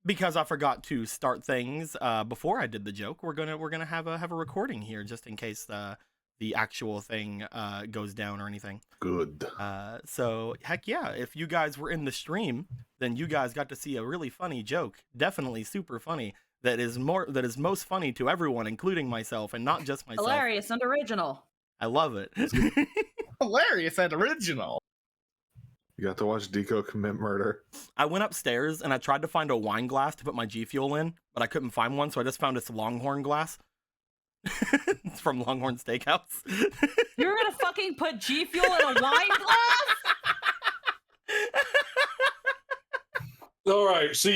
because I forgot to start things before I did the joke, we're gonna have a recording here just in case the actual thing goes down or anything. Good. So heck yeah, if you guys were in the stream, then you guys got to see a really funny joke, definitely super funny. That is most funny to everyone, including myself, and not just myself. Hilarious and original. I love it. Hilarious and original. You got to watch Deco commit murder. I went upstairs and I tried to find a wine glass to put my G Fuel in, but I couldn't find one, so I just found this Longhorn glass. It's from Longhorn Steakhouse. You're gonna fucking put G Fuel in a wine glass? All right, so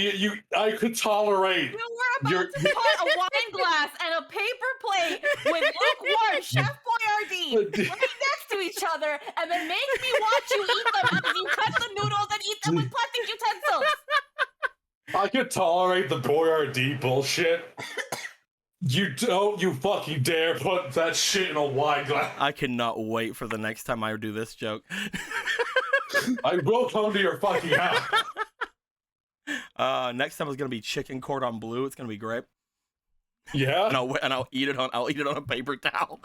I could tolerate. You were about to put a wine glass and a paper plate with lukewarm Chef Boyardee right next to each other, and then make me watch you eat them as you cut the noodles and eat them with plastic utensils. I could tolerate the Boyardee bullshit. You fucking dare put that shit in a wine glass. I cannot wait for the next time I do this joke. I will come to your fucking house. Next time it's gonna be chicken cordon bleu. It's gonna be great. Yeah, and I'll eat it on a paper towel.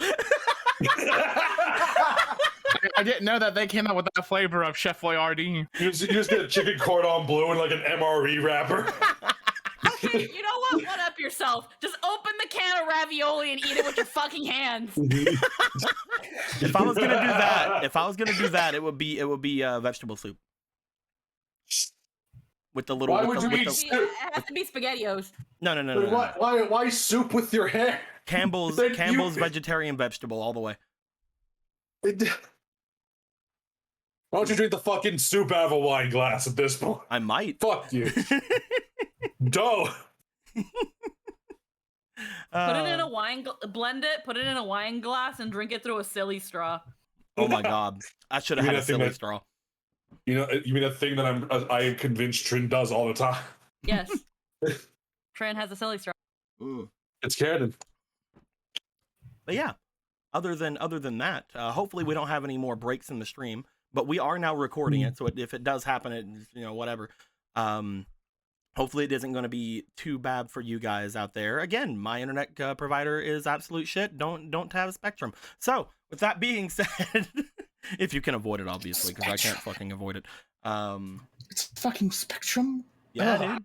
I didn't know that they came out with that flavor of Chef Boyardee. You just get a chicken cordon bleu in like an MRE wrapper. Okay, you know what? One up yourself. Just open the can of ravioli and eat it with your fucking hands. If I was gonna do that, it would be vegetable soup. With the little. Why would you eat soup? It has to be SpaghettiOs. No. Why soup with your hair? Campbell's vegetarian vegetable all the way. Why don't you drink the fucking soup out of a wine glass at this point? I might. Fuck you. Dough. Put it in a wine, blend it, put it in a wine glass, and drink it through a silly straw. Oh my god, I should have had a silly straw. You mean a thing that I am convinced Trin does all the time? Yes. Trin has a silly straw. It's canon. But yeah, other than that, hopefully we don't have any more breaks in the stream. But we are now recording it, so if it does happen, whatever. Hopefully it isn't going to be too bad for you guys out there. Again, my internet provider is absolute shit. Don't have a Spectrum. So with that being said, if you can avoid it, obviously, because I can't fucking avoid it. It's fucking Spectrum. Yeah,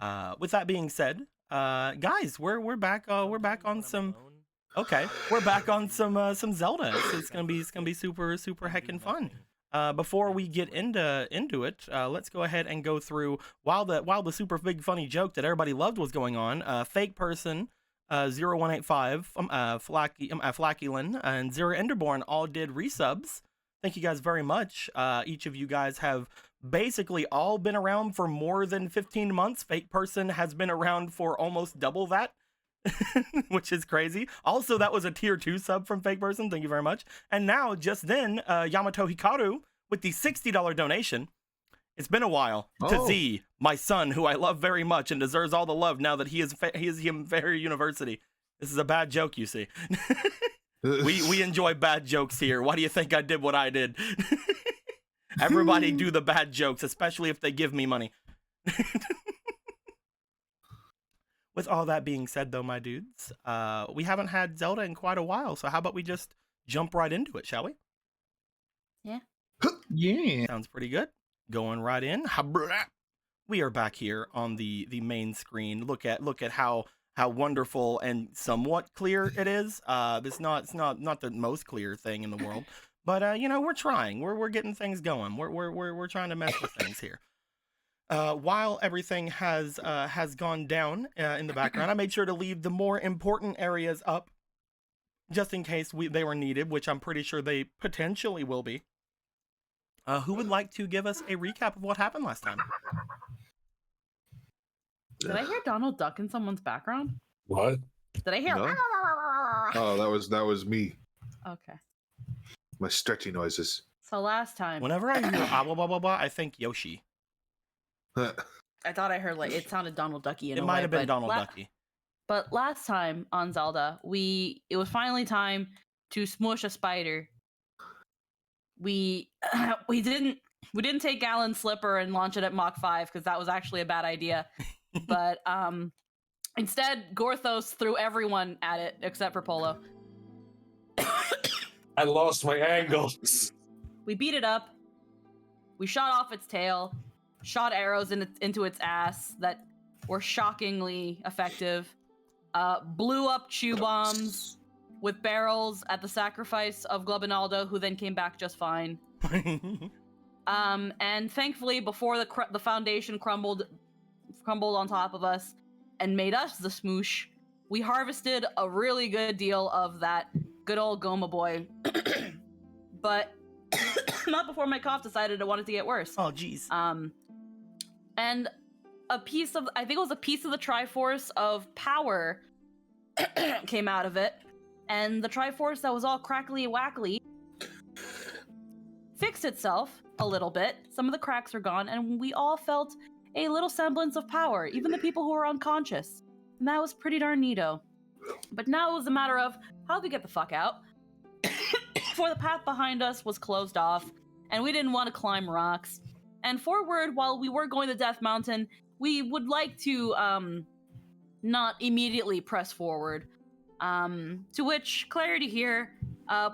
dude. With that being said, guys, we're back. We're back on some. Okay, we're back on some Zelda. It's gonna be super heckin' fun. Before we get into it, let's go ahead and go through while the super big funny joke that everybody loved was going on. Fake person 0185, Flackulin, and Zero Enderborn all did resubs. Thank you guys very much. Each of you guys have basically all been around for more than 15 months. Fake person has been around for almost double that. Which is crazy. Also, that was a tier 2 sub from Fake Person. Thank you very much. And now, just then, Yamato Hikaru with the $60 donation. It's been a while. To Z, my son, who I love very much and deserves all the love now that he is Fairy University. This is a bad joke, you see. we enjoy bad jokes here. Why do you think I did what I did? Everybody do the bad jokes, especially if they give me money. With all that being said, though, my dudes, we haven't had Zelda in quite a while, so how about we just jump right into it, shall we? Yeah. Yeah. Sounds pretty good. Going right in. We are back here on the main screen. Look at how wonderful and somewhat clear it is. It's not the most clear thing in the world, but we're trying. We're getting things going. We're trying to mess with things here. While everything has gone down in the background, I made sure to leave the more important areas up, just in case they were needed, which I'm pretty sure they potentially will be. Who would like to give us a recap of what happened last time? Did I hear Donald Duck in someone's background? What? Did I hear? No? Oh, that was me. Okay. My stretchy noises. So last time, Whenever I hear blah blah blah blah, I think Yoshi. I thought I heard it sounded Donald Ducky in a way. It might have been Donald Ducky. But last time on Zelda, it was finally time to smush a spider. We didn't take Alan's slipper and launch it at Mach 5 because that was actually a bad idea. But instead, Gorthos threw everyone at it except for Polo. I lost my angles. We beat it up. We shot off its tail, shot arrows into its ass that were shockingly effective, blew up chew bombs with barrels at the sacrifice of Globinaldo, who then came back just fine. And thankfully, before the foundation crumbled on top of us and made us the smoosh, we harvested a really good deal of that good old Goma boy. But not before my cough decided it wanted to get worse. Oh, jeez. And I think it was a piece of the Triforce of power came out of it. And the Triforce that was all crackly wackly fixed itself a little bit. Some of the cracks are gone, and we all felt a little semblance of power, even the people who were unconscious. And that was pretty darn neato. But now it was a matter of, how do we get the fuck out? For the path behind us was closed off, and we didn't want to climb rocks. And forward, while we were going to Death Mountain, we would like to not immediately press forward. To which Clarity here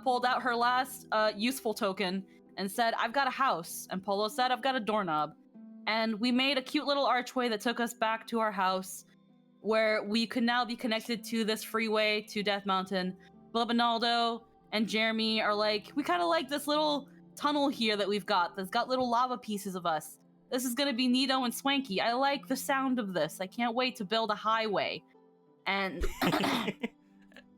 pulled out her last useful token and said, I've got a house. And Polo said, I've got a doorknob. And we made a cute little archway that took us back to our house, where we could now be connected to this freeway to Death Mountain. Globinaldo and Jeremy are like, we kind of like this little tunnel here that we've got that's got little lava pieces of us. This is gonna be neato and swanky. I like the sound of this. I can't wait to build a highway. And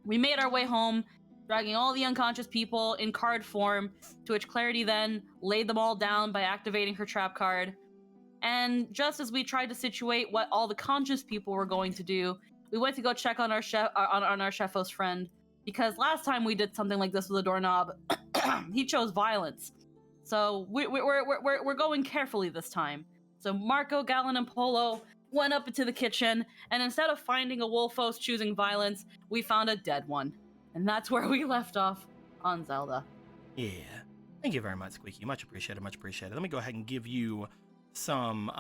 we made our way home, dragging all the unconscious people in card form, to which Clarity then laid them all down by activating her trap card. And just as we tried to situate what all the conscious people were going to do, we went to go check on our Chefos friend, because last time we did something like this with a doorknob, he chose violence. So we're going carefully this time. So Marco, Gallon, and Polo went up into the kitchen, and instead of finding a Wolfos choosing violence, we found a dead one. And that's where we left off on Zelda. Yeah. Thank you very much, Squeaky. Much appreciated, much appreciated. Let me go ahead and give you some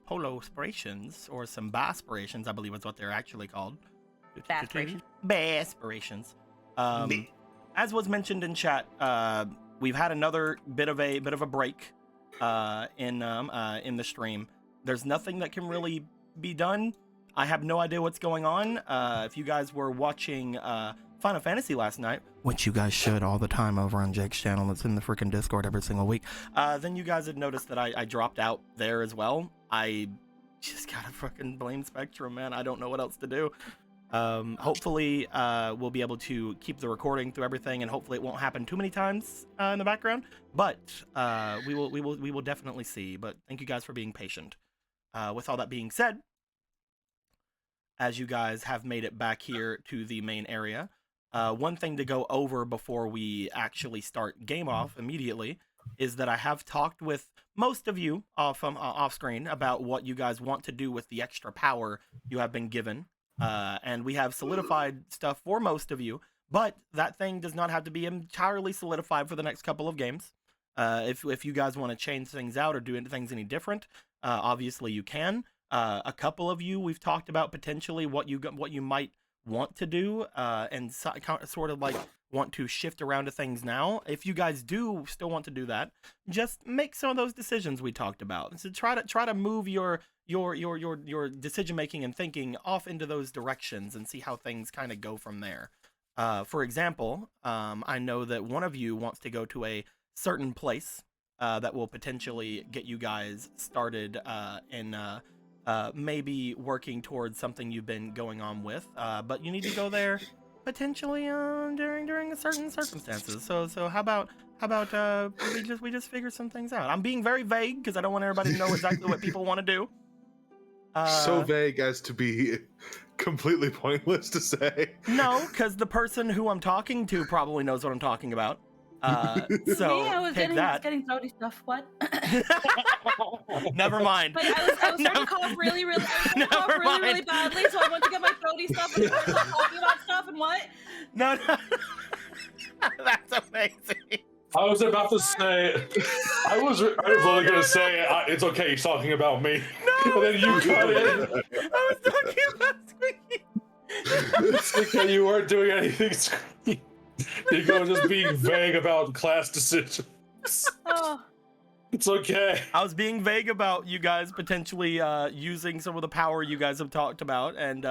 Polo aspirations, or some Baspirations, I believe is what they're actually called. Baspirations. Baspirations. As was mentioned in chat, we've had another bit of a break in the stream. There's nothing that can really be done. I have no idea what's going on. If you guys were watching Final Fantasy last night, which you guys should all the time over on Jake's channel, it's in the freaking Discord every single week, then you guys had noticed that I dropped out there as well. I just gotta fucking blame Spectrum, man. I don't know what else to do. Hopefully we'll be able to keep the recording through everything, and hopefully it won't happen too many times in the background, but we will definitely see. But thank you guys for being patient. With all that being said, as you guys have made it back here to the main area, one thing to go over before we actually start game off immediately is that I have talked with most of you off screen about what you guys want to do with the extra power you have been given. And we have solidified stuff for most of you, but that thing does not have to be entirely solidified for the next couple of games. If you guys want to change things out or do things any different, obviously you can. A couple of you, we've talked about potentially what you might want to do, and sort of like want to shift around to things now. If you guys do still want to do that, just make some of those decisions we talked about. So try to move your decision making and thinking off into those directions and see how things kind of go from there. For example, I know that one of you wants to go to a certain place that will potentially get you guys started in maybe working towards something you've been going on with, but you need to go there potentially during certain circumstances. So how about we just figure some things out. I'm being very vague because I don't want everybody to know exactly what people want to do. So vague as to be completely pointless to say. No, because the person who I'm talking to probably knows what I'm talking about. So I was getting throaty stuff. What? Never mind. But I was starting to cough really badly, so I went to get my throaty stuff and I started talking about stuff and what? No. That's amazing. I was about to say. I was literally gonna say it's okay. He's talking about me. No, And then you cut in. I was talking about Squeaky. It's okay. You weren't doing anything. You go just being vague about class decisions. Oh. It's okay. I was being vague about you guys potentially using some of the power you guys have talked about, and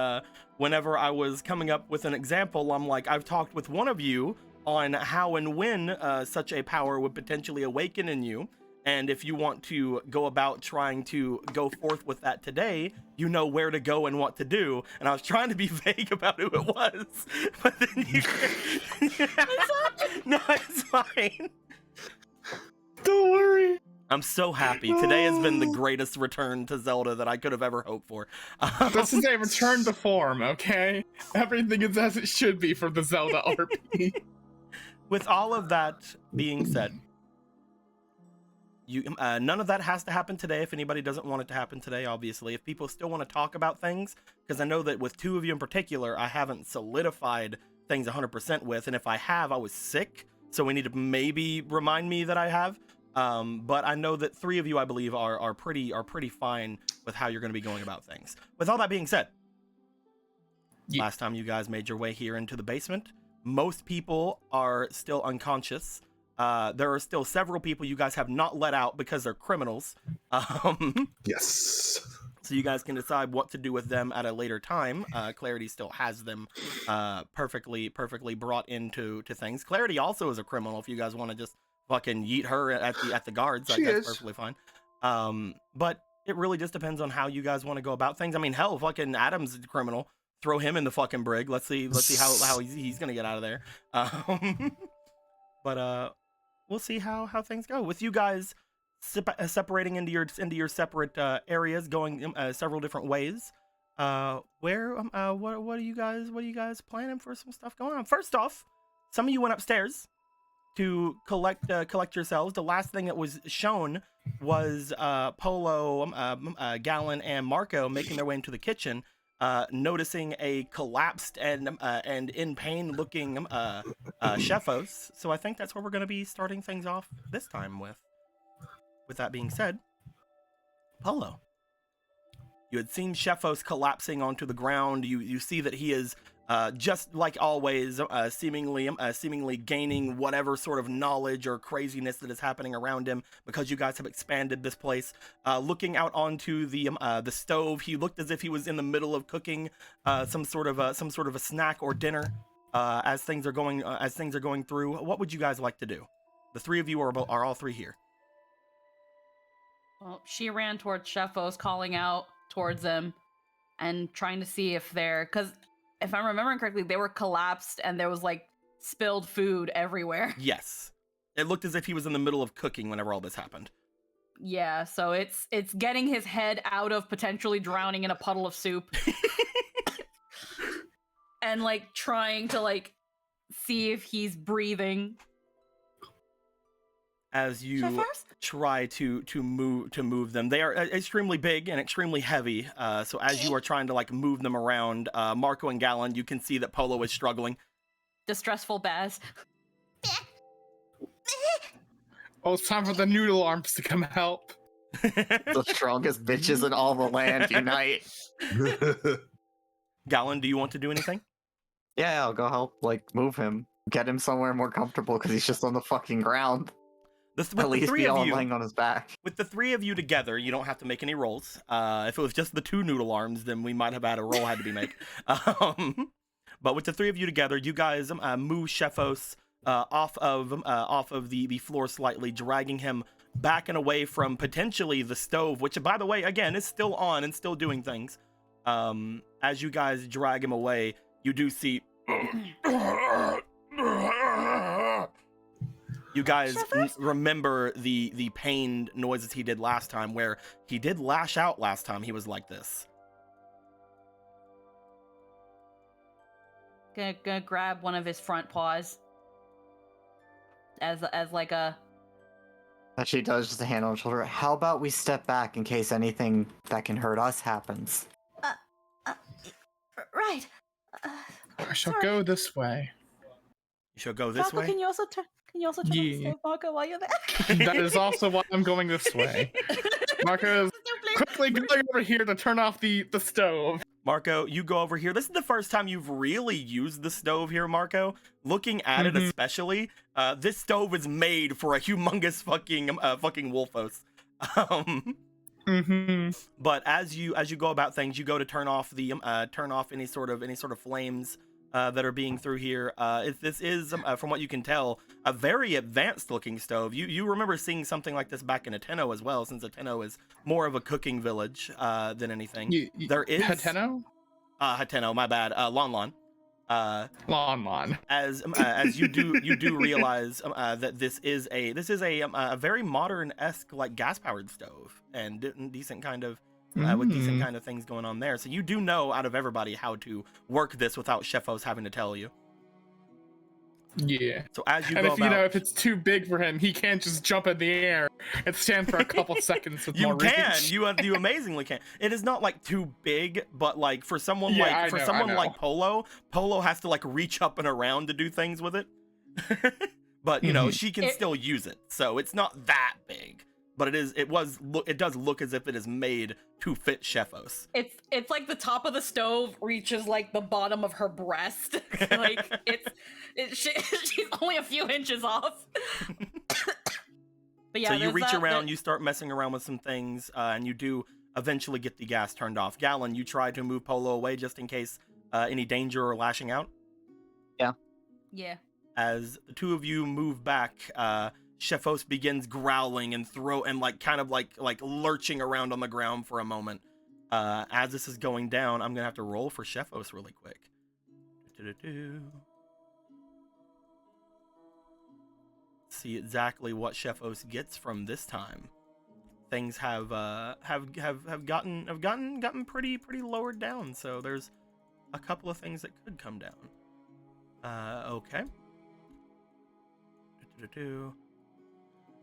whenever I was coming up with an example, I'm like, I've talked with one of you on how and when such a power would potentially awaken in you, and if you want to go about trying to go forth with that today, you know where to go and what to do. And I was trying to be vague about who it was, but then you... No, it's fine. Don't worry. I'm so happy. Today has been the greatest return to Zelda that I could have ever hoped for. This is a return to form, okay? Everything is as it should be for the Zelda RP. With all of that being said, none of that has to happen today if anybody doesn't want it to happen today, obviously. If people still want to talk about things, because I know that with two of you in particular, I haven't solidified things 100% with, and if I have, I was sick, so we need to maybe remind me that I have. But I know that three of you, I believe, are pretty fine with how you're going to be going about things. With all that being said, last time you guys made your way here into the basement, most people are still unconscious. There are still several people you guys have not let out because they're criminals. Yes. So you guys can decide what to do with them at a later time. Clarity still has them perfectly brought into things. Clarity also is a criminal if you guys want to just fucking yeet her at the guards. Like, that's perfectly fine. But it really just depends on how you guys want to go about things. I mean, hell, fucking Adam's a criminal. Throw him in the fucking brig. Let's see how he's gonna get out of there. But we'll see how things go with you guys separating into your separate areas, going several different ways. What are you guys planning for some stuff going on? First off, some of you went upstairs to collect yourselves. The last thing that was shown was Polo, Gallon, and Marco making their way into the kitchen, noticing a collapsed and in pain looking Shefos. So I think that's where we're going to be starting things off this time with. With that being said, Polo, you had seen Shefos collapsing onto the ground. You see that he is just like always, seemingly gaining whatever sort of knowledge or craziness that is happening around him because you guys have expanded this place. Looking out onto the stove, he looked as if he was in the middle of cooking some sort of a snack or dinner. As things are going through, what would you guys like to do? The three of you are all three here. Well, she ran towards Shefos, calling out towards them and trying to see if because if I'm remembering correctly, they were collapsed and there was like spilled food everywhere. Yes. It looked as if he was in the middle of cooking whenever all this happened. Yeah, so it's getting his head out of potentially drowning in a puddle of soup. And like trying to like see if he's breathing. As you try to move them, they are extremely big and extremely heavy. So as you are trying to like move them around, Marco and Gallon, you can see that Polo is struggling. Distressful Baz. Oh, it's time for the noodle arms to come help. The strongest bitches in all the land unite. Gallon, do you want to do anything? Yeah, I'll go help, like, move him. Get him somewhere more comfortable because he's just on the fucking ground. At least be all laying on his back. With the three of you together, you don't have to make any rolls. If it was just the two noodle arms, then we might have had a roll had to be made. But with the three of you together, you guys move Shefos off of the floor slightly, dragging him back and away from potentially the stove, which, by the way, again, is still on and still doing things. As you guys drag him away, you do see... You guys remember the pained noises he did last time, where he did lash out last time he was like this. Gonna grab one of his front paws. As like a... That she does, just a hand on the shoulder. How about we step back in case anything that can hurt us happens? Right. I shall go this way. You should go this Marco, way. can you also turn on the stove, Marco, while you're there? That is also why I'm going this way. Marco is quickly going over here to turn off the stove. Marco, you go over here. This is the first time you've really used the stove here, Marco. Looking at it especially, this stove is made for a humongous fucking Wolfos. But as you go about things, you go to turn off any sort of flames that are being through here. This is from what you can tell, a very advanced looking stove. You remember seeing something like this back in Ateno as well, since Ateno is more of a cooking village than anything. There is Hateno? Hateno, my bad. Lon. Lon. As you do realize that this is a very modern-esque like gas-powered stove and decent kind of with decent kind of things going on there. So you do know out of everybody how to work this without Shefos having to tell you. Yeah. So as you and go if about, if it's too big for him, he can't just jump in the air and stand for a couple seconds with more reach. You amazingly can. It is not like too big, but like for someone like Polo has to like reach up and around to do things with it. But you know, she can still use it. So it's not that big. But it does look as if it is made to fit Shefos. It's like the top of the stove reaches like the bottom of her breast. Like she's only a few inches off. But yeah, so you reach around, you start messing around with some things, and you do eventually get the gas turned off. Gallon, you try to move Polo away just in case any danger or lashing out. Yeah. As the two of you move back, Shefos begins growling and kind of lurching around on the ground for a moment. As this is going down, I'm gonna have to roll for Shefos really quick. See exactly what Shefos gets from this time. Things have gotten pretty lowered down. So there's a couple of things that could come down. Okay.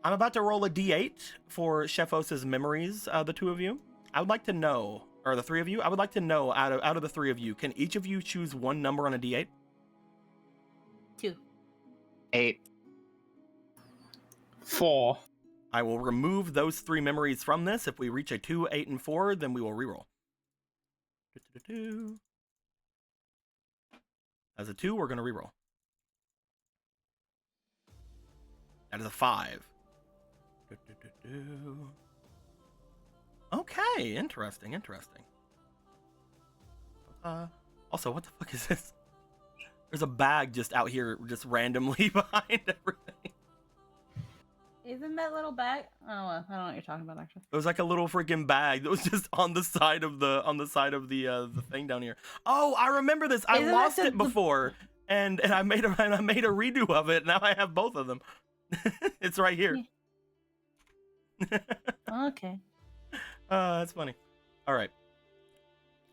I'm about to roll a d8 for Shefos' memories, the two of you. I would like to know, or the three of you, I would like to know out of the three of you, can each of you choose one number on a d8? 2. 8. 4. I will remove those three memories from this. If we reach a 2, 8, and 4, then we will reroll. As a 2, we're going to reroll. That is a 5. Okay, interesting. Also, what the fuck is this? There's a bag just out here, just randomly behind everything. Isn't that little bag? Oh, I don't know what you're talking about actually. It was like a little freaking bag that was just on the side of the thing down here. Oh, I remember this. I lost it before, and I made a redo of it. Now I have both of them. It's right here. Okay. That's funny. All right.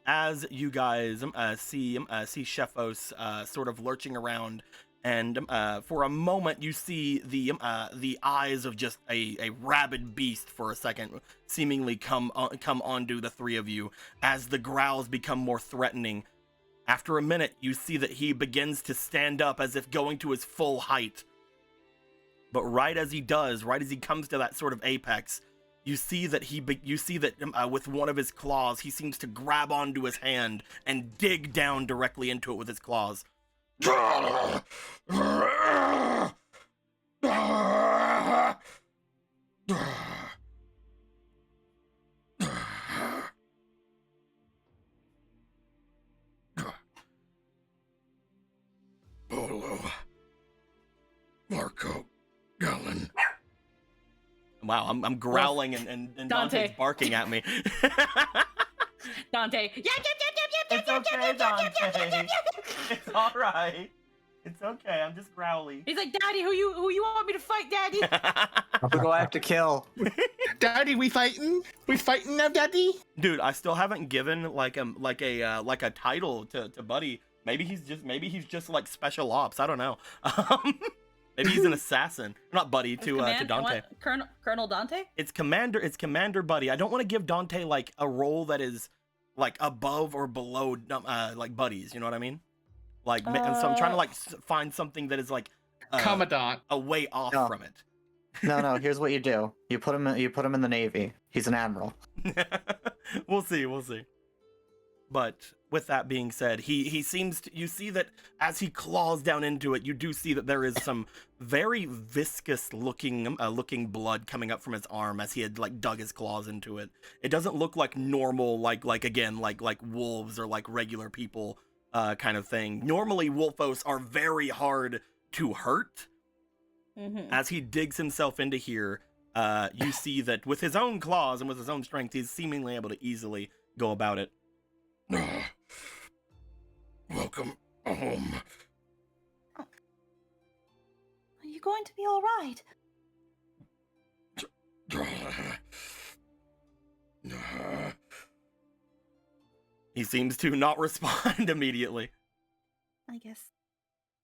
As you guys see Shefos sort of lurching around, and for a moment you see the eyes of just a rabid beast for a second seemingly come onto the three of you as the growls become more threatening. After a minute, you see that he begins to stand up as if going to his full height. But right as he comes to that sort of apex, you see that with one of his claws, he seems to grab onto his hand and dig down directly into it with his claws. Polo, Marco, Gallon. Wow, I'm growling and Dante's barking at me. Dante. It's okay, Dante. It's all right. It's okay. I'm just growly. He's like, Daddy, who you want me to fight, Daddy? Who do I have to kill? Daddy, we fighting? We fighting now, Daddy? Dude, I still haven't given like a title to Buddy. Maybe he's just like special ops. I don't know. Maybe he's an assassin. Not Buddy to Dante. Colonel Dante? It's Commander Buddy. I don't want to give Dante like a role that is like above or below like Buddy's. You know what I mean? Like, and so I'm trying to like find something that is like Commandant. a way off No. from it. No. Here's what you do. You put him in the Navy. He's an admiral. We'll see. But with that being said, he seems to, you see that as he claws down into it, you do see that there is some very viscous looking blood coming up from his arm as he had like dug his claws into it. It doesn't look like normal like wolves or like regular people kind of thing. Normally wolfos are very hard to hurt. Mm-hmm. As he digs himself into here, you see that with his own claws and with his own strength, he's seemingly able to easily go about it. Welcome home. Are you going to be all right? He seems to not respond immediately. I guess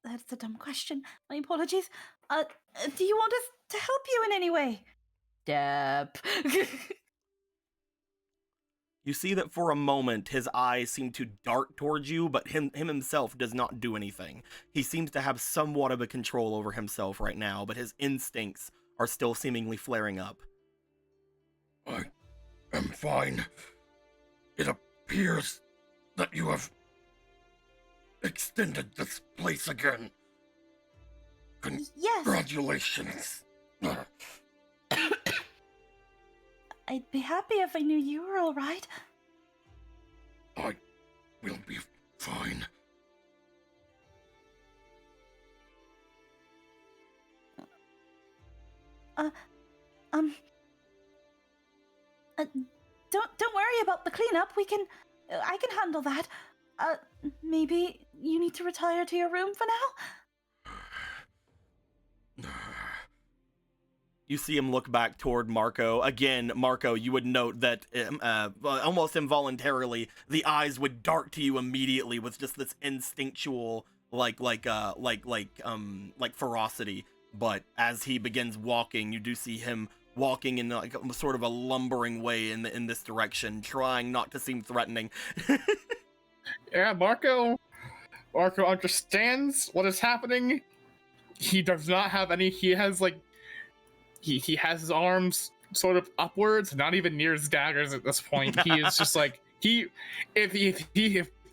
that's a dumb question. My apologies. Do you want us to help you in any way? Step. You see that for a moment, his eyes seem to dart towards you, but him himself does not do anything. He seems to have somewhat of a control over himself right now, but his instincts are still seemingly flaring up. I am fine. It appears that you have extended this place again. Yes. Congratulations. I'd be happy if I knew you were all right. I will be fine. Don't worry about the cleanup. I can handle that. Maybe you need to retire to your room for now? You see him look back toward Marco. Again, Marco, you would note that almost involuntarily, the eyes would dart to you immediately with just this instinctual, like ferocity. But as he begins walking, you do see him walking in like a, sort of a lumbering way in this direction, trying not to seem threatening. Yeah, Marco understands what is happening. He does not have any. He has like. He has his arms sort of upwards, not even near his daggers at this point. He is just like if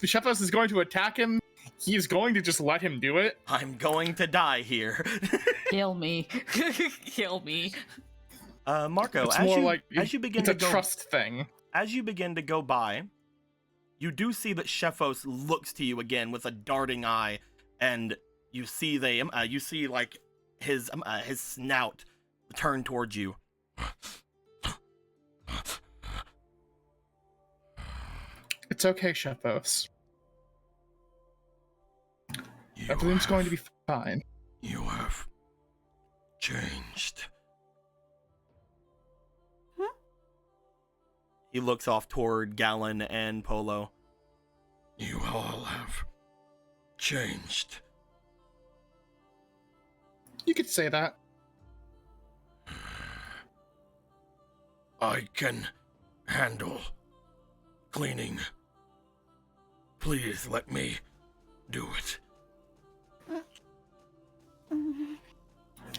Shepos is going to attack him, he's going to just let him do it. I'm going to die here. Kill me. Kill me. Marco, It's as more you, like as you begin it's to a go, trust thing. as you begin to go by, you do see that Shefos looks to you again with a darting eye, and you see you see like his snout turn towards you. It's okay, Shepos. Everything's going to be fine. You have changed. He looks off toward Gallon and Polo. You all have changed. You could say that. I can handle cleaning. Please let me do it.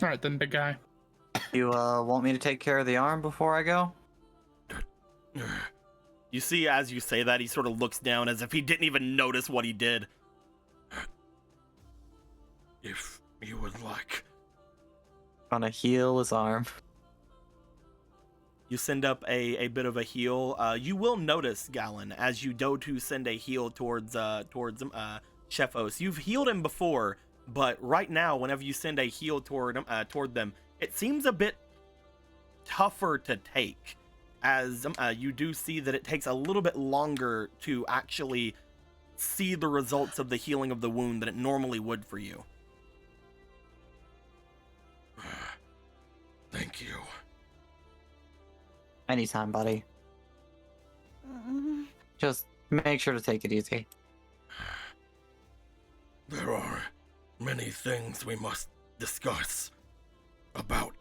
Alright then, big guy. You want me to take care of the arm before I go? You see, as you say that, he sort of looks down as if he didn't even notice what he did. If you would like. Gonna heal his arm. You send up a bit of a heal. You will notice, Gallon, as you go to send a heal towards Shefos. You've healed him before, but right now, whenever you send a heal toward them, it seems a bit tougher to take, as you do see that it takes a little bit longer to actually see the results of the healing of the wound than it normally would for you. Thank you. Anytime, buddy. Just make sure to take it easy. There are many things we must discuss about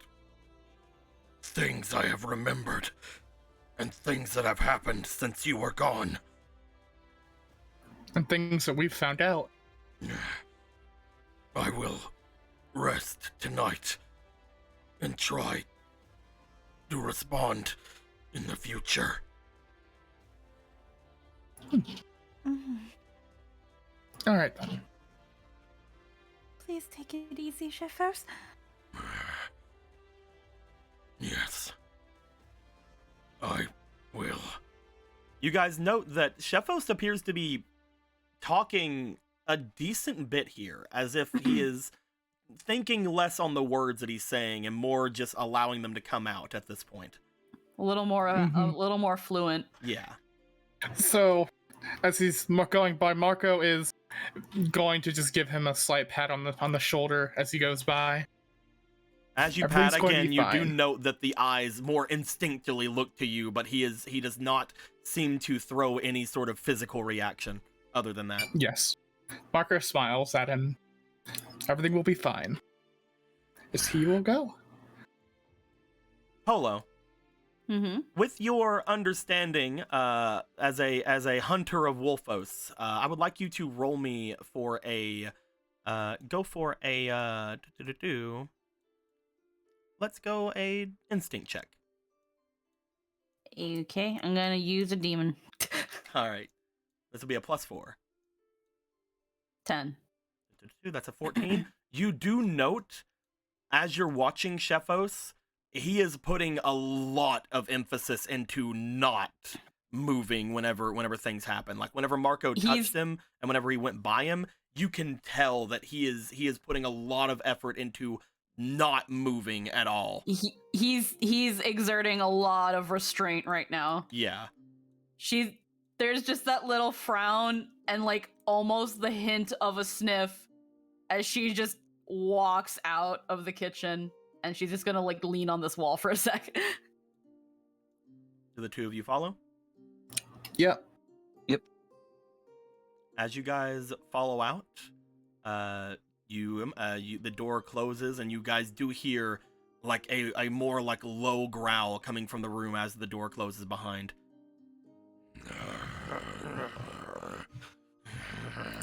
things I have remembered and things that have happened since you were gone. And things that we've found out. I will rest tonight and try to respond in the future. All right then. Please take it easy, Sheffers. Yes. I will. You guys note that Sheffos appears to be talking a decent bit here, as if he is thinking less on the words that he's saying and more just allowing them to come out at this point. A little more fluent. Yeah. So, as he's going by, Marco is going to just give him a slight pat on the shoulder as he goes by. As you Everything's pat going to again, be you do fine. note that the eyes more instinctively look to you, but he does not seem to throw any sort of physical reaction other than that. Yes. Marco smiles at him. Everything will be fine. As he will go. Polo, Mm-hmm. with your understanding as a hunter of Wolfos, I would like you to roll me for a let's go a instinct check. Okay, I'm gonna use a demon. All right, this will be a +4. 10. That's a 14. You do note, as you're watching Sheffos, he is putting a lot of emphasis into not moving whenever things happen. Like whenever Marco touched him and whenever he went by him, you can tell that he is putting a lot of effort into not moving at all. He's exerting a lot of restraint right now. Yeah. There's just that little frown and like almost the hint of a sniff as she just walks out of the kitchen, and she's just gonna like lean on this wall for a sec. Do the two of you follow? Yep. As you guys follow out, the door closes, and you guys do hear like a more like low growl coming from the room as the door closes behind.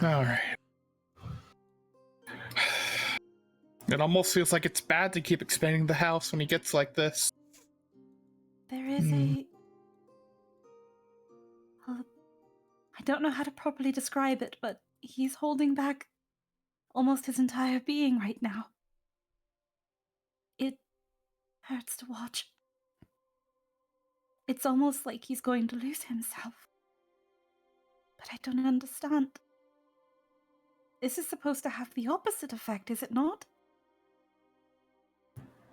All right. It almost feels like it's bad to keep expanding the house when he gets like this. There is I don't know how to properly describe it, but he's holding back almost his entire being right now. It hurts to watch. It's almost like he's going to lose himself. But I don't understand. This is supposed to have the opposite effect, is it not?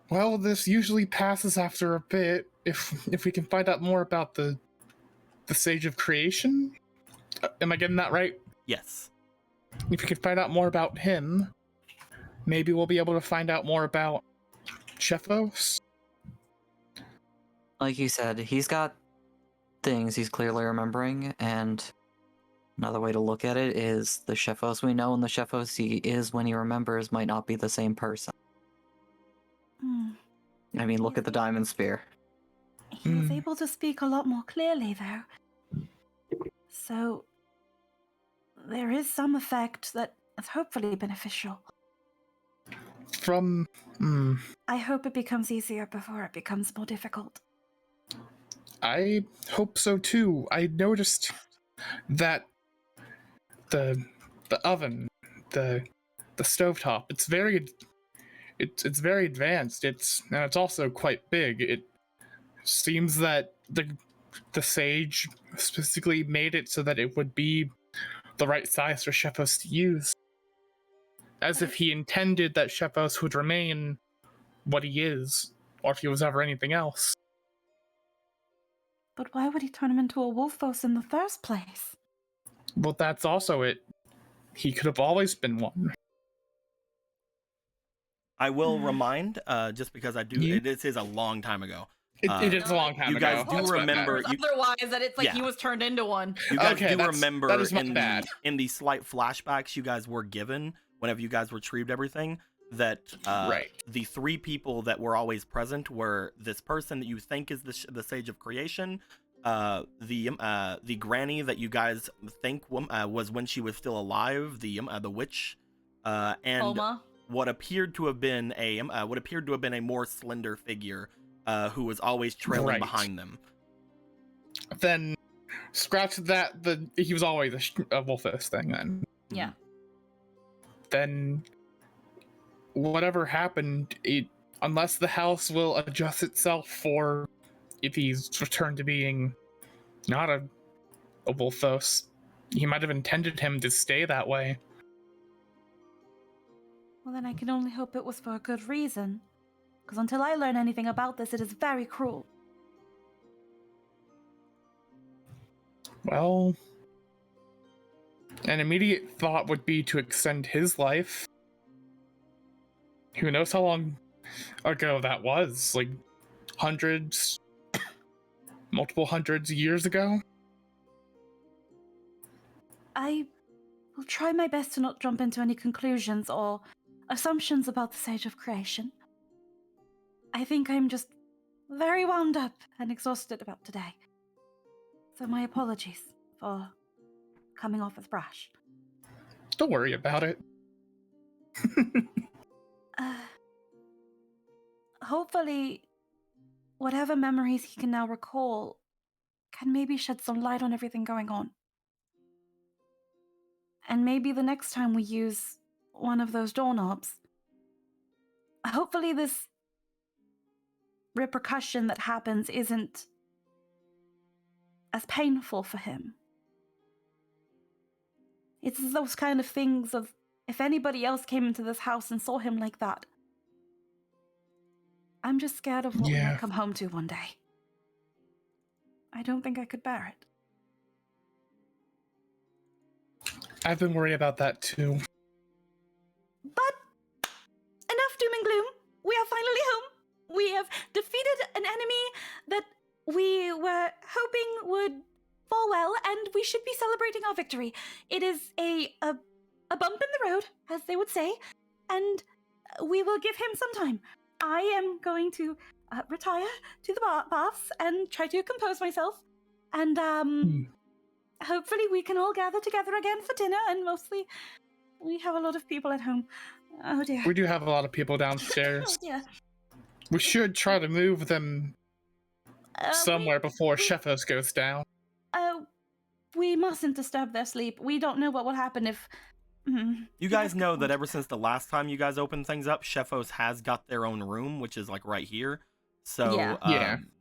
Well, this usually passes after a bit. If we can find out more about the Sage of Creation, am I getting that right? Yes. If we can find out more about him, maybe we'll be able to find out more about Sheffos. Like you said, he's got things he's clearly remembering, and another way to look at it is the Sheffos we know and the Sheffos he is when he remembers might not be the same person. I mean, look at the Diamond Spear. He was able to speak a lot more clearly, though. So, there is some effect that is hopefully beneficial. I hope it becomes easier before it becomes more difficult. I hope so too. I noticed that the oven, the stovetop, it's very advanced. It's also quite big. It seems that the sage specifically made it so that it would be the right size for Sheffos to use. As if he intended that Sheffos would remain what he is, or if he was ever anything else. But why would he turn him into a Wolfos in the first place? Well, that's also it. He could have always been one. I will remind, just because I do, this is a long time ago. It is a long time you guys ago. do remember. Otherwise, that it's like he was turned into one. You guys Okay, do remember that is my bad. in the slight flashbacks you guys were given whenever you guys retrieved everything, that Right. the three people that were always present were this person that you think is the Sage of Creation, the granny that you guys think was when she was still alive, the witch, and Oma. what appeared to have been a more slender figure who was always trailing Right. behind them. Then scratch that. He was always a Wolfos thing. Then Yeah. then whatever happened, unless the house will adjust itself for if he's returned to being not a Wolfos, he might have intended him to stay that way. Well, then I can only hope it was for a good reason. Because until I learn anything about this, it is very cruel. Well, an immediate thought would be to extend his life. Who knows how long ago that was? Like hundreds, multiple hundreds of years ago? I will try my best to not jump into any conclusions or assumptions about the stage of creation. I think I'm just very wound up and exhausted about today. So my apologies for coming off as brash. Don't worry about it. Hopefully, whatever memories he can now recall can maybe shed some light on everything going on. And maybe the next time we use one of those doorknobs, hopefully this repercussion that happens isn't as painful for him. It's those kind of things of, if anybody else came into this house and saw him like that, I'm just scared of what we might come home to one day. I don't think I could bear it. I've been worried about that too. But enough doom and gloom. We are finally home. We have defeated an enemy that we were hoping would fall well, and we should be celebrating our victory. It is a bump in the road, as they would say, and we will give him some time. I am going to retire to the baths and try to compose myself, and hopefully we can all gather together again for dinner, and mostly we have a lot of people at home. Oh dear. We do have a lot of people downstairs. Oh dear. We should try to move them somewhere before Shefos goes down. We mustn't disturb their sleep. We don't know what will happen if... You guys know that ever since the last time you guys opened things up, Shefos has got their own room, which is like right here. So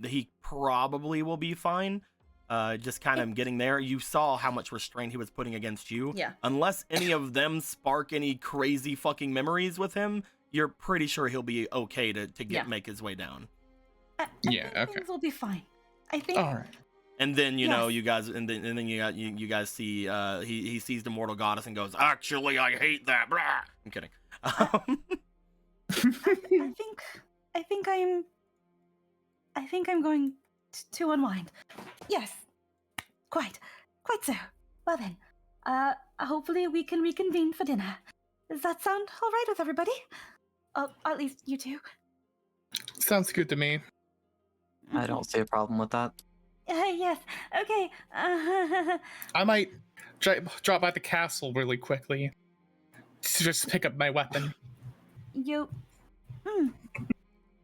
he probably will be fine. Just kind of getting there. You saw how much restraint he was putting against you. Yeah. Unless any of them spark any crazy fucking memories with him, you're pretty sure he'll be okay to make his way down. I think things will be fine. I think... All right. And then you know you guys, and then you guys see he sees the mortal goddess and goes, "Actually, I hate that." Blah. I'm kidding. I think I'm going to unwind. Yes, quite so. Well then, hopefully we can reconvene for dinner. Does that sound all right with everybody? At least you two. Sounds good to me. I don't see a problem with that. Yes. Okay. I might drop by the castle really quickly to just pick up my weapon.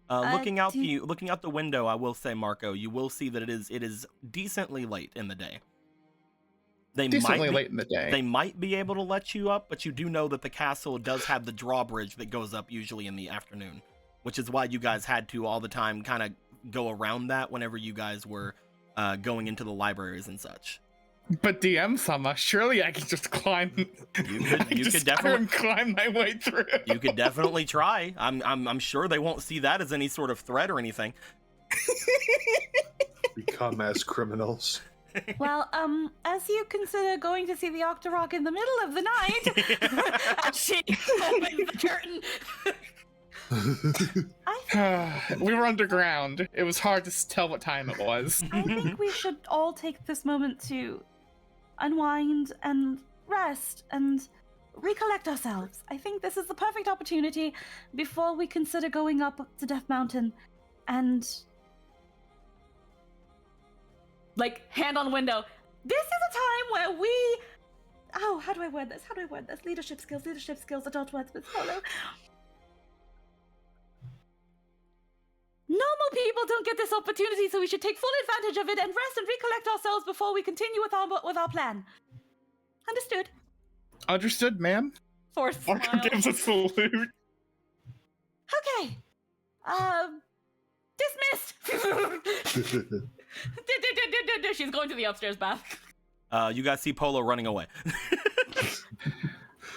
Looking out the window, I will say, Marco, you will see that it is decently late in the day. Late in the day. They might be able to let you up, but you do know that the castle does have the drawbridge that goes up usually in the afternoon, which is why you guys had to all the time kind of go around that whenever you guys were going into the libraries and such. But DM Sama, surely I can just climb. You could definitely climb my way through. You could definitely try. I'm sure they won't see that as any sort of threat or anything. Become as criminals. Well, as you consider going to see the Octorok in the middle of the night, And she opens the curtain. We were underground. It was hard to tell what time it was. I think we should all take this moment to unwind and rest and recollect ourselves. I think this is the perfect opportunity before we consider going up to Death Mountain and like hand on window. This is a time where we. Oh, how do I word this? How do I word this? Leadership skills, adult words with solo. Normal people don't get this opportunity, so we should take full advantage of it and rest and recollect ourselves before we continue with our plan. Understood. Understood, ma'am. Forced Marco smile. gives a salute. Okay. Dismissed. She's going to the upstairs bath. You guys see Polo running away.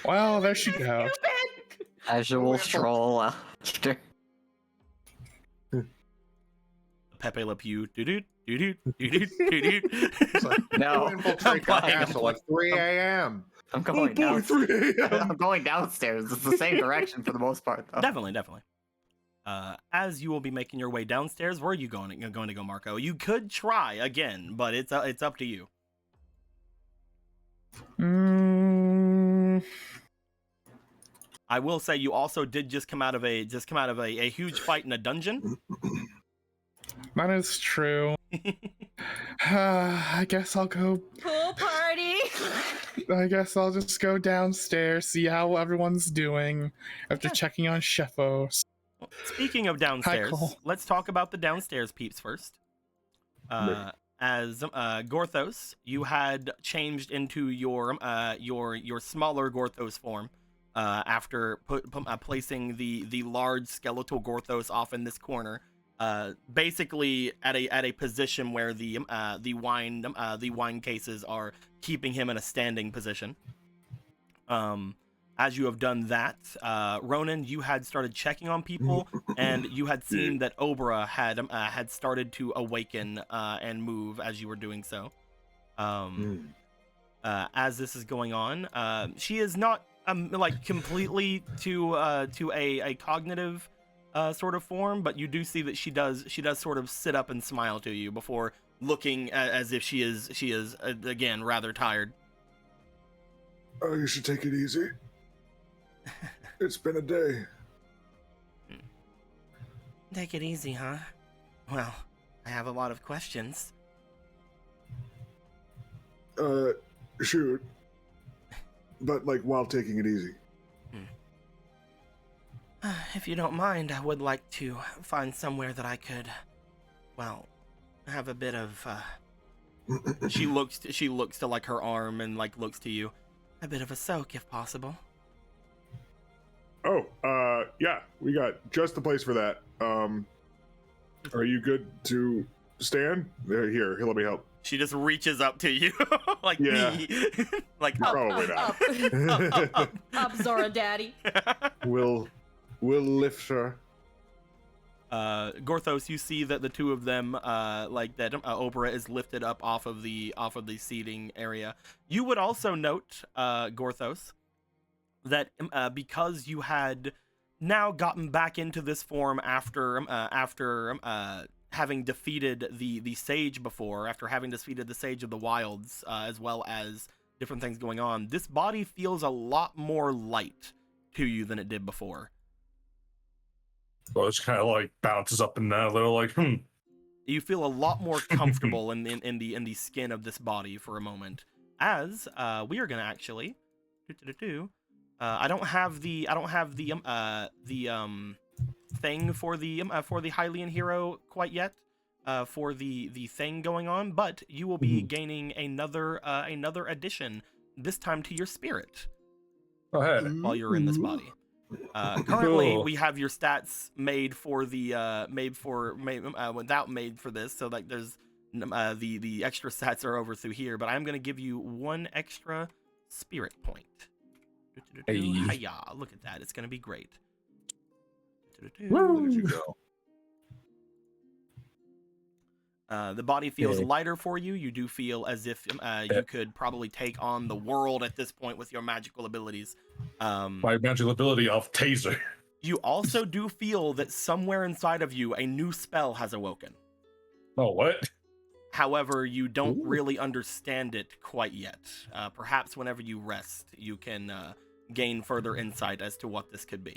Well, there she goes. Stupid. Casual stroll after. Pepe Le Pew. Doo-doo, doo-doo, doo-doo, doo-doo. No, Infiltrate the castle at 3 a.m. I'm going boy, 3 a.m. I'm going downstairs. It's the same direction for the most part, though. Definitely. As you will be making your way downstairs, where are you going? You're going to go, Marco? You could try again, but it's up to you. I will say you also did just come out of a huge fight in a dungeon. That is true. I guess I'll go. Pool party. I guess I'll just go downstairs, see how everyone's doing after checking on Sheffos. Speaking of downstairs, Cole. let's talk about the downstairs peeps first. As Gorthos, you had changed into your smaller Gorthos form after placing the large skeletal Gorthos off in this corner, basically at a position where the wine cases are keeping him in a standing position. As you have done that, Ronan, you had started checking on people, and you had seen that Obra had started to awaken and move as you were doing so. As this is going on, she is not like completely to a cognitive sort of form, but you do see that she does sort of sit up and smile to you before looking as if she is again rather tired. Oh, you should take it easy. It's been a day. Take it easy, huh? Well, I have a lot of questions. Shoot. But, like, while taking it easy. If you don't mind, I would like to find somewhere that I could, well, have a bit of, She looks to, like, her arm and, like, looks to you. A bit of a soak, if possible. Oh, yeah, we got just the place for that. Are you good to stand? Here, let me help. She just reaches up to you, like Yeah. me. Like, Probably not. Up, Zora Daddy. We'll lift her. Gorthos, you see that the two of them, like that, Obra is lifted up off of the seating area. You would also note, Gorthos, that because you had now gotten back into this form after having defeated the Sage before, after having defeated the Sage of the Wilds, as well as different things going on, this body feels a lot more light to you than it did before. So it's kind of like bounces up and down a little, like, You feel a lot more comfortable in the skin of this body for a moment. As we are gonna actually, I don't have the thing for the Hylian hero quite yet, for the thing going on, but you will be gaining another addition, this time to your spirit. go ahead. While you're in this body. Currently, we have your stats made for this, so like there's the extra stats are over through here, but I'm gonna give you one extra spirit point. Hey. Hiya, look at that, it's gonna be great. Look at you go. The body feels lighter for you. You do feel as if you could probably take on the world at this point with your magical abilities. My magical ability of taser. You also do feel that somewhere inside of you, a new spell has awoken. Oh, what? However, you don't really understand it quite yet. Perhaps whenever you rest, you can gain further insight as to what this could be.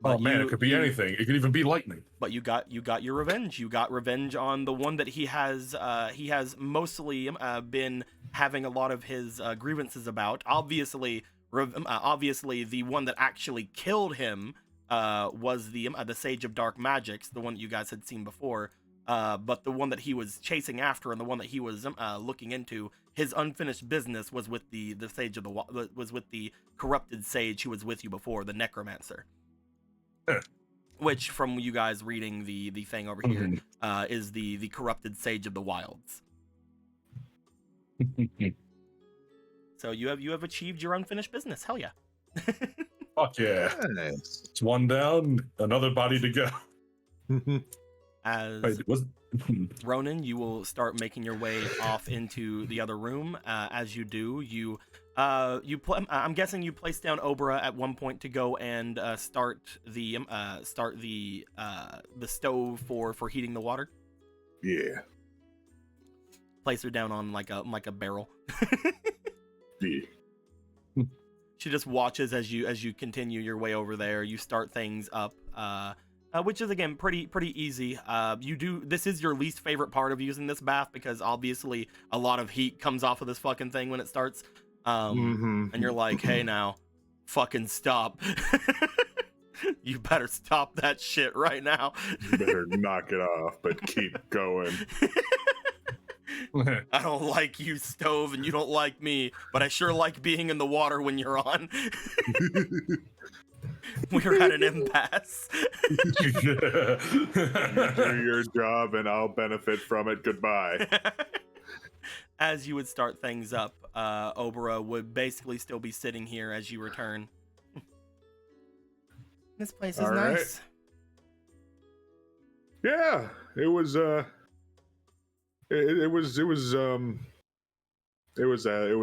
But man, it could be anything. It could even be lightning. But you got your revenge. You got revenge on the one that he has mostly been having a lot of his grievances about. Obviously, the one that actually killed him was the Sage of Dark Magics, the one that you guys had seen before. But the one that he was chasing after and the one that he was looking into, his unfinished business was with the Sage of was with the corrupted sage who was with you before, the Necromancer. Which, from you guys reading the thing over here, is the corrupted sage of the wilds. So you have achieved your unfinished business. Hell yeah. Fuck yeah. Nice. It's one down, another body to go. As Ronan, you will start making your way off into the other room. As you do, I'm guessing you placed down Obra at one point to go and start the stove for heating the water. Yeah. Place her down on like a barrel. Yeah. She just watches as you continue your way over there. You start things up, which is again pretty easy. This is your least favorite part of using this bath because obviously a lot of heat comes off of this fucking thing when it starts. And you're like, hey now, fucking stop. You better stop that shit right now. You better knock it off, but keep going. I don't like you, stove, and you don't like me, but I sure like being in the water when you're on. We're at an impasse. You do your job and I'll benefit from it. Goodbye. As you would start things up, Obra would basically still be sitting here as you return. This place is nice. Yeah, it was a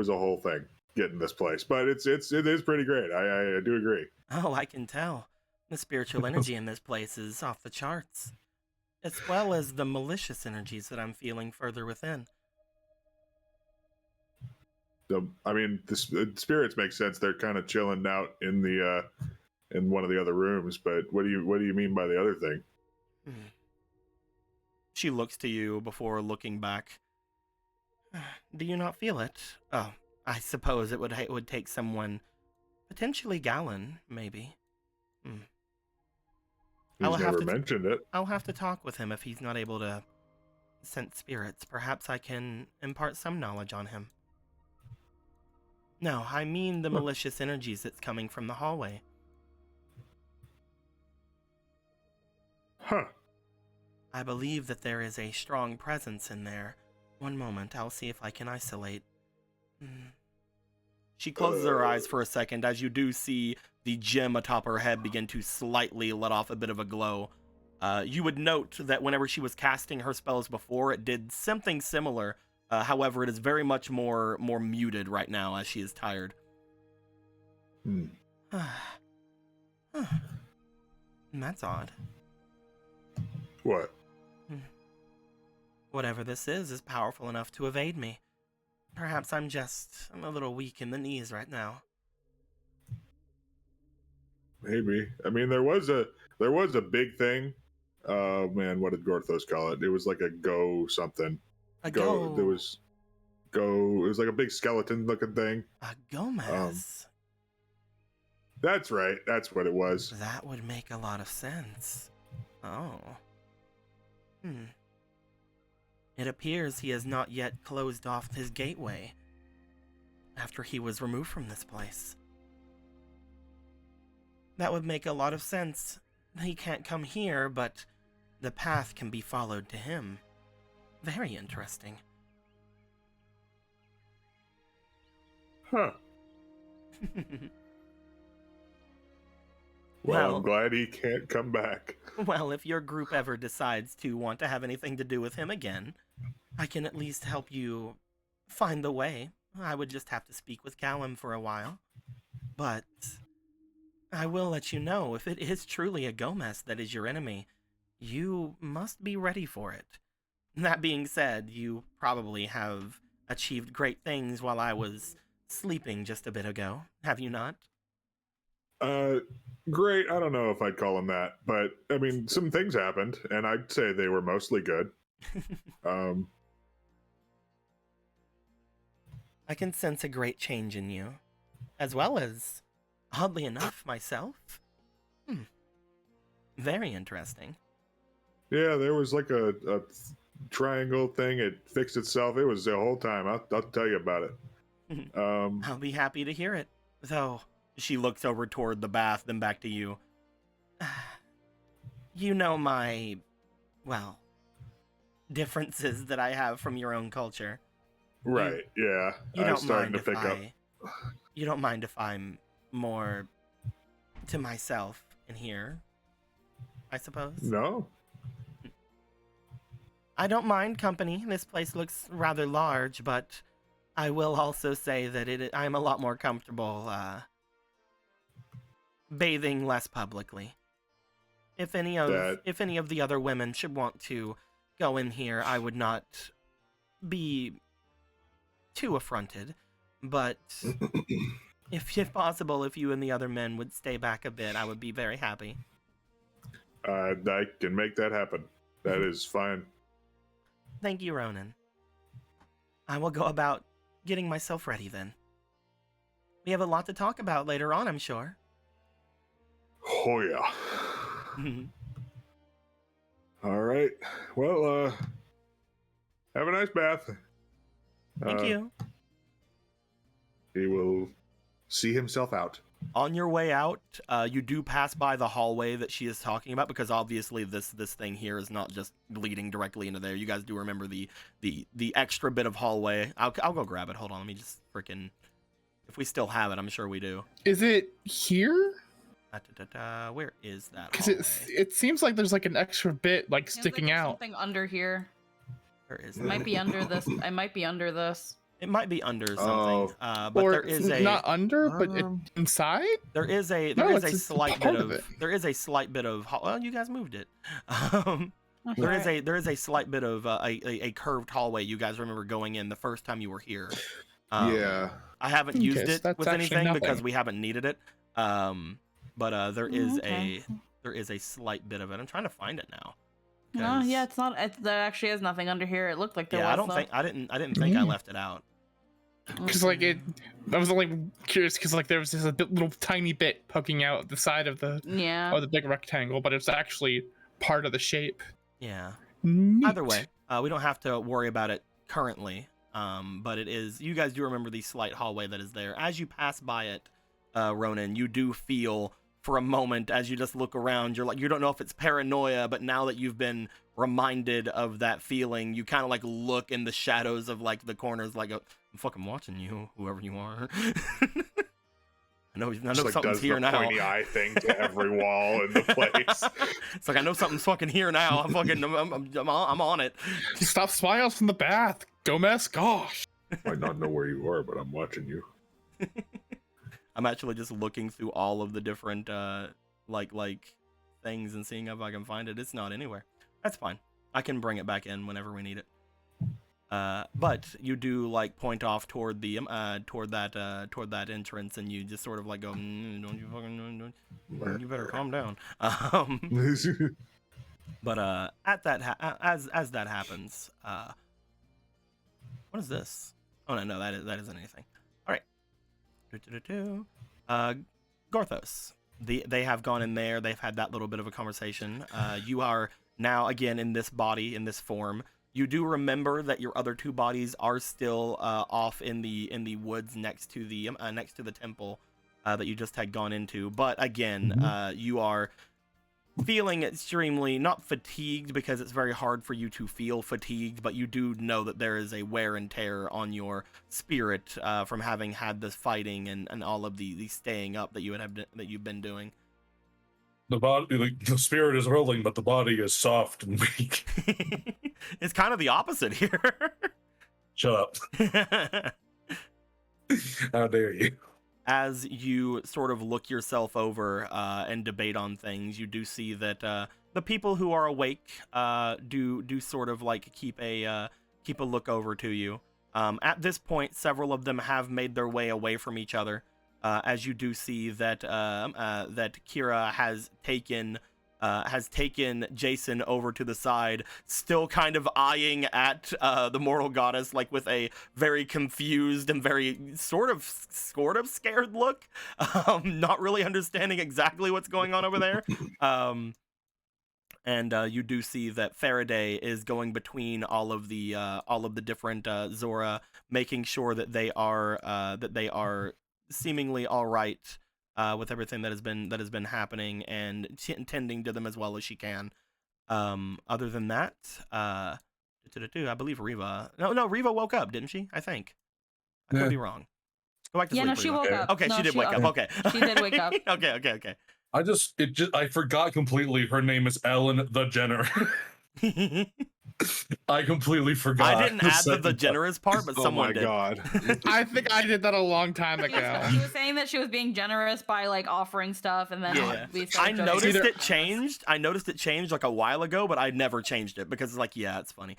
whole thing getting this place, but it is pretty great. I do agree. Oh, I can tell. The spiritual energy in this place is off the charts, as well as the malicious energies that I'm feeling further within. The spirits make sense. They're kind of chilling out in the in one of the other rooms. But what do you mean by the other thing? She looks to you before looking back. Do you not feel it? Oh, I suppose it would take someone, potentially Gallon, maybe. He's never mentioned it. I'll have to talk with him if he's not able to sense spirits. Perhaps I can impart some knowledge on him. No, I mean the malicious energies that's coming from the hallway. Huh. I believe that there is a strong presence in there. One moment, I'll see if I can isolate. She closes her eyes for a second as you do see the gem atop her head begin to slightly let off a bit of a glow. You would note that whenever she was casting her spells before, it did something similar. However, it is very much more muted right now as she is tired. That's odd. What? Whatever this is powerful enough to evade me. Perhaps I'm a little weak in the knees right now. Maybe. I mean, there was a big thing. Oh man, what did Gorthos call it? It was like a go something. Go. There was go. It was like a big skeleton looking thing. A Gomez. That's right. That's what it was. That would make a lot of sense. Oh. It appears he has not yet closed off his gateway after he was removed from this place. That would make a lot of sense. He can't come here, but the path can be followed to him. Very interesting. Huh. Well, I'm glad he can't come back. Well, if your group ever decides to want to have anything to do with him again, I can at least help you find the way. I would just have to speak with Callum for a while. But I will let you know, if it is truly a Gomez that is your enemy, you must be ready for it. That being said, you probably have achieved great things while I was sleeping just a bit ago, have you not? Great. I don't know if I'd call them that, but I mean, some things happened, and I'd say they were mostly good. I can sense a great change in you, as well as, oddly enough, myself. Very interesting. Yeah, there was like a triangle thing. It fixed itself. It was the whole time. I'll tell you about it. I'll be happy to hear it. Though, she looks over toward the bath, then back to you. You know my, well, differences that I have from your own culture. Right. Yeah. You I'm don't starting mind to if pick up. You don't mind if I'm more to myself in here, I suppose? No. I don't mind company. This place looks rather large, but I will also say that I'm a lot more comfortable bathing less publicly. If any of the other women should want to go in here, I would not be too affronted, but if possible, if you and the other men would stay back a bit, I would be very happy. I can make that happen. That is fine. Thank you, Ronan. I will go about getting myself ready then. We have a lot to talk about later on, I'm sure. Oh yeah. All right. Well, have a nice bath. Thank you. He will see himself out. On your way out, you do pass by the hallway that she is talking about, because obviously this thing here is not just leading directly into there. You guys do remember the extra bit of hallway. I'll go grab it. Hold on, let me just freaking. If we still have it, I'm sure we do. Is it here? Where is that? Because it seems like there's like an extra bit like sticking out. Something under here. Where is It might be under this. I might be under this. It might be under something. Oh. But Or there is a not under, but inside. there is a slight bit of there is a slight bit of. Well, you guys moved it. There is a slight bit of a curved hallway. You guys remember going in the first time you were here. Yeah. I haven't used Okay, so it that's with actually anything because nothing. we haven't needed it. But there is a slight bit of it. I'm trying to find it now. No, yeah, it's not. There actually is nothing under here. It looked like there was. I didn't think I left it out. Because like I was only curious because like there was just a little tiny bit poking out the side of the the big rectangle, but it's actually part of the shape. Yeah. Neat. Either way, we don't have to worry about it currently. But it is. You guys do remember the slight hallway that is there. As you pass by it, Ronan, you do feel for a moment as you just look around. You're like, you don't know if it's paranoia, but now that you've been reminded of that feeling, you kind of like look in the shadows of like the corners, like I'm fucking watching you, whoever you are. I know Just something's does here the now. pointy eye thing to every wall in the place. It's like I know something's fucking here now. I'm on it. Stop spying us from the bath, Gomez. Gosh. Might not know where you are, but I'm watching you. I'm actually just looking through all of the different like things and seeing if I can find it. It's not anywhere. That's fine. I can bring it back in whenever we need it. But you do like point off toward the toward that entrance, and you just sort of like go, don't you fucking you better calm down. But at that as that happens, what is this? Oh no, that isn't anything. All right. Gorthos. They have gone in there. They've had that little bit of a conversation. You are now again in this body, in this form. You do remember that your other two bodies are still off in the woods next to the temple that you just had gone into. But again, you are feeling extremely not fatigued, because it's very hard for you to feel fatigued, but you do know that there is a wear and tear on your spirit from having had this fighting and all of the staying up that you've been doing. The spirit is willing, but the body is soft and weak. It's kind of the opposite here. Shut up. How dare you? As you sort of look yourself over and debate on things, you do see that the people who are awake do sort of like keep a look over to you. At this point, several of them have made their way away from each other. as you do see that that Kira has taken Jason over to the side, still kind of eyeing at the mortal goddess, like with a very confused and very sort of scared look, not really understanding exactly what's going on over there. And you do see that Faraday is going between all of the different Zora, making sure that they are seemingly all right with everything that has been happening, and tending to them as well as she can. Other than that, I believe Riva. No, Riva woke up, didn't she? I think. I could be wrong. Go back to Yeah, sleep. no, she Riva. woke up. Okay, No, she did wake up. Okay, She did wake up. okay. I forgot completely. Her name is Ellen the Jenner. I completely forgot. I didn't add the generous part, but Oh someone my did. god. I think I did that a long time ago. She was saying that she was being generous by like offering stuff, and then Yeah. we I started joking noticed about it generous. changed. I noticed it changed like a while ago, but I never changed it because it's like, yeah, it's funny.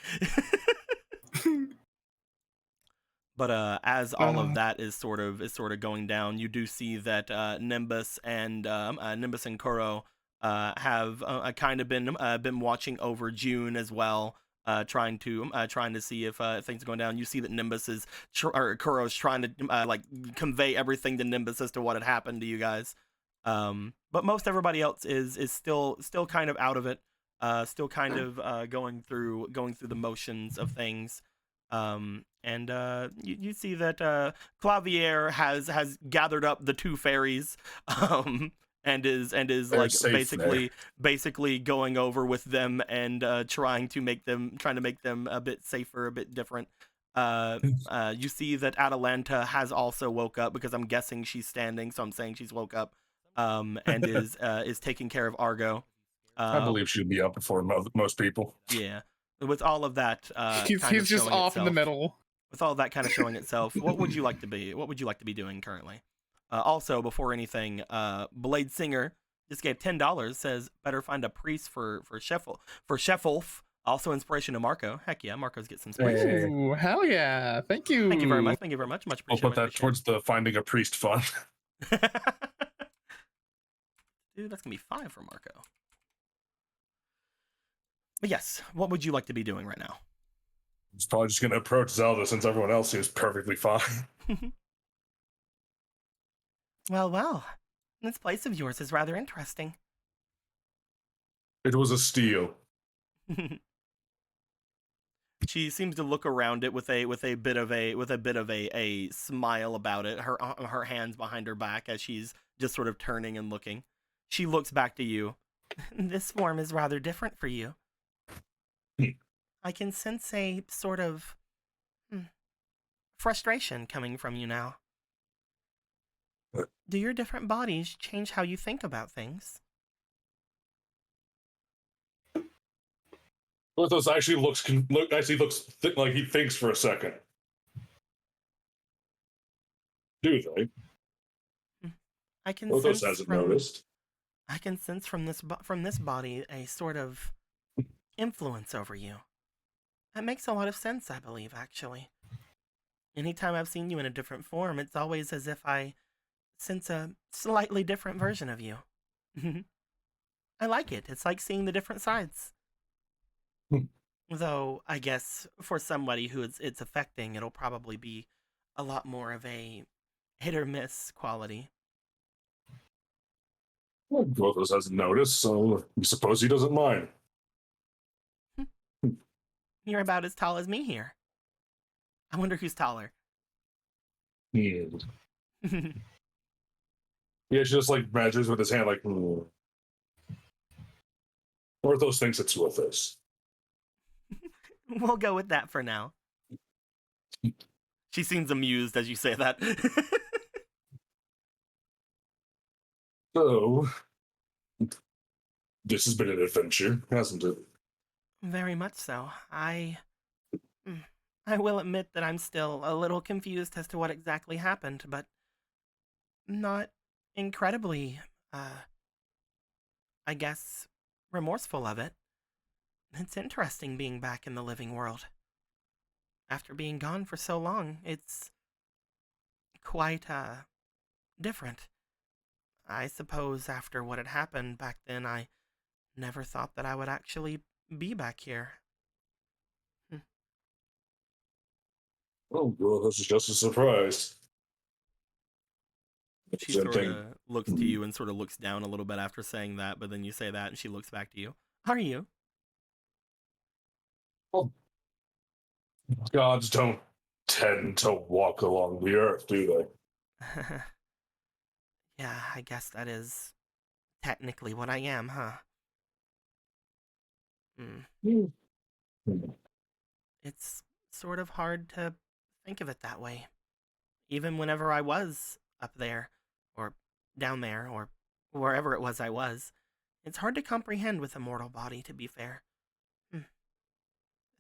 But as all of that is sort of going down, you do see that Nimbus and Kuro have kind of been watching over June as well, trying to see if things are going down. You see that Nimbus is or Kuro's trying to like convey everything to Nimbus as to what had happened to you guys. But most everybody else is still kind of out of it, still kind of going through the motions of things. And you see that Clavier has gathered up the two fairies, and is They're like safe basically going over with them and trying to make them a bit safer, a bit different. You see that Atalanta has also woke up, because I'm guessing she's standing, so I'm saying she's woke up, and is taking care of Argo. I believe she'd be up before most people. Yeah. With all of that, He's just off in the middle. With all that kind of showing itself, what would you like to be doing currently? Also, before anything, Blade Singer just gave $10. Says better find a priest for Shefulf. Also inspiration to Marco. Heck yeah, Marco's gets inspiration. Hey. Ooh, hell yeah! Thank you. Thank you very much. Much I'll appreciated. put that towards the finding a priest fund. Dude, that's gonna be 5 for Marco. But yes, what would you like to be doing right now? He's probably just going to approach Zelda since everyone else seems perfectly fine. Well, this place of yours is rather interesting. It was a steal. She seems to look around it with a bit of a smile about it. Her hands behind her back as she's just sort of turning and looking. She looks back to you. This form is rather different for you. I can sense a sort of frustration coming from you now. Do your different bodies change how you think about things? Lithos actually looks like he thinks for a second. Do they? I can Lithos sense hasn't from noticed. I can sense from this body a sort of influence over you. That makes a lot of sense, I believe, actually. Anytime I've seen you in a different form, it's always as if I sense a slightly different version of you. I like it. It's like seeing the different sides. Though, I guess, for somebody who it's affecting, it'll probably be a lot more of a hit or miss quality. Well, Lithos hasn't noticed, so I suppose he doesn't mind. You're about as tall as me here. I wonder who's taller. Yeah, she just like measures with his hand, like, Orthos thinks it's Lithos. We'll go with that for now. She seems amused as you say that. So, this has been an adventure, hasn't it? Very much so. I will admit that I'm still a little confused as to what exactly happened, but not incredibly, I guess, remorseful of it. It's interesting being back in the living world. After being gone for so long, it's quite, different. I suppose after what had happened back then, I never thought that I would actually be back here. Oh, well, this is just a surprise. She sort Presenting. of looks to you and sort of looks down a little bit after saying that, but then you say that and she looks back to you. How are you? Well, gods don't tend to walk along the earth, do Yeah, I guess that is technically what I am, huh? they? It's sort of hard to think of it that way. Even whenever I was up there, or down there, or wherever it was I was, it's hard to comprehend with a mortal body, to be fair.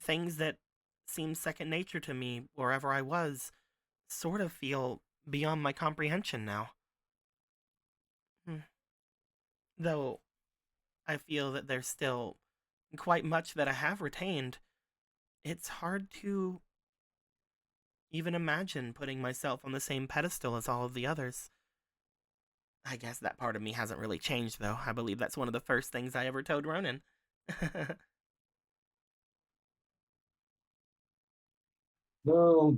Things that seem second nature to me wherever I was sort of feel beyond my comprehension now. Though I feel that there's still quite much that I have retained, it's hard to even imagine putting myself on the same pedestal as all of the others. I guess that part of me hasn't really changed, though. I believe that's one of the first things I ever told Ronan. Well,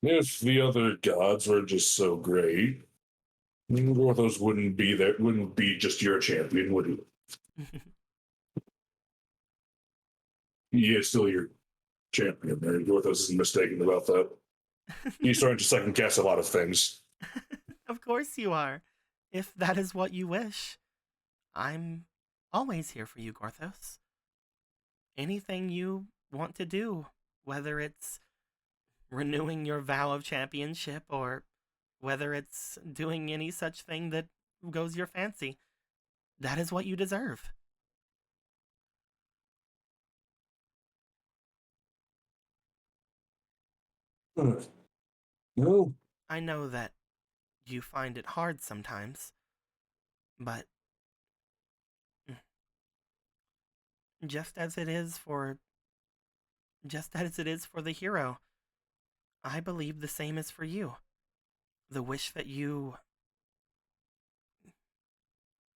if the other gods were just so great, Gorthos wouldn't be there. Wouldn't be just your champion, would he? He is still your champion. There, Gorthos isn't mistaken about that. He's starting to second guess a lot of things. Of course you are. If that is what you wish, I'm always here for you, Gorthos. Anything you want to do, whether it's renewing your vow of championship or whether it's doing any such thing that goes your fancy, that is what you deserve. No, I know that you find it hard sometimes, but just as it is for just as it is for the hero, I believe the same is for you. The wish that you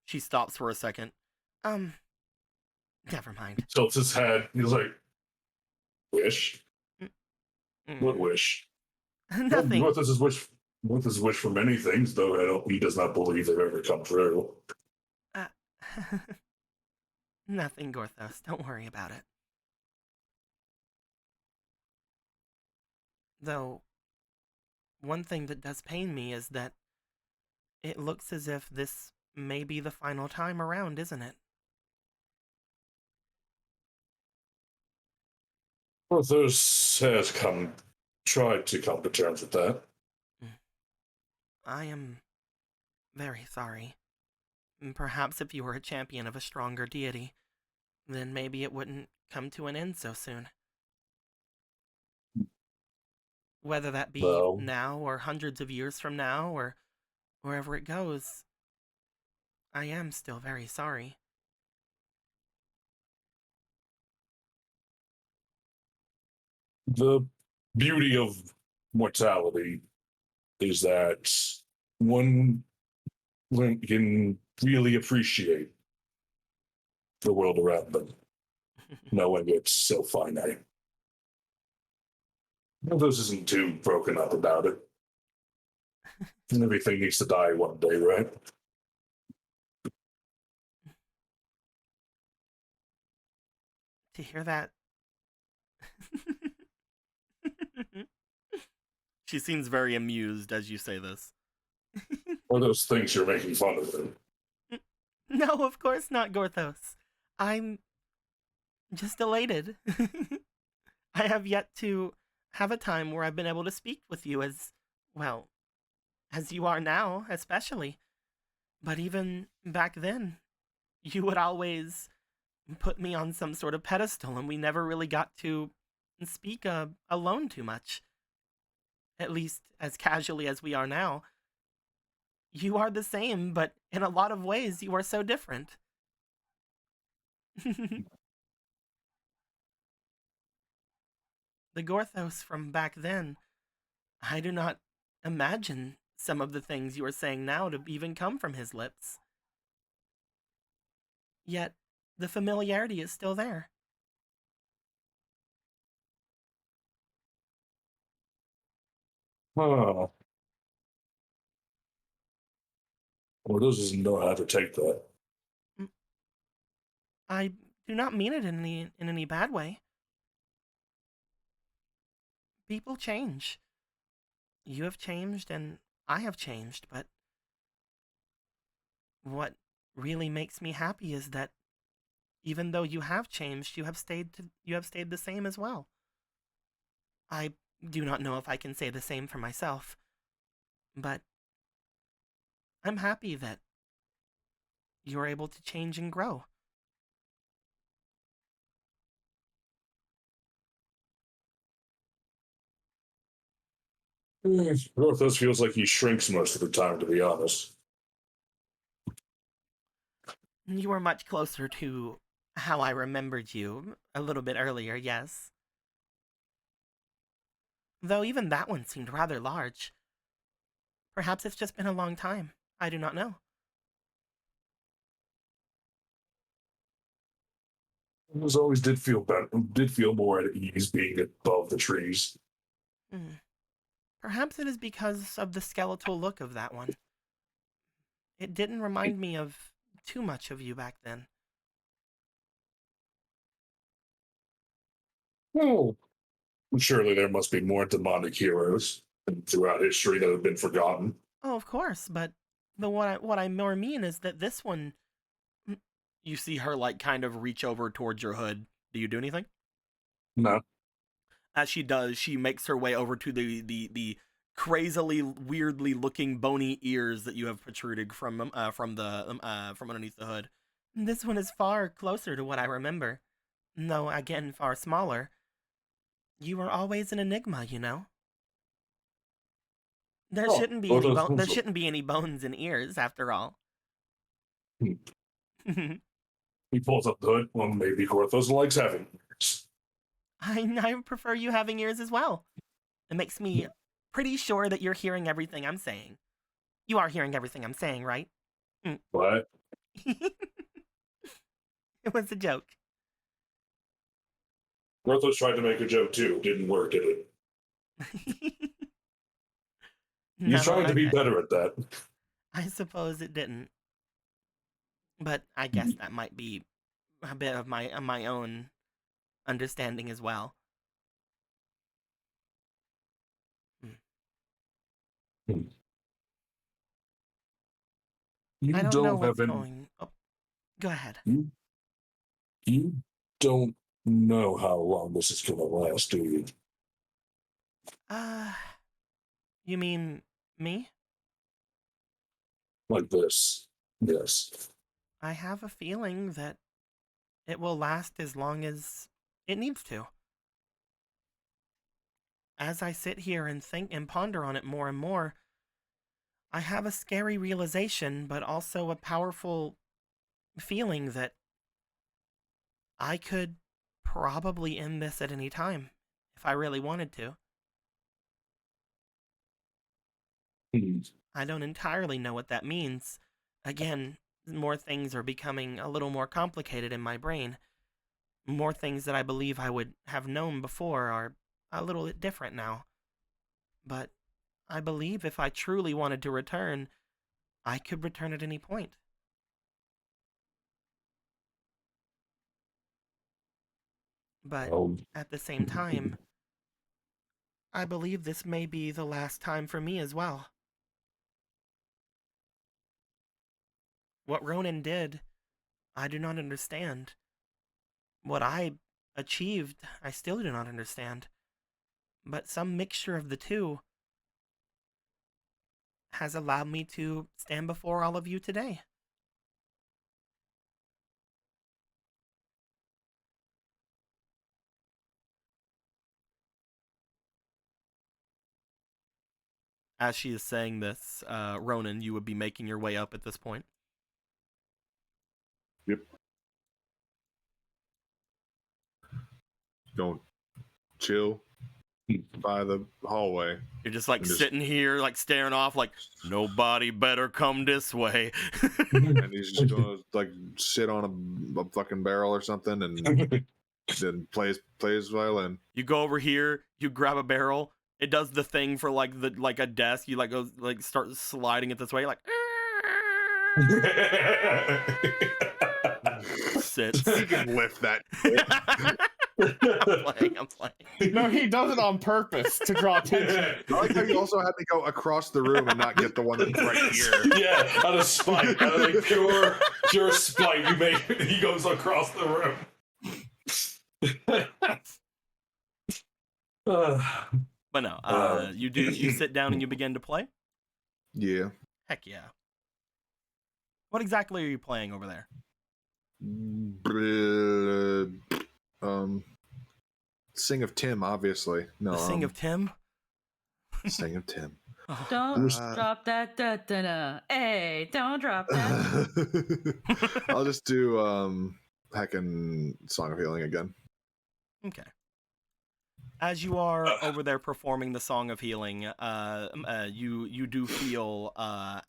She stops for a second. Never mind. tilts his head. He's like, "Wish? What Mm, wish?" Well, Nothing. Gorthos' wish for many things, though he does not believe they've ever come true. Uh, Nothing, Gorthos. Don't worry about it. Though, one thing that does pain me is that it looks as if this may be the final time around, isn't it? Gorthos has tried to come to terms with that. I am very sorry. Perhaps if you were a champion of a stronger deity, then maybe it wouldn't come to an end so soon. Whether that be Well, now or hundreds of years from now or wherever it goes, I am still very sorry. the beauty of mortality is that one can really appreciate the world around them, knowing it's so finite. Those isn't too broken up about it. Everything needs to die one day, right? To hear that. She seems very amused as you say this. Or those things you're making fun of them. No, of course not, Gorthos. I'm just elated. I have yet to have a time where I've been able to speak with you as, well, as you are now, especially. But even back then, you would always put me on some sort of pedestal, and we never really got to speak alone too much. At least as casually as we are now. You are the same, but in a lot of ways, you are so different. The Gorthos from back then, I do not imagine some of the things you are saying now to even come from his lips. Yet, the familiarity is still there. Huh. Well, doesn't know how to take that. I do not mean it in any bad way. People change. You have changed and I have changed, but what really makes me happy is that even though you have changed, you have stayed the same as well. I do not know if I can say the same for myself, but I'm happy that you're able to change and grow. Rothos feels like he shrinks most of the time, to be honest. You were much closer to how I remembered you a little bit earlier, yes. Though even that one seemed rather large. Perhaps it's just been a long time. I do not know. It always did feel better, did feel more at ease being above the trees. Perhaps it is because of the skeletal look of that one. It didn't remind me of too much of you back then. Oh, surely there must be more demonic heroes throughout history that have been forgotten. Oh, of course, but what I more mean is that this one. You see her like kind of reach over towards your hood. Do you do anything? No. As she does, she makes her way over to the crazily weirdly looking bony ears that you have protruded from from underneath the hood. This one is far closer to what I remember, though again far smaller. You were always an enigma, you know. There Oh, shouldn't be well, any those- there shouldn't be any bones in ears after all. He pulls up the hood. Well, maybe Gorthos likes having ears. I prefer you having ears as well. It makes me pretty sure that you're hearing everything I'm saying. You are hearing everything I'm saying, right? What? It was a joke. Gorthos tried to make a joke too. Didn't work, did it? No, He's trying to be better at that. I suppose it didn't. But I guess that might be a bit of my own understanding as well. You I don't know don't what's have any. going. Oh, go ahead. You don't know how long this is gonna last, do you? Uh, you mean me? Like this. Yes. I have a feeling that it will last as long as it needs to. As I sit here and think and ponder on it more and more, I have a scary realization, but also a powerful feeling that I could probably end this at any time if I really wanted to. I don't entirely know what that means. Again, more things are becoming a little more complicated in my brain. More things that I believe I would have known before are a little bit different now. But I believe if I truly wanted to return, I could return at any point. But at the same time, I believe this may be the last time for me as well. What Ronan did, I do not understand. What I achieved, I still do not understand. But some mixture of the two has allowed me to stand before all of you today. As she is saying this, Ronan, you would be making your way up at this point. Yep. Don't chill. by the hallway. You're just like And just- sitting here, like staring off, like nobody better come this way. And he's just gonna like sit on a fucking barrel or something and then plays violin. You go over here, you grab a barrel. It does the thing for like a desk. You like go like start sliding it this way, like sits. You can lift that. I'm playing. No, he does it on purpose to draw attention. I like how you also had to go across the room and not get the one that's right here. Yeah, out of spite, out of like pure spite, he goes across the room. But no, you sit down and you begin to play. Yeah. Heck yeah. What exactly are you playing over there? Sing of Tim, obviously. No, The Sing of Tim? Sing of Tim. Don't drop that. Da-da-da. Hey, don't drop that. I'll just do heckin' Song of Healing again. Okay. As you are over there performing the Song of Healing, you do feel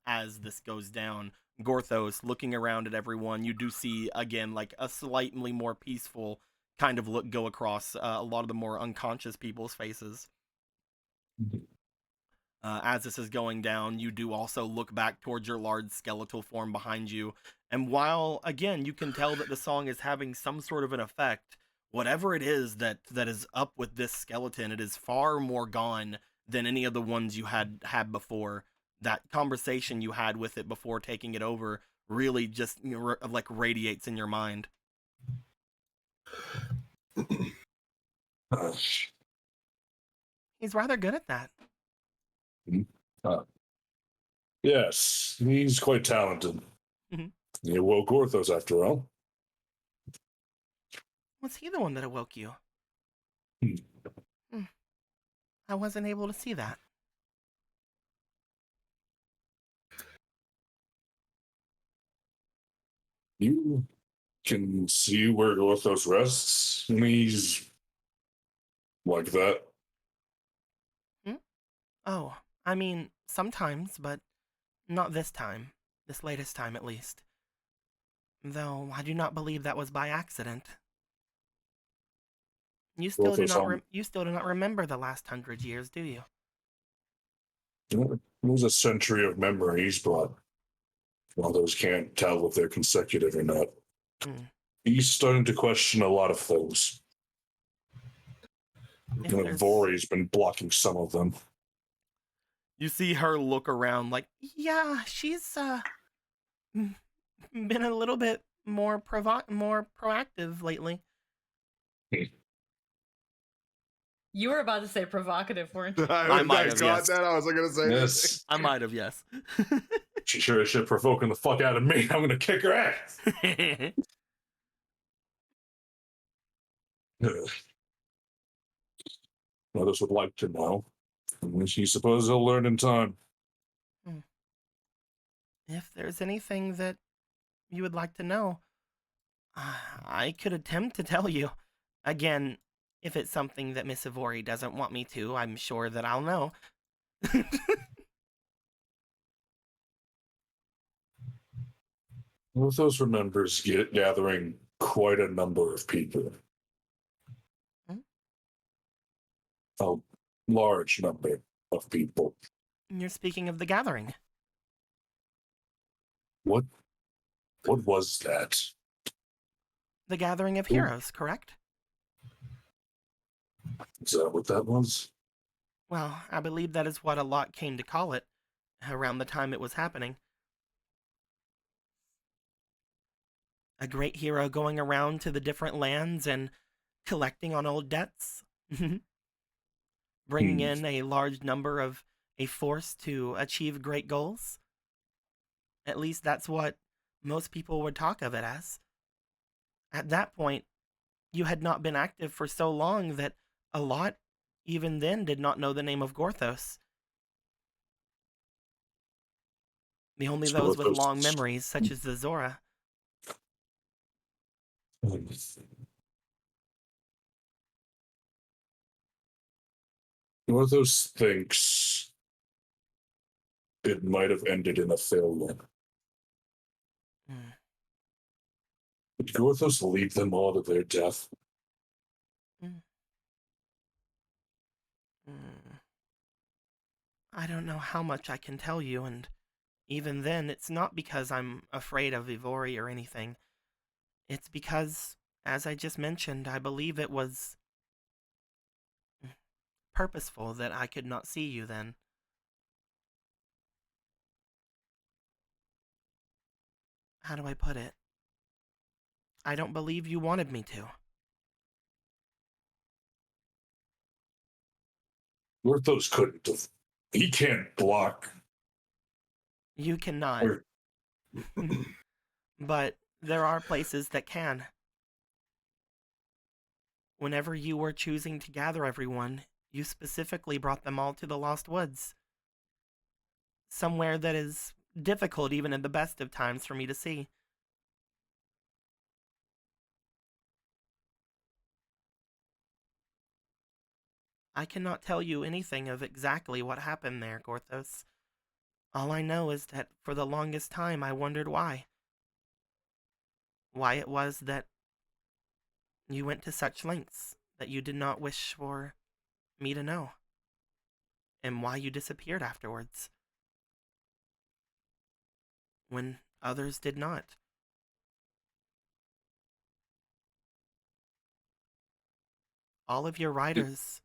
as this goes down, Gorthos looking around at everyone. You do see again like a slightly more peaceful kind of look go across a lot of the more unconscious people's faces. As this is going down, you do also look back towards your large skeletal form behind you, and while again you can tell that the song is having some sort of an effect, whatever it is that is up with this skeleton, it is far more gone than any of the ones you had before. That conversation you had with it before taking it over really just like radiates in your mind. He's rather good at that. Yes, he's quite talented. Mhm. He awoke Orthos after all. Was he the one that awoke you? Hmm. I wasn't able to see that. You can see where Orthos rests, and he's like that. Oh, I mean, sometimes, but not this time. This latest time, at least. Though, I do not believe that was by accident. You still do not remember the last 100 years, do you? It was a century of memories, but others can't tell if they're consecutive or not. He's starting to question a lot of things. Vori's been blocking some of them. You see her look around like, yeah, she's been a little bit more proactive lately. You were about to say provocative, weren't you? I might have, yes. That. I was going to say Yes. I might have, yes. She sure as shit provoking the fuck out of me. I'm gonna kick her ass. Others would like to know. She suppose they'll learn in time. If there's anything that you would like to know, I could attempt to tell you. Again, if it's something that Miss Ivori doesn't want me to, I'm sure that I'll know. Orthos remembers gathering quite a number of people. A large number of people. You're speaking of the gathering. What was that? The gathering of heroes, correct? Is that what that was? Well, I believe that is what a lot came to call it around the time it was happening. A great hero going around to the different lands and collecting on old debts. Bringing in a large number of a force to achieve great goals. At least that's what most people would talk of it as. At that point, you had not been active for so long that a lot, even then, did not know the name of Gorthos. The only those with long memories, such as the Zora. Orthos thinks it might have ended in a failure. Mm. Did Gorthos lead them all to their death? Mm. Mm. I don't know how much I can tell you, and even then, it's not because I'm afraid of Ivori or anything. It's because, as I just mentioned, I believe it was purposeful that I could not see you then. How do I put it? I don't believe you wanted me to. Gorthos couldn't have. He can't block. You cannot. Or, But there are places that can. Whenever you were choosing to gather everyone, you specifically brought them all to the Lost Woods. Somewhere that is difficult even in the best of times for me to see. I cannot tell you anything of exactly what happened there, Gorthos. All I know is that for the longest time I wondered why. Why it was that you went to such lengths that you did not wish for me to know. And why you disappeared afterwards. When others did not. All of your riders,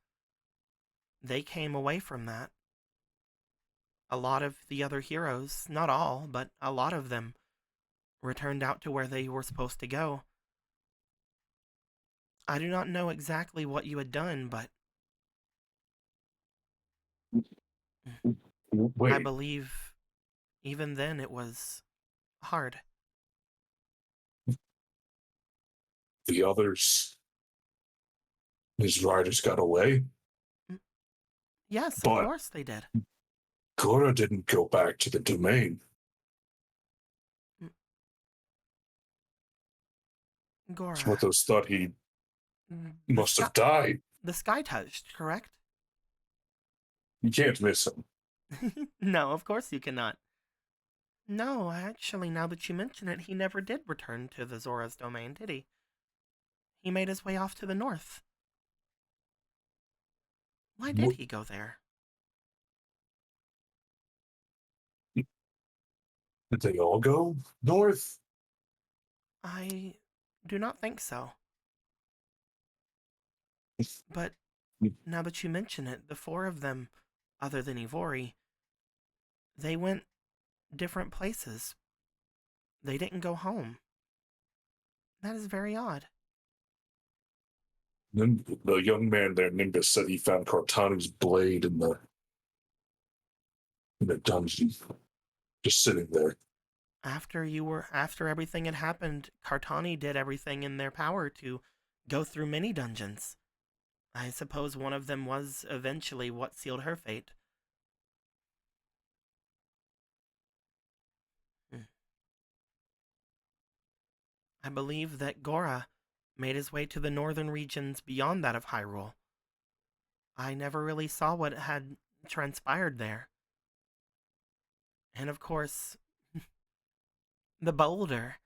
they came away from that. A lot of the other heroes, not all, but a lot of them, returned out to where they were supposed to go. I do not know exactly what you had done, but wait, I believe even then it was hard. the others, his riders got away, Yes, of but course they did. Gora didn't go back to the domain. Gora. Gorthos thought he The must have sky, died. the sky touched, correct? You can't miss him. No, of course you cannot. No, actually, now that you mention it, he never did return to the Zora's domain, did he? He made his way off to the north. Why did he go there? Did they all go north? I do not think so. But now that you mention it, the four of them, other than Ivori, they went different places. They didn't go home. That is very odd. Then the young man there, Nimbus, said he found Cortani's blade in the dungeon, just sitting there. After everything had happened, Cartani did everything in their power to go through many dungeons. I suppose one of them was eventually what sealed her fate. I believe that Gora made his way to the northern regions beyond that of Hyrule. I never really saw what had transpired there. And of course, the boulder.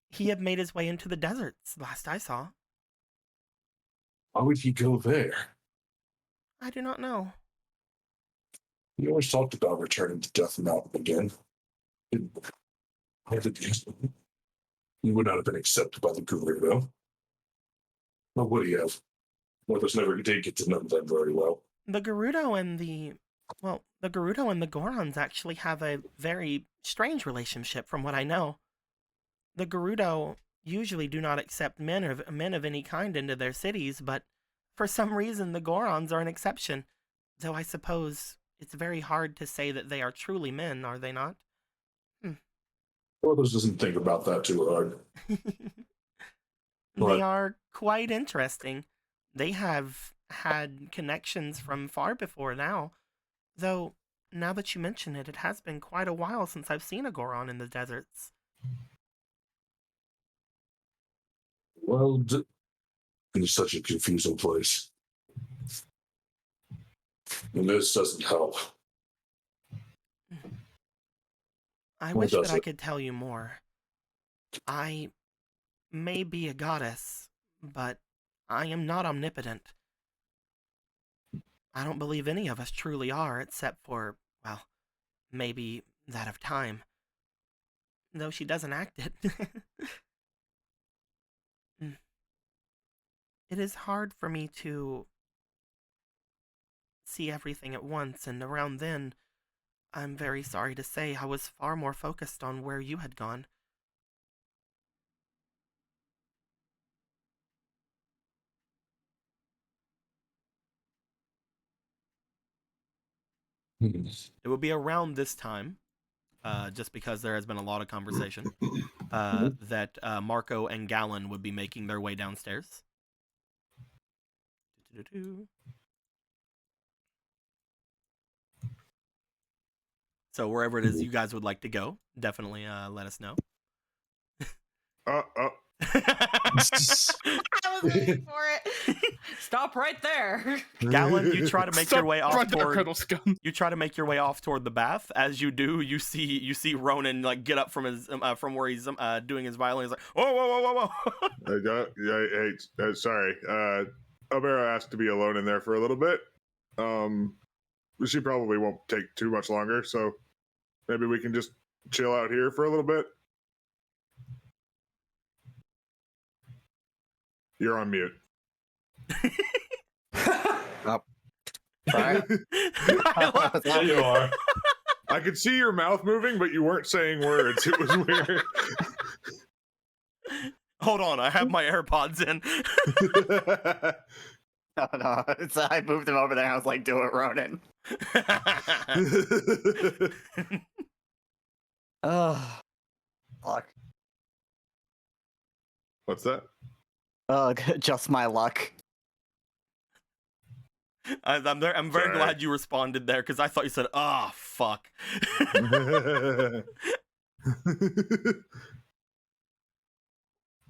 He had made his way into the deserts, last I saw. Why would he go there? I do not know. He always talked about returning to Death Mountain again. He would not have been accepted by the guru, though. What would he have? Morthos never did get to know them very well. The Gerudo and the Gorons actually have a very strange relationship from what I know. The Gerudo usually do not accept men of any kind into their cities, but for some reason the Gorons are an exception. Though I suppose it's very hard to say that they are truly men, are they not? Morthos doesn't think about that too hard. They are quite interesting. They have had connections from far before now. Though, now that you mention it, it has been quite a while since I've seen a Goron in the deserts. Well, in such a confusing place. And this doesn't help. I Or wish does that I it? could tell you more. I may be a goddess, but I am not omnipotent. I don't believe any of us truly are, except for, well, maybe that of time. Though she doesn't act it. It is hard for me to see everything at once, and around then, I'm very sorry to say I was far more focused on where you had gone. It would be around this time, just because there has been a lot of conversation, that Marco and Gallon would be making their way downstairs. So wherever it is you guys would like to go, definitely let us know. I was waiting for it. Stop right there. Gallon, you try to make your way off toward. Scum. You try to make your way off toward the bath. As you do, you see Ronan like get up from his from where he's doing his violin. He's like, whoa. Hey, sorry. Obera asked to be alone in there for a little bit. She probably won't take too much longer, so maybe we can just chill out here for a little bit. You're on mute. Sorry. Now you are. I could see your mouth moving, but you weren't saying words. It was weird. Hold on, I have my AirPods in. No. I moved him over there. I was like, "Do it, Ronan." Oh, luck. What's that? Ugh, just my luck. I'm very Sorry. glad you responded there because I thought you said, "Ah, oh, fuck."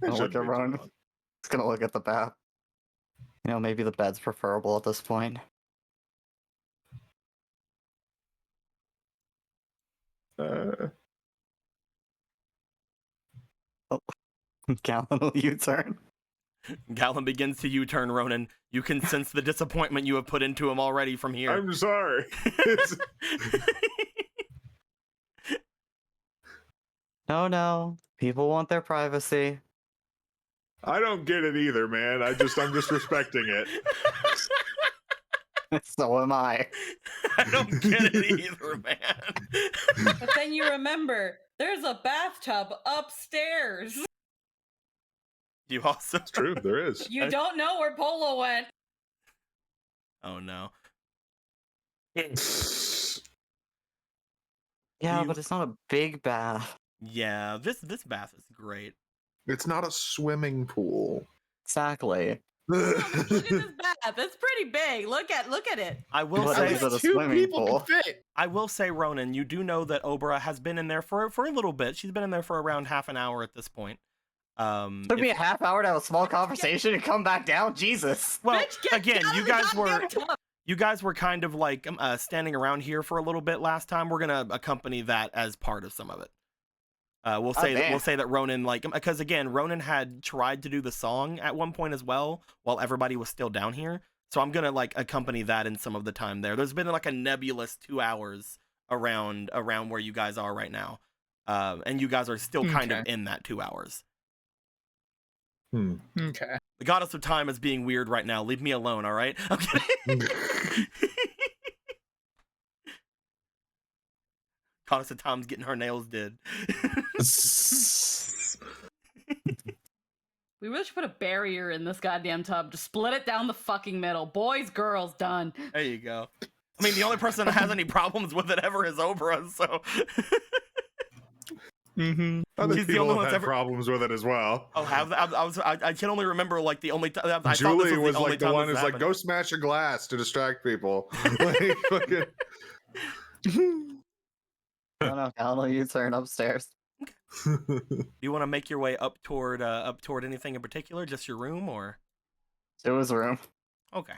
Look at Ronan. He's gonna look at the bath. You know, maybe the bed's preferable at this point. Gallon will U-turn. Gallon begins to U-turn, Ronan. You can sense the disappointment you have put into him already from here. I'm sorry. No. People want their privacy. I don't get it either, man. I'm just respecting it. So am I. I don't get it either, man. But then you remember, there's a bathtub upstairs. You also. It's true, there is. You don't know where Polo went. Oh no. Yeah, but it's not a big bath. Yeah, this bath is great. It's not a swimming pool. Exactly. Look at this bath. It's pretty big. Look at it. I will What say. is it, a Two swimming people pool? can fit. I will say, Ronan, you do know that Obra has been in there for a little bit. She's been in there for around half an hour at this point. Took me a half hour to have a small conversation and come back down. Jesus. Well, Bitch, get again, out you of the guys were goddamn tub. you guys were kind of like standing around here for a little bit last time. We're gonna accompany that as part of some of it. We'll say that Ronan, like, because again, Ronan had tried to do the song at one point as well while everybody was still down here. So I'm gonna like accompany that in some of the time there. There's been like a nebulous 2 hours around where you guys are right now, and you guys are still kind of in that 2 hours. Okay. The goddess of time is being weird right now. Leave me alone, all right? I'm kidding. Goddess of time's getting her nails did. We really should put a barrier in this goddamn tub. Just split it down the fucking middle. Boys, girls, done. There you go. I mean, the only person that has any problems with it ever is Obra, so. Other He's the people only one have that's had ever- problems with it as well. Oh, I can only remember like the only time. I Julie thought this was the only like the time one this who's like, happened. go smash a glass to distract people. Like, fucking... No, Gallon will U-turn upstairs. Do you want to make your way up toward anything in particular? Just your room, or? It was a room. Okay.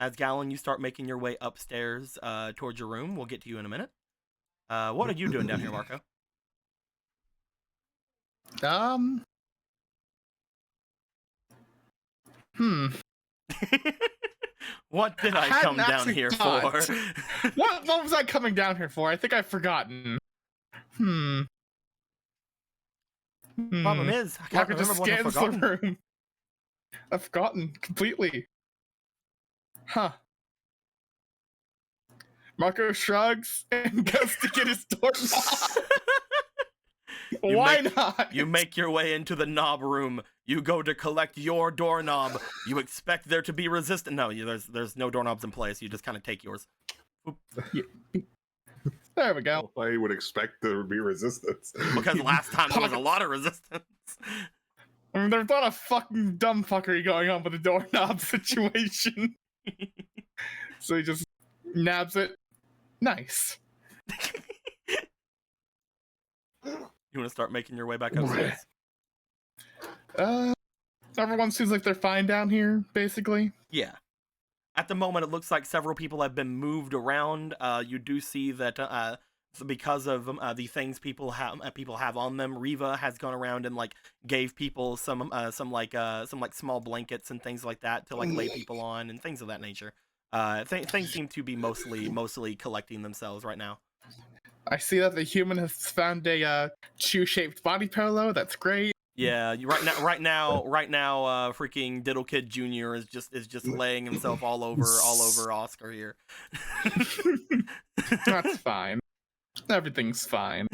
As Gallon, you start making your way upstairs towards your room. We'll get to you in a minute. What are you doing down here, Marco? What did I come hadn't down actually here thought. for? What was I coming down here for? I think I've forgotten. Problem is, I can't Marco just remember what I've scans forgotten. the room. I've forgotten completely. Huh. Marco shrugs and goes to get his doorknob. Why not? You make your way into the knob room. You go to collect your doorknob. You expect there to be resistance. No, there's no doorknobs in place. You just kind of take yours. There we go. I would expect there would be resistance. Because last time there was a lot of resistance. I mean, there's not a fucking dumb fuckery going on with the doorknob situation. So he just nabs it. Nice. You want to start making your way back upstairs? Everyone seems like they're fine down here, basically. Yeah. At the moment, it looks like several people have been moved around. You do see that because of the things people have on them, Riva has gone around and like gave people some small blankets and things like that to like lay people on and things of that nature. Things seem to be mostly collecting themselves right now. I see that the human has found a shoe-shaped body pillow. That's great. Yeah, right now, freaking Diddle Kid Jr. is just laying himself all over Oscar here. That's fine. Everything's fine.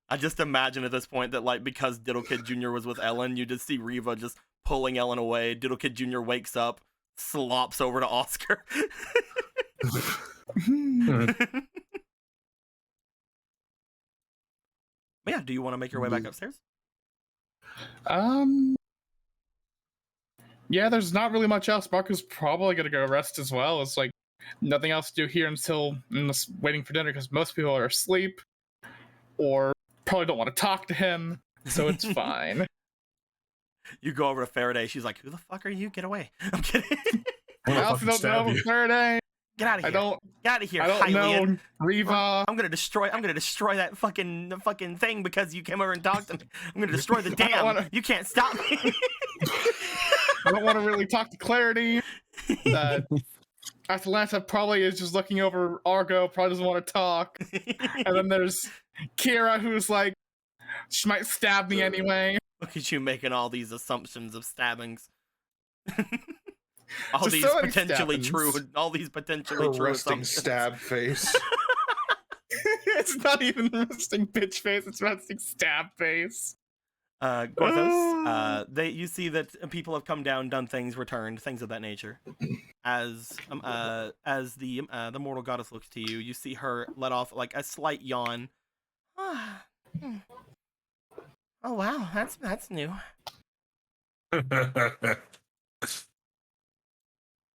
I just imagine at this point that like because Diddle Kid Jr. was with Ellen, you just see Riva just pulling Ellen away. Diddle Kid Jr. wakes up, slops over to Oscar. Yeah, do you want to make your way back upstairs? Yeah, there's not really much else. Marco's probably gonna go rest as well. It's like nothing else to do here until waiting for dinner because most people are asleep or probably don't want to talk to him, so it's fine. You go over to Faraday. She's like, "Who the fuck are you? Get away!" I'm kidding. I also don't know Faraday. Get out of here! Get out of here! I don't know Riva. I'm gonna destroy that fucking thing because you came over and talked to me. I'm gonna destroy the dam. You can't stop me. I don't want to really talk to Clarity. Atalanta probably is just looking over Argo, probably doesn't want to talk. And then there's Kira, who's like, she might stab me anyway. Look at you making all these assumptions of stabbings. All these so potentially true resting assumptions. stab face. It's not even resting bitch face, it's resting stab face. Gorthos, you see that people have come down, done things, returned, things of that nature. As the mortal goddess looks to you, you see her let off like a slight yawn. Oh wow, that's new.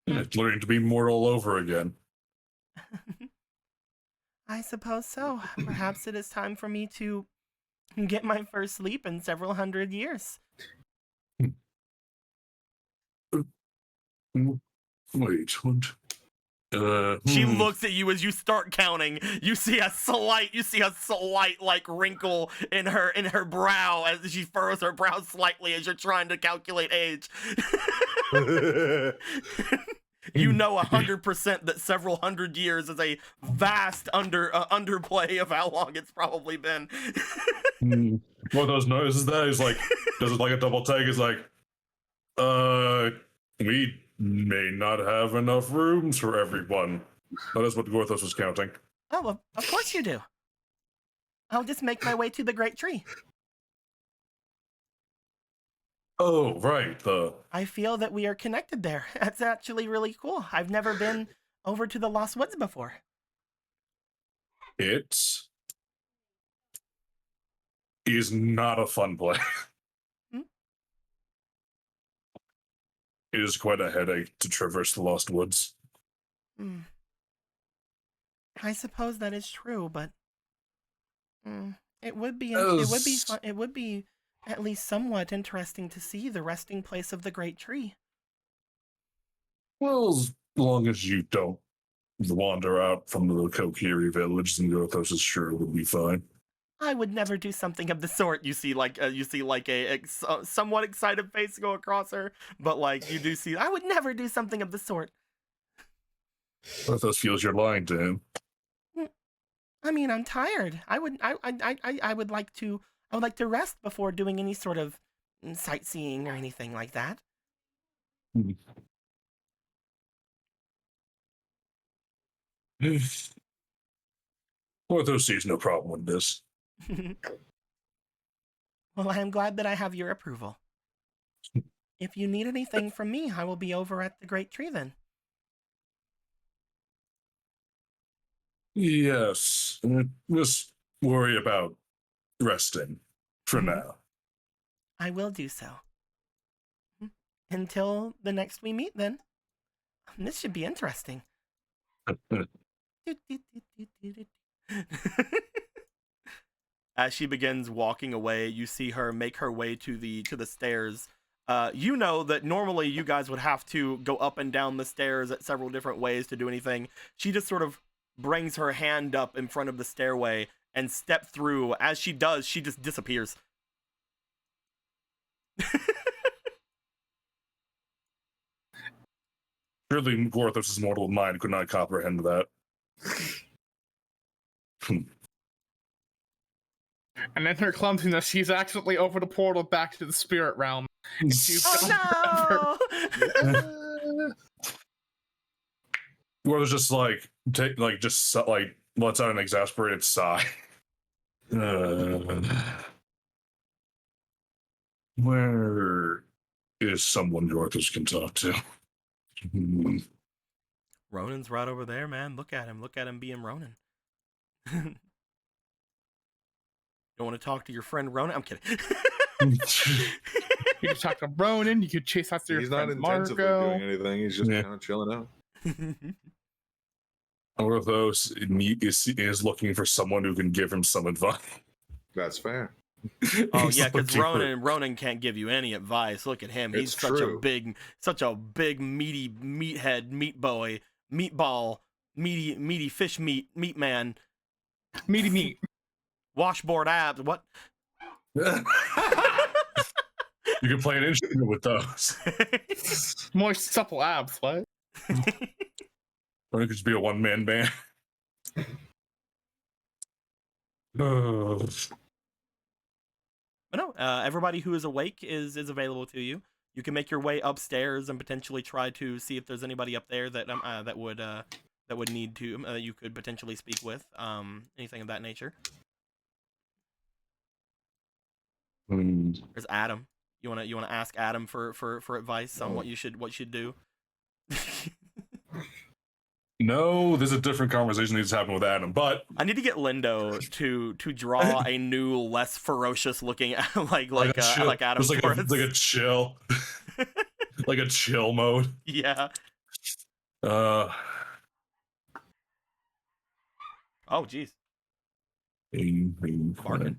It's learning to be mortal over again. I suppose so. Perhaps it is time for me to get my first sleep in several hundred years. Wait, what? She looks at you as you start counting. You see a slight like wrinkle in her brow as she furrows her brow slightly as you're trying to calculate age. You know 100% that several hundred years is a vast underplay of how long it's probably been. One of those notices that is like, does it like a double take? Is like, we may not have enough rooms for everyone. That is what Gorthos was counting. Oh, well, of course you do. I'll just make my way to the Great Tree. Oh, right. I feel that we are connected there. That's actually really cool. I've never been over to the Lost Woods before. It is not a fun place. It is quite a headache to traverse the Lost Woods. I suppose that is true, but it would be at least somewhat interesting to see the resting place of the great tree. Well, as long as you don't wander out from the Kokiri village, then Gothos is sure would be fine. I would never do something of the sort. You see like a somewhat excited face go across her, but like you do see, I would never do something of the sort. Gothos feels you're lying to him. I mean, I'm tired. I would like to rest before doing any sort of sightseeing or anything like that. Gothos sees no problem with this. Well, I am glad that I have your approval. If you need anything from me, I will be over at the Great Tree then. Yes. Just worry about resting for now. I will do so. Until the next we meet then. This should be interesting. As she begins walking away, you see her make her way to the stairs. You know that normally you guys would have to go up and down the stairs at several different ways to do anything. She just sort of brings her hand up in front of the stairway and step through. As she does, she just disappears. Surely Gothos' mortal mind could not comprehend that. And in her clumsiness, she's accidentally opened a portal back to the spirit realm. Oh no! Gothos just lets out an exasperated sigh. Where is someone Gothos can talk to? Ronan's right over there, man. Look at him. Look at him being Ronan. Don't want to talk to your friend Ronan? I'm kidding. You could talk to Ronan. You could chase after your He's friend not intensively Marco. doing anything. He's just kind of chilling out. Gothos is looking for someone who can give him some advice. That's fair. Oh yeah, because Ronan can't give you any advice. Look at him. He's such a big meaty meathead, meatball, meaty fish meat man. Meaty meat. Washboard abs. What? You can play an instrument with those. Moist, supple abs. What? Or it could just be a one-man band. Oh. But no, everybody who is awake is available to you. You can make your way upstairs and potentially try to see if there's anybody up there that would need to you could potentially speak with. Anything of that nature. There's Adam. You wanna ask Adam for advice on what you should do? No, there's a different conversation that needs to happen with Adam, but I need to get Lindo to draw a new, less ferocious looking like Adam. It's like a chill, like a chill mode. Yeah. Oh jeez. Barking.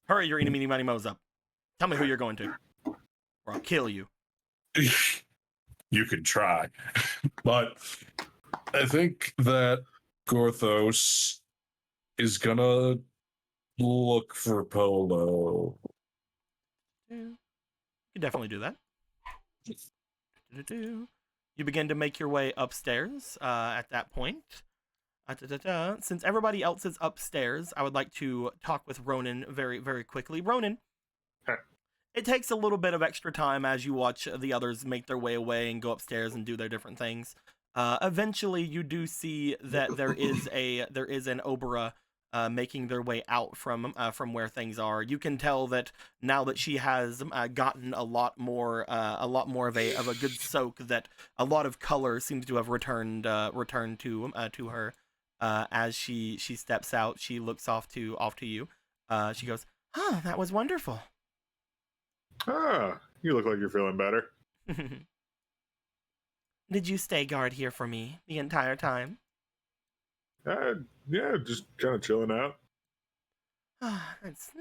Hurry, your eeny meeny miny mo's up. Tell me who you're going to, or I'll kill you. You can try, but I think that Gothos is gonna look for Polo. You can definitely do that. You begin to make your way upstairs at that point. Since everybody else is upstairs, I would like to talk with Ronan very, very quickly. Ronan, it takes a little bit of extra time as you watch the others make their way away and go upstairs and do their different things. Eventually, you do see that there is an Obera making their way out from where things are. You can tell that now that she has gotten a lot more of a good soak, that a lot of color seems to have returned to her. As she steps out, she looks off to you. She goes, "Oh, that was wonderful." Ah, you look like you're feeling better. Did you stay guard here for me the entire time? Yeah, just kind of chilling out. That's,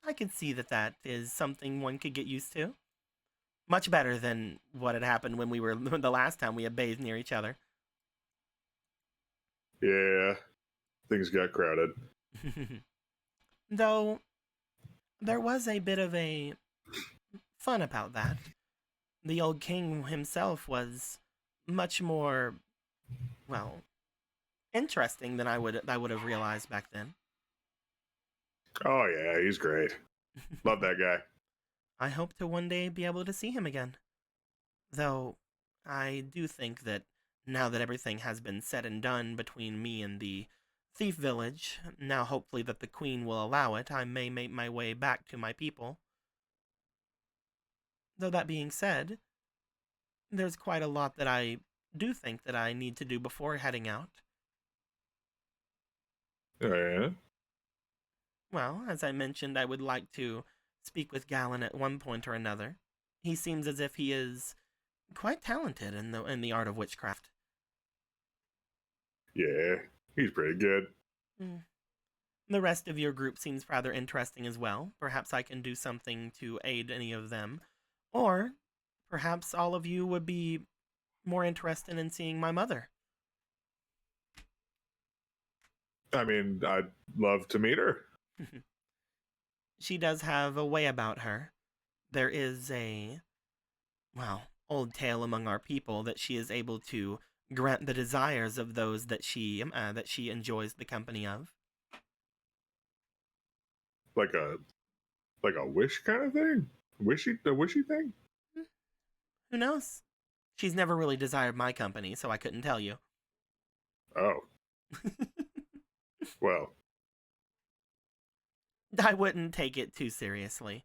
I can see that that is something one could get used to. Much better than what had happened when we were the last time we had bathed near each other. Yeah, things got crowded. Though there was a bit of a fun about that. The old king himself was much more, well, interesting than I would have realized back then. Oh yeah, he's great. Love that guy. I hope to one day be able to see him again. Though I do think that now that everything has been said and done between me and the thief village, now hopefully that the queen will allow it, I may make my way back to my people. Though that being said, there's quite a lot that I do think that I need to do before heading out. Oh yeah. Well, as I mentioned, I would like to speak with Galen at one point or another. He seems as if he is quite talented in the art of witchcraft. Yeah, he's pretty good. The rest of your group seems rather interesting as well. Perhaps I can do something to aid any of them. Or perhaps all of you would be more interested in seeing my mother. I mean, I'd love to meet her. She does have a way about her. There is a, well, old tale among our people that she is able to grant the desires of those that she enjoys the company of. Like a wish kind of thing. A wishy thing. Who knows? She's never really desired my company, so I couldn't tell you. Oh. Well. I wouldn't take it too seriously.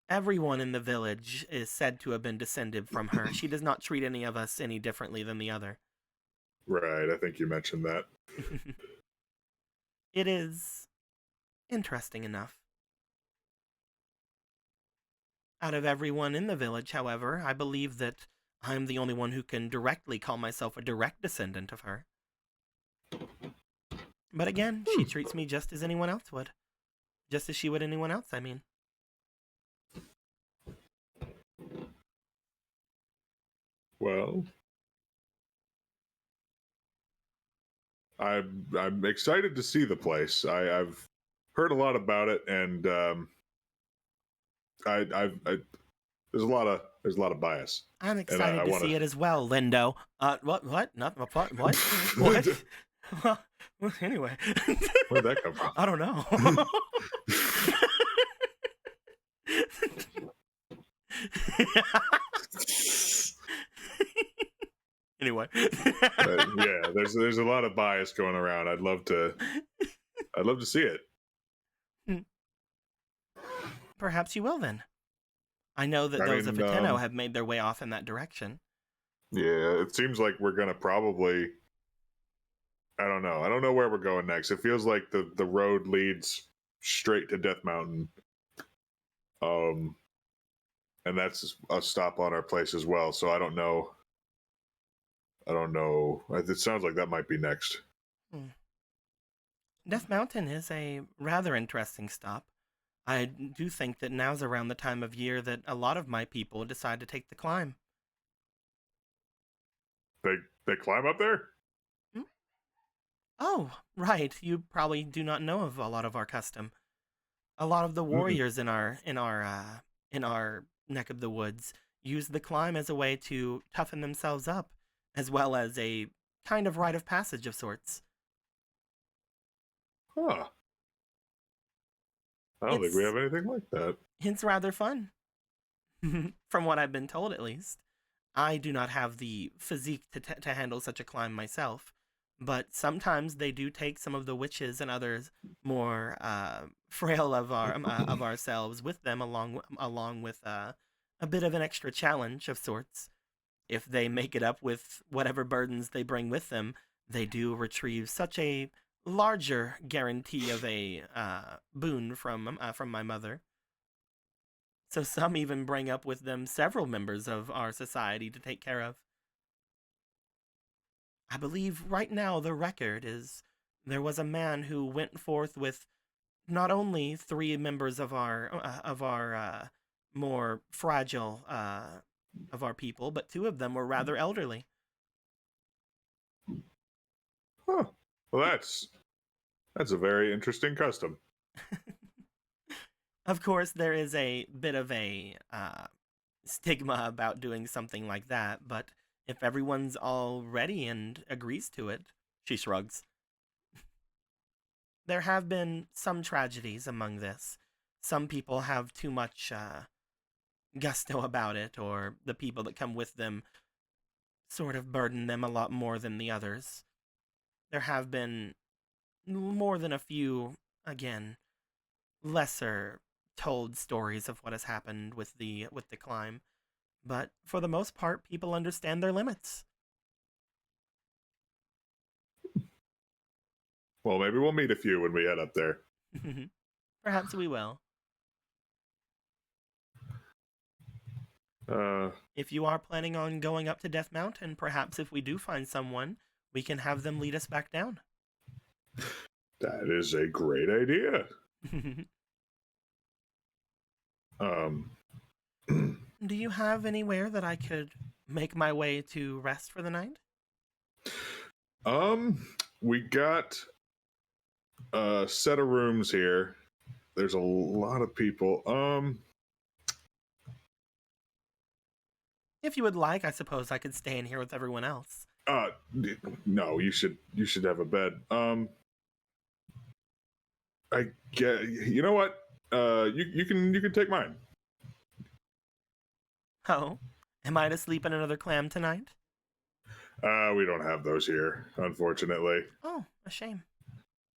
Everyone in the village is said to have been descended from her. She does not treat any of us any differently than the other. Right, I think you mentioned that. It is interesting enough. Out of everyone in the village, however, I believe that I'm the only one who can directly call myself a direct descendant of her. But again, she treats me just as anyone else would. Just as she would anyone else, I mean. Well, I'm excited to see the place. I've heard a lot about it, and there's a lot of bias. I'm excited to see it as well, Lindo. What? Not what? What? What? Well, anyway. Where'd that come from? I don't know. Anyway. Yeah, there's a lot of bias going around. I'd love to see it. Perhaps you will then. I know that those of Ateno have made their way off in that direction. Yeah, it seems like we're gonna probably. I don't know. I don't know where we're going next. It feels like the road leads straight to Death Mountain. And that's a stop on our place as well. So I don't know. It sounds like that might be next. Death Mountain is a rather interesting stop. I do think that now's around the time of year that a lot of my people decide to take the climb. They climb up there? Oh, right. You probably do not know of a lot of our custom. A lot of the warriors in our neck of the woods use the climb as a way to toughen themselves up, as well as a kind of rite of passage of sorts. Huh. I don't think we have anything like that. It's rather fun. From what I've been told, at least. I do not have the physique to handle such a climb myself, but sometimes they do take some of the witches and others more frail of ourselves with them, along with a bit of an extra challenge of sorts. If they make it up with whatever burdens they bring with them, they do retrieve such a larger guarantee of a boon from my mother. So some even bring up with them several members of our society to take care of. I believe right now the record is there was a man who went forth with not only 3 members of our more fragile of our people, but 2 of them were rather elderly. Huh. Well, that's a very interesting custom. Of course, there is a bit of a stigma about doing something like that, but if everyone's all ready and agrees to it, she shrugs. There have been some tragedies among this. Some people have too much gusto about it, or the people that come with them sort of burden them a lot more than the others. There have been more than a few, again, lesser told stories of what has happened with the climb, but for the most part, people understand their limits. Well, maybe we'll meet a few when we head up there. Perhaps we will. If you are planning on going up to Death Mountain, perhaps if we do find someone, we can have them lead us back down. That is a great idea. Do you have anywhere that I could make my way to rest for the night? We got a set of rooms here. There's a lot of people. If you would like, I suppose I could stay in here with everyone else. No, you should have a bed. I get. You know what? You can take mine. Oh, am I to sleep in another clam tonight? We don't have those here, unfortunately. Oh, a shame.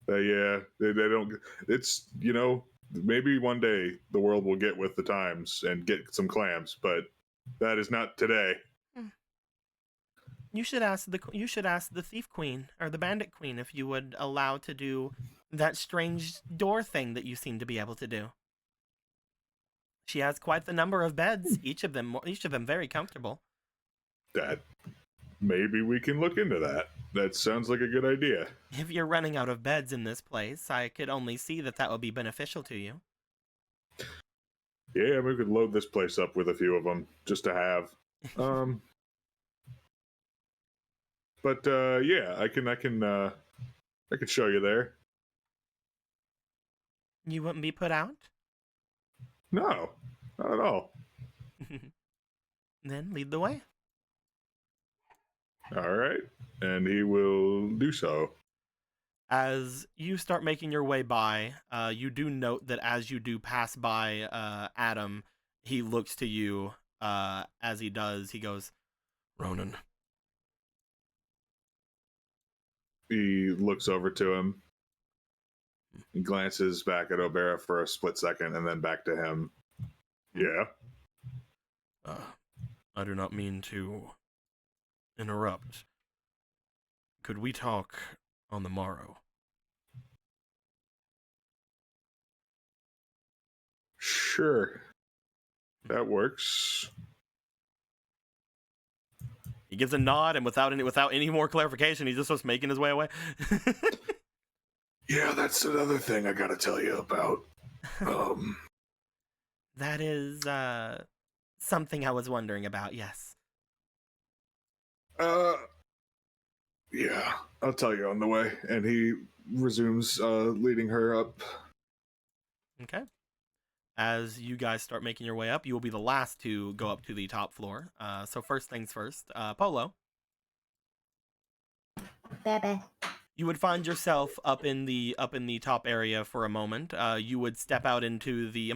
Yeah, they don't. It's, maybe one day the world will get with the times and get some clams, but that is not today. You should ask the thief queen or the bandit queen if you would allow to do that strange door thing that you seem to be able to do. She has quite the number of beds, each of them very comfortable. That maybe we can look into that. That sounds like a good idea. If you're running out of beds in this place, I could only see that would be beneficial to you. Yeah, we could load this place up with a few of them just to have. But yeah, I can show you there. You wouldn't be put out? No, not at all. Then lead the way. All right, and he will do so. As you start making your way by, you do note that as you do pass by Adam, he looks to you. As he does, he goes, Ronan. He looks over to him. He glances back at Obera for a split second and then back to him. Yeah? I do not mean to interrupt. Could we talk on the morrow? Sure. That works. He gives a nod, and without any more clarification, he just starts making his way away. Yeah, that's another thing I gotta tell you about. That is something I was wondering about, yes. Yeah, I'll tell you on the way. And he resumes leading her up. Okay. As you guys start making your way up, you will be the last to go up to the top floor. So first things first, Polo. Baby. You would find yourself up in the top area for a moment. You would step out into the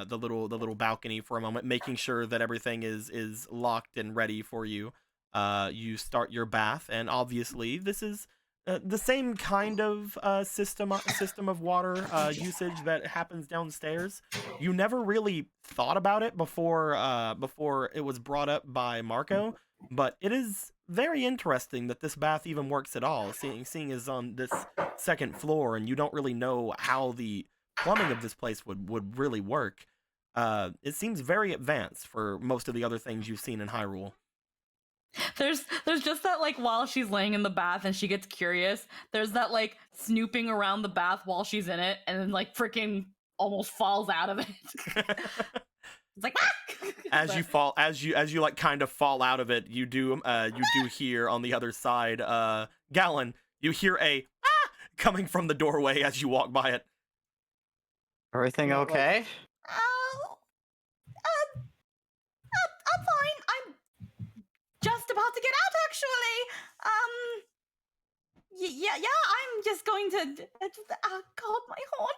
little balcony for a moment, making sure that everything is locked and ready for you. You start your bath, and obviously this is the same kind of system of water usage that happens downstairs. You never really thought about it before it was brought up by Marco, but it is very interesting that this bath even works at all. Seeing is on this second floor, and you don't really know how the plumbing of this place would really work. It seems very advanced for most of the other things you've seen in Hyrule. There's just that, like, while she's laying in the bath and she gets curious, there's that, like, snooping around the bath while she's in it, and then, like, freaking almost falls out of it. It's like, ah! As you fall, as you like kind of fall out of it, you do hear on the other side, Gallon, you hear a coming from the doorway as you walk by it. Everything okay? I'm fine. I'm just about to get out, actually. Yeah, I'm just going to. God, my horn.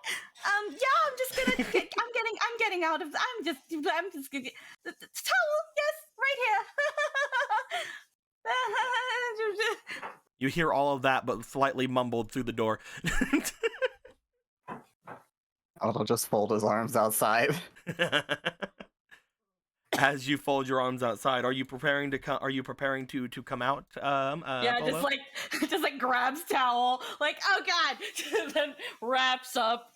Yeah, I'm just gonna. I'm getting out of. I'm just gonna get the towel. Yes, right here. You hear all of that, but slightly mumbled through the door. I'll just fold his arms outside. As you fold your arms outside, are you preparing to come? Are you preparing to come out? Yeah, Polo? just like grabs towel, like, oh god, and then wraps up.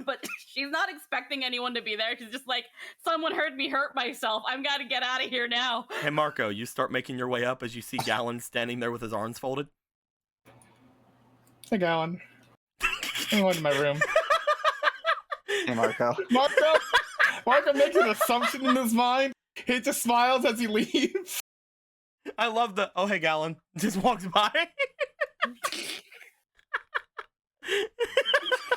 But she's not expecting anyone to be there. She's just like, someone heard me hurt myself. I'm gotta get out of here now. Hey Marco, you start making your way up as you see Gallon standing there with his arms folded. Hey, Gallon. I'm going to my room. Hey, Marco. Marco makes an assumption in his mind. He just smiles as he leaves. I love the oh hey Gallon just walks by.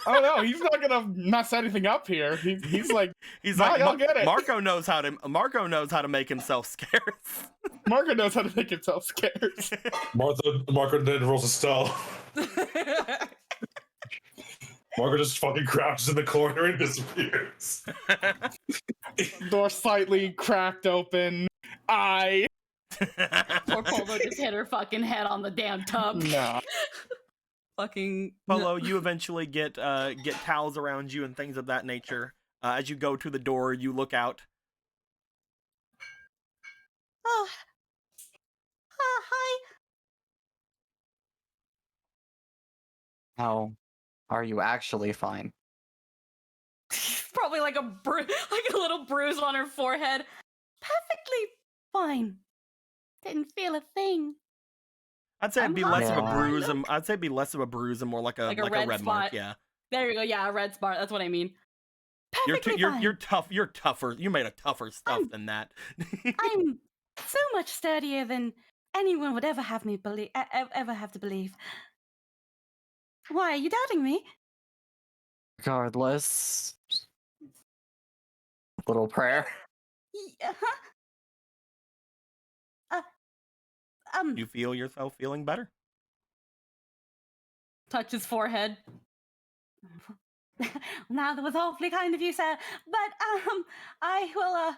Oh no, he's not gonna mess anything up here. He's like I'll get it. Marco knows how to make himself scarce. Marco knows how to make himself scarce. Marco then rolls a stall. Marco just fucking crouches in the corner and disappears. Door slightly cracked open. Poor Polo just hit her fucking head on the damn tub. No. Fucking Polo, you eventually get towels around you and things of that nature. As you go to the door, you look out. Oh. Hi. How are you actually fine? probably like a little bruise on her forehead. Perfectly fine. Didn't feel a thing. I'd say it'd be I'm less of a fine. bruise. I'd say it'd be less of a bruise and more like a red mark. spot. Yeah. There you go. Yeah, a red spot. That's what I mean. Perfectly fine. You're tough. You're tougher. You made a tougher stuff than that. I'm so much sturdier than anyone would ever have me believe. Ever have to believe. Why are you doubting me? Regardless. Little prayer. You feel yourself feeling better. Touch his forehead. Now that was awfully kind of you, sir. But I will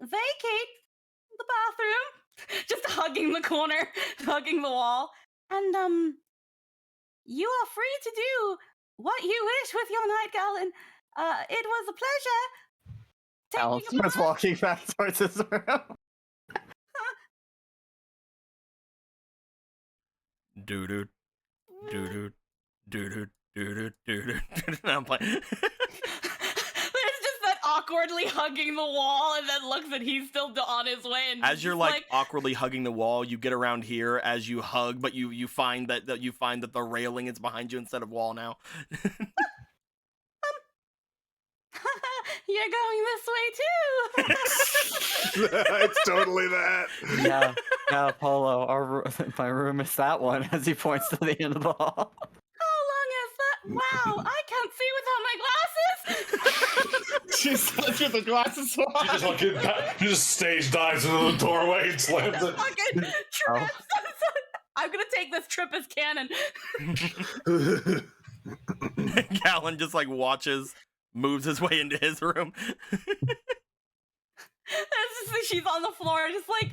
vacate the bathroom. Just hugging the corner, hugging the wall. And you are free to do what you wish with your night, Gallon. It was a pleasure. Alice taking a was bath. walking back towards his room. Doo-doo. Doo-doo. Doo-doo. Doo-doo. Doo-doo. I'm playing. There's just that awkwardly hugging the wall, and then looks and he's still on his way. And As you're like awkwardly hugging the wall, you get around here as you hug, but you find that the railing is behind you instead of wall now. You're going this way too. It's totally that. Yeah, Polo. My room is that one. As he points to the end of the hall. How long is that? Wow, I can't see without my glasses. She slips with the glasses on. She just stage dives into the doorway and slams it. fucking trip. I'm gonna take this trip as canon. Gallon just like watches, moves his way into his room. She's on the floor, just like,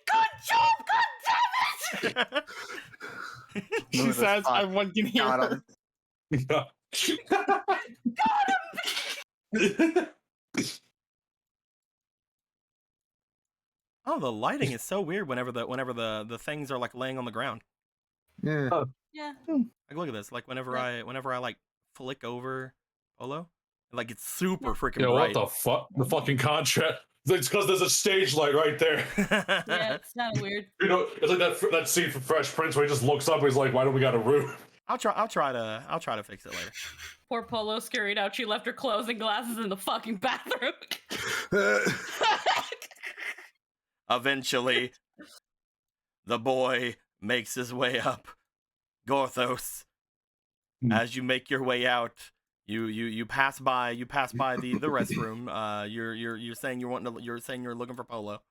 good job, god damn it! She Move says, the spot. "Everyone can hear Got her." him. Oh, the lighting is so weird whenever the things are like laying on the ground. Yeah. Yeah. Like look at this. Like whenever I like flick over Polo, like it's super freaking Yo, bright. what the fuck? The fucking contrast. It's because there's a stage light right there. Yeah, it's kind of weird. You know, it's like that scene from Fresh Prince where he just looks up and he's like, "Why don't we got a roof?" I'll try to fix it later. Poor Polo scurried out. She left her clothes and glasses in the fucking bathroom. Eventually, the boy makes his way up. Gorthos, as you make your way out, you pass by the restroom. You're saying you're saying you're looking for Polo.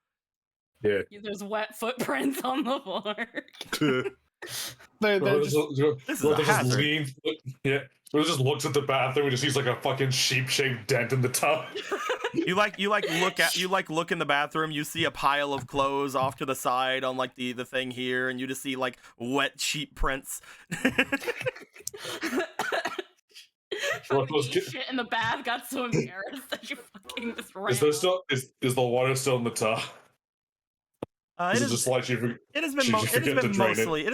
Yeah. There's wet footprints on the floor. They're This is a hazard. Yeah. Just looks at the bathroom and just sees like a fucking sheep-shaped dent in the tub. You look in the bathroom, you see a pile of clothes off to the side on like the thing here, and you just see like wet sheep prints. Shit in the bath, got so embarrassed that you fucking just ran. Is the water still in the tub? It is just like it has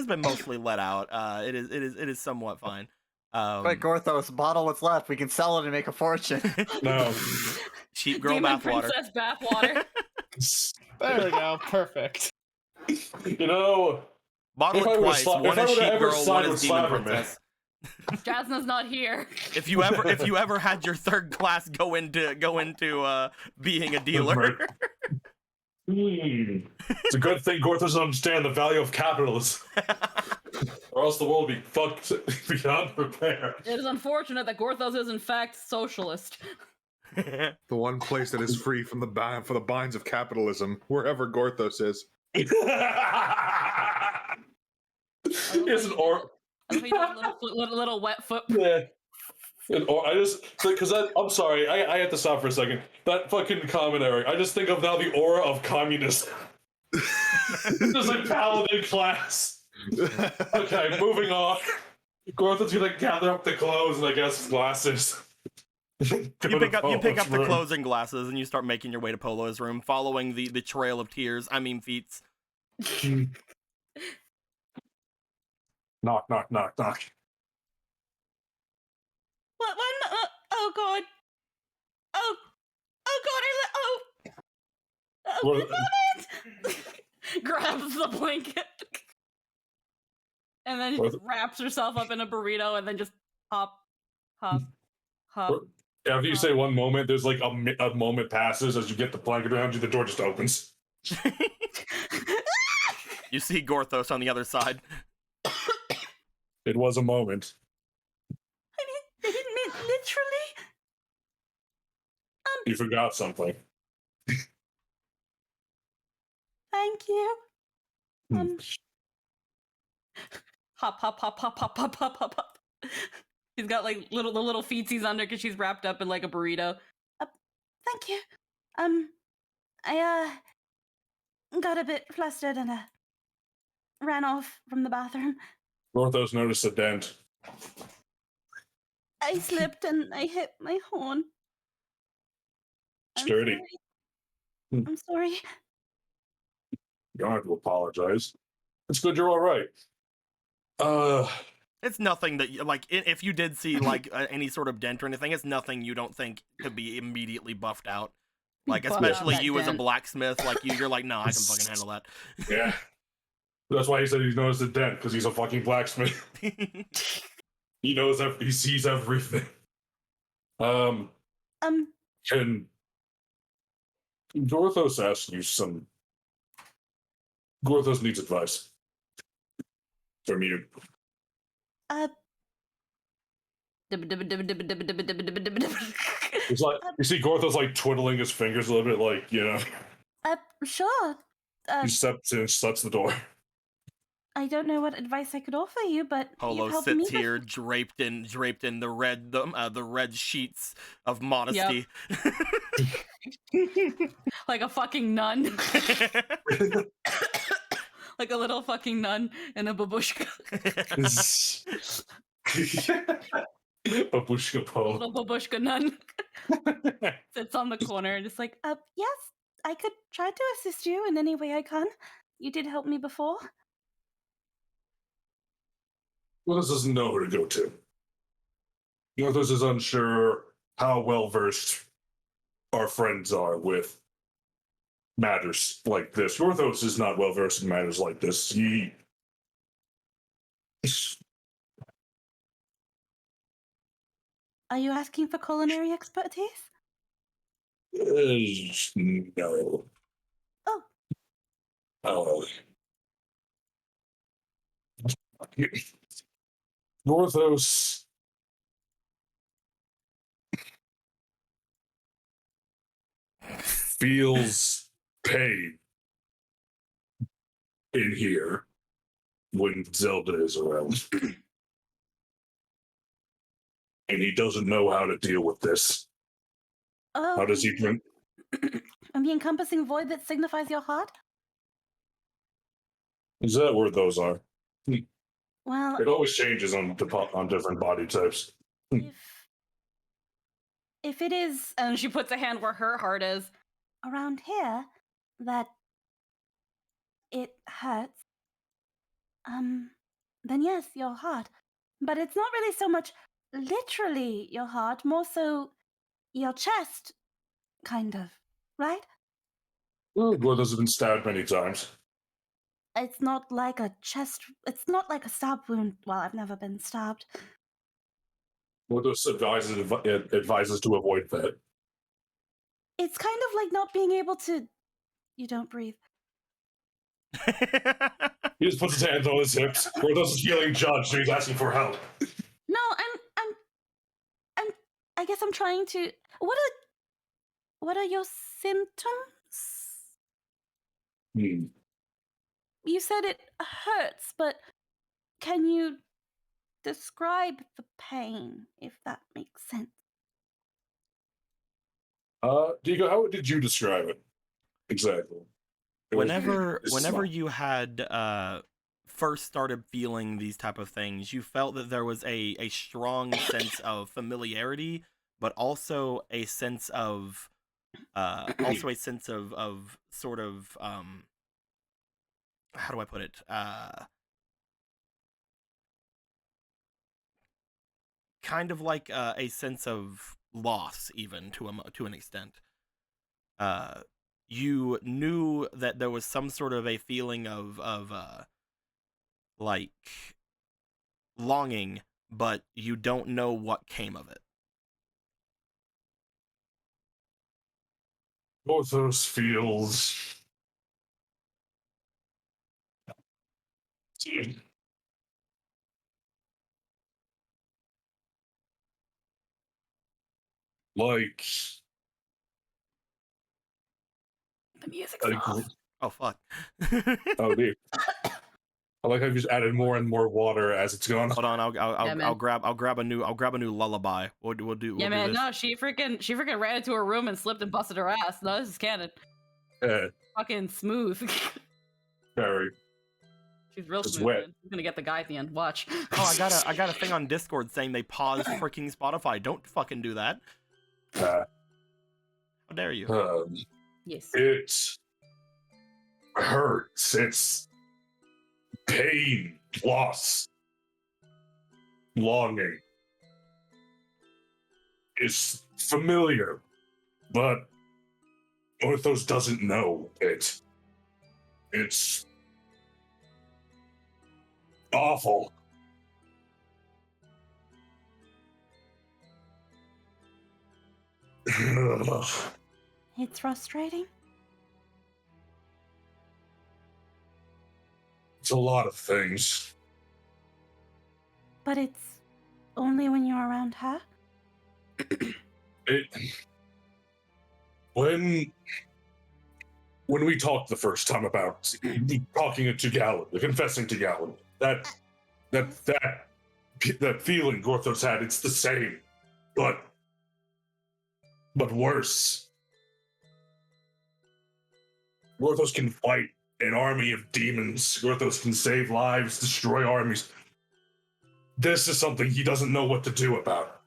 been mostly let out. It is somewhat fine. Wait, Gorthos, bottle what's left. We can sell it and make a fortune. No. Cheap girl Demon bathwater. Princess bathwater. There we go. Perfect. You know, Bottle it twice. One is cheap girl, one is demon princess. Jasna's not here. If you ever had your third class go into being a dealer. It's a good thing Gorthos doesn't understand the value of capitalism. Or else the world would be fucked beyond repair. It is unfortunate that Gorthos is in fact socialist. The one place that is free from the binds of capitalism, wherever Gorthos is. It's an or. Little wet foot. Yeah. I just because I'm sorry, I have to stop for a second. That fucking commentary. I just think of now the aura of communism. Just like paladin class. Okay, moving on. Gorthos gonna gather up the clothes and I guess glasses. You pick up the clothes and glasses and you start making your way to Polo's room, following the trail of tears. I mean feats. Knock, knock, knock, knock. What? Oh god. Oh god. What- Grabs the blanket. And then What? just wraps herself up in a burrito and then just hop. After you say one moment, there's like a moment passes as you get the blanket around you, the door just opens. You see Gorthos on the other side. It was a moment. I didn't mean literally. You forgot something. Thank you. Hop. She's got like the little feetsies under because she's wrapped up in like a burrito. Thank you. I got a bit flustered and ran off from the bathroom. Gorthos noticed a dent. I slipped and I hit my horn. Sturdy. I'm sorry. You don't have to apologize. It's good you're all right. It's nothing that you, like if you did see like any sort of dent or anything, it's nothing you don't think could be immediately buffed out. Like especially you as a blacksmith, like you're like, no, I can fucking handle that. Yeah. That's why he said he's noticed a dent, because he's a fucking blacksmith. He knows he sees everything. Can Gorthos ask you some? Gorthos needs advice from you. It's like you see Gorthos like twiddling his fingers a little bit, like Sure. he steps in, shuts the door. I don't know what advice I could offer you, but Polo you've helped sits me here, draped in the red sheets of modesty. Like a fucking nun. Like a little fucking nun in a babushka. Babushka Polo. Little babushka nun. Sits on the corner and just like, yes, I could try to assist you in any way I can. You did help me before. Gorthos doesn't know who to go to. Gorthos is unsure how well versed our friends are with matters like this. Gorthos is not well versed in matters like this. He Are you asking for culinary expertise? no. Oh. Oh. Gorthos feels pain in here when Zelda is around. And he doesn't know how to deal with this. Oh. How does he drink? And the encompassing void that signifies your heart? Is that where those are? Well, It always changes on different body types. if it is, And she puts a hand where her heart is. around here, that it hurts, then yes, your heart. But it's not really so much literally your heart, more so your chest, kind of, right? Gorthos have been stabbed many times. It's not like a it's not like a stab wound. Well, I've never been stabbed. Gorthos advises to avoid that. It's kind of like not being able to. You don't breathe. He just puts his hands on his hips. Gorthos is feeling judged, so he's asking for help. No, I guess I'm trying to. What are your symptoms? You said it hurts, but can you describe the pain, if that makes sense? Diego, how did you describe it exactly? Whenever you had first started feeling these type of things, you felt that there was a strong sense of familiarity, but also a sense of sort of how do I put it? Kind of like a sense of loss, even to an extent. You knew that there was some sort of a feeling of like longing, but you don't know what came of it. Gorthos feels like The music's off. Oh fuck. Oh, dude. I like how you just added more and more water as it's going on. Hold on, Yeah, man. I'll grab a new lullaby. We'll do Yeah, man. this. No, she freaking ran into her room and slipped and busted her ass. No, this is canon. Fucking smooth. Very. She's real It's smooth. wet. Man. She's gonna get the guy at the end. Watch. Oh, I got a thing on Discord saying they paused freaking Spotify. Don't fucking do that. How dare you? Yes. It hurts. It's pain, loss, longing. It's familiar, but Orthos doesn't know it. It's awful. It's frustrating. It's a lot of things. But it's only when you're around her? When we talked the first time about talking to Galen, confessing to Galen, that feeling Gorthos had, it's the same, but worse. Gorthos can fight an army of demons. Gorthos can save lives, destroy armies. This is something he doesn't know what to do about.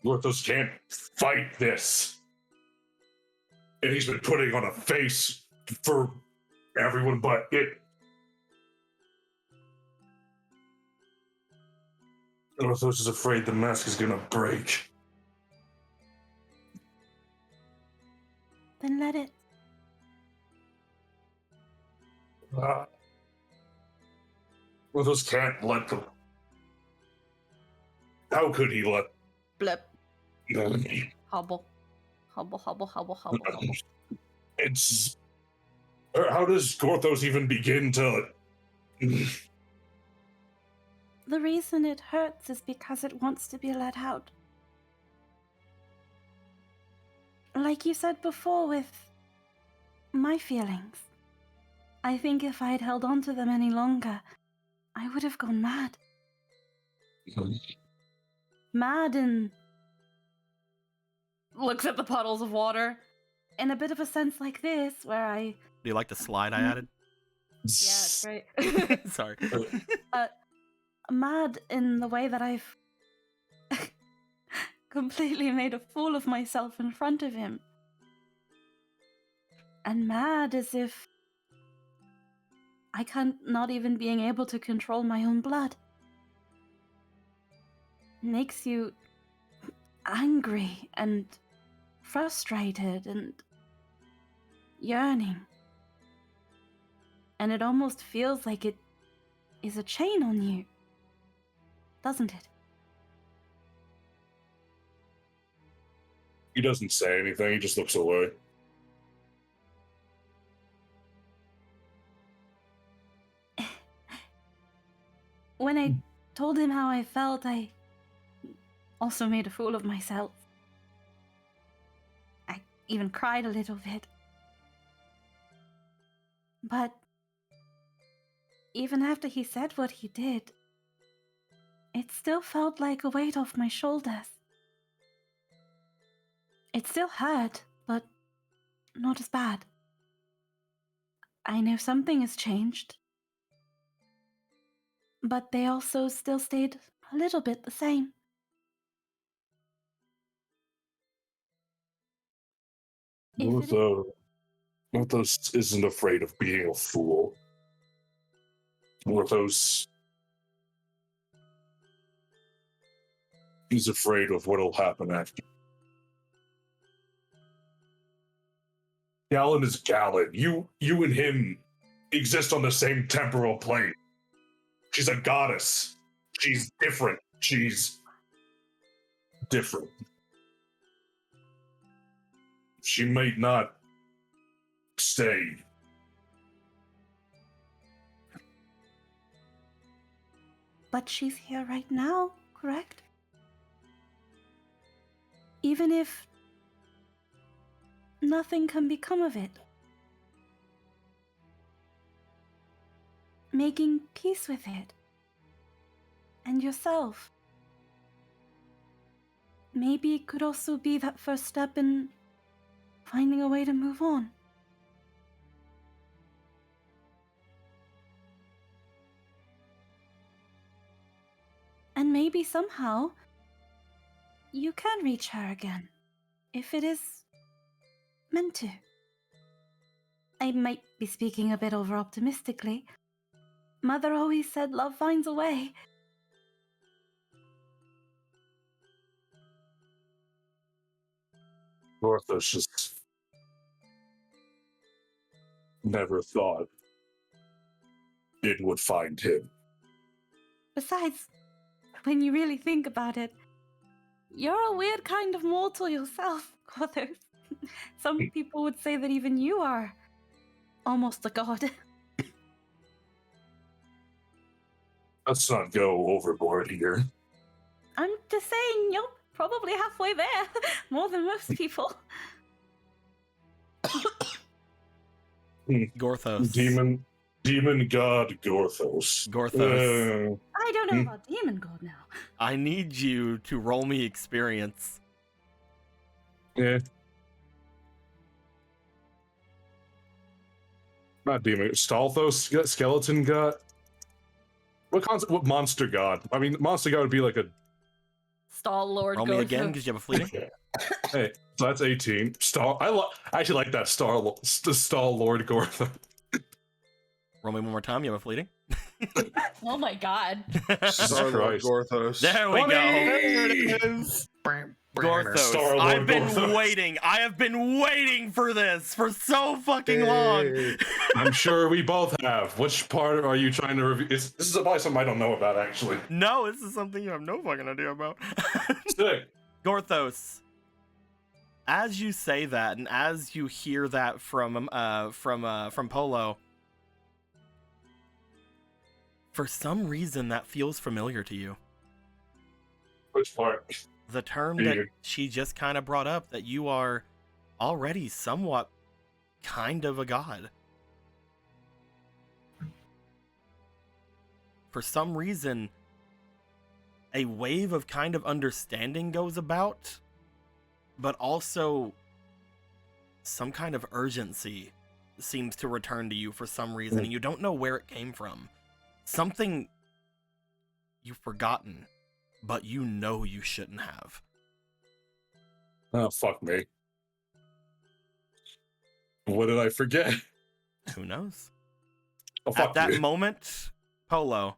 Gorthos can't fight this. And he's been putting on a face for everyone but it. Gorthos is afraid the mask is gonna break. then let it. Brothos can't let them. How could he let Blip. them? Hobble. Hobble, hobble, hobble, hobble, hobble. It's. How does Gorthos even begin to. The reason it hurts is because it wants to be let out. Like you said before with my feelings. I think if I had held on to them any longer, I would have gone mad. Mad and Looks at the puddles of water. in a bit of a sense like this, where I... Do you like the slide I added? Yeah, it's great. Sorry. Mad in the way that I've completely made a fool of myself in front of him. And mad as if I can't, not even being able to control my own blood. Makes you angry and frustrated and yearning. And it almost feels like it is a chain on you, doesn't it? He doesn't say anything, he just looks away. When I told him how I felt, I also made a fool of myself. I even cried a little bit. But even after he said what he did, it still felt like a weight off my shoulders. It still hurt, but not as bad. I know something has changed. But they also still stayed a little bit the same. Gorthos isn't afraid of being a fool. Gorthos. He's afraid of what'll happen after. Galen is Galen. You and him exist on the same temporal plane. She's a goddess. She's different. She's different. She might not stay. But she's here right now, correct? Even if nothing can become of it. Making peace with it. And yourself. Maybe it could also be that first step in finding a way to move on. And maybe somehow you can reach her again, if it is meant to. I might be speaking a bit over-optimistically. Mother always said love finds a way. Gorthos just never thought it would find him. Besides, when you really think about it, you're a weird kind of mortal yourself, Gothos. Some people would say that even you are almost a god. Let's not go overboard here. I'm just saying, you're probably halfway there, more than most people. Gorthos. Demon god Gorthos. Gorthos. I don't know about demon god now. I need you to roll me experience. Yeah. Not demon. Stalthos, skeleton god. What monster god? I mean, monster god would be like a. Stall Lord. Roll me again because you have a fleeting. Hey, so that's 18. I actually like that Stall Lord Gorthos. Roll me one more time. You have a fleeting. Oh my god. Jesus Star-Lord Christ. Gorthos. There we 20! go. There it is. Gorthos, Star-Lord I've been Gorthos. waiting. I have been waiting for this for so fucking long. I'm sure we both have. Which part are you trying to review? This is probably something I don't know about, actually. No, this is something you have no fucking idea about. Sick. Gorthos, as you say that, and as you hear that from Polo, for some reason that feels familiar to you. Which part? The term that she just kind of brought up, that you are already somewhat kind of a god. For some reason, a wave of kind of understanding goes about, but also some kind of urgency seems to return to you for some reason, and you don't know where it came from. Something you've forgotten, but you know you shouldn't have. Oh, fuck me. What did I forget? Who knows? Oh, fuck At that you. moment, Polo,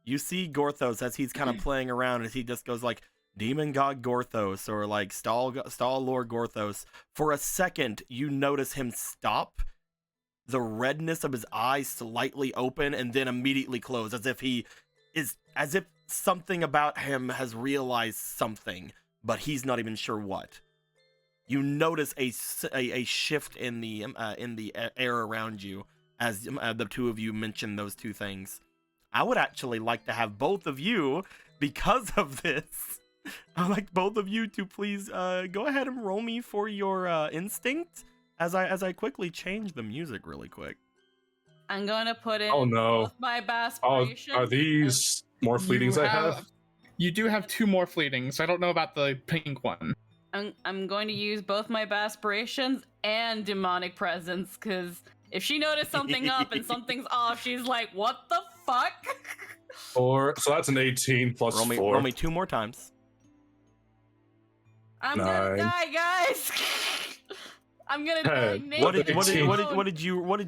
you see Gorthos as he's kind of playing around, as he just goes like, Demon God Gorthos, or like Stall Lord Gorthos. For a second, you notice him stop, the redness of his eyes slightly open, and then immediately close, as if something about him has realized something, but he's not even sure what. You notice a shift in the air around you as the two of you mention those two things. I would actually like to have both of you, because of this, I'd like both of you to please go ahead and roll me for your instinct as I quickly change the music really quick. I'm gonna put in both my aspirations. Are these more fleetings I have? You do have 2 more fleetings. I don't know about the pink one. I'm going to use both my aspirations and demonic presence, because if she noticed something up and something's off, she's like, what the fuck? 4. So that's an 18 plus 4. Roll me 2 more times. I'm gonna die, guys. I'm gonna die naked. What did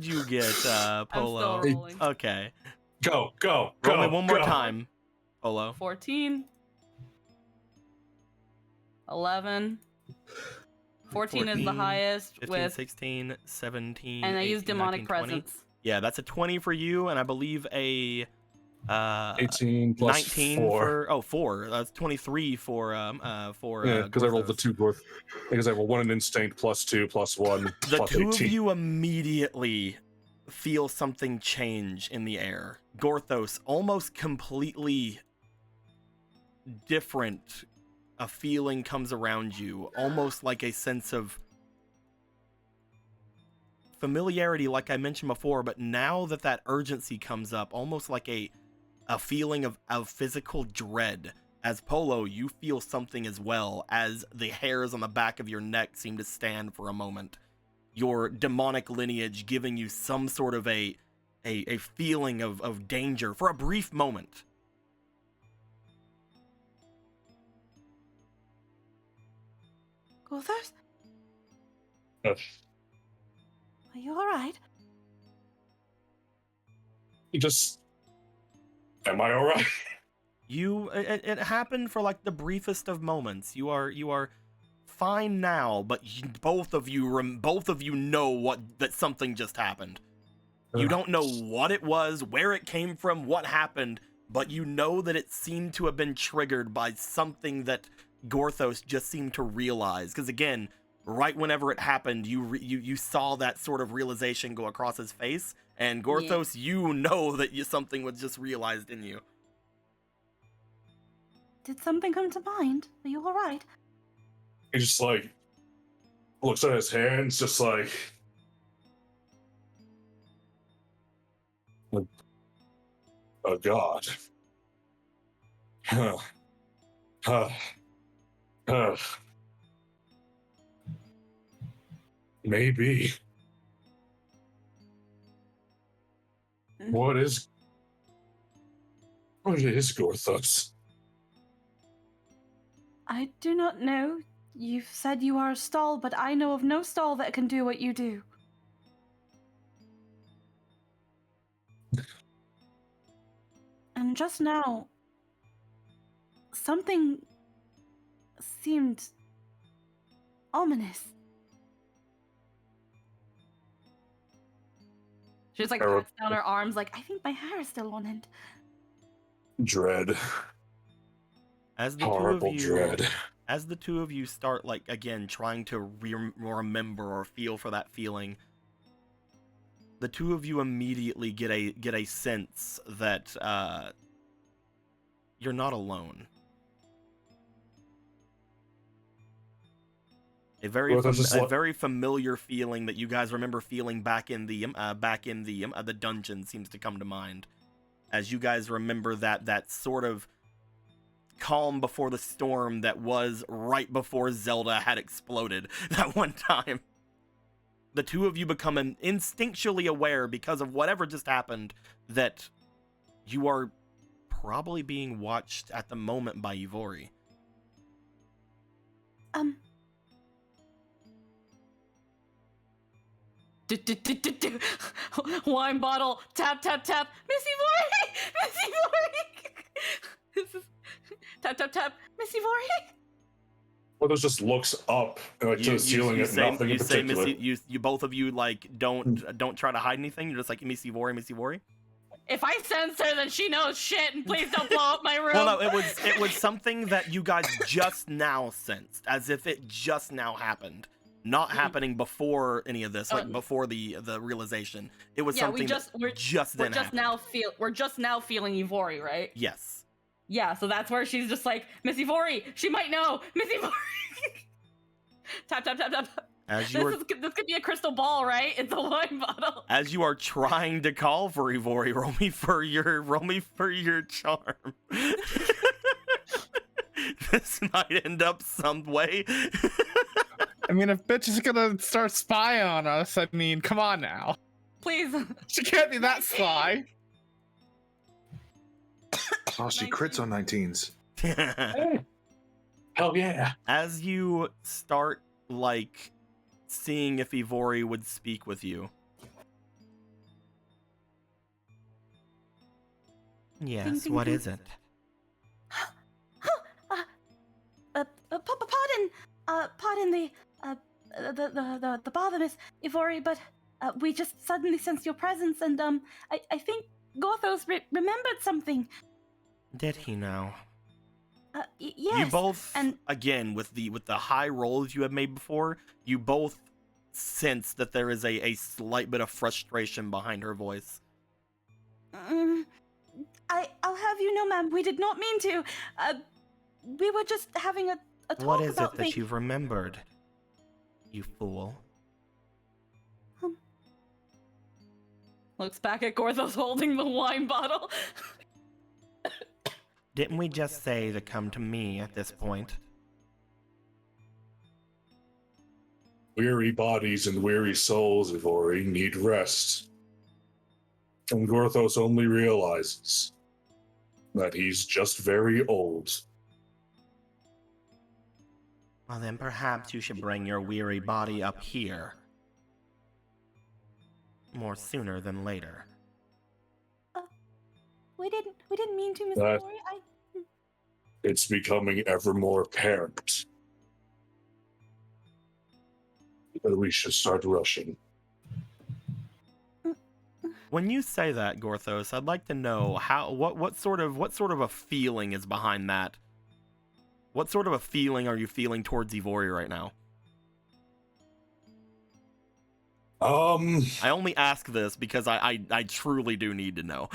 you get, Polo? I'm still rolling. Okay. Go. Roll me one more time, Polo. 14. 11. 14 is the highest 15, with 16, 17. and I 18, use demonic 19, 20. presence. Yeah, that's a 20 for you, and I believe a 18 plus 19 4. 4. That's 23 for yeah, because I rolled the 2 Gorth. Because I rolled 1 in instinct plus 2 plus 1 the plus 2 18. of you immediately feel something change in the air. Gorthos, almost completely different. A feeling comes around you, almost like a sense of familiarity, like I mentioned before, but now that urgency comes up, almost like a feeling of physical dread. As Polo, you feel something as well, as the hairs on the back of your neck seem to stand for a moment. Your demonic lineage giving you some sort of a feeling of danger for a brief moment. Gorthos? Yes. Are you alright? Am I alright? It happened for like the briefest of moments. You are fine now, but both of you know that something just happened. You don't know what it was, where it came from, what happened, but you know that it seemed to have been triggered by something that Gorthos just seemed to realize. Because again, right whenever it happened, you saw that sort of realization go across his face, and Gorthos, you know that something was just realized in you. Did something come to mind? Are you alright? He just like looks at his hands, just like oh god. Maybe. What is Gorthos? I do not know. You've said you are a stall, but I know of no stall that can do what you do. And just now, something seemed ominous. She just like pats down her arms, like, I think my hair is still on end. Dread. As the Horrible dread. As the two of you start, like, again, trying to remember or feel for that feeling, the two of you immediately get a sense that you're not alone. A very familiar feeling that you guys remember feeling back in the dungeon seems to come to mind, as you guys remember that sort of calm before the storm that was right before Zelda had exploded that one time. The two of you become instinctually aware, because of whatever just happened, that you are probably being watched at the moment by Ivori. Wine bottle, tap, tap, tap. Miss Ivori! Miss Ivori! Tap, tap, tap. Miss Ivori! Well, just looks up to the ceiling at nothing in particular. You both of you, like, don't try to hide anything. You're just like, Miss Ivori, Miss Ivori. If I sense her, then she knows shit, and please don't blow up my room. Well, no, it was something that you guys just now sensed, as if it just now happened. Not happening before any of this, like before the realization. It was something we're just now feeling Ivori, right? Yes. Yeah, so that's where she's just like, Miss Ivori, she might know, Miss Ivori. Tap, tap, tap, tap. This could be a crystal ball, right? It's a wine bottle. As you are trying to call for Ivori, roll me for your charm. This might end up some way. I mean, if bitch is gonna start spying on us, I mean, come on now. Please. She can't be that sly. Oh, she crits on 19s. Hell yeah. As you start, like, seeing if Ivori would speak with you. Yes, what is it? Pardon the bother, Miss Ivori, but we just suddenly sensed your presence, and I think Gorthos remembered something. Did he now? Yes. You both, and again, with the high rolls you have made before, you both sense that there is a slight bit of frustration behind her voice. I'll have you know, ma'am, we did not mean to. We were just having a talk about What is it that you've remembered, you fool? Looks back at Gorthos holding the wine bottle. Didn't we just say to come to me at this point? Weary bodies and weary souls, Ivori, need rest. And Gorthos only realizes that he's just very old. Well, then perhaps you should bring your weary body up here. More sooner than later. We didn't mean to, Miss Ivori. It's becoming ever more apparent that we should start rushing. When you say that, Gorthos, I'd like to know what sort of a feeling is behind that. What sort of a feeling are you feeling towards Ivori right now? I only ask this because I truly do need to know.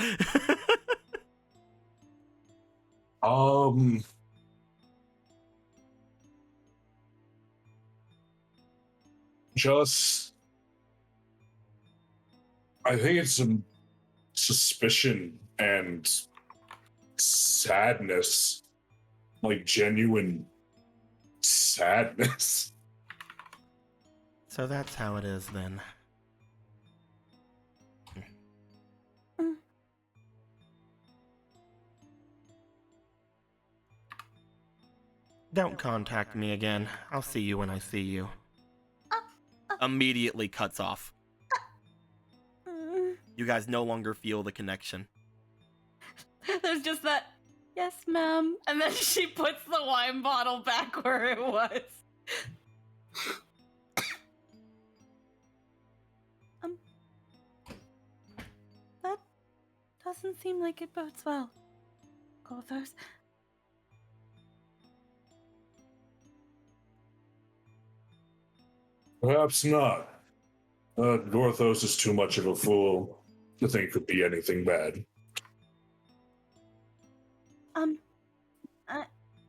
Just, I think it's some suspicion and sadness, like genuine sadness. So that's how it is then. Don't contact me again. I'll see you when I see you. Immediately cuts off. You guys no longer feel the connection. There's just that Yes, ma'am. And then she puts the wine bottle back where it was. That doesn't seem like it bodes well. Gothos. Perhaps not. Gorthos is too much of a fool to think it could be anything bad.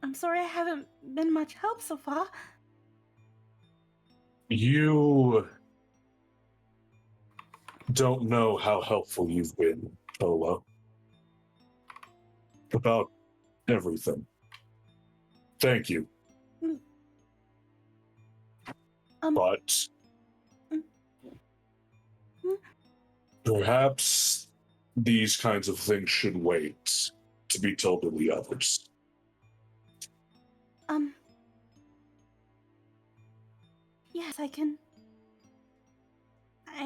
I'm sorry I haven't been much help so far. You don't know how helpful you've been, Polo. About everything. Thank you. But perhaps these kinds of things should wait to be told to the others. Yes, I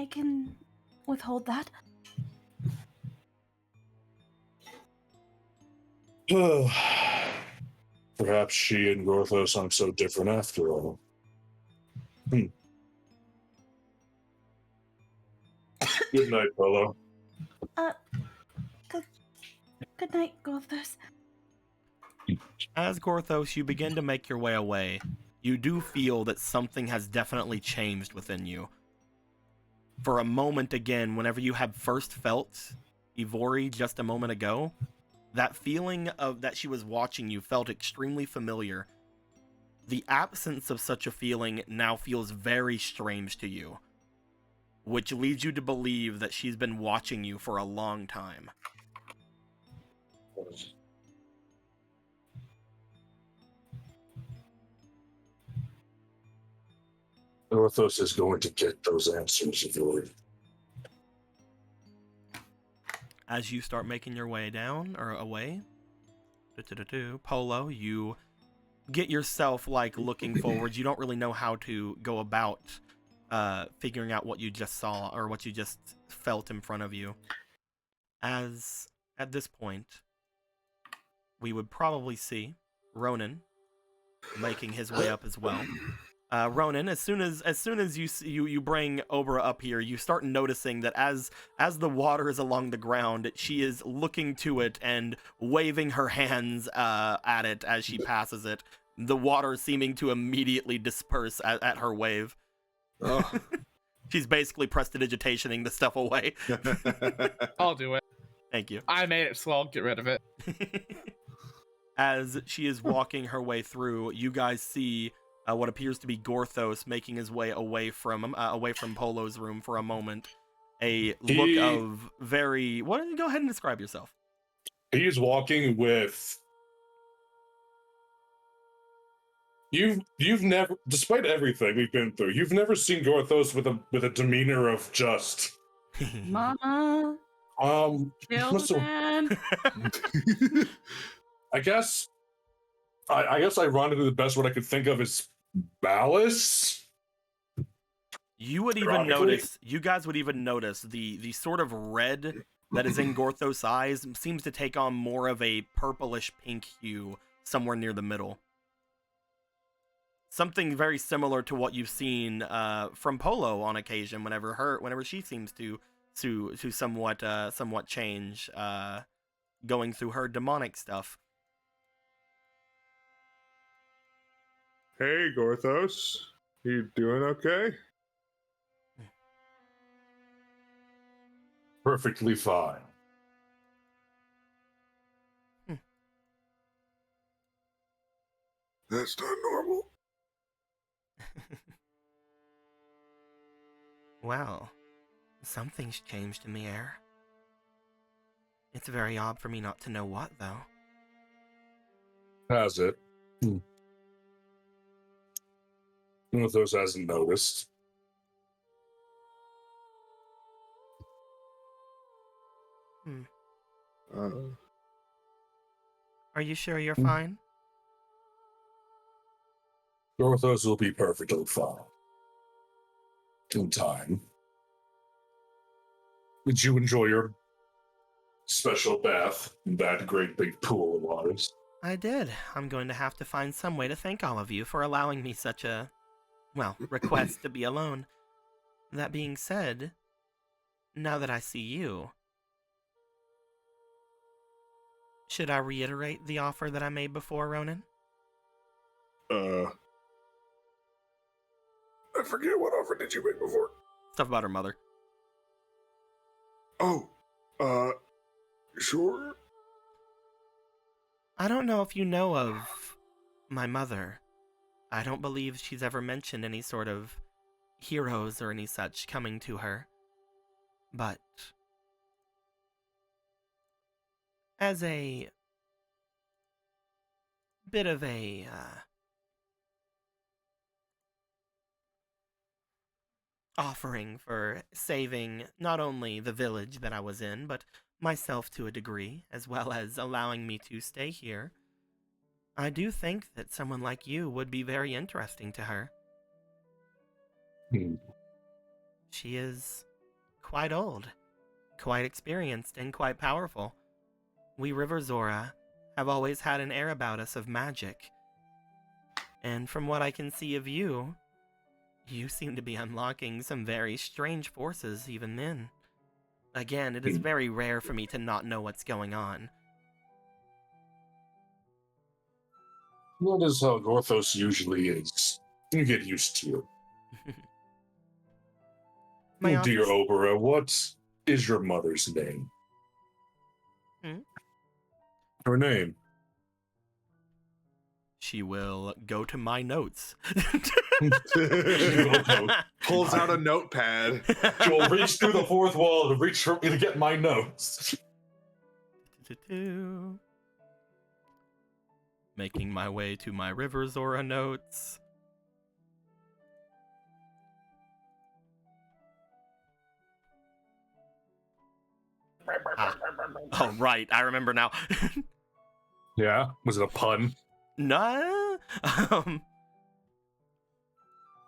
can withhold that. Perhaps she and Gorthos aren't so different after all. Good night, Polo. Good night, Gothos. As Gorthos, you begin to make your way away. You do feel that something has definitely changed within you. For a moment again, whenever you had first felt Ivori just a moment ago, that feeling of that she was watching you felt extremely familiar. The absence of such a feeling now feels very strange to you, which leads you to believe that she's been watching you for a long time. Gorthos is going to get those answers, Ivori. As you start making your way down, or away, Polo, you get yourself, like, looking forwards. You don't really know how to go about figuring out what you just saw, or what you just felt in front of you. As, at this point, we would probably see Ronan making his way up as well. Ronan, as soon as you bring Obra up here, you start noticing that as the water is along the ground, she is looking to it and waving her hands at it as she passes it. The water seeming to immediately disperse at her wave. Oh. She's basically prestidigitationing the stuff away. I'll do it. Thank you. I made it, so I'll get rid of it. As she is walking her way through, you guys see what appears to be Gorthos making his way away from Polo's room for a moment. Look of very... Go ahead and describe yourself. He's walking with... You've never, despite everything we've been through, you've never seen Gorthos with a demeanor of just... Mama. Children. I guess ironically the best word I could think of is malice. You guys would even notice the sort of red that is in Gorthos' eyes seems to take on more of a purplish pink hue somewhere near the middle. Something very similar to what you've seen from Polo on occasion whenever she seems to somewhat change going through her demonic stuff. Hey, Gorthos. You doing okay? Perfectly fine. That's not normal. Well, something's changed in the air. It's very odd for me not to know what, though. Has it? Gorthos hasn't noticed. Are you sure you're fine? Gorthos will be perfectly fine. In time. Did you enjoy your special bath in that great big pool of waters. I did. I'm going to have to find some way to thank all of you for allowing me such a, well, request to be alone. That being said, now that I see you, should I reiterate the offer that I made before, Ronan? I forget what offer did you make before. Stuff about her mother. Oh, sure. I don't know if you know of my mother. I don't believe she's ever mentioned any sort of heroes or any such coming to her. But as a bit of a offering for saving not only the village that I was in, but myself to a degree, as well as allowing me to stay here, I do think that someone like you would be very interesting to her. She is quite old, quite experienced, and quite powerful. We River Zora have always had an air about us of magic. And from what I can see of you, you seem to be unlocking some very strange forces even then. Again, it is very rare for me to not know what's going on. That is how Gorthos usually is. You get used to it. My Dear office- Obera, what is your mother's name? Her name? She will go to my notes. Pulls out a notepad. She will reach through the fourth wall to reach for me to get my notes. Making my way to my River Zora notes. Oh, right. I remember now. Yeah? Was it a pun? No.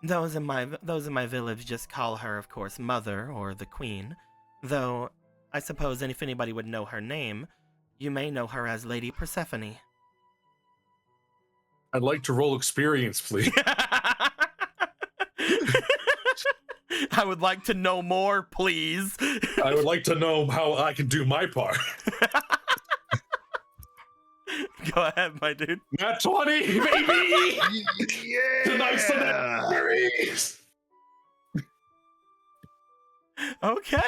Those in my village just call her, of course, Mother or the Queen. Though, I suppose if anybody would know her name, you may know her as Lady Persephone. I'd like to roll experience, please. I would like to know more, please. I would like to know how I can do my part. Go ahead, my dude. Nat 20, baby! Yeah! Tonight's the next series! Okay.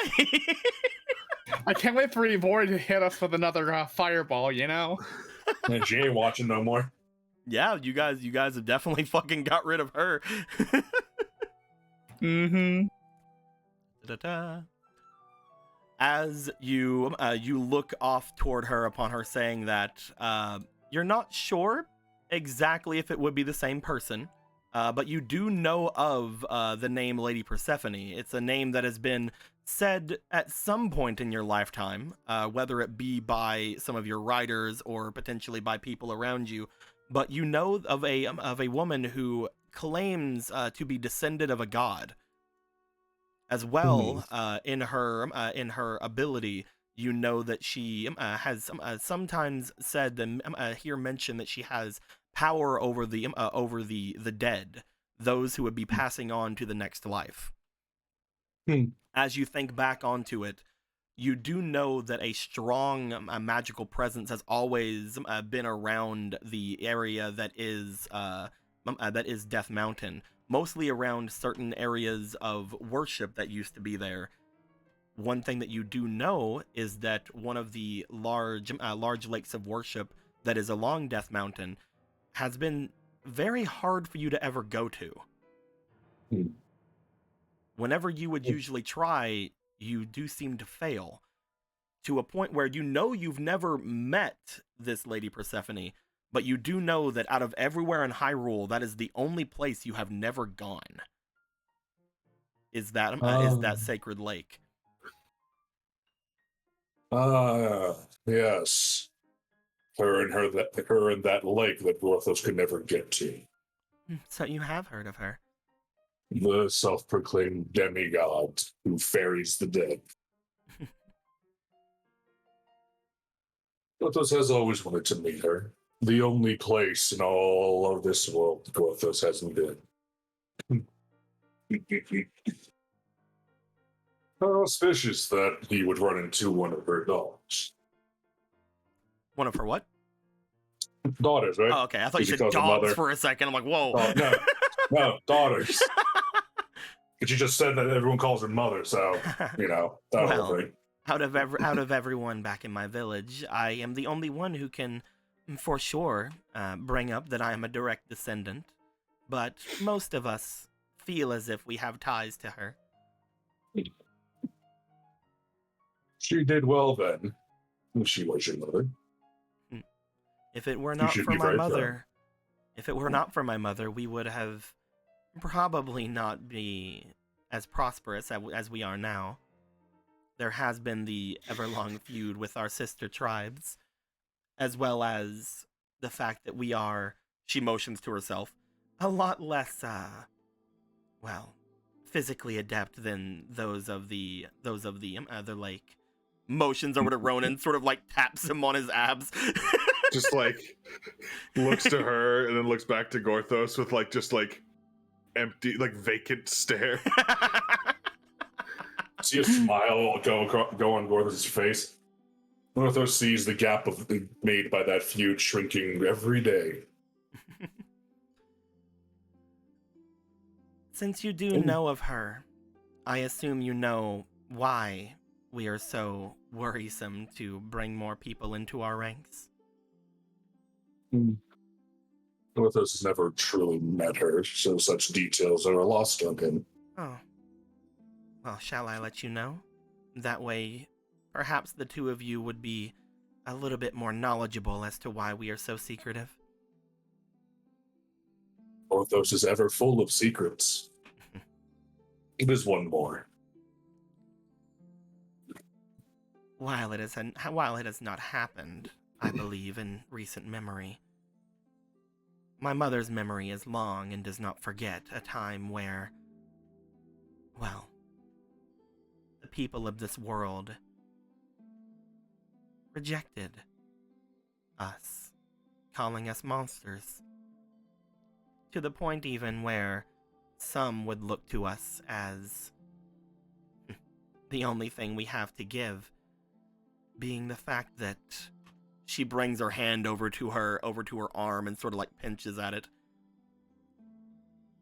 I can't wait for Reborn to hit us with another fireball, you know? Man, she ain't watching no more. Yeah, you guys have definitely fucking got rid of her. Mm-hmm. Da-da. As you look off toward her upon her saying that, you're not sure exactly if it would be the same person, but you do know of the name Lady Persephone. It's a name that has been said at some point in your lifetime, whether it be by some of your riders or potentially by people around you. But you know of a woman who claims to be descended of a god. As well, in her ability, you know that she has sometimes said and here mentioned that she has power over the dead, those who would be passing on to the next life. As you think back onto it, you do know that a strong magical presence has always been around the area that is Death Mountain. Mostly around certain areas of worship that used to be there. One thing that you do know is that one of the large lakes of worship that is along Death Mountain has been very hard for you to ever go to. Whenever you would usually try, you do seem to fail. To a point where you know you've never met this Lady Persephone, but you do know that out of everywhere in Hyrule, that is the only place you have never gone. Is that sacred lake? Yes. Her and that lake that Gorthos could never get to. So you have heard of her. The self-proclaimed demigod who ferries the dead. Gothos has always wanted to meet her. The only place in all of this world Gothos hasn't been. How auspicious that he would run into one of her daughters. One of her what? Daughters, right? Oh, okay. I thought you She said calls her dogs mother. for a second. I'm like, whoa. No, daughters. But you just said that everyone calls her mother, so that Well, whole thing. out of everyone back in my village, I am the only one who can, for sure, bring up that I am a direct descendant. But most of us feel as if we have ties to her. She did well then. She was your mother. If it were not should for be my very proud. mother, we would have probably not be as prosperous as we are now. There has been the everlong feud with our sister tribes, as well as the fact that we are, she motions to herself, a lot less, physically adept than those of the other, like, motions over to Ronan, sort of like taps him on his abs. Just like looks to her and then looks back to Gorthos with empty, vacant stare. See a smile go on Gorthos' face. Gorthos sees the gap made by that feud shrinking every day. Since you do know of her, I assume you know why we are so worrisome to bring more people into our ranks. Gorthos has never truly met her, so such details are lost on him. Oh. Well, shall I let you know? That way, perhaps the two of you would be a little bit more knowledgeable as to why we are so secretive. Gorthos is ever full of secrets. There's one more. While it has not happened, I believe, in recent memory, my mother's memory is long and does not forget a time where, well, the people of this world rejected us, calling us monsters, to the point even where some would look to us as the only thing we have to give, being the fact that she brings her hand over to her arm and sort of like pinches at it.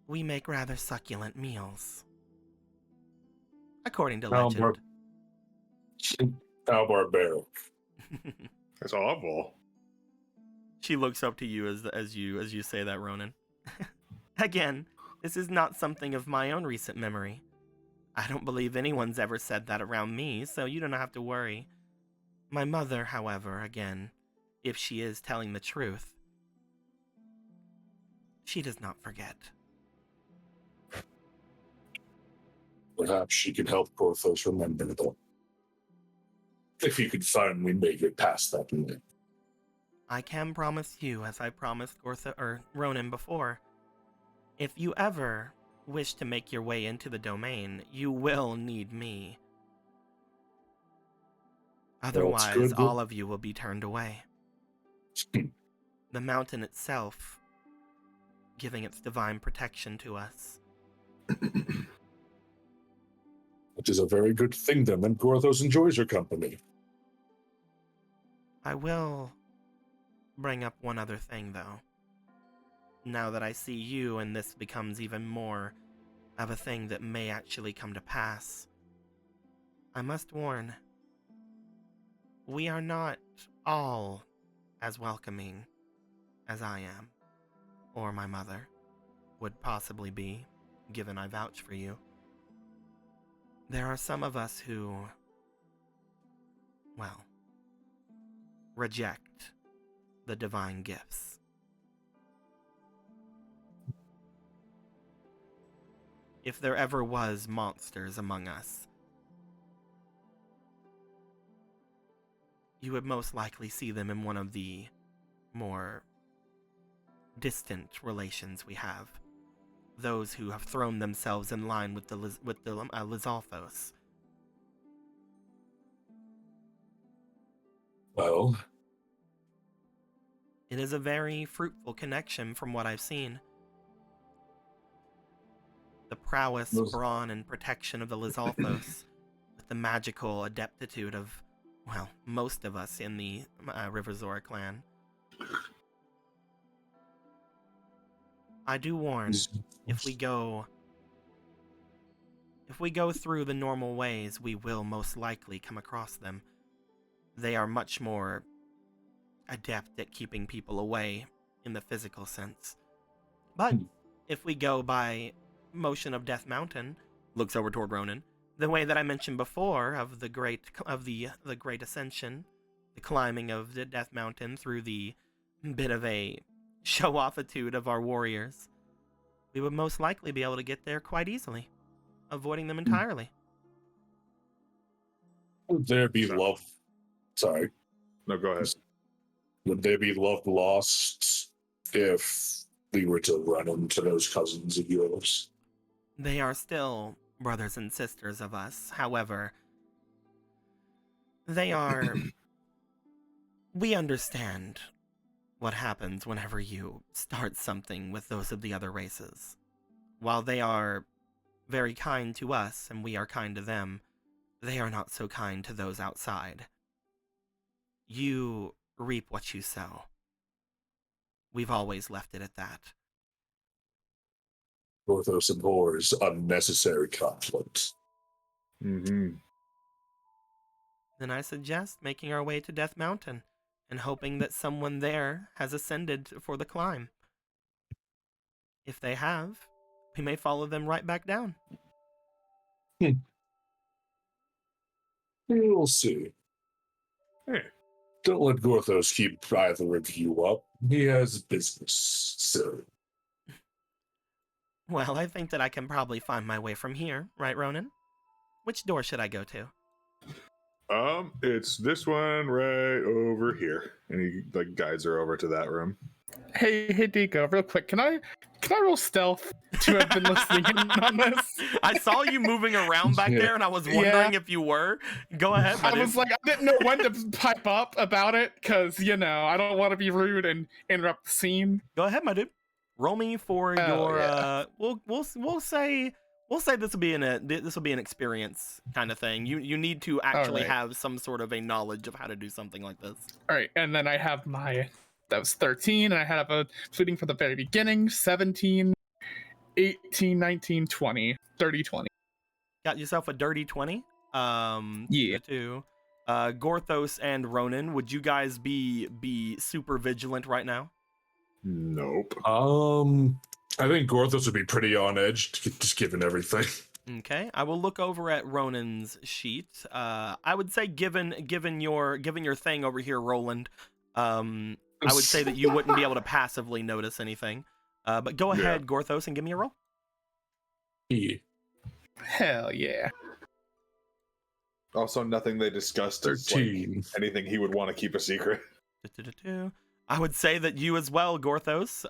We make rather succulent meals, according to legend. How barbaric. That's awful. She looks up to you as you say that, Ronan. Again, this is not something of my own recent memory. I don't believe anyone's ever said that around me, so you don't have to worry. My mother, however, again, if she is telling the truth, she does not forget. Perhaps she can help Gorthos remember them. If you could finally make it past that limit. I can promise you, as I promised Ronan before, if you ever wish to make your way into the domain, you will need me. Otherwise, all of you will be turned away. The mountain itself, giving its divine protection to us. Which is a very good thing then, and Gorthos enjoys your company. I will bring up one other thing, though. Now that I see you, and this becomes even more of a thing that may actually come to pass, I must warn, we are not all as welcoming as I am, or my mother would possibly be, given I vouch for you. There are some of us who, well, reject the divine gifts. If there ever was monsters among us, you would most likely see them in one of the more distant relations we have. Those who have thrown themselves in line with the Well, It is a very fruitful connection from what I've seen. The prowess, brawn, and protection of the Lizalfos, with the magical adeptitude of, well, most of us in the Riverzora clan. I do warn, if we go through the normal ways, we will most likely come across them. They are much more adept at keeping people away in the physical sense. But if we go by motion of Death Mountain, looks over toward Ronan, the way that I mentioned before of the great ascension, the climbing of the Death Mountain through the bit of a show-offitude of our warriors, we would most likely be able to get there quite easily, avoiding them entirely. Would there be love? Sorry. No, go ahead. Would there be love lost if we were to run into those cousins of yours? They are still brothers and sisters of us. However, they are... We understand what happens whenever you start something with those of the other races. While they are very kind to us and we are kind to them, they are not so kind to those outside. You reap what you sow. We've always left it at that. Porthos abhors unnecessary conflict. Mm-hmm. Then I suggest making our way to Death Mountain and hoping that someone there has ascended for the climb. If they have, we may follow them right back down. We'll see. Hey, don't let Gorthos keep either of you up. He has business, so. Well, I think that I can probably find my way from here, right, Ronan? Which door should I go to? It's this one right over here. And he guides her over to that room. Hey, Deco, real quick, can I roll stealth to have been listening in on this? I saw you moving around back there, and I was wondering if you were. Go ahead, I was like, I didn't know when to pipe up about it, because, I don't want to be rude and interrupt the scene. Go ahead, my dude. Roll me for your. We'll say this will be an experience kind of thing. You need to actually have some sort of a knowledge of how to do something like this. All right, and then I have that was 13, and I had a fleeting for the very beginning, 17, 18, 19, 20, 30, 20. Got yourself a dirty 20. Yeah. To Gorthos and Ronan, would you guys be super vigilant right now? Nope. I think Gorthos would be pretty on edge, just given everything. Okay, I will look over at Ronan's sheet. I would say, given your thing over here, Roland, I would say that you wouldn't be able to passively notice anything. But go ahead, Gorthos, and give me a roll. Yeah. Hell yeah. Also, nothing they discussed is anything he would want to keep a secret. I would say that you as well, Gorthos.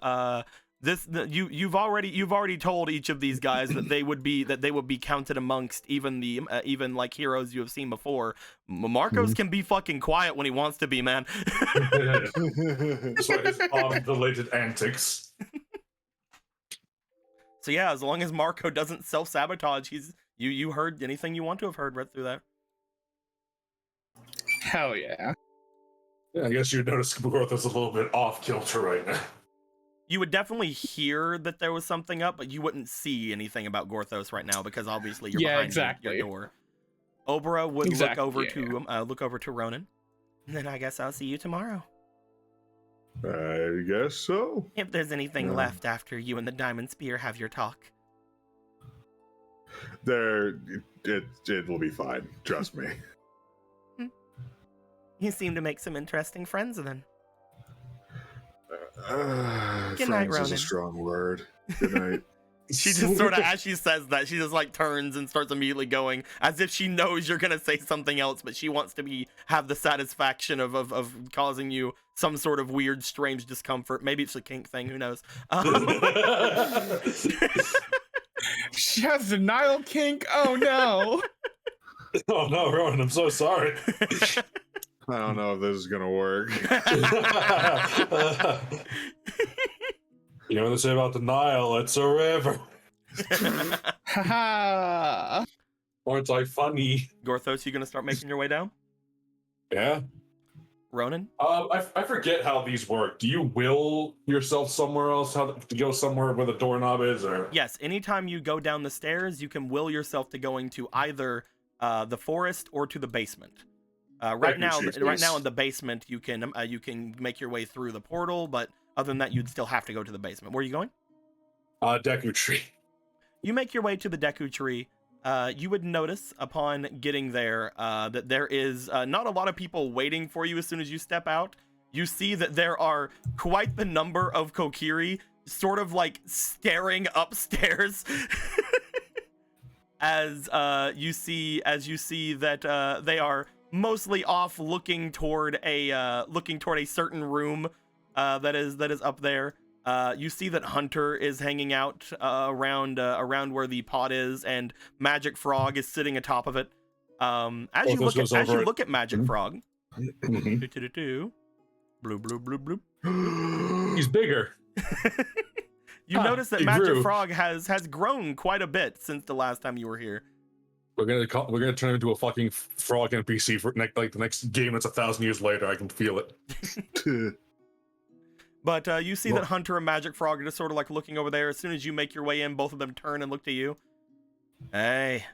You've already told each of these guys that they would be counted amongst even like heroes you have seen before. Marcos can be fucking quiet when he wants to be, man. That's why his arm-related antics. So yeah, as long as Marco doesn't self-sabotage, you heard anything you want to have heard right through that. Hell yeah. Yeah, I guess you notice Gorthos a little bit off kilter right now. You would definitely hear that there was something up, but you wouldn't see anything about Gorthos right now because obviously you're behind your door. Obra would look over to Ronan, and then I guess I'll see you tomorrow. I guess so. If there's anything left after you and the Diamond Spear have your talk. It will be fine. Trust me. You seem to make some interesting friends then. Good night, Ronan. Is a strong word. Good night. She just sort of, as she says that, she just like turns and starts immediately going, as if she knows you're gonna say something else, but she wants to have the satisfaction of causing you some sort of weird, strange discomfort. Maybe it's a kink thing. Who knows? She has denial kink. Oh no. Oh no, Rowan, I'm so sorry. I don't know if this is gonna work. You know what they say about denial? It's a river. Haha. Aren't I funny? Gorthos, you gonna start making your way down? Yeah. Ronan? I forget how these work. Do you will yourself somewhere else? How to go somewhere where the doorknob is, or Yes, anytime you go down the stairs, you can will yourself to going to either the forest or to the basement. Right now in the basement, you can make your way through the portal, but other than that, you'd still have to go to the basement. Where are you going? Deku Tree. You make your way to the Deku Tree. You would notice upon getting there that there is not a lot of people waiting for you as soon as you step out. You see that there are quite the number of Kokiri sort of like staring upstairs as you see that they are mostly off looking toward a certain room that is up there. You see that Hunter is hanging out around where the pot is, and Magic Frog is sitting atop of it. As you look at Magic Frog, blue, blue, blue, blue. He's bigger. You notice that Magic Frog has grown quite a bit since the last time you were here. We're gonna turn him into a fucking frog NPC for like the next game that's 1,000 years later. I can feel it. But you see that Hunter and Magic Frog are just sort of like looking over there. As soon as you make your way in, both of them turn and look to you. Hey.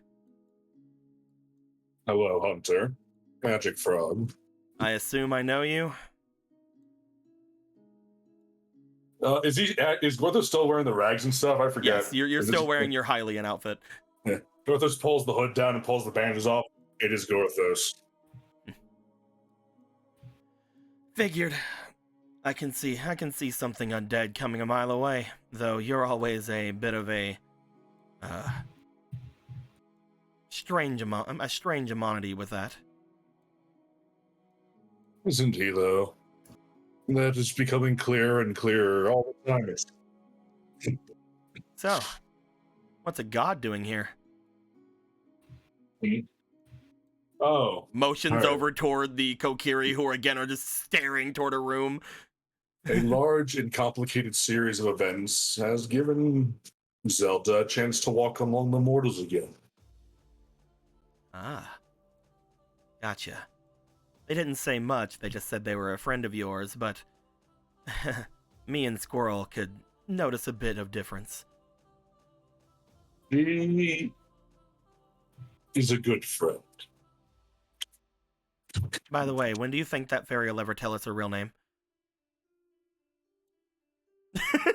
Hello, Hunter. Magic Frog. I assume I know you. Is Gorthos still wearing the rags and stuff? I forget. Yes, you're still wearing your Hylian outfit. Yeah. Gorthos pulls the hood down and pulls the bandages off. It is Gorthos. Figured. I can see something undead coming a mile away, though you're always a bit of a strange immunity with that. Isn't he, though? That is becoming clearer and clearer all the time. So, what's a god doing here? Oh. Motions over toward the Kokiri, who again are just staring toward a room. A large and complicated series of events has given Zelda a chance to walk among the mortals again. Ah. Gotcha. They didn't say much, they just said they were a friend of yours, but me and Squirrel could notice a bit of difference. He is a good friend. By the way, when do you think that fairy will ever tell us her real name?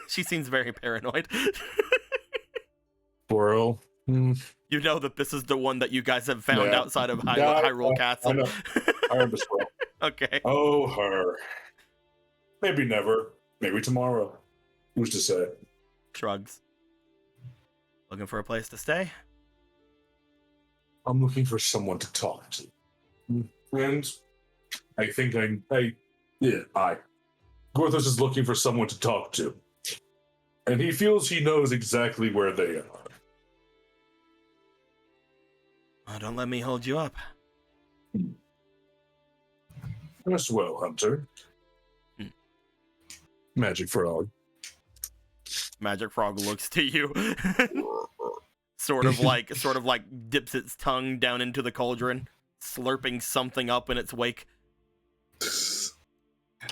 She seems very paranoid. Squirrel. You know that this is the one that you guys have found outside of Hyrule Castle. I know. I remember Squirrel. Okay. Oh, her. Maybe never. Maybe tomorrow. Who's to say? Shrugs. Looking for a place to stay? I'm looking for someone to talk to. And I think Gorthos is looking for someone to talk to. And he feels he knows exactly where they are. Oh, don't let me hold you up. As well, Hunter. Magic Frog. Magic Frog looks to you. sort of like dips its tongue down into the cauldron, slurping something up in its wake.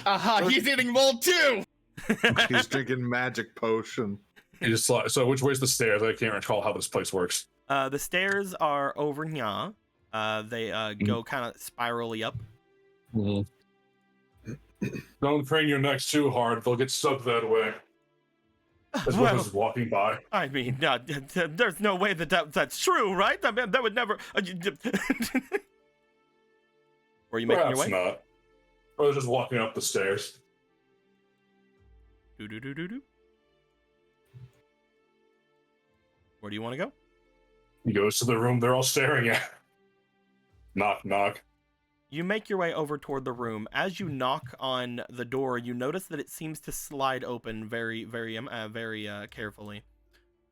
Aha, he's eating mold too! He's drinking magic potion. So which way's the stairs? I can't recall how this place works. The stairs are over here. They go kind of spirally up. Don't crane your necks too hard. They'll get stuck that way. As well as walking by. I mean, there's no way that's true, right? I mean, that would never... Were you making your way? Perhaps not. I was just walking up the stairs. Do. Where do you want to go? He goes to the room they're all staring at. Knock, knock. You make your way over toward the room. As you knock on the door, you notice that it seems to slide open very, very carefully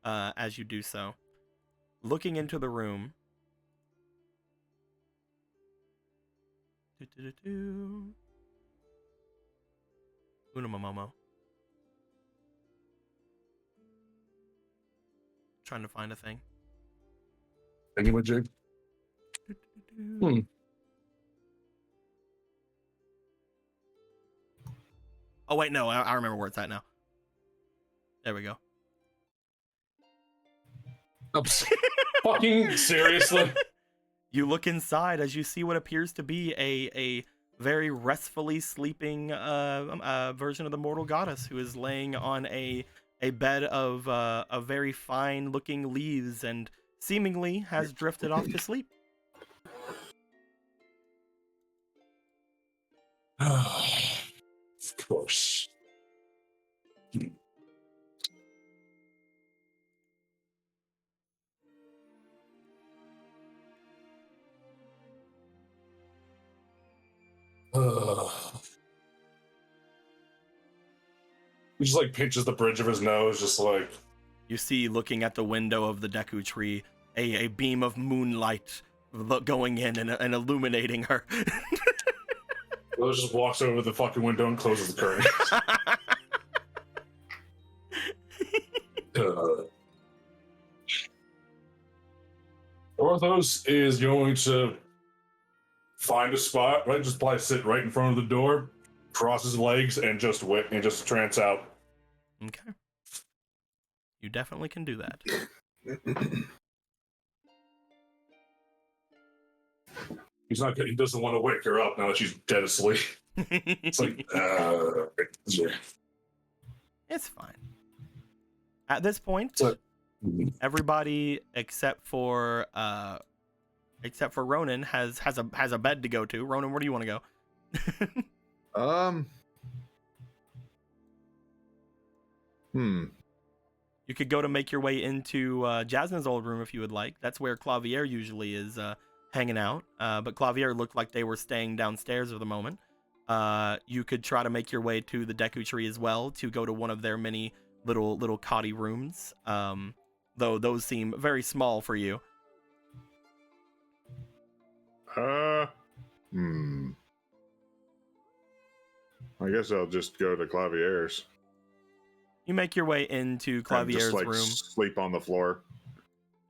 as you do so. Looking into the room. Do-do-do-do. Unamomomo. Trying to find a thing. Thingamajig. Hmm. Oh wait, no, I remember where it's at now. There we go. Oops. Fucking seriously. You look inside as you see what appears to be a very restfully sleeping version of the mortal goddess who is laying on a bed of very fine looking leaves and seemingly has drifted off to sleep. Of course. He just like pinches the bridge of his nose, just like. You see, looking at the window of the Deku tree, a beam of moonlight going in and illuminating her. Rose just walks over the fucking window and closes the curtain. Orthos is going to find a spot, right? Just probably sit right in front of the door, cross his legs, and just whip and just trance out. Okay. You definitely can do that. He doesn't want to wake her up now that she's dead asleep. It's like, yeah. It's fine. At this point, everybody except for Ronan has a bed to go to. Ronan, where do you want to go? You could go to make your way into Jasmine's old room if you would like. That's where Clavier usually is hanging out. But Clavier looked like they were staying downstairs at the moment. You could try to make your way to the Deku tree as well to go to one of their many little cotty rooms. Though those seem very small for you. I guess I'll just go to Clavier's. You make your way into Clavier's just, like, room. Sleep on the floor.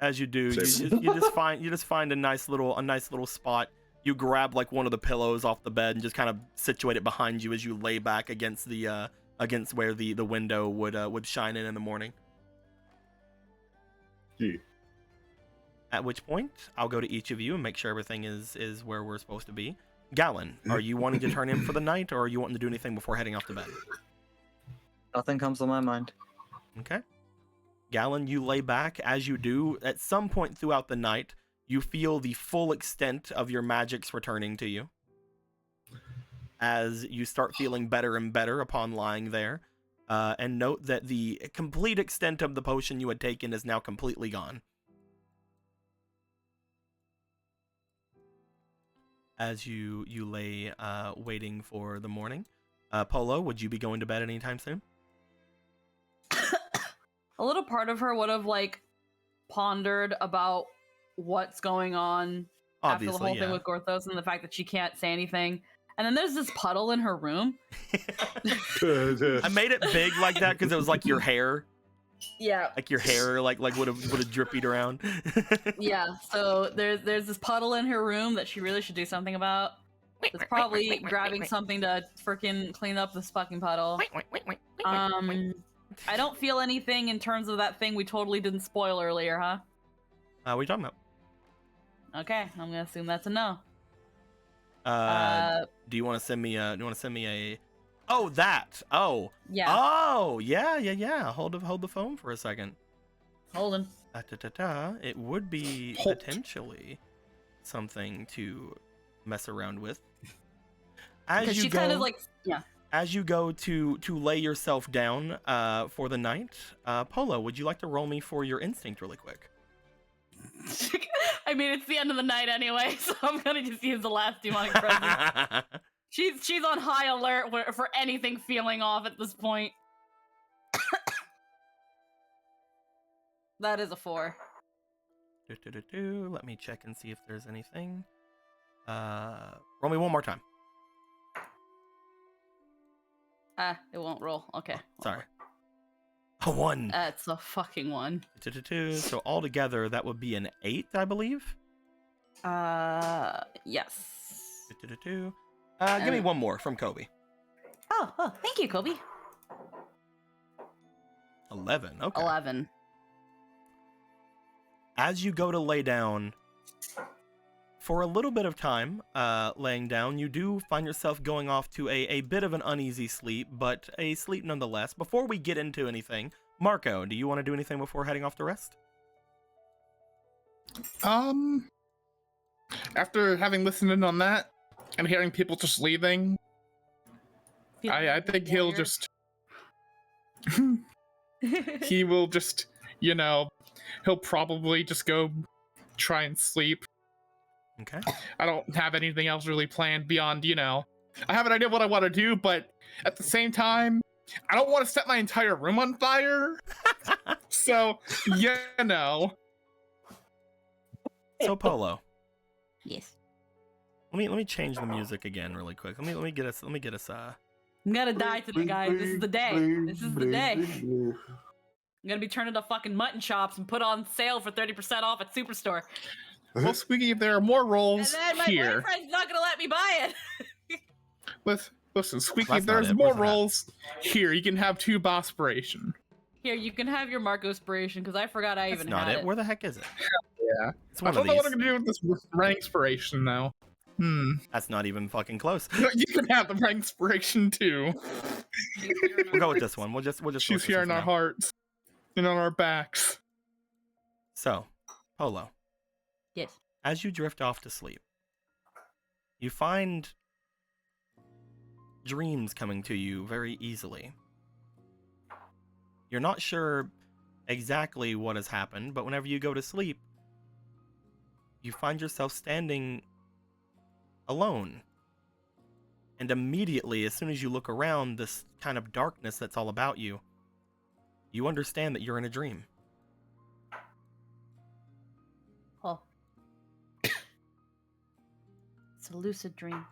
As you do, you just find a nice little spot. You grab like one of the pillows off the bed and just kind of situate it behind you as you lay back against the against where the window would shine in the morning. Gee. At which point, I'll go to each of you and make sure everything is where we're supposed to be. Gallon, are you wanting to turn in for the night, or are you wanting to do anything before heading off to bed? Nothing comes to my mind. Okay. Gallon, you lay back. As you do, at some point throughout the night, you feel the full extent of your magics returning to you. As you start feeling better and better upon lying there. And note that the complete extent of the potion you had taken is now completely gone. As you lay waiting for the morning. Polo, would you be going to bed anytime soon? A little part of her would have like pondered about what's going on after the whole thing with Gorthos and the fact that she can't say anything. And then there's this puddle in her room. I made it big like that because it was like your hair. Yeah. Like your hair like would have drippied around. Yeah. So there's this puddle in her room that she really should do something about. It's probably grabbing something to freaking clean up this fucking puddle. I don't feel anything in terms of that thing we totally didn't spoil earlier, huh? What are you talking about? Okay, I'm gonna assume that's a no. Do you want to send me a? Oh, that. Oh. Yeah. Oh, yeah. Hold the phone for a second. Holding. It would be potentially something to mess around with. Because she's kind of like, yeah. As you go to lay yourself down for the night, Polo, would you like to roll me for your instinct really quick? I mean, it's the end of the night anyway, so I'm gonna just use the last demonic presence. She's on high alert for anything feeling off at this point. That is a 4. Let me check and see if there's anything. Roll me one more time. It won't roll. Okay. Sorry. A 1. That's a fucking 1. 2. So altogether, that would be an 8, I believe. Yes. 2. Give me one more from Kobe. Oh, thank you, Kobe. 11. Okay. 11. As you go to lay down, for a little bit of time laying down, you do find yourself going off to a bit of an uneasy sleep, but a sleep nonetheless. Before we get into anything, Marco, do you want to do anything before heading off to rest? After having listened in on that and hearing people just leaving, I think he'll just he will just, he'll probably just go try and sleep. Okay. I don't have anything else really planned beyond, I have an idea of what I want to do, but at the same time, I don't want to set my entire room on fire. So, So Polo. Yes. Let me change the music again really quick. Let me get us I'm gonna die today, guys. This is the day. This is the day. I'm gonna be turned into fucking mutton chops and put on sale for 30% off at Superstore. Well, Squeaky, if there are more And rolls then my here. boyfriend's not gonna let me buy it. Listen, Squeaky, That's if there's not it. more Where's it at? rolls here, you can have 2 Bosspiration. Here, you can have your Marco Inspiration, because I forgot I That's even not had it. Where the heck is it? Yeah. It's I one don't of know what these. I'm gonna do with this Rank Inspiration, though. That's not even fucking close. You can have the Rank Inspiration, too. We'll go with this one. We'll just go with She's this here one in for our now. hearts and on our backs. So, Polo, Yes. as you drift off to sleep, you find dreams coming to you very easily. You're not sure exactly what has happened, but whenever you go to sleep, you find yourself standing alone. And immediately, as soon as you look around this kind of darkness that's all about you, you understand that you're in a dream. Oh. It's a lucid dream.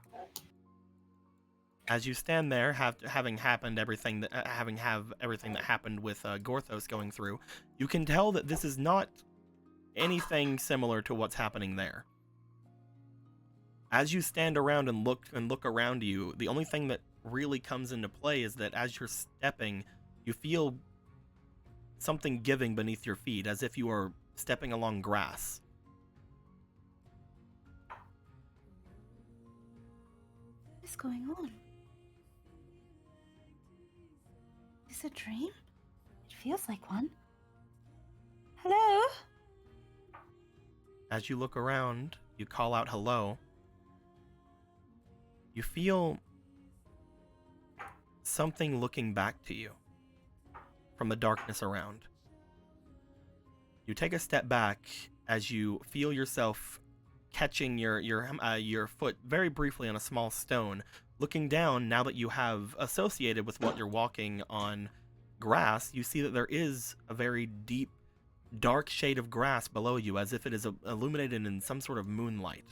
As you stand there, having everything that happened with Gorthos going through, you can tell that this is not anything similar to what's happening there. As you stand around and look around you, the only thing that really comes into play is that as you're stepping, you feel something giving beneath your feet, as if you are stepping along grass. What is going on? Is it a dream? It feels like one. Hello? As you look around, you call out hello. You feel something looking back to you from the darkness around. You take a step back as you feel yourself catching your foot very briefly on a small stone. Looking down, now that you have associated with what you're walking on grass, you see that there is a very deep, dark shade of grass below you, as if it is illuminated in some sort of moonlight.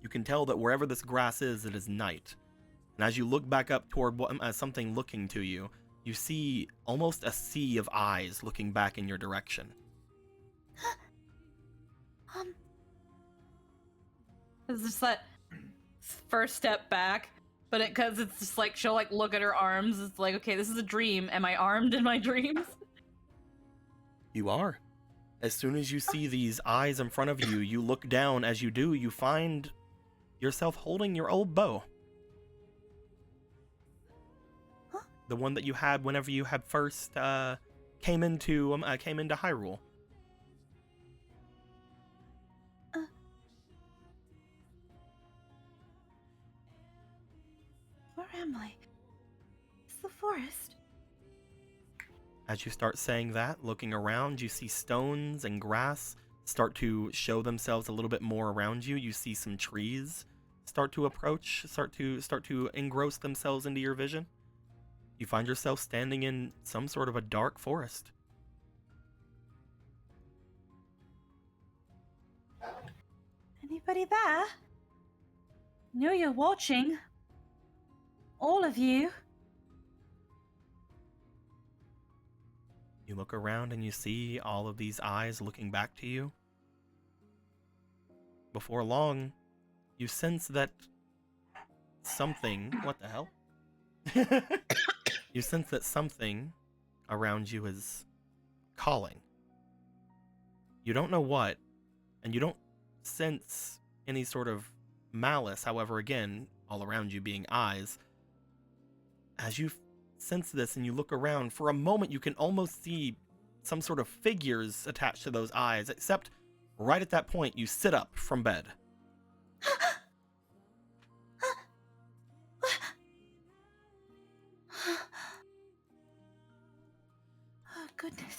You can tell that wherever this grass is, it is night. And as you look back up toward something looking to you, you see almost a sea of eyes looking back in your direction. It's just that first step back, but because it's just like she'll like look at her arms. It's like, okay, this is a dream. Am I armed in my dreams? You are. As soon as you see these eyes in front of you, you look down. As you do, you find yourself holding your old bow. The one that you had whenever you had first came into Hyrule. Where am I? It's the forest. As you start saying that, looking around, you see stones and grass start to show themselves a little bit more around you. You see some trees start to approach, start to engross themselves into your vision. You find yourself standing in some sort of a dark forest. Anybody there? Know you're watching. All of you. You look around and you see all of these eyes looking back to you. Before long, you sense that something... What the hell? You sense that something around you is calling. You don't know what, and you don't sense any sort of malice. However, again, all around you being eyes, as you sense this and you look around, for a moment you can almost see some sort of figures attached to those eyes, except right at that point you sit up from bed. Oh, goodness.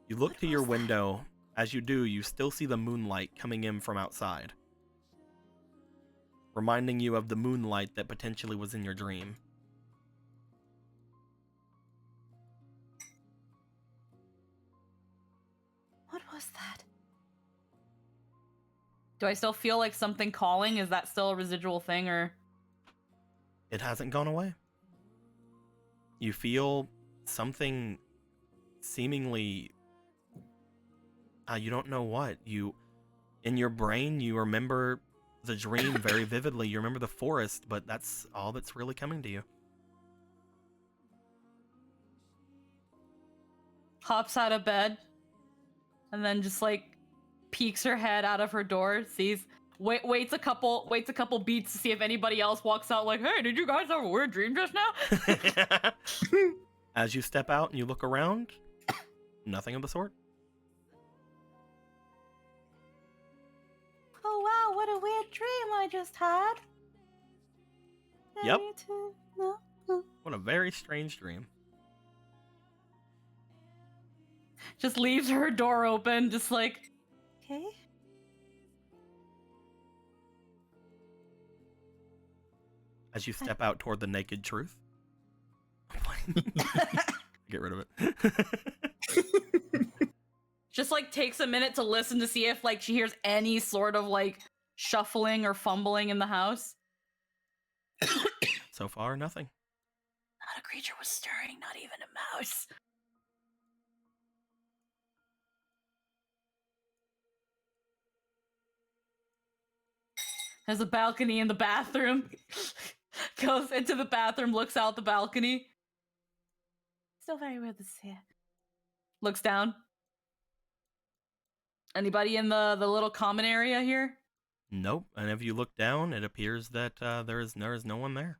You look What to your was that? window. As you do, you still see the moonlight coming in from outside, reminding you of the moonlight that potentially was in your dream. What was that? Do I still feel like something calling? Is that still a residual thing, or? It hasn't gone away. You feel something seemingly... you don't know what. In your brain, you remember the dream very vividly. You remember the forest, but that's all that's really coming to you. Hops out of bed, and then just like peeks her head out of her door, sees, waits a couple beats to see if anybody else walks out. Like, hey, did you guys have a weird dream just now? As you step out and you look around, nothing of the sort. Oh, wow, what a weird dream I just had. Yep. Me too. No. What a very strange dream. Just leaves her door open, just like, Okay. As you step out toward the naked truth. Get rid of it. just like takes a minute to listen to see if like she hears any sort of like shuffling or fumbling in the house. So far, nothing. Not a creature was stirring, not even a mouse. There's a balcony in the bathroom. Goes into the bathroom, looks out the balcony. Still very weird this here. Looks down. Anybody in the little common area here? Nope. And if you look down, it appears that there is no one there.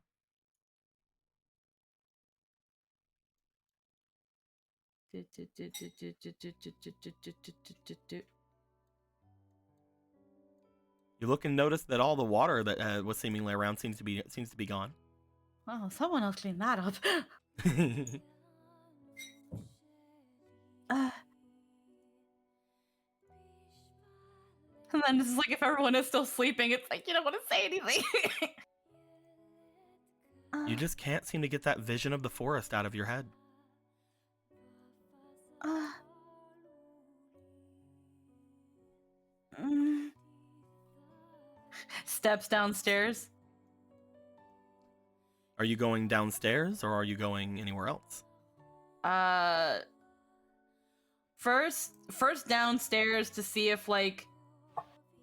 You look and notice that all the water that was seemingly around seems to be gone. Oh, someone else cleaned that up. And then it's like if everyone is still sleeping, it's like you don't want to say anything. You just can't seem to get that vision of the forest out of your head. Steps downstairs. Are you going downstairs or are you going anywhere else? First downstairs to see if like,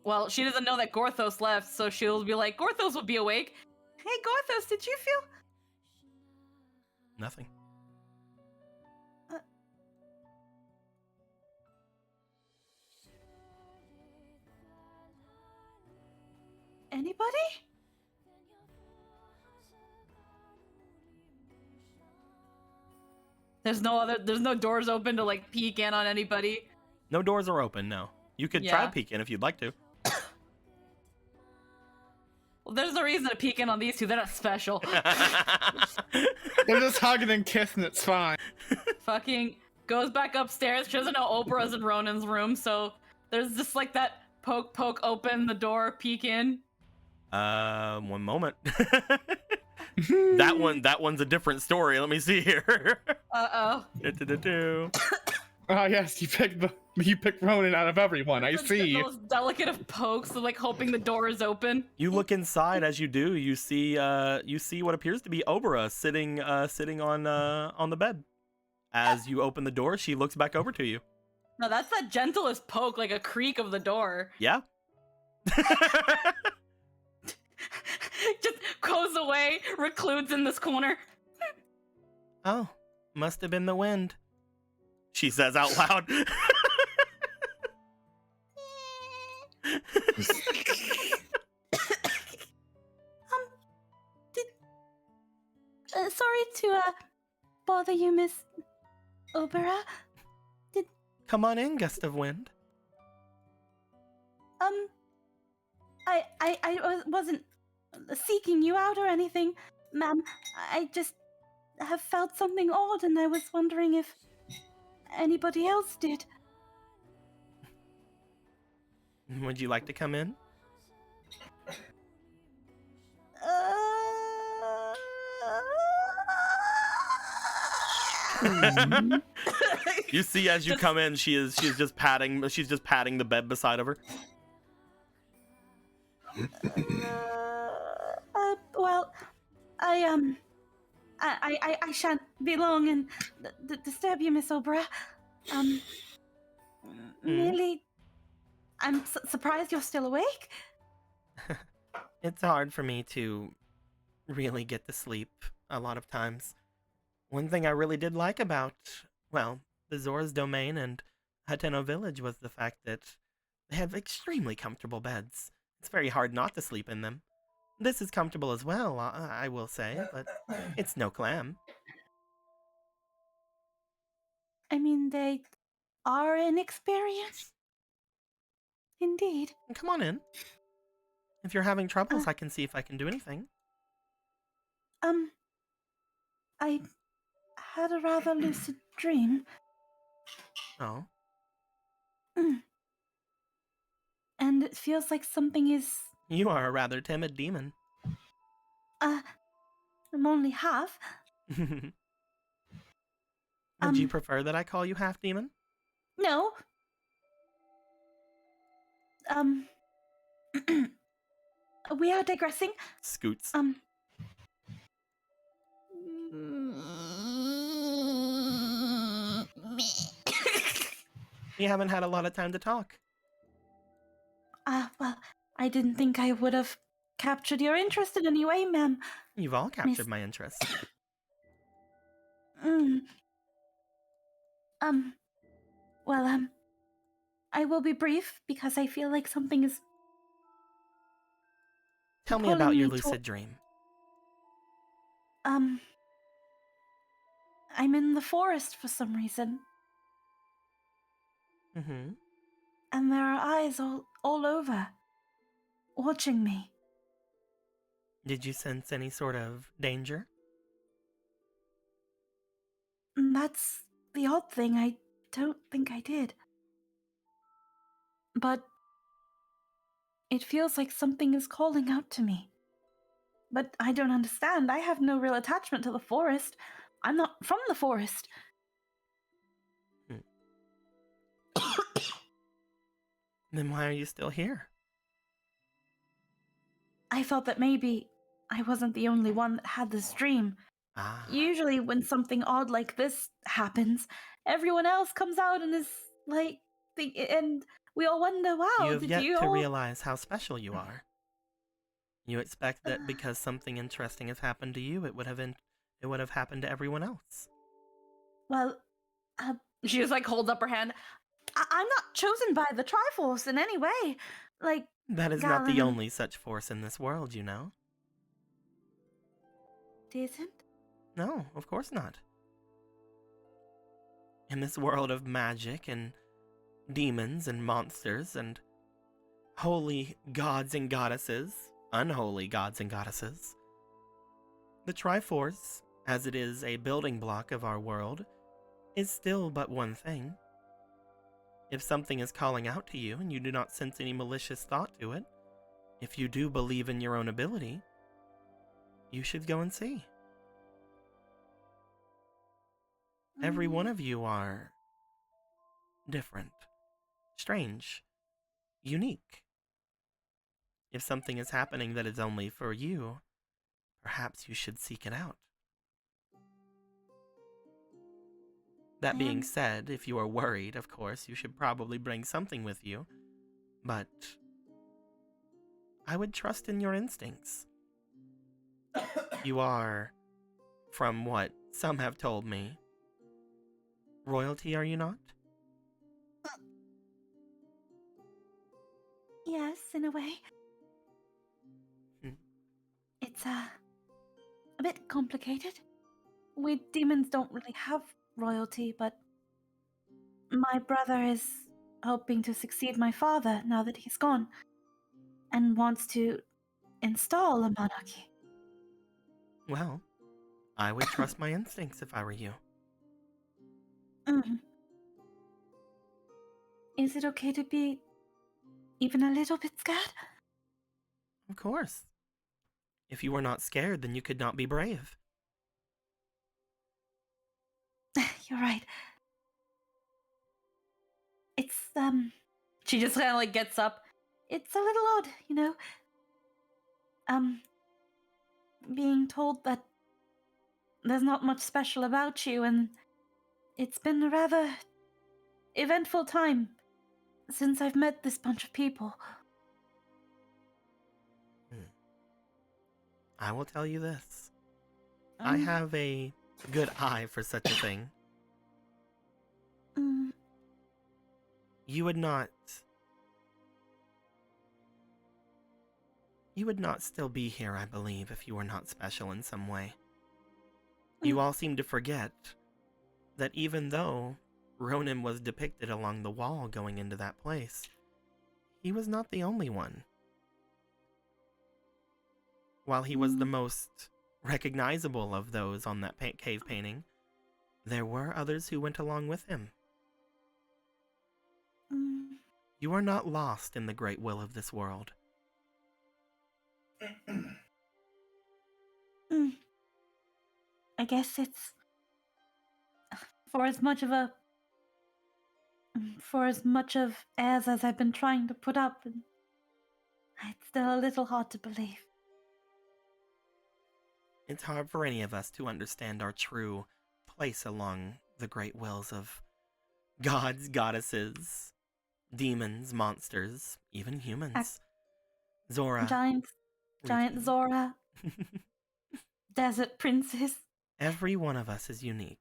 well, she doesn't know that Gorthos left, so she'll be like, Gorthos will be awake. Hey, Gorthos, did you feel... Nothing. Anybody? There's no doors open to like peek in on anybody. No doors are open, no. You could try to peek in if you'd like to. Well, there's no reason to peek in on these two. They're not special. They're just hugging and kissing. It's fine. Fucking goes back upstairs. She doesn't know Oprah's in Ronan's room, so there's just like that poke, open the door, peek in. One moment. That one's a different story. Let me see here. Uh-oh. Ah, yes, you picked Ronan out of everyone. I The see. most delicate of pokes, like hoping the door is open. You look inside. As you do, you see what appears to be Obera sitting on the bed. As you open the door, she looks back over to you. No, that's the gentlest poke, like a creak of the door. Yeah. Just goes away, recludes in this corner. Oh, must have been the wind. She says out loud. Sorry to bother you, Miss Obera. Come on in, gust of wind. I wasn't seeking you out or anything, ma'am. I just have felt something odd, and I was wondering if anybody else did. Would you like to come in? You see, as you come in, she's just patting the bed beside of her. Well, I shan't be long and disturb you, Miss Obera. Merely, I'm surprised you're still awake. It's hard for me to really get to sleep a lot of times. One thing I really did like about, well, the Zora's Domain and Hateno Village was the fact that they have extremely comfortable beds. It's very hard not to sleep in them. This is comfortable as well, I will say, but it's no clam. I mean, they are an experience. Indeed. Come on in. If you're having troubles, I can see if I can do anything. I had a rather lucid dream. Oh. And it feels like something is... You are a rather timid demon. I'm only half. Would you prefer that I call you half demon? No. We are digressing. Scoots. We haven't had a lot of time to talk. Well, I didn't think I would have captured your interest in any way, ma'am. You've all captured my interest. Well, I will be brief because I feel like something is... Tell me about your lucid dream. I'm in the forest for some reason. Mm-hmm. And there are eyes all over, watching me. Did you sense any sort of danger? That's the odd thing. I don't think I did. But it feels like something is calling out to me. But I don't understand. I have no real attachment to the forest. I'm not from the forest. Then why are you still here? I thought that maybe I wasn't the only one that had this dream. Ah. Usually when something odd like this happens, everyone else comes out and is like... And we all wonder, wow, You have did yet you to all... realize how special you are. You expect that because something interesting has happened to you, it would have happened to everyone else. Well, She just like holds up her hand. I'm not chosen by the Triforce in any way. Like, That is not the Galen- only such force in this world, you know. it isn't? No, of course not. In this world of magic and demons and monsters and holy gods and goddesses, unholy gods and goddesses, the Triforce, as it is a building block of our world, is still but one thing. If something is calling out to you and you do not sense any malicious thought to it, if you do believe in your own ability, you should go and see. Every one of you are different, strange, unique. If something is happening that is only for you, perhaps you should seek it out. That being said, if you are worried, of course, you should probably bring something with you, but I would trust in your instincts. You are, from what some have told me, royalty, are you not? Yes, in a way. Hmm. It's a bit complicated. We demons don't really have royalty, but my brother is hoping to succeed my father now that he's gone, and wants to install a monarchy. Well, I would trust my instincts if I were you. Mm. Is it okay to be even a little bit scared? Of course. If you were not scared, then you could not be brave. You're right. It's, She just kind of like gets up. it's a little odd, you know? Being told that there's not much special about you, and it's been a rather eventful time since I've met this bunch of people. I will tell you this. I have a good eye for such a thing. Mm, You would not still be here, I believe, if you were not special in some way. You all seem to forget that even though Ronan was depicted along the wall going into that place, he was not the only one. While he was the most recognizable of those on that cave painting, there were others who went along with him. mm, You are not lost in the great will of this world. I guess it's for as much of airs as I've been trying to put up, and it's still a little hard to believe. It's hard for any of us to understand our true place along the great wills of gods, goddesses, demons, monsters, even humans. Zora. Giant Riki. Zora, desert princess. Every one of us is unique.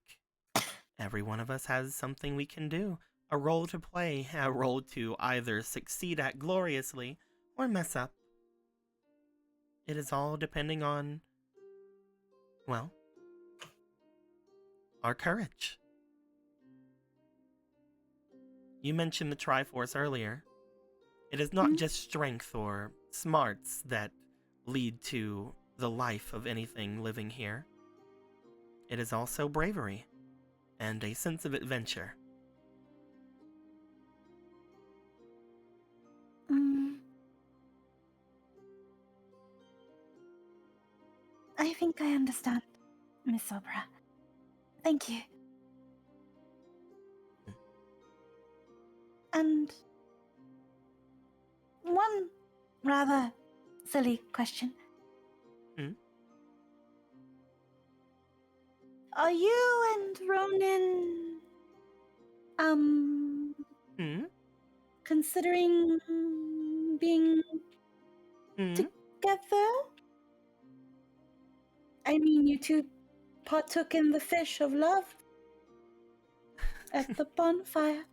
Every one of us has something we can do, a role to play, a role to either succeed at gloriously or mess up. It is all depending on, well, our courage. You mentioned the Triforce earlier. It is not just strength or smarts that lead to the life of anything living here. It is also bravery and a sense of adventure. I think I understand, Miss Obra. Thank you. And one rather silly question. Are you and Ronan, considering being together? I mean, you two partook in the fish of love at the bonfire.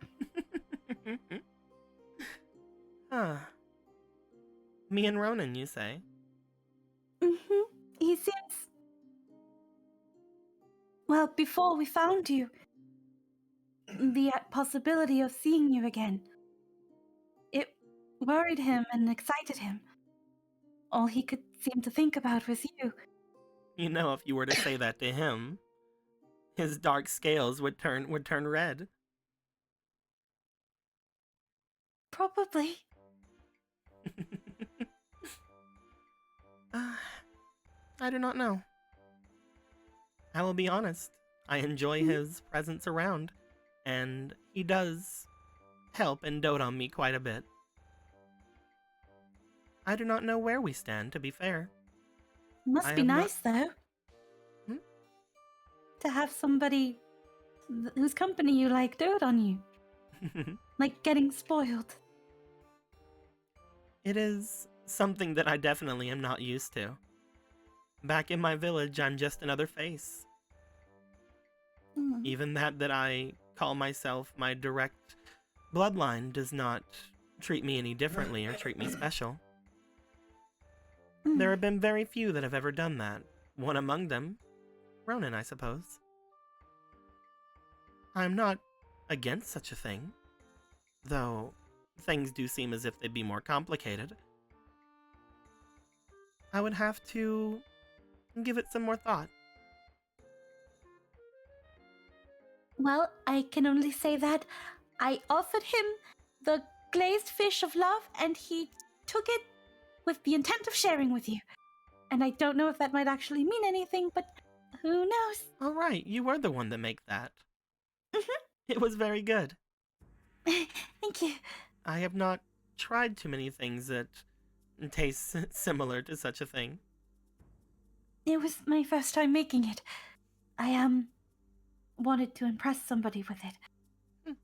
Huh. Me and Ronan, you say? He seems... Well, before we found you, the possibility of seeing you again, it worried him and excited him. All he could seem to think about was you. You know, if you were to say that to him, his dark scales would turn red. Probably. I do not know. I will be honest. I enjoy his presence around, and he does help and dote on me quite a bit. I do not know where we stand, to be fair. Must I be have not- nice, though. Hmm? To have somebody whose company you like dote on you. Like getting spoiled. It is something that I definitely am not used to. Back in my village, I'm just another face. Mm. Even that I call myself my direct bloodline does not treat me any differently or treat me special. There have been very few that have ever done that. One among them, Ronan, I suppose. I'm not against such a thing, though things do seem as if they'd be more complicated. I would have to give it some more thought. Well, I can only say that I offered him the glazed fish of love, and he took it with the intent of sharing with you. And I don't know if that might actually mean anything, but who knows? All right, you were the one that made that. Mhm. It was very good. Thank you. I have not tried too many things that taste similar to such a thing. It was my first time making it. I wanted to impress somebody with it.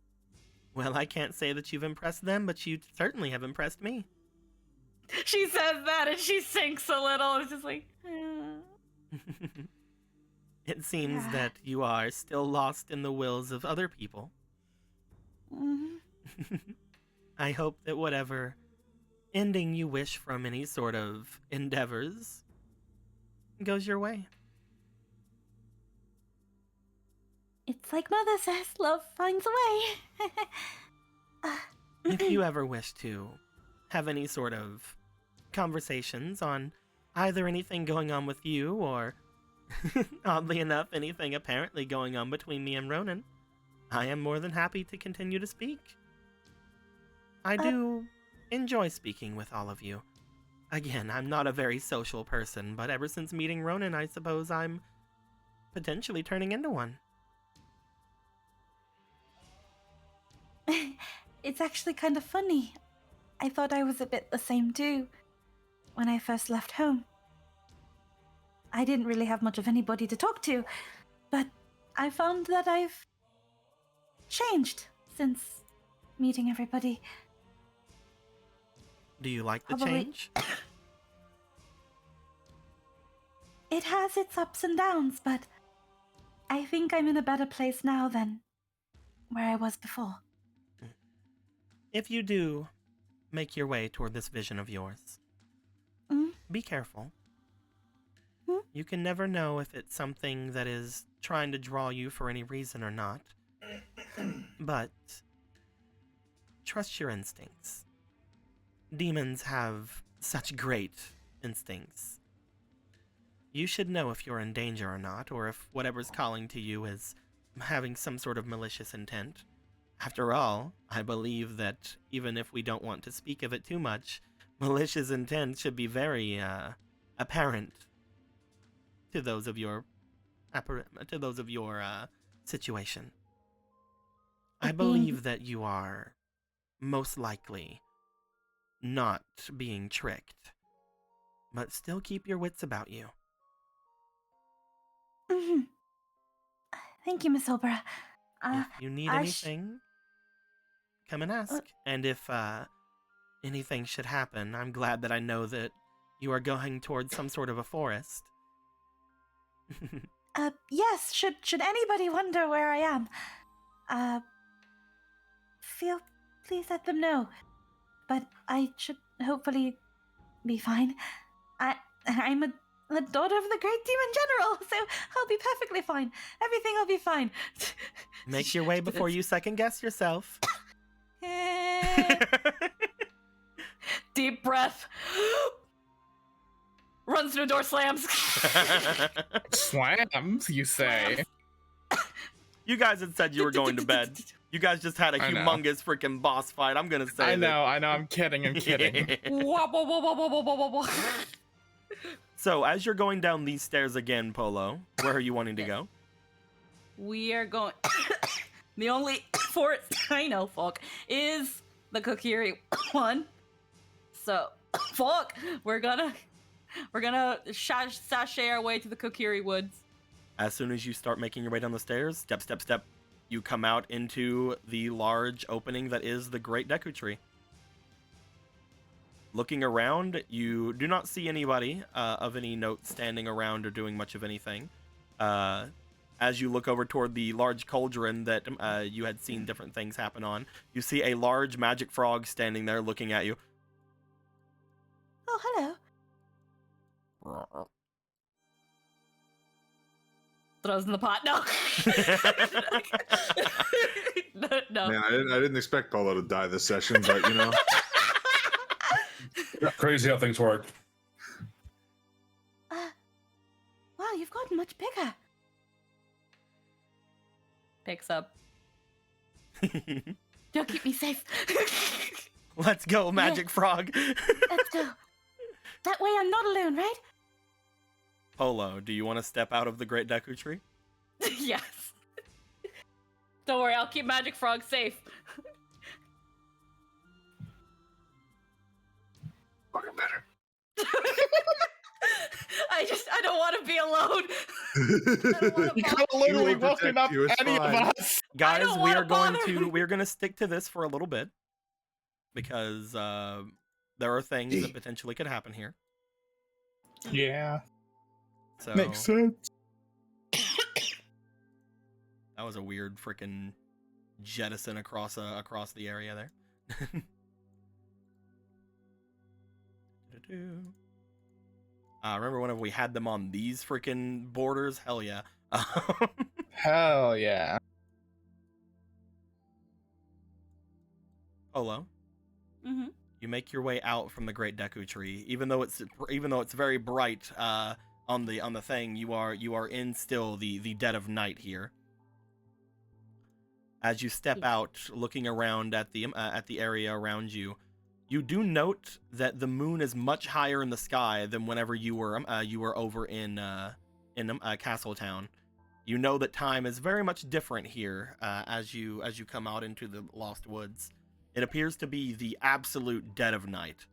Well, I can't say that you've impressed them, but you certainly have impressed me. She says that and she sinks a little. It's just like, It seems Yeah. that you are still lost in the wills of other people. Mhm. I hope that whatever ending you wish from any sort of endeavors goes your way. It's like Mother says, love finds a way. If you ever wish to have any sort of conversations on either anything going on with you or, oddly enough, anything apparently going on between me and Ronan, I am more than happy to continue to speak. I do enjoy speaking with all of you. Again, I'm not a very social person, but ever since meeting Ronan, I suppose I'm potentially turning into one. It's actually kind of funny. I thought I was a bit the same too when I first left home. I didn't really have much of anybody to talk to, but I found that I've changed since meeting everybody. Do you like the Probably- change? It has its ups and downs, but I think I'm in a better place now than where I was before. If you do make your way toward this vision of yours, Mm? be careful. Hmm? You can never know if it's something that is trying to draw you for any reason or not. But trust your instincts. Demons have such great instincts. You should know if you're in danger or not, or if whatever's calling to you is having some sort of malicious intent. After all, I believe that even if we don't want to speak of it too much, malicious intent should be very apparent to those of your situation. I believe that you are most likely not being tricked, but still keep your wits about you. Mhm. Thank you, Miss Obra. If you need anything, come and ask. And if anything should happen, I'm glad that I know that you are going towards some sort of a forest. Yes, should anybody wonder where I am, please let them know. But I should hopefully be fine. I'm a daughter of the Great Demon General, so I'll be perfectly fine. Everything will be fine. Make your way before you second guess yourself. deep breath. Runs to the door, slams. Slams, you say? You guys had said you were going to bed. You guys just had a I know. humongous freaking boss fight. I'm gonna say I that- know, I'm kidding, I'm kidding. Wah, wah, wah, wah, wah, wah, wah, wah. So, as you're going down these stairs again, Polo, where are you wanting to go? We are going. The only fort, I know, fuck, is the Kokiri one. So, fuck, we're gonna sashay our way to the Kokiri woods. As soon as you start making your way down the stairs, step, step, step, you come out into the large opening that is the Great Deku Tree. Looking around, you do not see anybody of any note standing around or doing much of anything. As you look over toward the large cauldron that you had seen different things happen on, you see a large magic frog standing there looking at you. Oh, hello. Throws in the pot. No. No. Man, I didn't expect Polo to die this session, but you know. Crazy how things work. Wow, you've gotten much bigger. Picks up. Don't keep me safe. Let's go, magic frog. Let's go. That way I'm not alone, right? Polo, do you want to step out of the Great Deku Tree? Yes. Don't worry, I'll keep Magic Frog safe. Fucking better. I don't want to be alone. I don't want You to could have literally will woken protect up you, it's any of fine. us. Guys, don't we wanna are going bother to you. we're going to stick to this for a little bit because there are things that potentially could happen here. Yeah, So makes sense. that was a weird freaking jettison across the area there. Remember whenever we had them on these freaking borders? Hell yeah. Hell yeah. Polo, Mm-hmm. you make your way out from the Great Deku Tree, even though it's very bright on the thing. You are in still the dead of night here. As you step out, looking around at the area around you, you do note that the moon is much higher in the sky than whenever you were over in Castletown. You know that time is very much different here as you come out into the Lost Woods. It appears to be the absolute dead of night.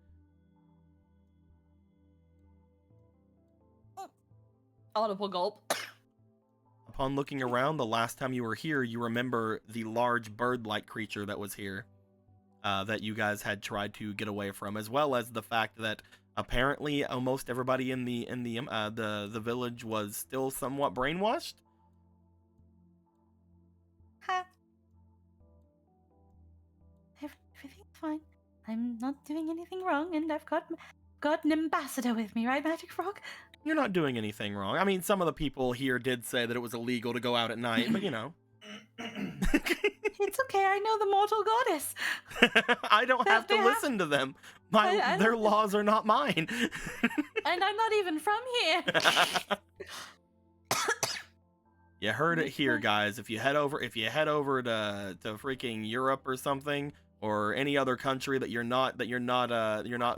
Audible gulp. Upon looking around, the last time you were here, you remember the large bird-like creature that was here, that you guys had tried to get away from, as well as the fact that apparently almost everybody in the village was still somewhat brainwashed. Ha. Everything's fine. I'm not doing anything wrong, and I've got an ambassador with me, right, Magic Frog? You're not doing anything wrong. I mean, some of the people here did say that it was illegal to go out at night, but you know. It's okay. I know the mortal goddess. I don't have to They have- listen to them. I Their don't- laws are not mine. And I'm not even from here. You heard it here, guys. If you head over to freaking Europe or something, or any other country that you're not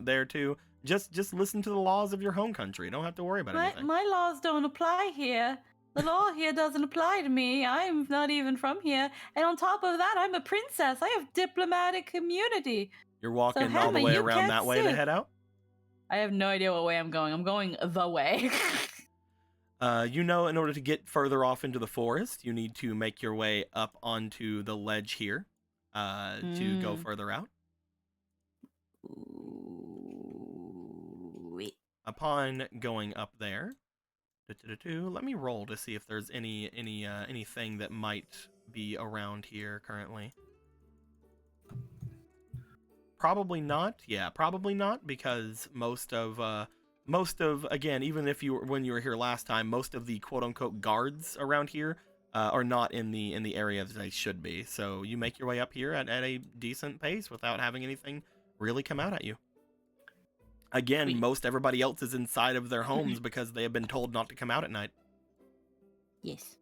there to, just listen to the laws of your home country. You don't have to worry about anything. My laws don't apply here. The law here doesn't apply to me. I'm not even from here. And on top of that, I'm a princess. I have diplomatic immunity. You're walking all the Hammer, way you around can't that way to sue. head out. I have no idea what way I'm going. I'm going the way. You know, in order to get further off into the forest, you need to make your way up onto the ledge here to go further out. Wait. Upon going up there, let me roll to see if there's anything that might be around here currently. Probably not. Yeah, probably not, because most of again, even if when you were here last time, most of the quote unquote guards around here are not in the area that they should be. So you make your way up here at a decent pace without having anything really come out at you. Again, Sweet. most everybody else is inside of their homes because they have been told not to come out at night. Yes.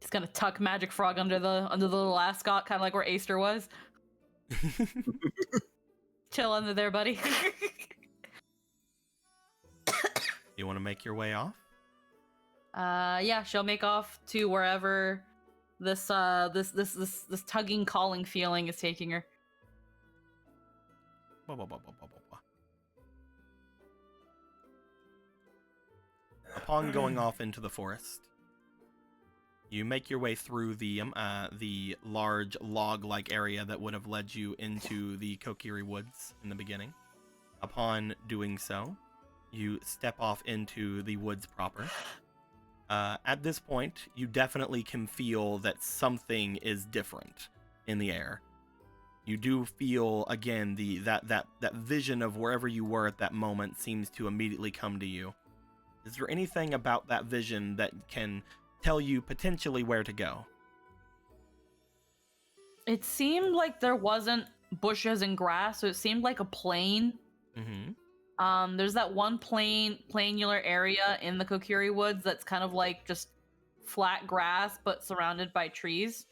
He's gonna tuck Magic Frog under the little ascot, kind of like where Aster was. Chill under there, buddy. You want to make your way off? Yeah, she'll make off to wherever This tugging, calling feeling is taking her. Blah, blah, blah, blah, blah, blah, blah. Upon going off into the forest, you make your way through the large log-like area that would have led you into the Kokiri Woods in the beginning. Upon doing so, you step off into the woods proper. At this point, you definitely can feel that something is different in the air. You do feel, again, that vision of wherever you were at that moment seems to immediately come to you. Is there anything about that vision that can tell you potentially where to go? It seemed like there wasn't bushes and grass, so it seemed like a plain. Mm-hmm. There's that one planular area in the Kokiri Woods that's kind of like just flat grass, but surrounded by trees.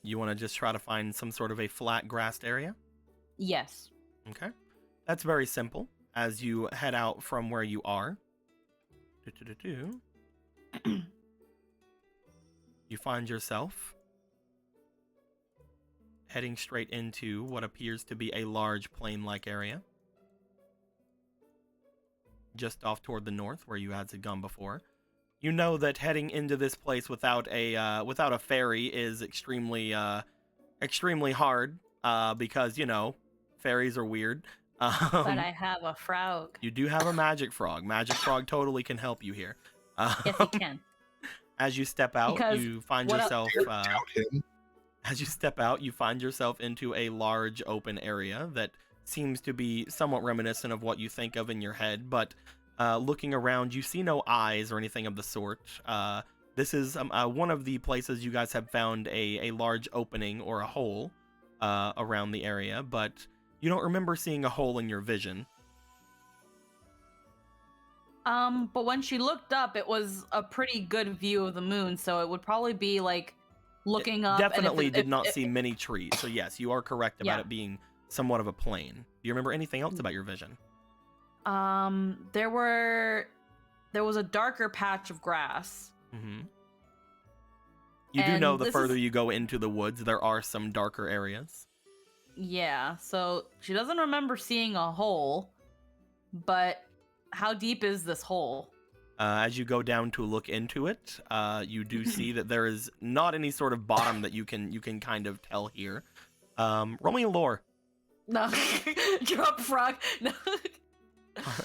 You want to just try to find some sort of a flat grassed area? Yes. Okay. That's very simple. As you head out from where you are, you find yourself heading straight into what appears to be a large plain-like area. Just off toward the north, where you had gone before. You know that heading into this place without a ferry is extremely hard, because, you know, ferries are weird. But I have a frog. You do have a magic frog. Magic frog totally can help you here. Yes, he can. As you step out, Because you find what yourself. Doubt him. As you step out, you find yourself into a large open area that seems to be somewhat reminiscent of what you think of in your head, but looking around, you see no eyes or anything of the sort. This is one of the places you guys have found a large opening or a hole around the area, but you don't remember seeing a hole in your vision. But when she looked up, it was a pretty good view of the moon, so it would probably be like looking up. Definitely did not see many trees, so yes, you are correct about Yeah. it being somewhat of a plain. Do you remember anything else about your vision? There was a darker patch of grass. Mm-hmm. You do And know the this further is- you go into the woods, there are some darker areas. Yeah, so she doesn't remember seeing a hole, but how deep is this hole? As you go down to look into it, you do see that there is not any sort of bottom that you can kind of tell here. Roll me a lore. No, drop frog. No,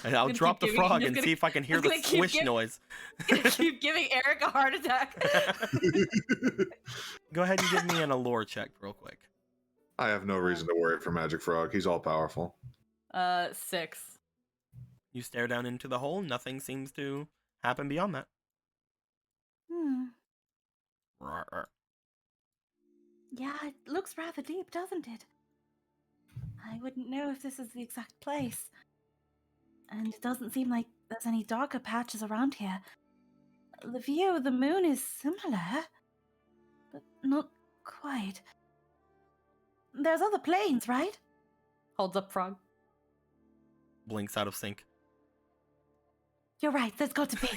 And I'll gonna drop the keep giving- frog just and gonna- see if I can hear just the gonna keep swish giving- noise. gonna keep giving Eric a heart attack. Go ahead and give me an allure check real quick. I have no reason to worry for Magic Frog. He's all powerful. 6. You stare down into the hole. Nothing seems to happen beyond that. Yeah, it looks rather deep, doesn't it? I wouldn't know if this is the exact place. And it doesn't seem like there's any darker patches around here. The view of the moon is similar, but not quite. There's other planes, right? Holds up frog. Blinks out of sync. You're right, there's got to be.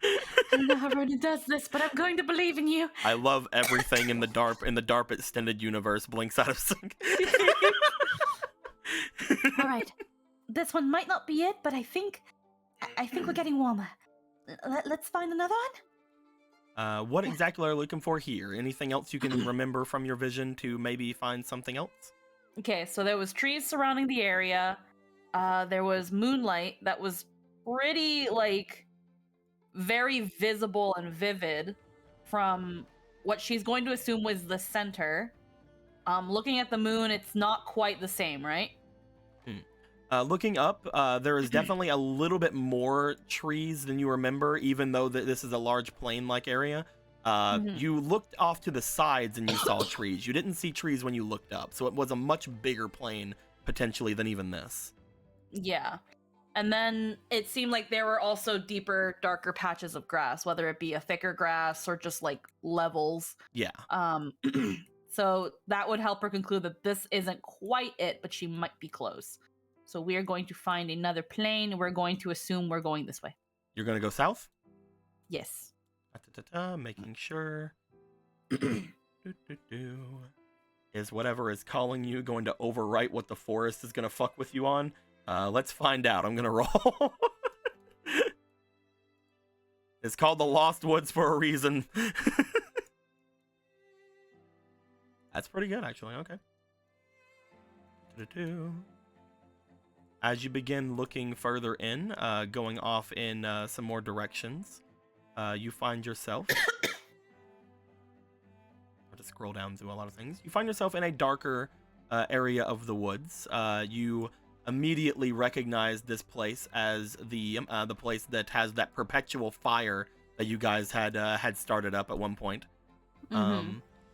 I don't know how Ronan does this, but I'm going to believe in you. I love everything in the DARP extended universe. Blinks out of sync. All right, this one might not be it, but I think we're getting warmer. Let's find another one. What exactly are you looking for here? Anything else you can remember from your vision to maybe find something else? Okay, so there was trees surrounding the area. There was moonlight that was pretty, like, very visible and vivid from what she's going to assume was the center. Looking at the moon, it's not quite the same, right? Looking up, there is definitely a little bit more trees than you remember, even though this is a large plain-like area. You looked off to the sides and you saw trees. You didn't see trees when you looked up, so it was a much bigger plain, potentially, than even this. Yeah. And then it seemed like there were also deeper, darker patches of grass, whether it be a thicker grass or just like levels. Yeah. So that would help her conclude that this isn't quite it, but she might be close. So we are going to find another plane. We're going to assume we're going this way. You're going to go south? Yes. Making sure. Is whatever is calling you going to overwrite what the forest is going to fuck with you on? Let's find out. I'm going to roll. It's called the Lost Woods for a reason. That's pretty good, actually. Okay. As you begin looking further in, going off in some more directions, you find yourself... I'll just scroll down through a lot of things. You find yourself in a darker area of the woods. You immediately recognize this place as the place that has that perpetual fire that you guys had started up at one point.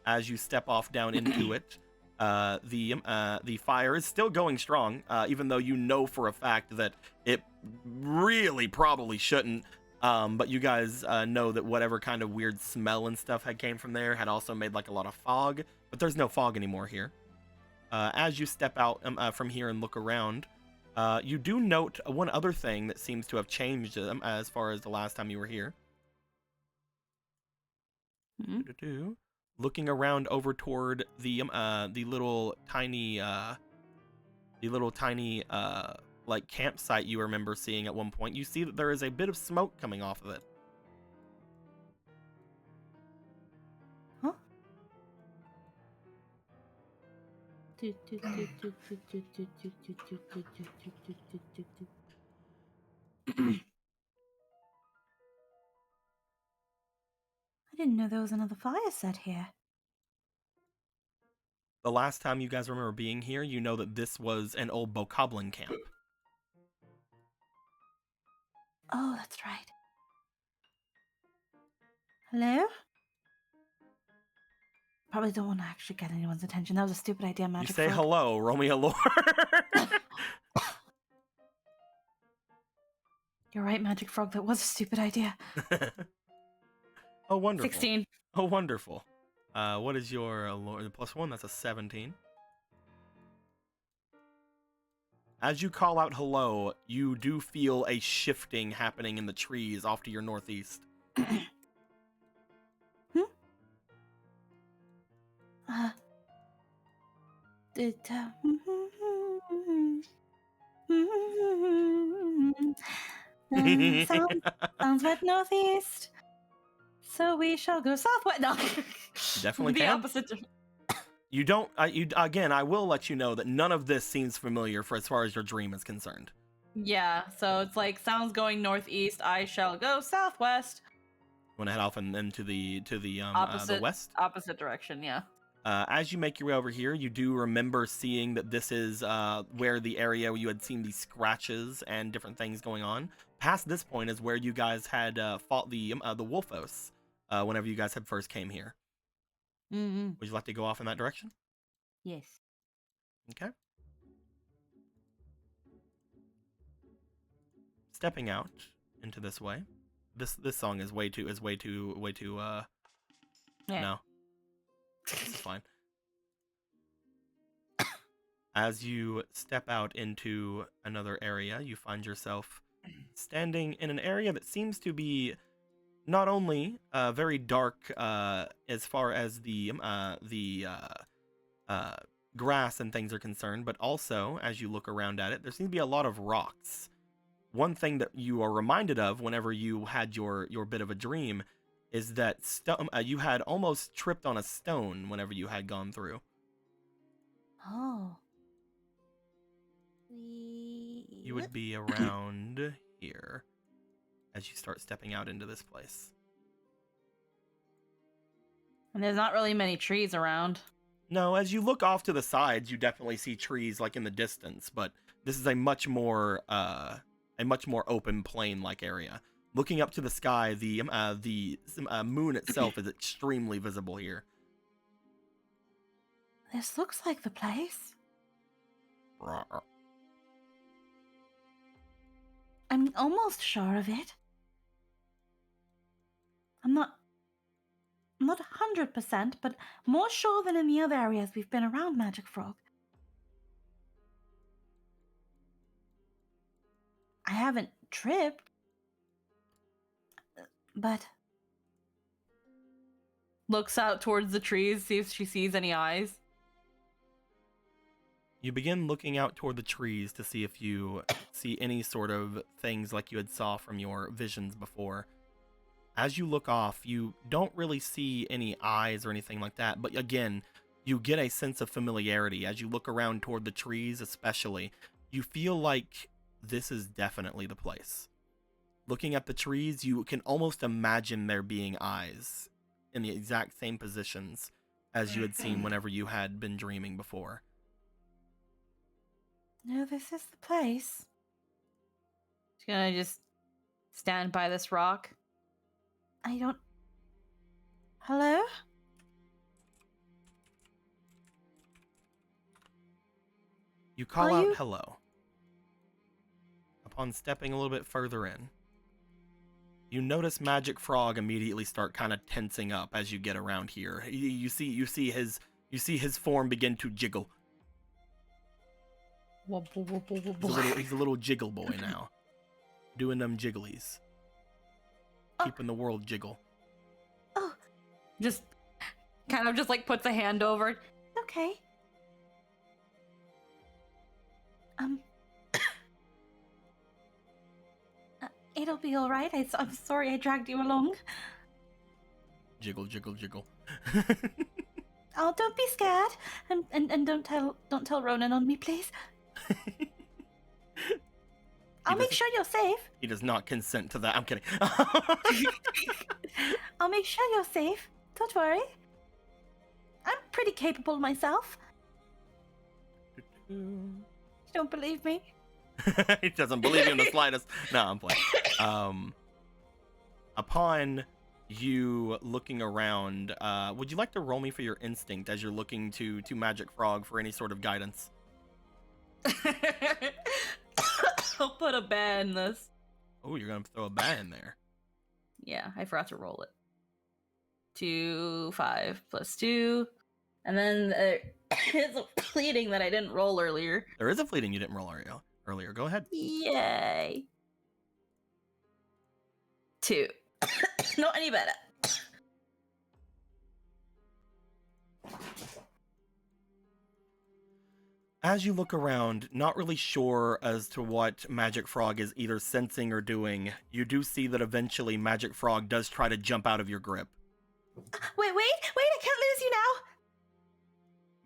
As you step off down into it, the fire is still going strong, even though you know for a fact that it really probably shouldn't. But you guys know that whatever kind of weird smell and stuff had came from there had also made like a lot of fog, but there's no fog anymore here. As you step out from here and look around, you do note one other thing that seems to have changed as far as the last time you were here. Looking around over toward the little tiny like campsite you remember seeing at one point, you see that there is a bit of smoke coming off of it. Huh? I didn't know there was another fire set here. The last time you guys remember being here, you know that this was an old bokoblin camp. Oh, that's right. Hello? Probably don't want to actually get anyone's attention. That was a stupid idea, Magic You say Frog. hello, roll me a lore. You're right, Magic Frog. That was a stupid idea. Oh, wonderful. 16. Oh, wonderful. What is your lore? +1? That's a 17. As you call out hello, you do feel a shifting happening in the trees off to your northeast. Sounds wet northeast. So we shall go southwest. No, Definitely the can. opposite. You don't. Again, I will let you know that none of this seems familiar for as far as your dream is concerned. Yeah, so it's like sounds going northeast. I shall go southwest. You want to head off and into the Opposite, west. opposite direction. Yeah. As you make your way over here, you do remember seeing that this is where the area where you had seen these scratches and different things going on. Past this point is where you guys had fought the Wolfos whenever you guys had first came here. Mm-hmm. Would you like to go off in that direction? Yes. Okay. Stepping out into this way. This song is way too Yeah. no. This is fine. As you step out into another area, you find yourself standing in an area that seems to be not only very dark as far as the grass and things are concerned, but also as you look around at it, there seems to be a lot of rocks. One thing that you are reminded of whenever you had your bit of a dream is that you had almost tripped on a stone whenever you had gone through. Oh. You would be around here as you start stepping out into this place. And there's not really many trees around. No, as you look off to the sides, you definitely see trees like in the distance, but this is a much more open plain-like area. Looking up to the sky, the moon itself is extremely visible here. This looks like the place. I'm almost sure of it. I'm not 100%, but more sure than in the other areas we've been around, Magic Frog. I haven't tripped, but looks out towards the trees, see if she sees any eyes. You begin looking out toward the trees to see if you see any sort of things like you had saw from your visions before. As you look off, you don't really see any eyes or anything like that, but again, you get a sense of familiarity. As you look around toward the trees especially, you feel like this is definitely the place. Looking at the trees, you can almost imagine there being eyes in the exact same positions as you had seen whenever you had been dreaming before. No, this is the place. She's gonna just stand by this rock. I don't. Hello? You call Are out you- hello. Upon stepping a little bit further in, you notice Magic Frog immediately start kind of tensing up as you get around here. You see his form begin to jiggle. He's a little jiggle boy now, doing them jigglies, keeping the world jiggle. Oh, Just kind of just like puts a hand over. okay. It'll be all right. I'm sorry I dragged you along. Jiggle, jiggle, jiggle. Oh, don't be scared, and don't tell Ronan on me, please. I'll make doesn't- sure you're safe. He does not consent to that. I'm kidding. I'll make sure you're safe. Don't worry. I'm pretty capable myself. You don't believe me? He doesn't believe you in the slightest. No, I'm playing. Upon you looking around, would you like to roll me for your instinct as you're looking to Magic Frog for any sort of guidance? I'll put a bat in this. Oh, you're gonna throw a bat in there. Yeah, I forgot to roll it. 2, 5 plus 2. And then there is a fleeting that I didn't roll earlier. There is a fleeting you didn't roll earlier. Go ahead. Yay. 2. Not any better. As you look around, not really sure as to what Magic Frog is either sensing or doing, you do see that eventually Magic Frog does try to jump out of your grip. Wait, I can't lose you now.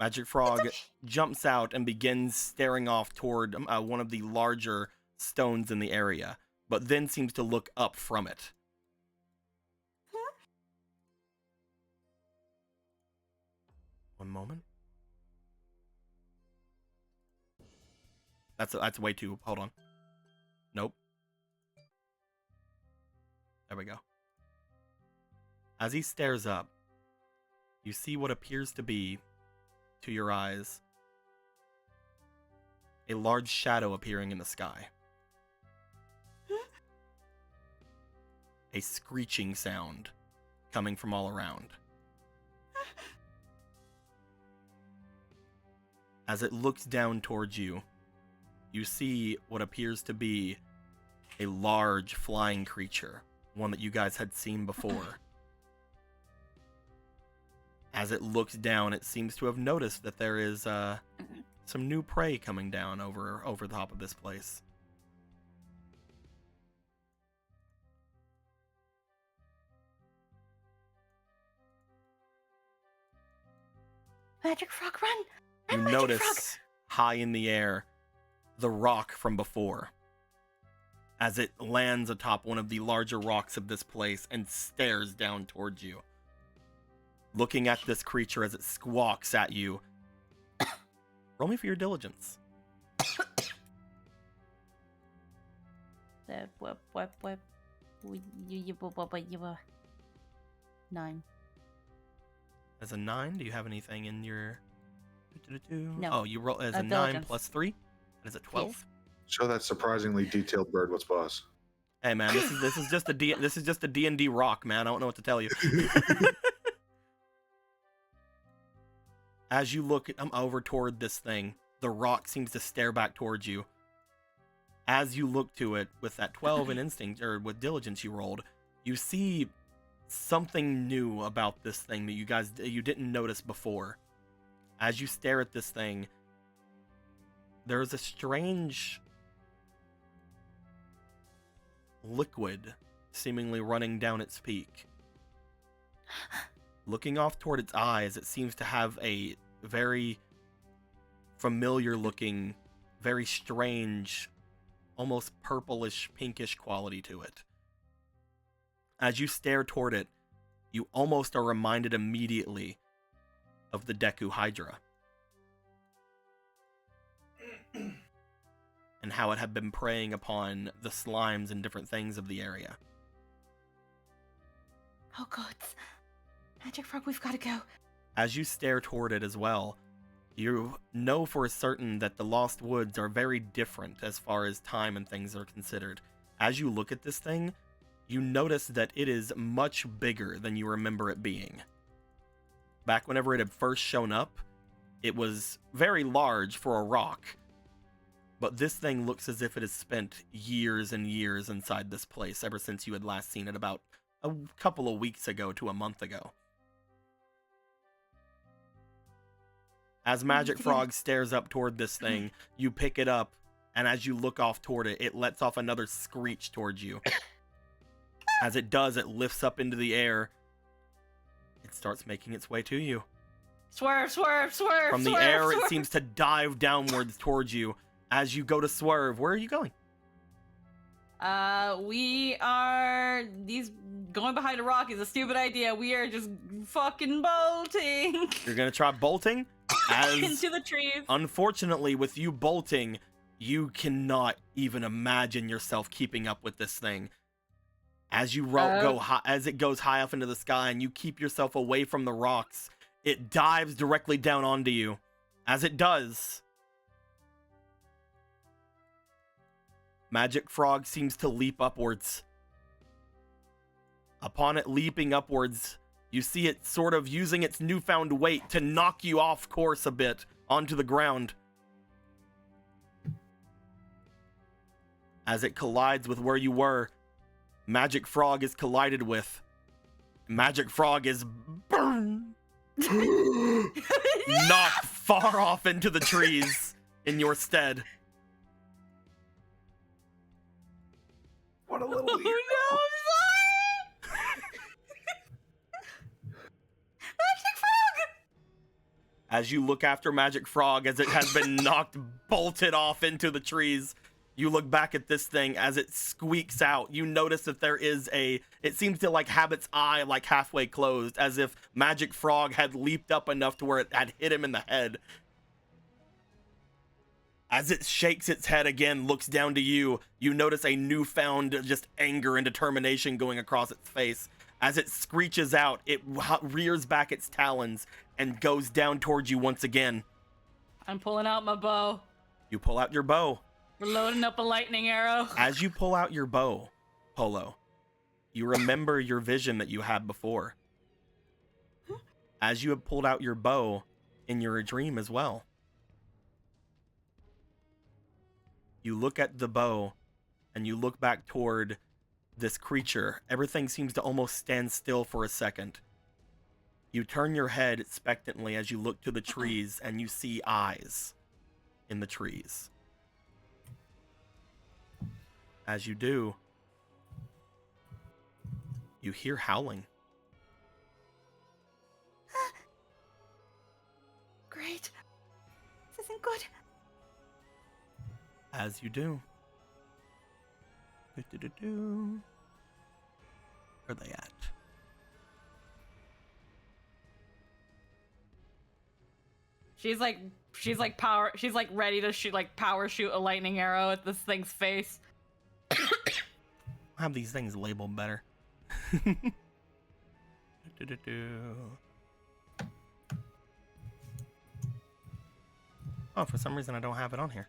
Magic Frog jumps out and begins staring off toward one of the larger stones in the area, but then seems to look up from it. One moment. That's way too. Hold on. Nope. There we go. As he stares up, you see what appears to be, to your eyes, a large shadow appearing in the sky. A screeching sound coming from all around. As it looks down towards you, you see what appears to be a large flying creature, one that you guys had seen before. As it looks down, it seems to have noticed that there is some new prey coming down over the top of this place. Magic Frog, run! You Run, Magic notice Frog! high in the air the rock from before as it lands atop one of the larger rocks of this place and stares down towards you. Looking at this creature as it squawks at you. Roll me for your diligence. Whip. 9. As a 9, do you have anything in your... No. Oh, you roll as a 9 diligence. plus 3? That is a 12? Yes. Show that surprisingly detailed bird what's boss. Hey man, this is just a D&D rock, man. I don't know what to tell you. As you look over toward this thing, the rock seems to stare back towards you. As you look to it with that 12 in instinct or with diligence you rolled, you see something new about this thing that you didn't notice before. As you stare at this thing, there's a strange liquid seemingly running down its peak. Looking off toward its eyes, it seems to have a very familiar looking, very strange, almost purplish, pinkish quality to it. As you stare toward it, you almost are reminded immediately of the Deku Hydra. And how it had been preying upon the slimes and different things of the area. Oh god. Magic Frog, we've got to go. As you stare toward it as well, you know for certain that the Lost Woods are very different as far as time and things are considered. As you look at this thing, you notice that it is much bigger than you remember it being. Back whenever it had first shown up, it was very large for a rock. But this thing looks as if it has spent years and years inside this place ever since you had last seen it about a couple of weeks ago to a month ago. As Magic Frog stares up toward this thing, you pick it up, and as you look off toward it, it lets off another screech towards you. As it does, it lifts up into the air. It starts making its way to you. Swerve, swerve, swerve. From the swerve, air, swerve. it seems to dive downwards towards you. As you go to swerve, where are you going? We are going behind a rock is a stupid idea. We are just fucking bolting You're gonna try bolting? into the trees. Unfortunately, with you bolting, you cannot even imagine yourself keeping up with this thing. As you as it goes high up into the sky and you keep yourself away from the rocks, it dives directly down onto you. As it does, Magic Frog seems to leap upwards. Upon it leaping upwards, you see it sort of using its newfound weight to knock you off course a bit onto the ground. As it collides with where you were, Magic Frog is collided with. Magic Frog is knocked far off into the trees in your stead. What a little Oh no, I'm sorry! Magic Frog! As you look after Magic Frog as it has been knocked, bolted off into the trees, you look back at this thing as it squeaks out. You notice that there is it seems to like have its eye like halfway closed, as if Magic Frog had leaped up enough to where it had hit him in the head. As it shakes its head again, looks down to you, you notice a newfound just anger and determination going across its face. As it screeches out, it rears back its talons and goes down towards you once again. I'm pulling out my bow. You pull out your bow. We're loading up a lightning arrow. As you pull out your bow, Polo, you remember your vision that you had before. As you have pulled out your bow in your dream as well. You look at the bow and you look back toward this creature. Everything seems to almost stand still for a second. You turn your head expectantly as you look to the trees and you see eyes in the trees. As you do, you hear howling. Great. This isn't good. As you do. Do-do-do-do. Where are they at? She's like ready to shoot power shoot a lightning arrow at this thing's face. I'll have these things labeled better. Do-do-do. Oh, for some reason I don't have it on here.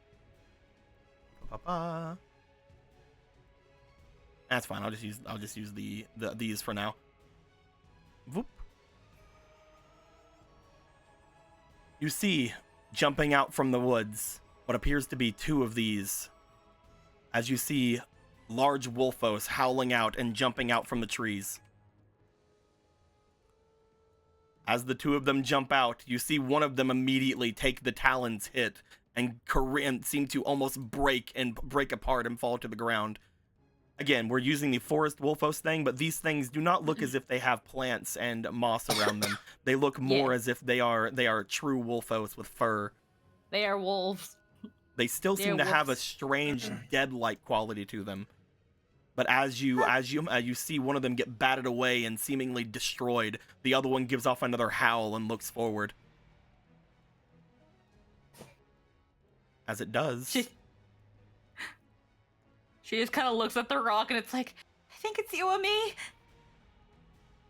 Ba-ba-ba. That's fine. I'll just use these for now. Whoop. You see, jumping out from the woods, what appears to be two of these. As you see large wolfos howling out and jumping out from the trees. As the two of them jump out, you see one of them immediately take the talons hit and seem to almost break apart and fall to the ground. Again, we're using the Forest Wolfos thing, but these things do not look as if they have plants and moss around them. They look more as if they are true Wolfos with fur. They are wolves. They still seem to have a strange dead-like quality to them. But as you see one of them get batted away and seemingly destroyed, the other one gives off another howl and looks forward. As it does. She just kind of looks at the rock and it's like, I think it's you and me.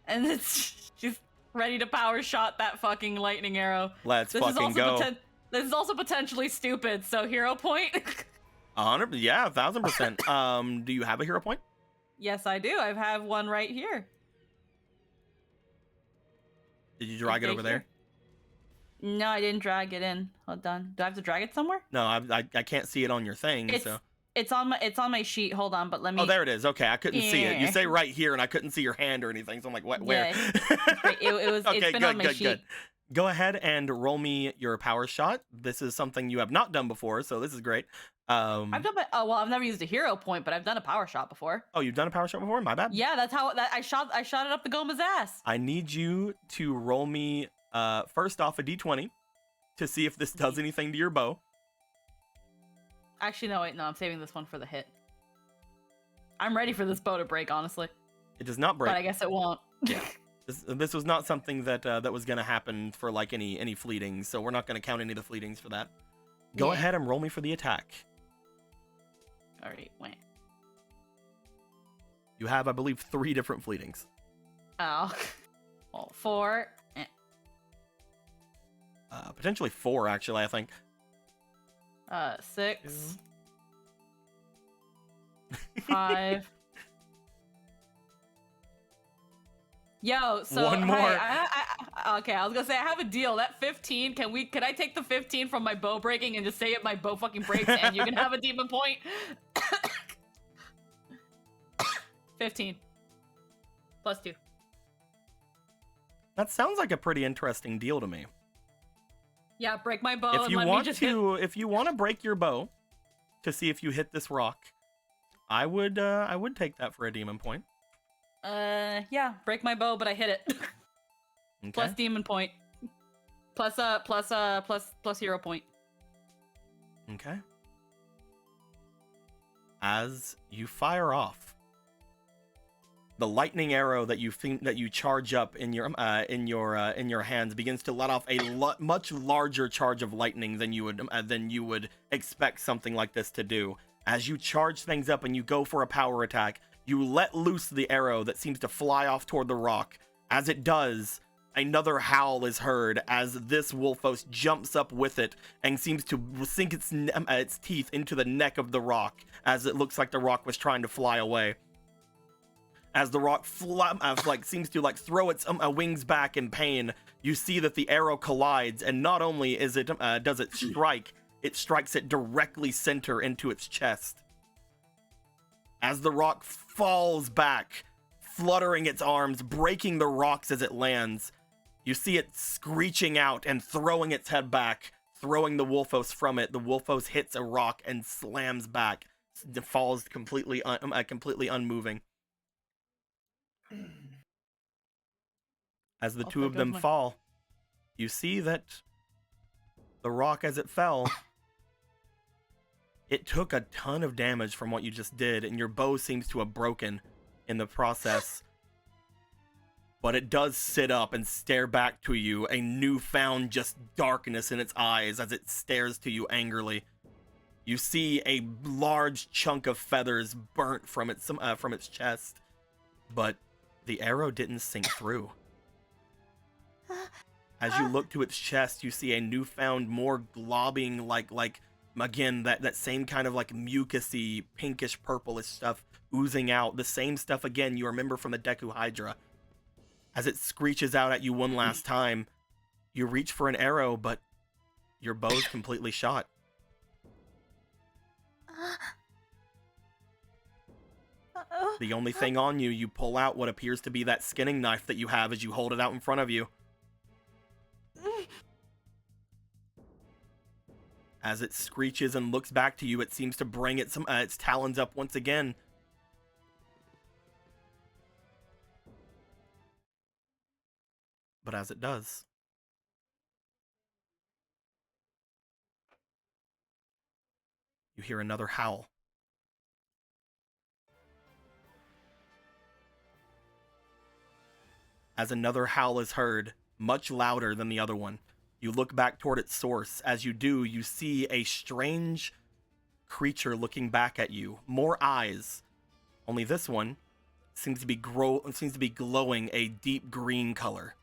And she's ready to power shot that fucking lightning arrow. Let's fucking go. This is also potentially stupid, so hero point. 1,000%. Do you have a hero point? Yes, I do. I have one right here. Did you drag it over there? No, I didn't drag it in. Hold on. Do I have to drag it somewhere? No, I can't see it on your thing. It's on my sheet. Hold on, but let me. Oh, there it is. Okay, I couldn't see it. You say right here, and I couldn't see your hand or anything. So I'm like, what? Where? It was. Okay, it's been on my sheet. Good. Go ahead and roll me your power shot. This is something you have not done before, so this is great. I've never used a hero point, but I've done a power shot before. Oh, you've done a power shot before? My bad. Yeah, that's how I shot it up the Goma's ass. I need you to roll me first off a d20 to see if this does anything to your bow. Actually, no, wait, no, I'm saving this one for the hit. I'm ready for this bow to break, honestly. It does not break. But I guess it won't. Yeah. This was not something that was going to happen for like any fleetings, so we're not going to count any of the fleetings for that. Go ahead and roll me for the attack. All right, wait. You have, I believe, 3 different fleetings. Oh. Well, 4. Potentially 4, actually, I think. 6. 5. Yo, so one more. Okay, I was gonna say I have a deal. That 15, can I take the 15 from my bow breaking and just say it my bow fucking breaks and you can have a demon point? 15. Plus 2. That sounds like a pretty interesting deal to me. Yeah, break my bow. If you want to break your bow to see if you hit this rock, I would take that for a demon point. Yeah, break my bow, but I hit it. Okay. Plus demon point. Plus hero point. Okay. As you fire off, the lightning arrow that you charge up in your hands begins to let off a much larger charge of lightning than you would expect something like this to do. As you charge things up and you go for a power attack, you let loose the arrow that seems to fly off toward the rock. As it does, another howl is heard as this Wolfos jumps up with it and seems to sink its teeth into the neck of the rock as it looks like the rock was trying to fly away. As the rock seems to throw its wings back in pain, you see that the arrow collides, and not only does it strike, it strikes it directly center into its chest. As the rock falls back, fluttering its arms, breaking the rocks as it lands, you see it screeching out and throwing its head back, throwing the Wolfos from it. The Wolfos hits a rock and slams back, falls completely unmoving. As the two of them fall, you see that the rock, as it fell, it took a ton of damage from what you just did, and your bow seems to have broken in the process. But it does sit up and stare back to you, a newfound just darkness in its eyes as it stares to you angrily. You see a large chunk of feathers burnt from its chest, but the arrow didn't sink through. As you look to its chest, you see a newfound, more globbing, again, that same kind of mucusy, pinkish, purplish stuff oozing out. The same stuff, again, you remember from the Deku Hydra. As it screeches out at you one last time, you reach for an arrow, but your bow's completely shot. The only thing on you, you pull out what appears to be that skinning knife that you have as you hold it out in front of you. As it screeches and looks back to you, it seems to bring its talons up once again. But as it does, you hear another howl. As another howl is heard, much louder than the other one, you look back toward its source. As you do, you see a strange creature looking back at you. More eyes. Only this one seems to be glowing a deep green color.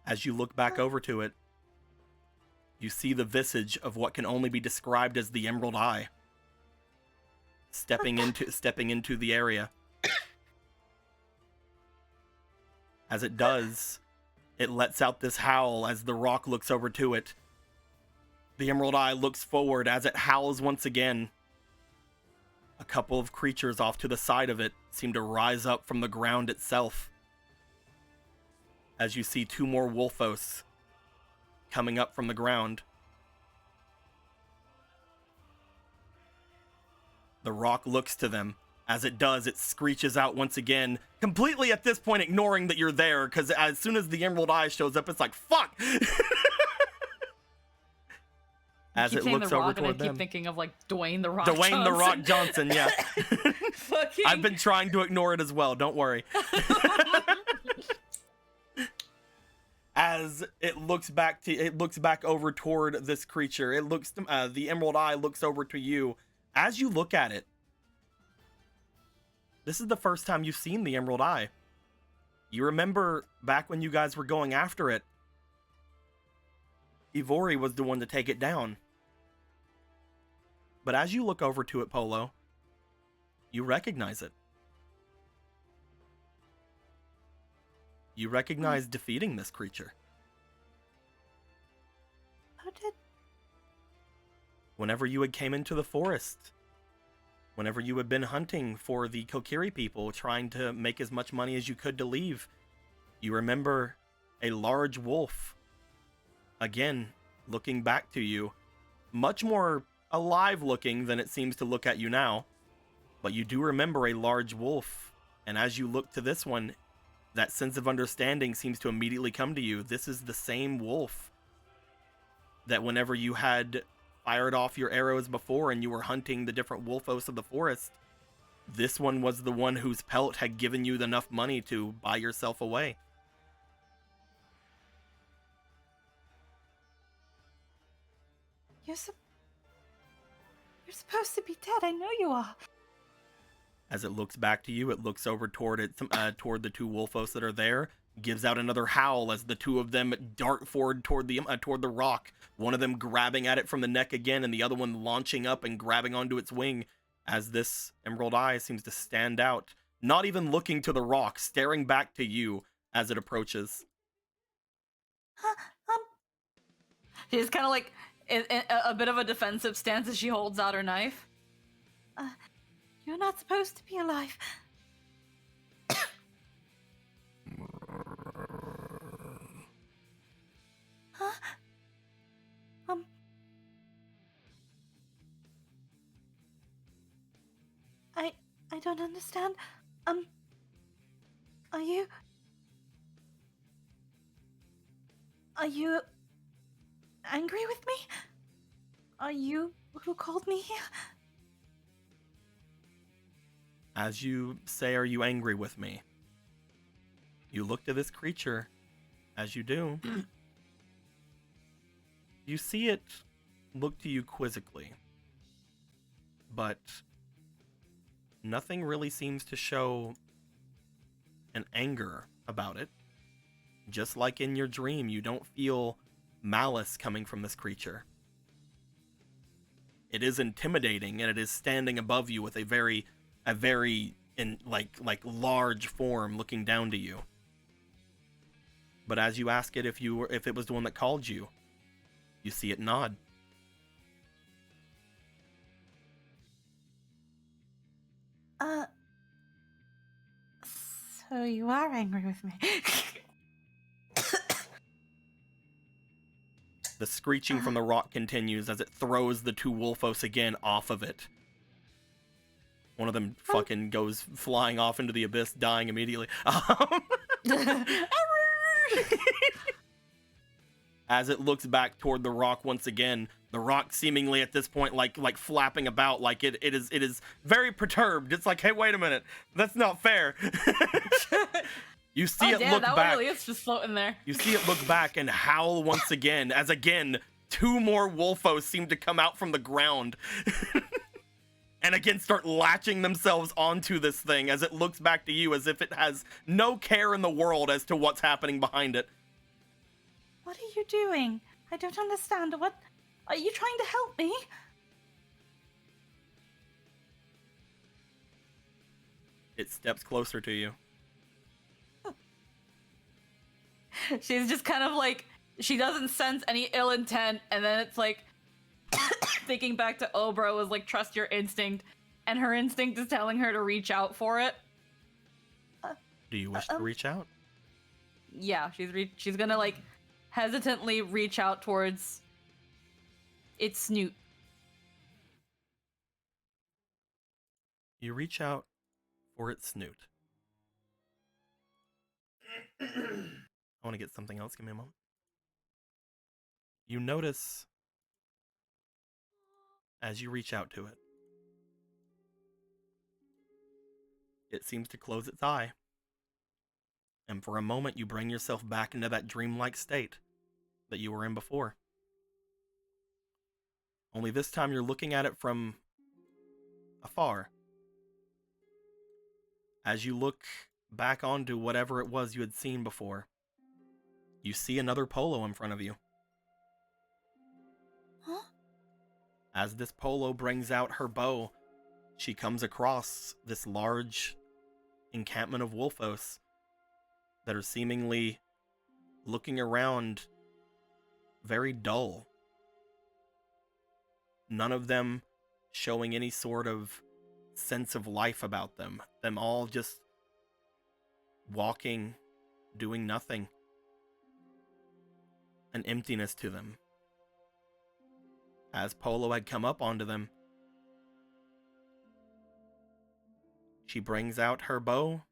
As you look back over to it, you see the visage of what can only be described as the Emerald Eye stepping into the area. As it does, it lets out this howl as the rock looks over to it. The Emerald Eye looks forward as it howls once again. A couple of creatures off to the side of it seem to rise up from the ground itself. As you see two more Wolfos coming up from the ground. The rock looks to them. As it does, it screeches out once again, completely at this point ignoring that you're there, because as soon as the Emerald Eye shows up, it's like, fuck! As it looks over toward them. I keep thinking of like Dwayne the Rock Dwayne Johnson. the Rock Johnson, yeah. Fucking... I've been trying to ignore it as well, don't worry. As it looks back over toward this creature, the Emerald Eye looks over to you. As you look at it, this is the first time you've seen the Emerald Eye. You remember back when you guys were going after it, Ivori was the one to take it down. But as you look over to it, Polo, you recognize it. You recognize defeating this creature. How did... Whenever you had came into the forest, whenever you had been hunting for the Kokiri people, trying to make as much money as you could to leave, you remember a large wolf, again, looking back to you, much more alive looking than it seems to look at you now, but you do remember a large wolf, and as you look to this one, that sense of understanding seems to immediately come to you. This is the same wolf that whenever you had fired off your arrows before and you were hunting the different wolfos of the forest, this one was the one whose pelt had given you enough money to buy yourself away. You're supposed to be dead. I know you are. As it looks back to you, it looks over toward toward the two wolfos that are there, gives out another howl as the two of them dart forward toward the rock. One of them grabbing at it from the neck again, and the other one launching up and grabbing onto its wing. As this Emerald Eye seems to stand out, not even looking to the rock, staring back to you as it approaches. She's kind of like in a bit of a defensive stance as she holds out her knife. You're not supposed to be alive. Huh? I don't understand. Are you angry with me? Are you who called me here? As you say, are you angry with me? You look to this creature. As you do, you see it look to you quizzically. But nothing really seems to show an anger about it. Just like in your dream, you don't feel malice coming from this creature. It is intimidating, and it is standing above you with a very large form looking down to you. But as you ask it if it was the one that called you, you see it nod. So you are angry with me. The screeching from the rock continues as it throws the two Wolfos again off of it. One of them fucking goes flying off into the abyss, dying immediately. As it looks back toward the rock once again, the rock seemingly at this point like flapping about, like it is very perturbed. It's like, hey, wait a minute, that's not fair. You see it look that back. one really is just floating there. You see it look back and howl once again, as again, two more Wolfos seem to come out from the ground. And again start latching themselves onto this thing as it looks back to you as if it has no care in the world as to what's happening behind it. What are you doing? I don't understand. What? Are you trying to help me? It steps closer to you. She's just kind of like, she doesn't sense any ill intent, and then it's like, thinking back to Obra was like, trust your instinct, and her instinct is telling her to reach out for it. Do you wish to reach out? Yeah, she's gonna like hesitantly reach out towards its snoot. You reach out for its snoot. I want to get something else. Give me a moment. You notice as you reach out to it, it seems to close its eye. And for a moment, you bring yourself back into that dreamlike state that you were in before. Only this time you're looking at it from afar. As you look back onto whatever it was you had seen before, you see another polo in front of you. Huh? As this polo brings out her bow, she comes across this large encampment of Wolfos that are seemingly looking around very dull. None of them showing any sort of sense of life about them. Them all just walking, doing nothing. An emptiness to them. As Polo had come up onto them, she brings out her bow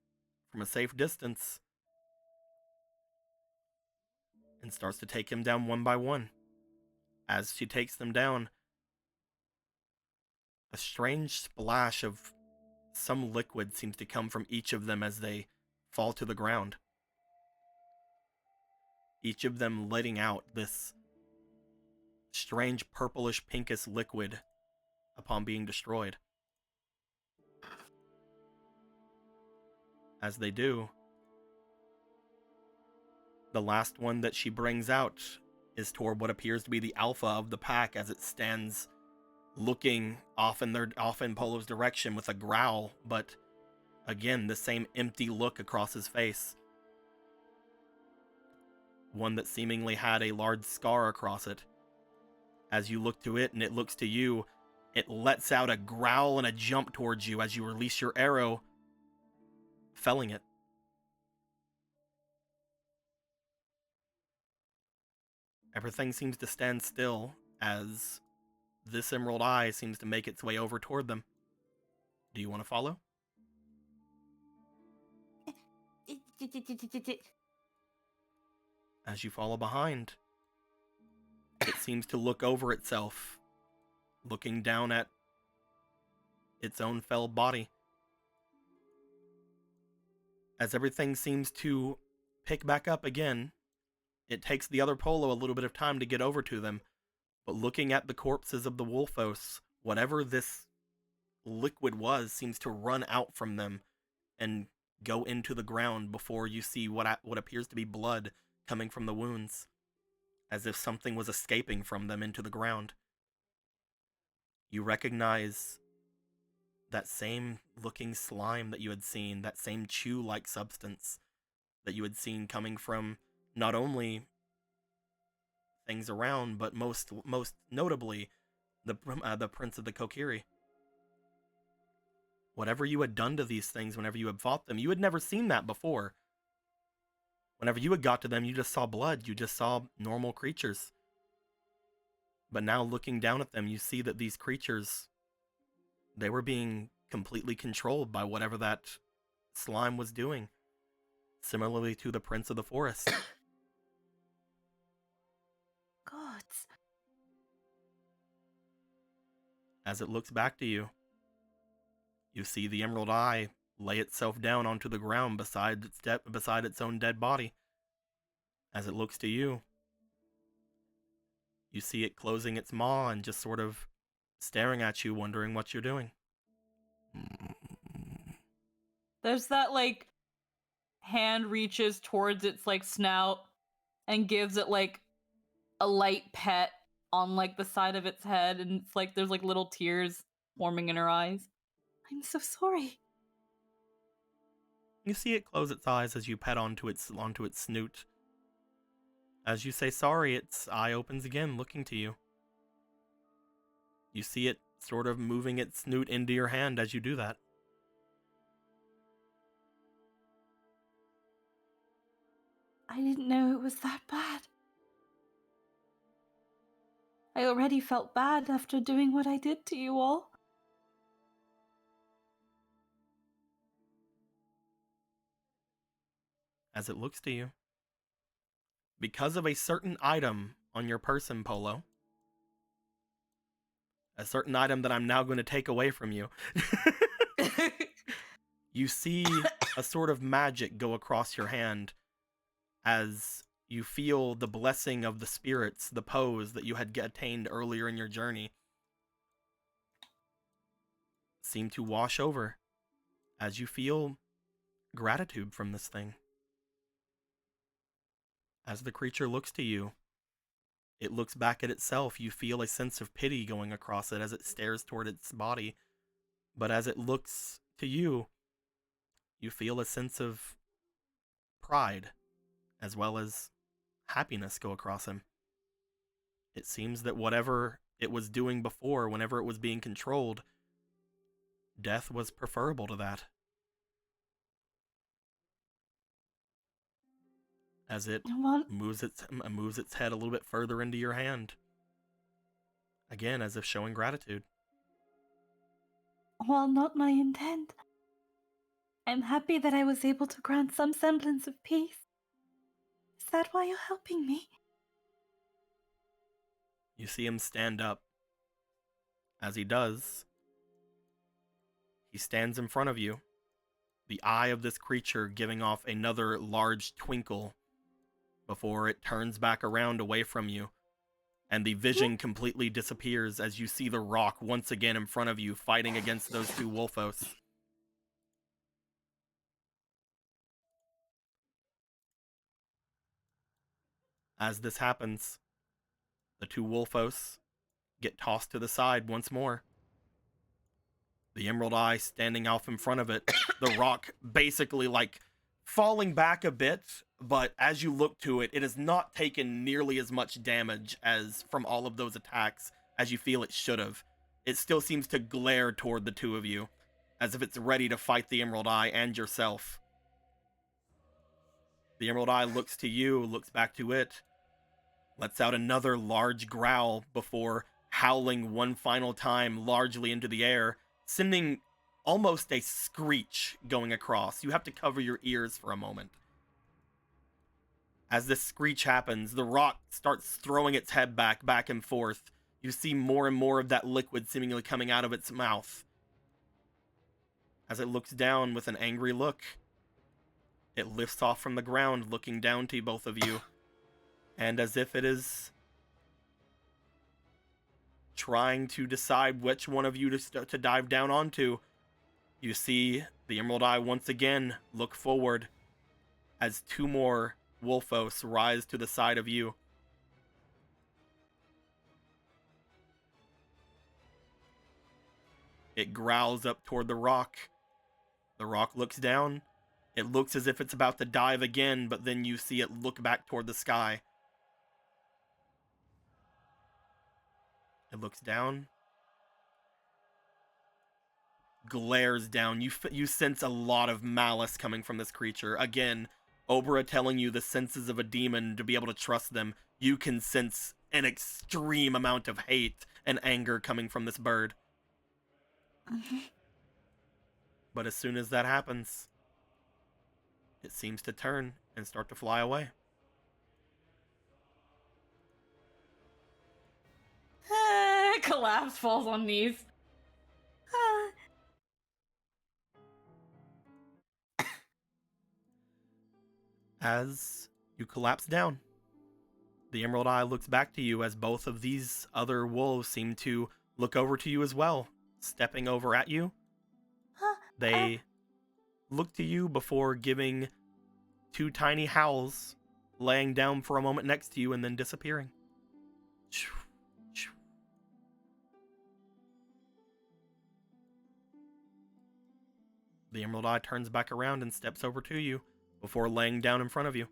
from a safe distance and starts to take him down one by one. As she takes them down, a strange splash of some liquid seems to come from each of them as they fall to the ground. Each of them letting out this strange purplish pinkish liquid upon being destroyed. As they do, the last one that she brings out is toward what appears to be the alpha of the pack as it stands looking off in Polo's direction with a growl, but again, the same empty look across his face. One that seemingly had a large scar across it. As you look to it and it looks to you, it lets out a growl and a jump towards you as you release your arrow, felling it. Everything seems to stand still as this emerald eye seems to make its way over toward them. Do you want to follow? As you follow behind, it seems to look over itself, looking down at its own felled body. As everything seems to pick back up again, it takes the other Polo a little bit of time to get over to them, but looking at the corpses of the Wolfos, whatever this liquid was seems to run out from them and go into the ground before you see what appears to be blood coming from the wounds, as if something was escaping from them into the ground. You recognize that same looking slime that you had seen, that same chew-like substance that you had seen coming from not only things around, but most notably the Prince of the Kokiri. Whatever you had done to these things whenever you had fought them, you had never seen that before. Whenever you had got to them, you just saw blood. You just saw normal creatures. But now looking down at them, you see that these creatures, they were being completely controlled by whatever that slime was doing. Similarly to the Prince of the Forest. Gods. As it looks back to you, you see the Emerald Eye lay itself down onto the ground beside its own dead body. As it looks to you, you see it closing its maw and just sort of staring at you, wondering what you're doing. There's that, like, hand reaches towards its, like, snout and gives it, like, a light pet on, like, the side of its head, and it's like there's, like, little tears forming in her eyes. I'm so sorry. You see it close its eyes as you pet onto its snoot. As you say sorry, its eye opens again, looking to you. You see it sort of moving its snoot into your hand as you do that. I didn't know it was that bad. I already felt bad after doing what I did to you all. As it looks to you. Because of a certain item on your person, Polo. A certain item that I'm now going to take away from you. You see a sort of magic go across your hand as you feel the blessing of the spirits, the pose that you had attained earlier in your journey, seem to wash over as you feel gratitude from this thing. As the creature looks to you, it looks back at itself. You feel a sense of pity going across it as it stares toward its body. But as it looks to you, you feel a sense of pride as well as happiness go across him. It seems that whatever it was doing before, whenever it was being controlled, death was preferable to that. As it moves its head a little bit further into your hand. Again, as if showing gratitude. While not my intent, I'm happy that I was able to grant some semblance of peace. Is that why you're helping me? You see him stand up. As he does, he stands in front of you, the eye of this creature giving off another large twinkle before it turns back around away from you, and the vision completely disappears as you see the rock once again in front of you fighting against those two Wolfos. As this happens, the two Wolfos get tossed to the side once more. The Emerald Eye standing off in front of it, the rock basically like falling back a bit, but as you look to it, it has not taken nearly as much damage as from all of those attacks as you feel it should have. It still seems to glare toward the two of you, as if it's ready to fight the Emerald Eye and yourself. The Emerald Eye looks to you, looks back to it, lets out another large growl before howling one final time largely into the air, sending almost a screech going across. You have to cover your ears for a moment. As this screech happens, the rock starts throwing its head back and forth. You see more and more of that liquid seemingly coming out of its mouth. As it looks down with an angry look, it lifts off from the ground, looking down to both of you. And as if it is trying to decide which one of you to dive down onto, you see the Emerald Eye once again look forward as two more Wolfos rise to the side of you. It growls up toward the rock. The rock looks down. It looks as if it's about to dive again, but then you see it look back toward the sky. It looks down. glares down. You sense a lot of malice coming from this creature. Again, Obra telling you the senses of a demon to be able to trust them. You can sense an extreme amount of hate and anger coming from this bird. But as soon as that happens, it seems to turn and start to fly away. Collapse, falls on knees. As you collapse down, the Emerald Eye looks back to you as both of these other wolves seem to look over to you as well, stepping over at you. They look to you before giving 2 tiny howls, laying down for a moment next to you and then disappearing. The Emerald Eye turns back around and steps over to you before laying down in front of you.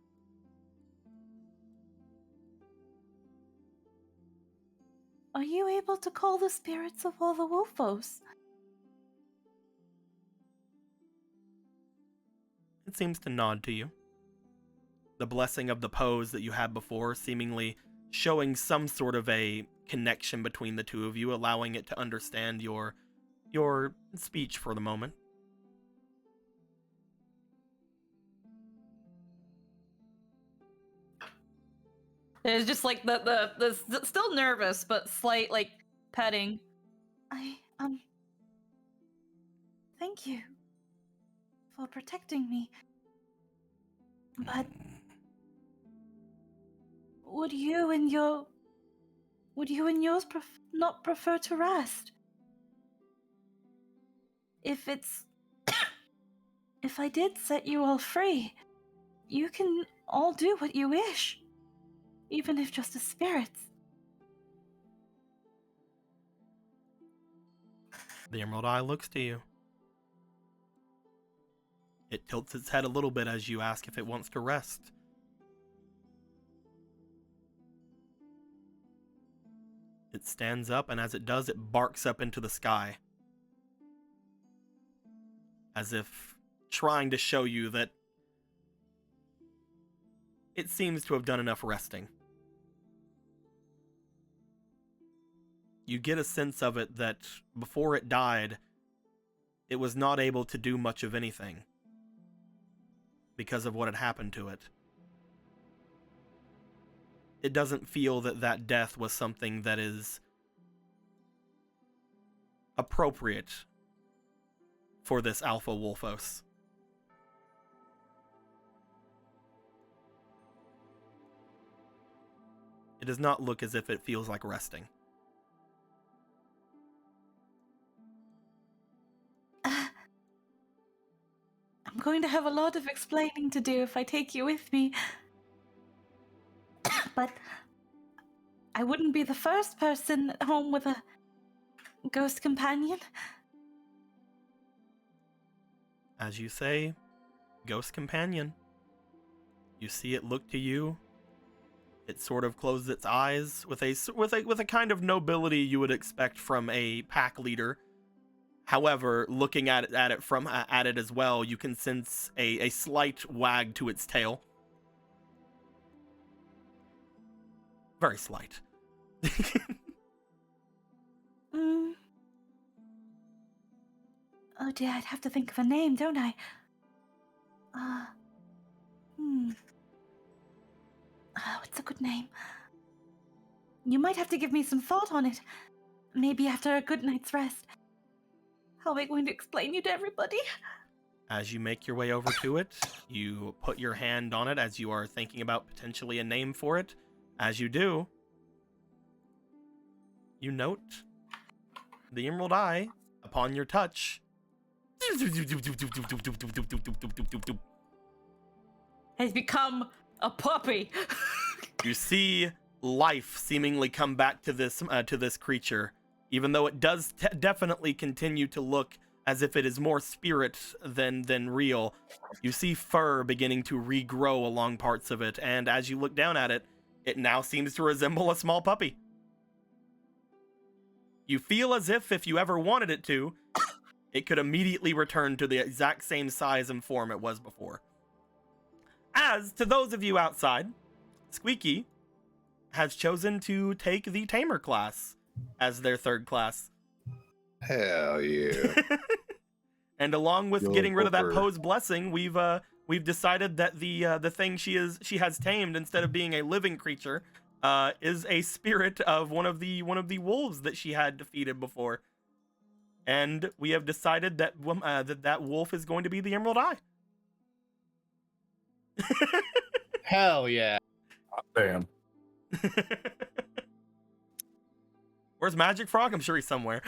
Are you able to call the spirits of all the wolfos? It seems to nod to you. The blessing of the pose that you had before seemingly showing some sort of a connection between the two of you, allowing it to understand your speech for the moment. There's just like the still nervous but slight like petting. Thank you for protecting me. But would you and yours not prefer to rest? If I did set you all free, you can all do what you wish. Even if just as spirits. The Emerald Eye looks to you. It tilts its head a little bit as you ask if it wants to rest. It stands up, and as it does, it barks up into the sky. As if trying to show you that it seems to have done enough resting. You get a sense of it that before it died, it was not able to do much of anything because of what had happened to it. It doesn't feel that that death was something that is appropriate for this Alpha Wolfos. It does not look as if it feels like resting. I'm going to have a lot of explaining to do if I take you with me. But I wouldn't be the first person at home with a ghost companion. As you say, ghost companion. You see it look to you. It sort of closes its eyes with a kind of nobility you would expect from a pack leader. However, looking at it as well, you can sense a slight wag to its tail. Very slight. Oh dear, I'd have to think of a name, don't I? What's a good name? You might have to give me some thought on it. Maybe after a good night's rest. How am I going to explain you to everybody? As you make your way over to it, you put your hand on it as you are thinking about potentially a name for it. As you do, you note the Emerald Eye, upon your touch, Has become a puppy. you see life seemingly come back to this creature, even though it does definitely continue to look as if it is more spirit than real. You see fur beginning to regrow along parts of it, and as you look down at it, it now seems to resemble a small puppy. You feel as if you ever wanted it to, it could immediately return to the exact same size and form it was before. As to those of you outside, Squeaky has chosen to take the Tamer class as their third class. Hell yeah. And along with Yo, getting rid of that Booker. Poe's blessing, we've decided that the thing she has tamed, instead of being a living creature, is a spirit of one of the wolves that she had defeated before. And we have decided that that wolf is going to be the Emerald Eye. Hell yeah. Damn. Where's Magic Frog? I'm sure he's somewhere.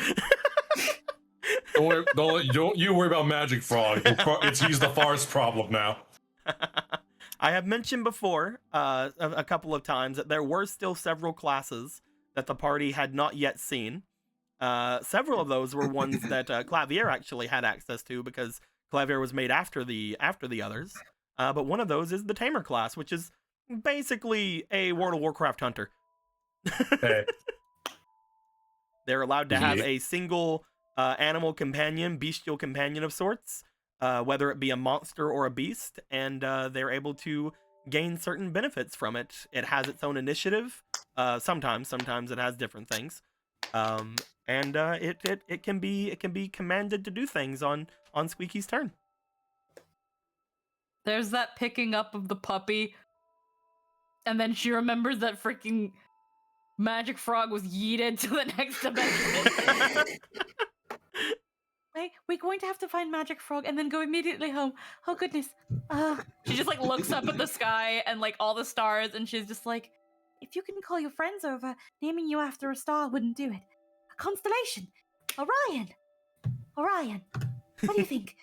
Don't you worry about Magic Frog. He's the forest problem now. I have mentioned before a couple of times that there were still several classes that the party had not yet seen. Several of those were ones that Clavier actually had access to, because Clavier was made after the others. But one of those is the Tamer class, which is basically a World of Warcraft hunter. Hey. They're allowed to have Yeah. a single animal companion, bestial companion of sorts, whether it be a monster or a beast, and they're able to gain certain benefits from it. It has its own initiative. Sometimes it has different things, and it can be commanded to do things on Squeaky's turn. There's that picking up of the puppy, and then she remembers that freaking Magic Frog was yeeted to the next dimension. Wait, we're going to have to find Magic Frog and then go immediately home. Oh goodness. She just like looks up at the sky and like all the stars, and she's just like, If you couldn't call your friends over, naming you after a star wouldn't do it. A constellation. Orion. Orion. What do you think?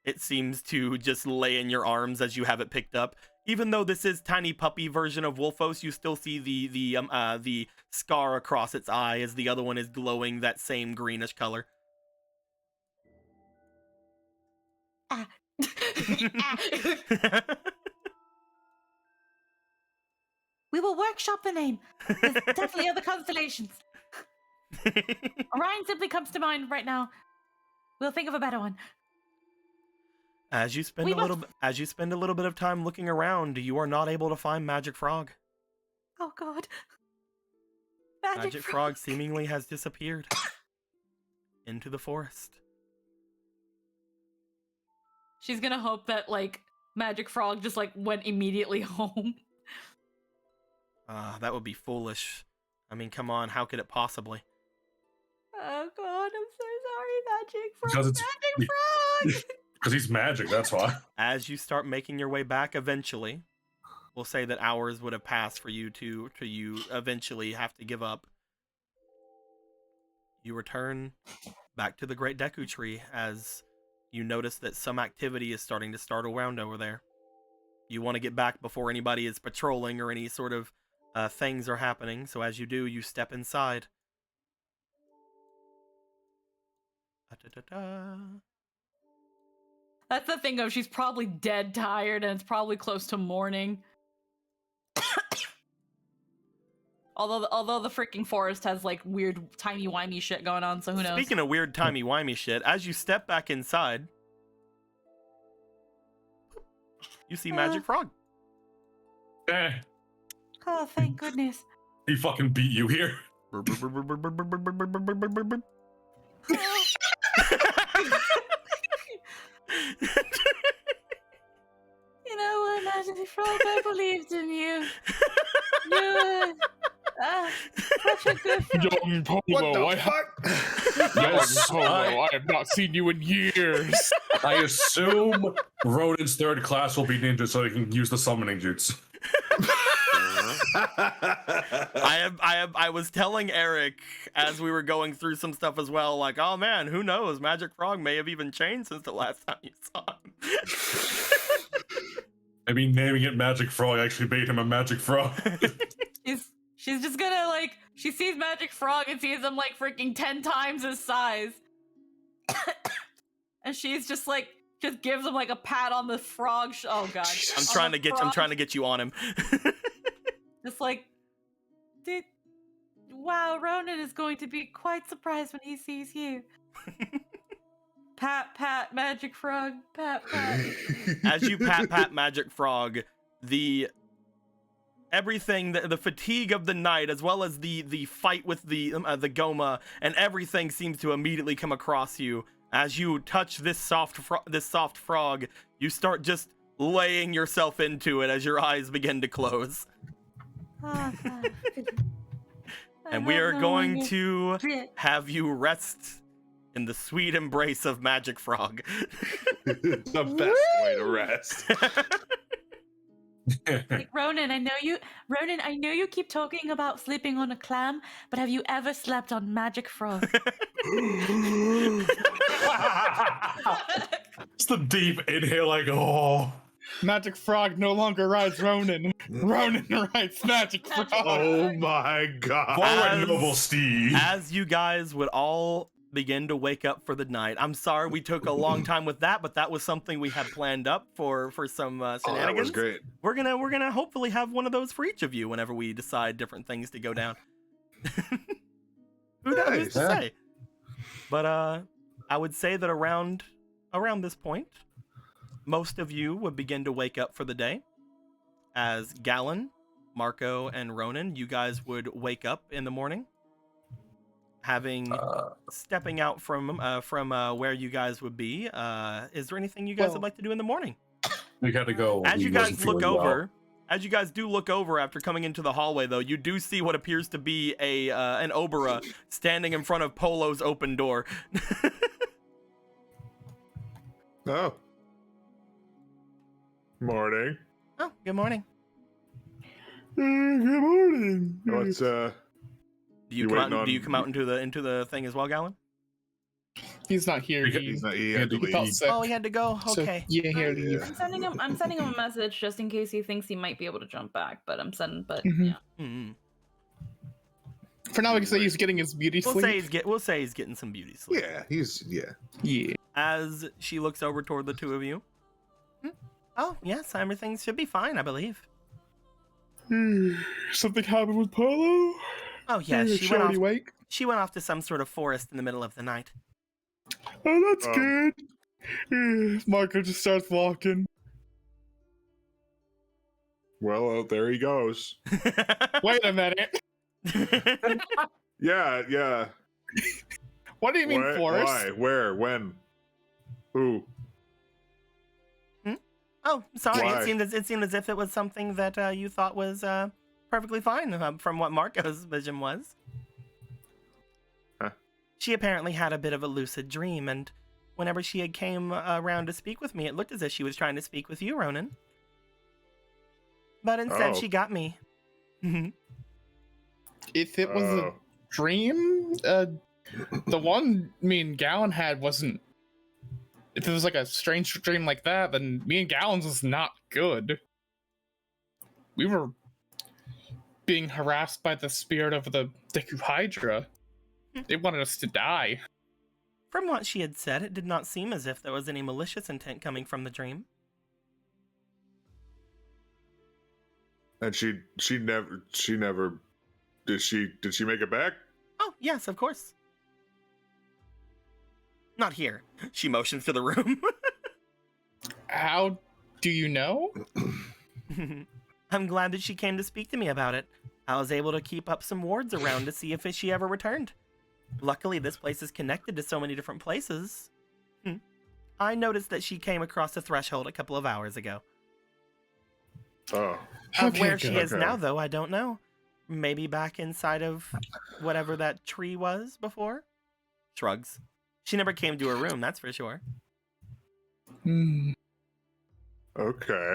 It seems to just lay in your arms as you have it picked up. Even though this is tiny puppy version of Wolfos, you still see the scar across its eye as the other one is glowing that same greenish color. We will workshop the name. There's definitely other constellations. Orion simply comes to mind right now. We'll think of a better one. As you spend a little bit of time looking around, you are not able to find Magic Frog. Oh God. Magic Frog seemingly has disappeared into the forest. she's gonna hope that like Magic Frog just like went immediately home. That would be foolish. I mean, come on, how could it possibly? Oh God, I'm so sorry, Magic Frog. Because it's Magic Frog. because he's magic. That's why. As you start making your way back eventually, we'll say that hours would have passed for you to you eventually have to give up. You return back to the Great Deku Tree as you notice that some activity is starting to start around over there. You want to get back before anybody is patrolling or any sort of things are happening, so as you do, you step inside. That's the thing, though. She's probably dead tired, and it's probably close to morning. Although the freaking forest has like weird timey-wimey shit going on, so who knows? Speaking of weird timey-wimey shit, as you step back inside, you see Magic Frog. Eh, Oh, thank goodness. he fucking beat you here. You know what, Magic Frog? I believed in you. You were such a good frog. Young Polo, Young Polo, I have not seen you in years. I assume Ronin's third class will be ninja, so he can use the summoning jutsu. I was telling Eric as we were going through some stuff as well, like, oh man, who knows? Magic Frog may have even changed since the last time you saw him. I mean, naming it Magic Frog actually made him a Magic Frog. She's just gonna like, she sees Magic Frog and sees him like freaking 10 times his size. And she's just like, just gives him like a pat on the frog. Oh god. I'm trying to get you on him. Just like, Wow, Ronan is going to be quite surprised when he sees you. Pat, pat, magic frog, pat, pat. As you pat Magic Frog, everything, the fatigue of the night, as well as the fight with the Goma, and everything seems to immediately come across you. As you touch this soft frog, you start just laying yourself into it as your eyes begin to close. And we are going to have you rest in the sweet embrace of Magic Frog. The best way to rest. Like, Ronan, I know you keep talking about sleeping on a clam, but have you ever slept on Magic Frog? It's the deep inhale, like, oh. Magic Frog no longer rides Ronan. Ronan rides Magic Frog. Oh my god. Forward, noble steed. As you guys would all begin to wake up for the night. I'm sorry we took a long time with that, but that was something we had planned up for some shenanigans. Oh, that was great. We're gonna hopefully have one of those for each of you whenever we decide different things to go down. Who knows? Who's to say? But I would say that around this point, most of you would begin to wake up for the day. As Gallon, Marco, and Ronan, you guys would wake up in the morning, having stepping out from where you guys would be. Is there anything you guys would like to do in the morning? We gotta go. As He you guys wasn't look feeling well. over, as you guys do look over after coming into the hallway, though, you do see what appears to be an Obera standing in front of Polo's open door. Oh. Morning. Oh, good morning. Good morning. What's Do you You come out? waiting Do you on- come out into the thing as well, Gallon? He's not here. He's not, he had to he felt leave. sick. Oh, he had to go. So, Okay. yeah, he had to leave. I'm sending him a message just in case he thinks he might be able to jump back, but Mhm. yeah. Hmm. For now, we can say he's getting his beauty We'll sleep. say he's getting some beauty sleep. Yeah, Yeah. As she looks over toward the two of you. Oh, yes, everything should be fine, I believe. Something happened with Polo? Oh, yes, Is she already awake? she went off to some sort of forest in the middle of the night. Oh, that's Um, good. Marco just starts walking. well, there he goes. Wait a minute. Yeah. What do you mean Why? forest? Why? Where? When? Who? Oh, sorry. Why? It seemed as if it was something that you thought was perfectly fine from what Marco's vision was. Huh. She apparently had a bit of a lucid dream, and whenever she had came around to speak with me, it looked as if she was trying to speak with you, Ronan. But instead, Oh. she got me. If it was a dream, the one me and Gallon had wasn't. If it was like a strange dream like that, then me and Gallon's was not good. We were being harassed by the spirit of the Deku Hydra. They wanted us to die. From what she had said, it did not seem as if there was any malicious intent coming from the dream. And she never did she make it back? Oh, yes, of course. Not here. She motions to the room. How do you know? I'm glad that she came to speak to me about it. I was able to keep up some wards around to see if she ever returned. Luckily, this place is connected to so many different places. I noticed that she came across the threshold a couple of hours ago. Oh. Of Okay, where she good. is now, though, I don't know. Maybe back inside of whatever that tree was before? Shrugs. She never came to her room, that's for sure. Okay.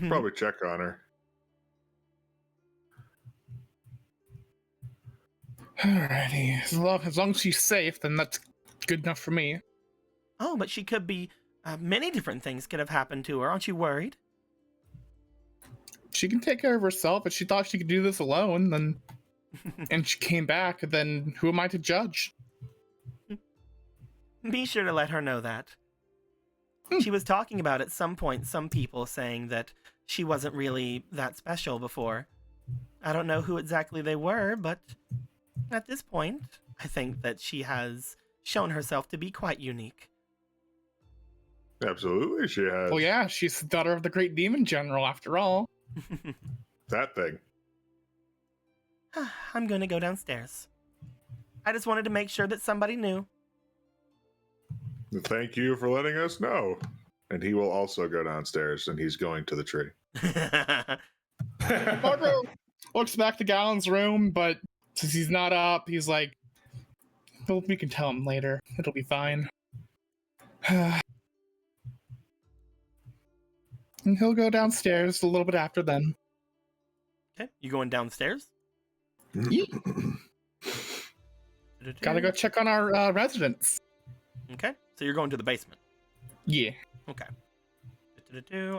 Probably check on her. Alrighty. As long as she's safe, then that's good enough for me. Oh, but she could be... many different things could have happened to her. Aren't you worried? She can take care of herself. If she thought she could do this alone, then and she came back, then who am I to judge? Be sure to let her know that. She was talking about at some point some people saying that she wasn't really that special before. I don't know who exactly they were, but at this point, I think that she has shown herself to be quite unique. Absolutely, she has. Well, yeah, she's the daughter of the great demon general, after all. That thing. I'm going to go downstairs. I just wanted to make sure that somebody knew. Thank you for letting us know. And he will also go downstairs, and he's going to the tree. Marco looks back to Gallon's room, but since he's not up, he's like, well, we can tell him later. It'll be fine. And he'll go downstairs a little bit after then. Okay, you going downstairs? Yeah. Gotta go check on our residents. Okay, so you're going to the basement. Yeah. Okay.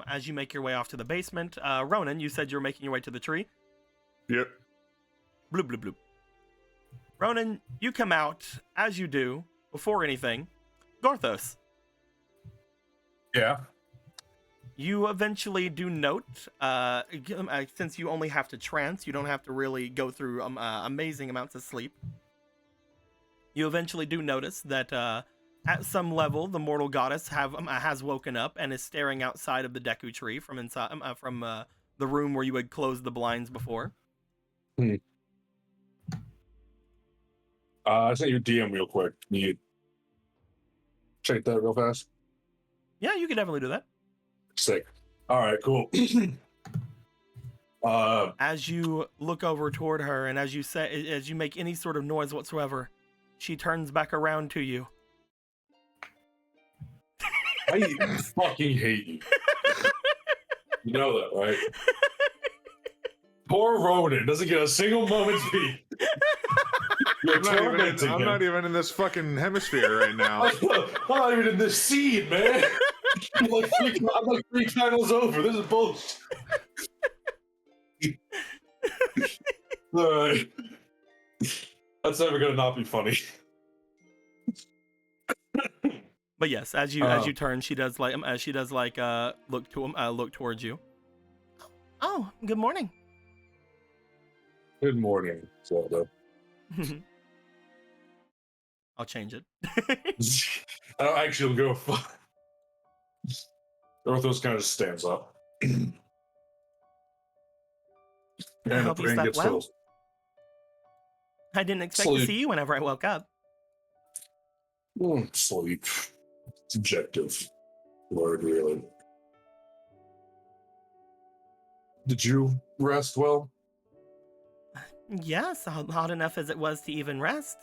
As you make your way off to the basement, Ronan, you said you were making your way to the tree. Yep. Bloop, bloop, bloop. Ronan, you come out, as you do, before anything. Gorthos. Yeah. You eventually do note, since you only have to trance, you don't have to really go through amazing amounts of sleep. You eventually do notice that at some level, the mortal goddess has woken up and is staring outside of the Deku tree from inside from the room where you had closed the blinds before. I sent you a DM real quick. Can you check that real fast? Yeah, you could definitely do that. Sick. All right, cool. As you look over toward her and as you make any sort of noise whatsoever, she turns back around to you. I fucking hate you. You know that, right? Poor Ronan doesn't get a single moment's peace. You're tormenting I'm him. not even in this fucking hemisphere right now. I'm not even in this scene, man. I'm like 3 channels over. This is bullshit. Alright. That's never gonna not be funny. But yes, as you turn, she does look towards you. Oh, good morning. Good morning, Zelda. I'll change it. I don't actually go. Orthos kind of just stands up. And I hope you slept well. I didn't expect to Sleep. see you whenever I woke up. Sleep. Subjective word, really. Did you rest well? Yes, hot enough as it was to even rest.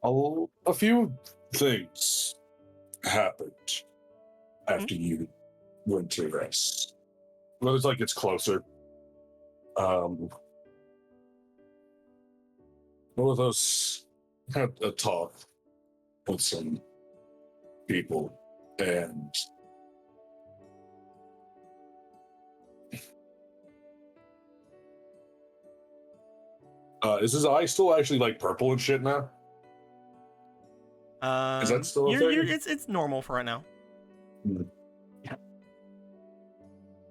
A few things happened after you went to rest. Well, it's like it's closer. One of those had a talk with some people, and is his eye still actually like purple and shit now? Is that still a thing? It's normal for right now. Mm.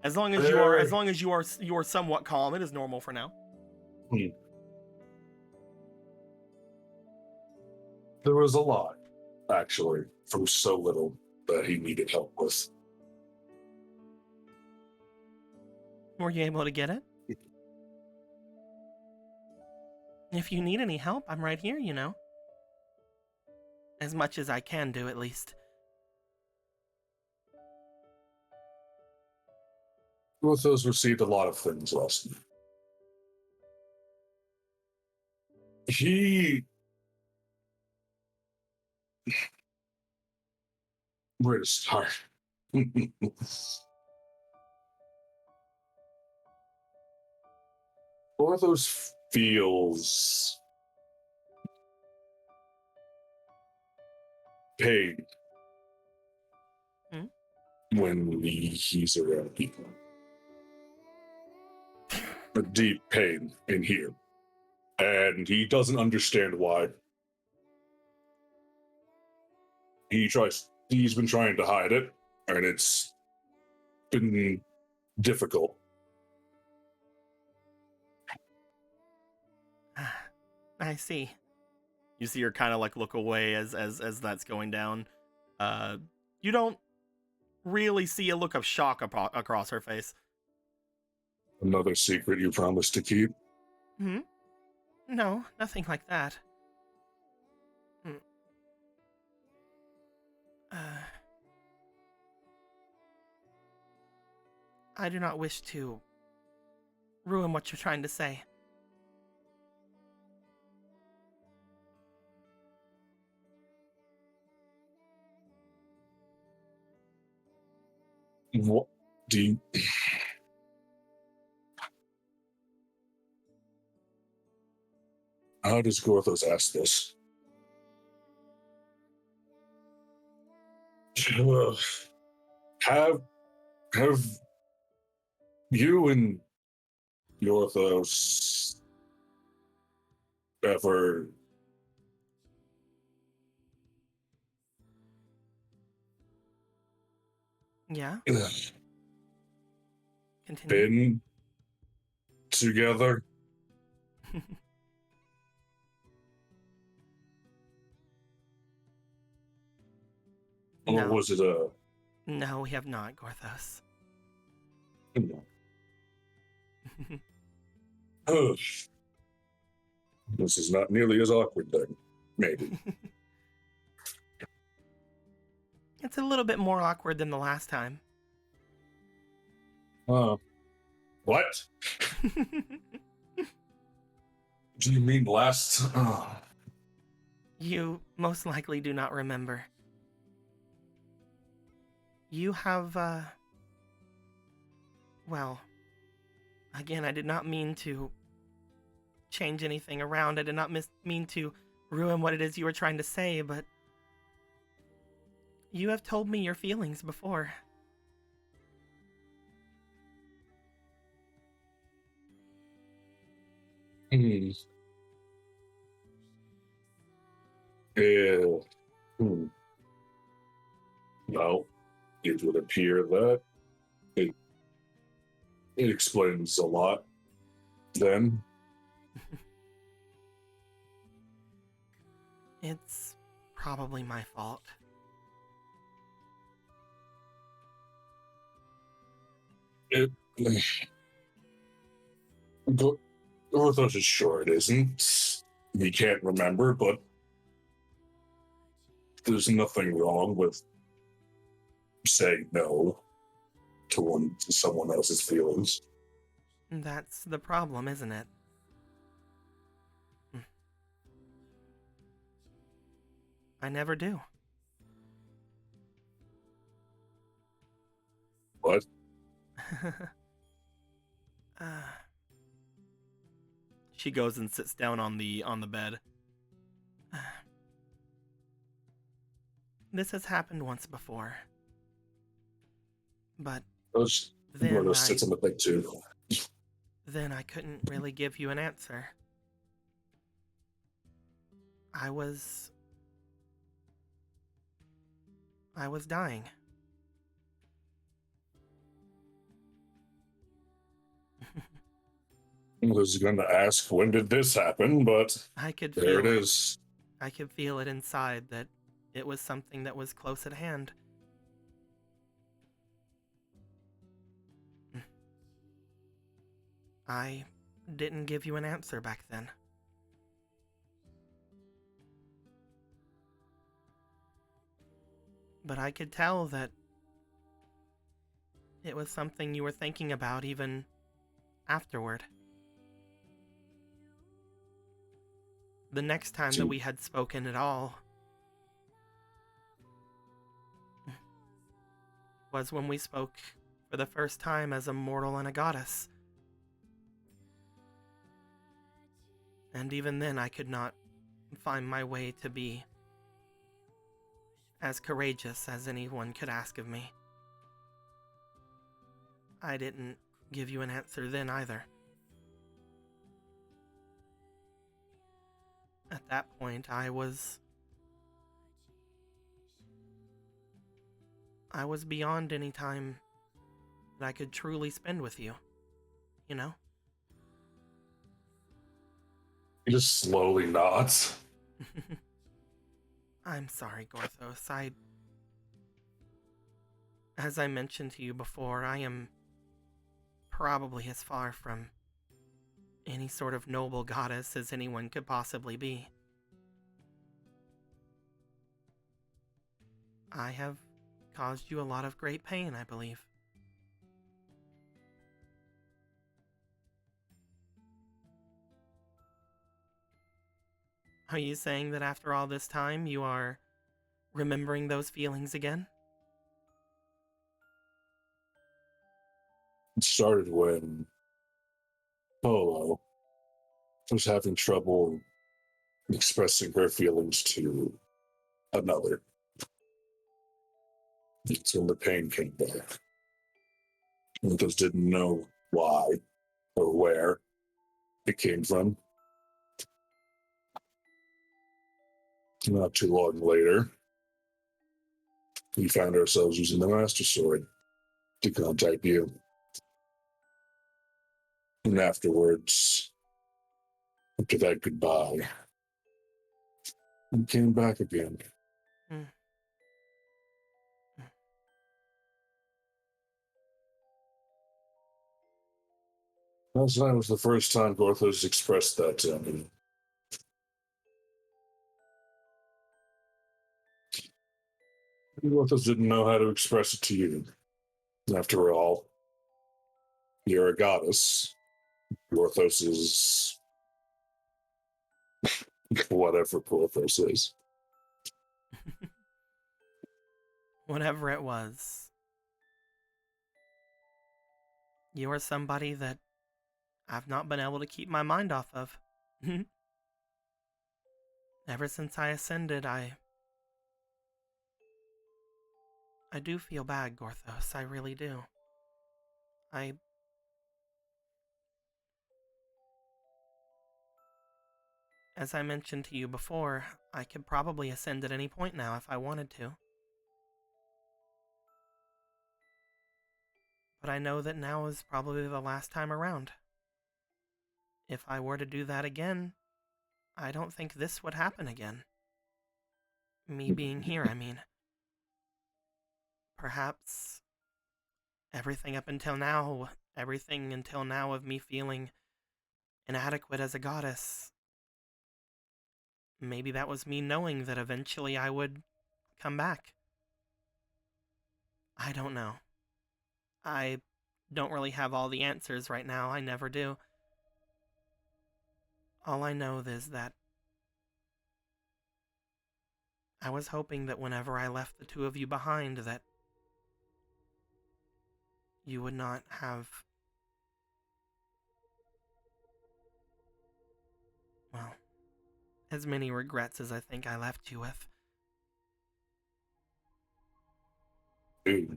As long as you are somewhat calm, it is normal for now. There was a lot, actually, from so little that he needed help with. Were you able to get it? If you need any help, I'm right here, you know. As much as I can do, at least. Orthos received a lot of things last night. Where to start? Orthos feels pain when he's around people. A deep pain in here. And he doesn't understand why. He's been trying to hide it, and it's been difficult. I see. You see her kind of like look away as that's going down. You don't really see a look of shock across her face. Another secret you promised to keep? Hmm? No, nothing like that. Hmm. I do not wish to ruin what you're trying to say. What do you... How does Gorthos ask this? Have you and Gorthos ever Yeah? Continue. been together? Or No. was it a... No, we have not, Gorthos. Ugh. This is not nearly as awkward then. Maybe. It's a little bit more awkward than the last time. What? Do you mean last? You most likely do not remember. You have, well, again, I did not mean to change anything around. I did not mean to ruin what it is you were trying to say, but you have told me your feelings before. Yeah. Well, it would appear that it explains a lot then. It's probably my fault. Orthos is sure it isn't. He can't remember, but there's nothing wrong with saying no to someone else's feelings. That's the problem, isn't it? I never do. What? She goes and sits down on the bed. This has happened once before. But Gorthos sits on the bed too. Then I couldn't really give you an answer. I was dying. I was going to ask when did this happen, but I could there feel it is. I could feel it inside that it was something that was close at hand. I didn't give you an answer back then. But I could tell that it was something you were thinking about even afterward. The next time that we had spoken at all was when we spoke for the first time as a mortal and a goddess. And even then I could not find my way to be as courageous as anyone could ask of me. I didn't give you an answer then either. At that point, I was beyond any time that I could truly spend with you, you know? He just slowly nods. I'm sorry, Gorthos. As I mentioned to you before, I am probably as far from any sort of noble goddess as anyone could possibly be. I have caused you a lot of great pain, I believe. Are you saying that after all this time, you are remembering those feelings again? It started when Polo was having trouble expressing her feelings to another. It's when the pain came back. And just didn't know why or where it came from. Not too long later, we found ourselves using the Master Sword to contact you. And afterwards, after that goodbye, we came back again. Last night was the first time Gorthos expressed that to me. Gorthos didn't know how to express it to you. After all, you're a goddess. Gorthos is whatever Gorthos is. Whatever it was. You are somebody that I've not been able to keep my mind off of. Ever since I ascended, I do feel bad, Gorthos. I really do. As I mentioned to you before, I could probably ascend at any point now if I wanted to. But I know that now is probably the last time around. If I were to do that again, I don't think this would happen again. Me being here, I mean. Perhaps everything until now of me feeling inadequate as a goddess, maybe that was me knowing that eventually I would come back. I don't know. I don't really have all the answers right now. I never do. All I know is that I was hoping that whenever I left the two of you behind, that you would not have, well, as many regrets as I think I left you with. Dude.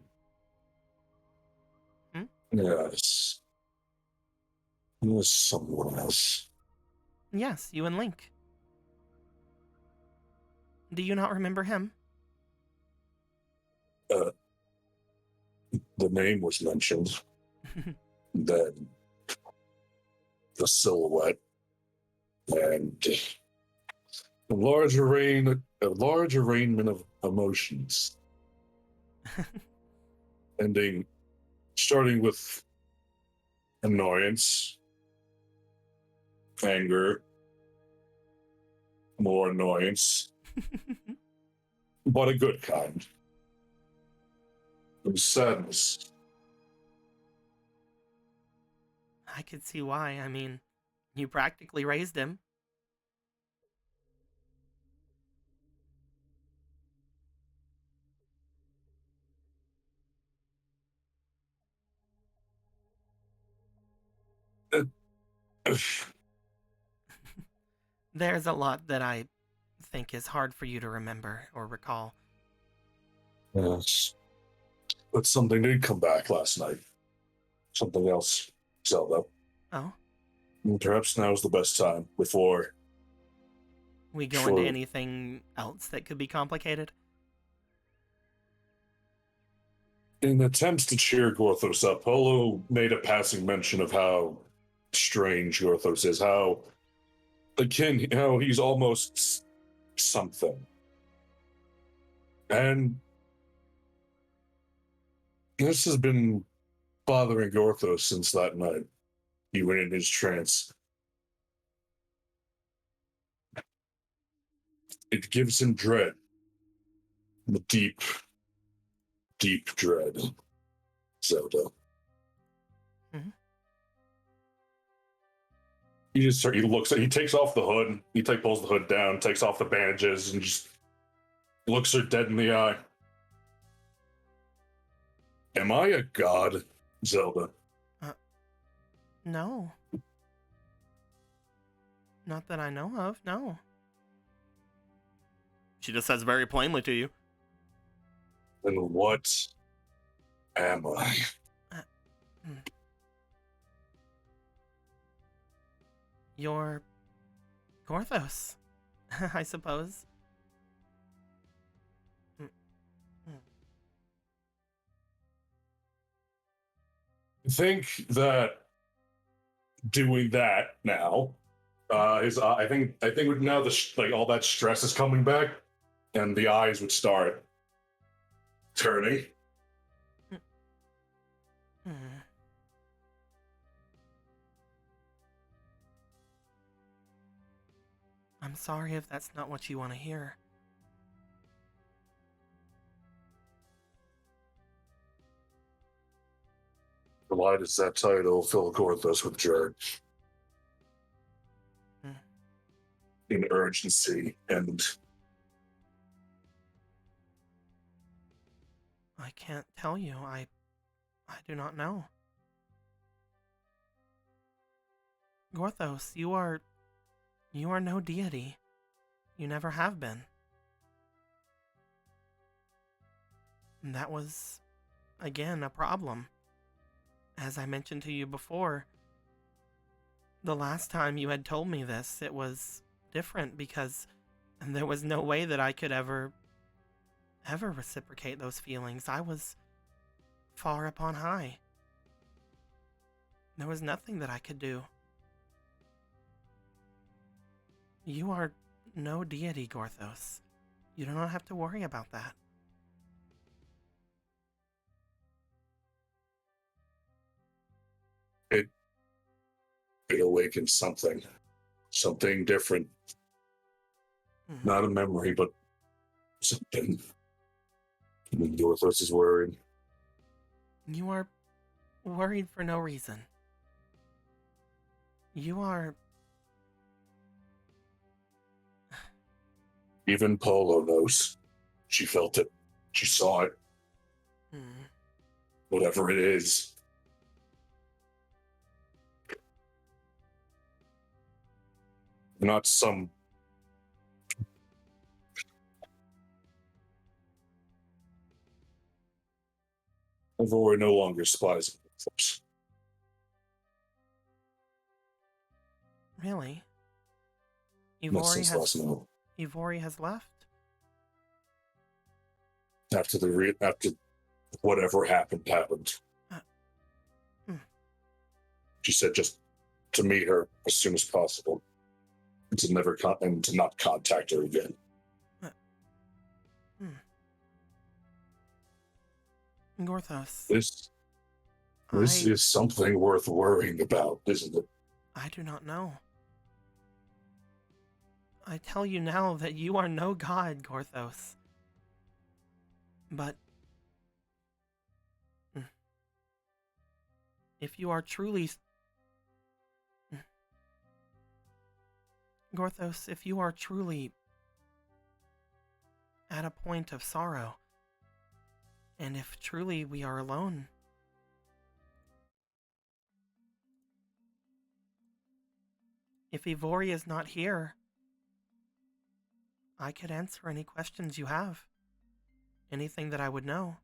Yes. There's someone else. Yes, you and Link. Do you not remember him? The name was mentioned. Then the silhouette and a large arraignment of emotions. Starting with annoyance, anger, more annoyance, but a good kind. And sadness. I could see why. I mean, you practically raised him. There's a lot that I think is hard for you to remember or recall. Yes. But something did come back last night. Something else, Zelda. Oh? And perhaps now's the best time before We go into anything else that could be complicated? In attempts to cheer Gorthos up, Polo made a passing mention of how strange Gorthos is, how akin, he's almost something. And this has been bothering Gorthos since that night. He went in his trance. It gives him dread. The deep, deep dread. Zelda. Mhm. He takes off the hood, pulls the hood down, takes off the bandages, and just looks her dead in the eye. Am I a god, Zelda? No. Not that I know of, no. She just says very plainly to you. Then what am I? You're Gorthos, I suppose. I think that doing that now, I think now all that stress is coming back, and the eyes would start turning. Hmm. I'm sorry if that's not what you want to hear. Why does that title fill Gorthos with dread? In urgency and I can't tell you. I do not know. Gorthos, you are no deity. You never have been. And that was, again, a problem. As I mentioned to you before, the last time you had told me this, it was different because there was no way that I could ever reciprocate those feelings. I was far up on high. There was nothing that I could do. You are no deity, Gorthos. You do not have to worry about that. it awakens something different. Not a memory, but something. Gorthos is worried. You are worried for no reason. You are... Even Polo knows. She felt it. She saw it. Whatever it is. Not some... We're no longer spies. Really? Not since last night. Ivori has left? After whatever happened. She said just to meet her as soon as possible, and to not contact her again. Gorthos. This is something worth worrying about, isn't it? I do not know. I tell you now that you are no god, Gorthos. But if you are truly... Gorthos, if you are truly at a point of sorrow, and if truly we are alone, if Ivori is not here, I could answer any questions you have. Anything that I would know.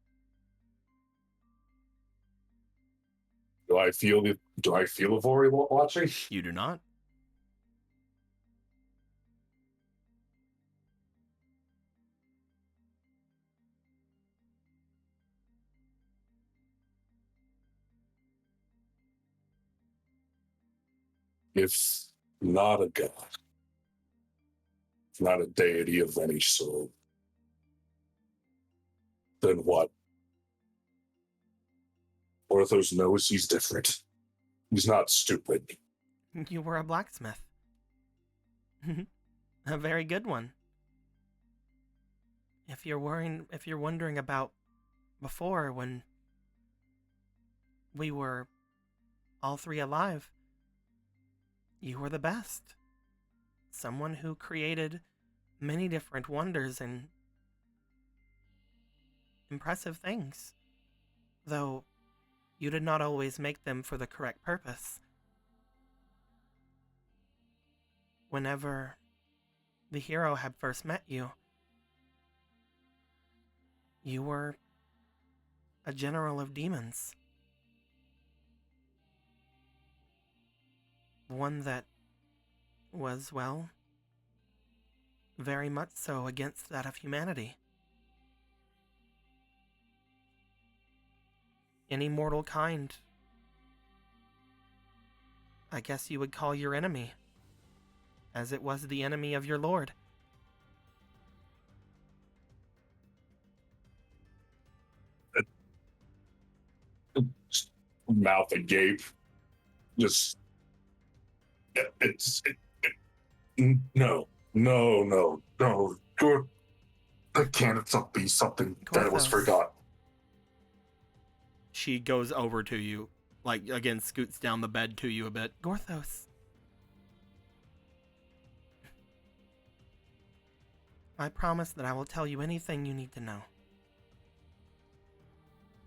Do I feel Ivori watching? You do not. If not a god, not a deity of any sort. Then what? Orthos knows he's different. He's not stupid. You were a blacksmith. A very good one. If you're wondering about before when we were all three alive, you were the best. Someone who created many different wonders and impressive things, though you did not always make them for the correct purpose. Whenever the hero had first met you, you were a general of demons. One that was, well, very much so against that of humanity. Any mortal kind, I guess you would call your enemy, as it was the enemy of your lord. Mouth agape. Just no. That can't be something that was Gorthos. forgotten. She goes over to you, like, again, scoots down the bed to you a bit. Gorthos. I promise that I will tell you anything you need to know.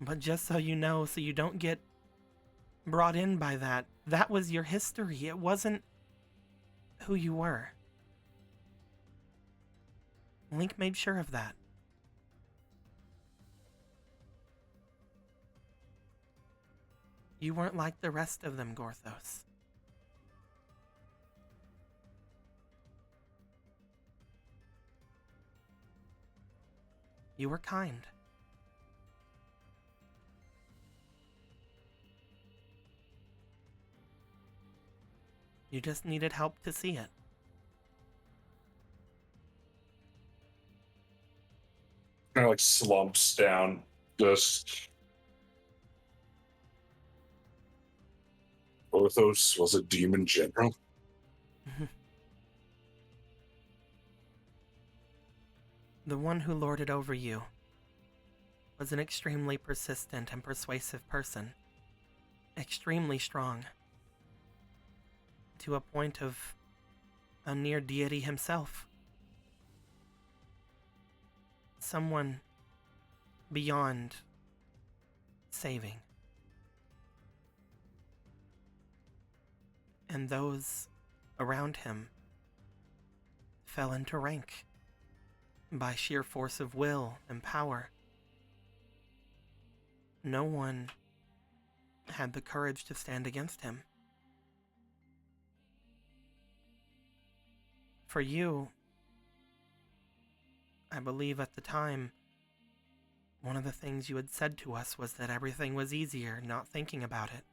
But just so you know, so you don't get brought in by that, that was your history. It wasn't who you were. Link made sure of that. You weren't like the rest of them, Gorthos. You were kind. You just needed help to see it. Kind of like slumps down. Just Orthos was a demon general. The one who lorded over you was an extremely persistent and persuasive person. Extremely strong. To a point of a near deity himself. Someone beyond saving. And those around him fell into rank by sheer force of will and power. No one had the courage to stand against him. For you, I believe at the time, one of the things you had said to us was that everything was easier not thinking about it.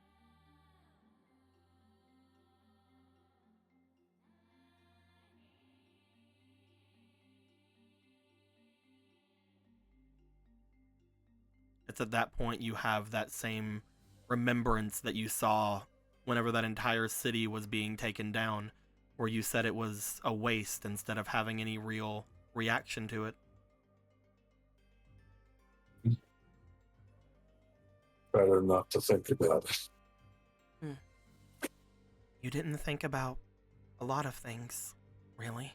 It's at that point you have that same remembrance that you saw whenever that entire city was being taken down, where you said it was a waste instead of having any real reaction to it. Better not to think about it. You didn't think about a lot of things, really.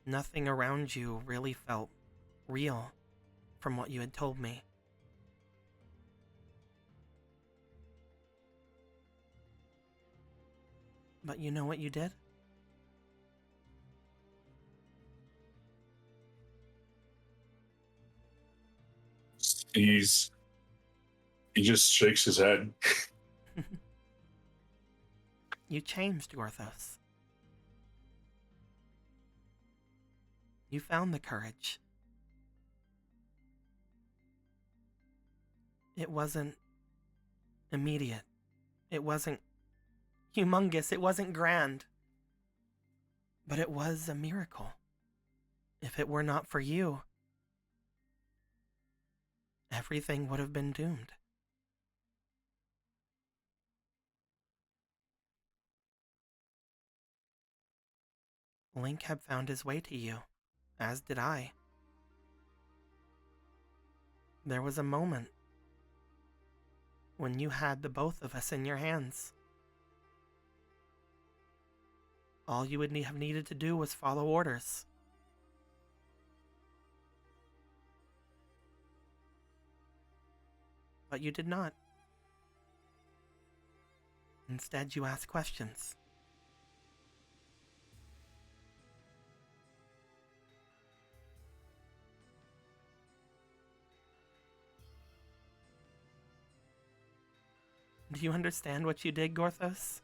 Nothing around you really felt real from what you had told me. But you know what you did? He just shakes his head. You changed, Gorthos. You found the courage. It wasn't immediate. It wasn't humongous. It wasn't grand. But it was a miracle. If it were not for you, everything would have been doomed. Link had found his way to you, as did I. There was a moment when you had the both of us in your hands. All you would have needed to do was follow orders. But you did not. Instead, you asked questions. Do you understand what you did, Gorthos?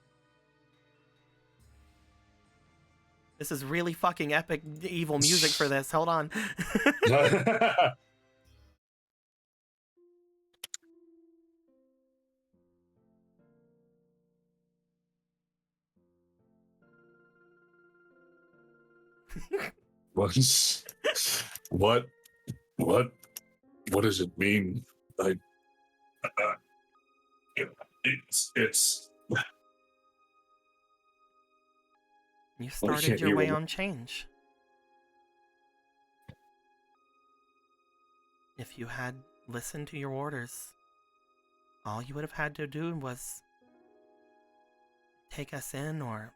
This is really fucking epic evil music for this. Hold on. What? What does it mean? It's. You started your way on change. If you had listened to your orders, all you would have had to do was take us in or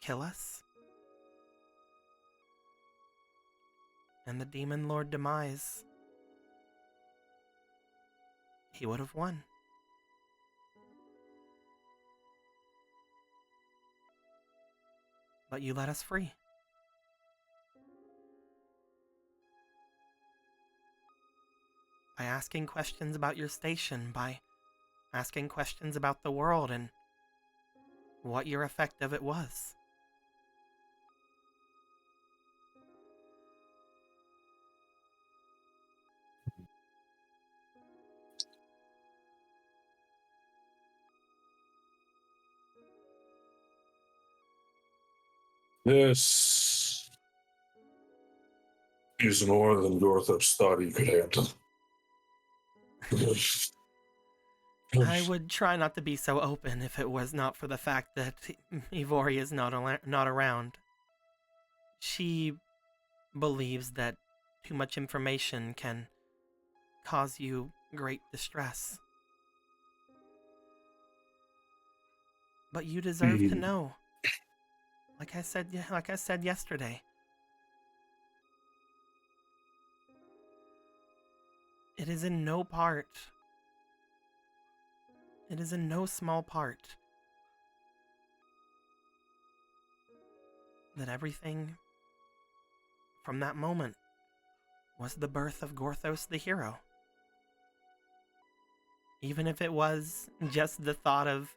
kill us. And the Demon Lord Demise, he would have won. But you let us free. By asking questions about your station, by asking questions about the world and what your effect of it was. This is more than Gorthos thought he could handle. I would try not to be so open if it was not for the fact that Ivory is not around. She believes that too much information can cause you great distress. But you deserve to know. Like I said yesterday. It is in no small part that everything from that moment was the birth of Gorthos the hero. Even if it was just the thought of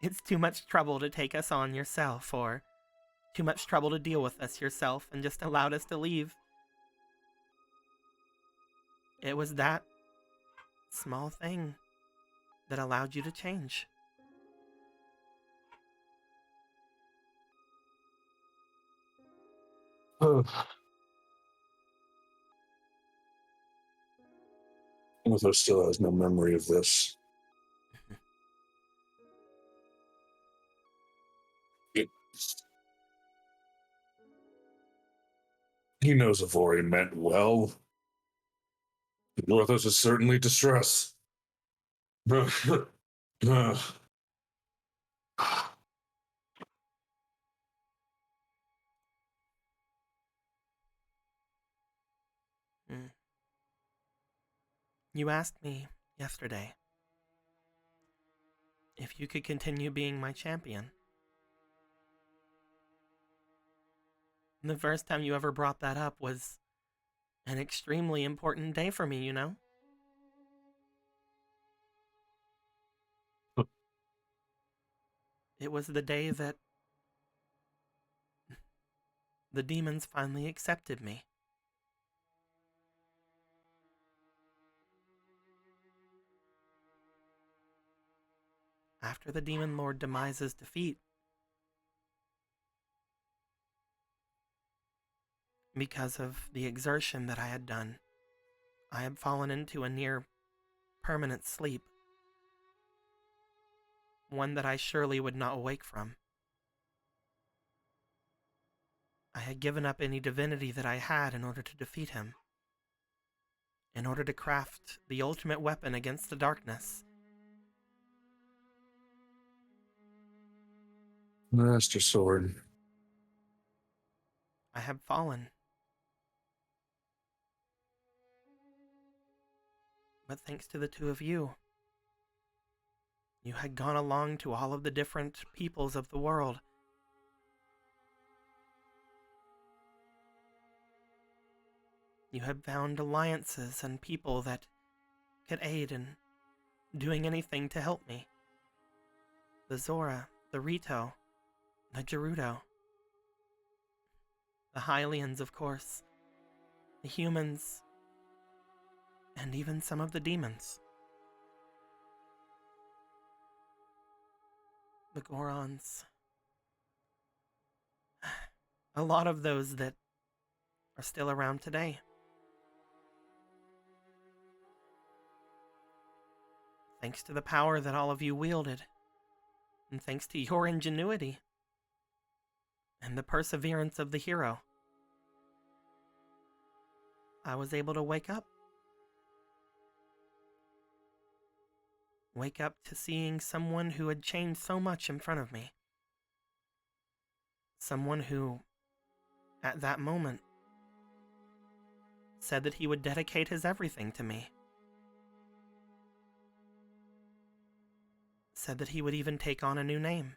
it's too much trouble to take us on yourself, or too much trouble to deal with us yourself and just allowed us to leave. It was that small thing that allowed you to change. Gorthos still has no memory of this. He knows Ivory meant well. Gorthos is certainly distressed. You asked me yesterday if you could continue being my champion. And the first time you ever brought that up was an extremely important day for me, you know? It was the day that the demons finally accepted me. After the Demon Lord Demise's defeat, because of the exertion that I had done, I had fallen into a near permanent sleep, one that I surely would not awake from. I had given up any divinity that I had in order to defeat him, in order to craft the ultimate weapon against the darkness. Master Sword. I have fallen. But thanks to the two of you, you had gone along to all of the different peoples of the world. You had found alliances and people that could aid in doing anything to help me. The Zora, the Rito, the Gerudo, the Hylians, of course, the humans, and even some of the demons. The Gorons. A lot of those that are still around today. Thanks to the power that all of you wielded, and thanks to your ingenuity, and the perseverance of the hero, I was able to wake up. Wake up to seeing someone who had changed so much in front of me. Someone who, at that moment, said that he would dedicate his everything to me. Said that he would even take on a new name.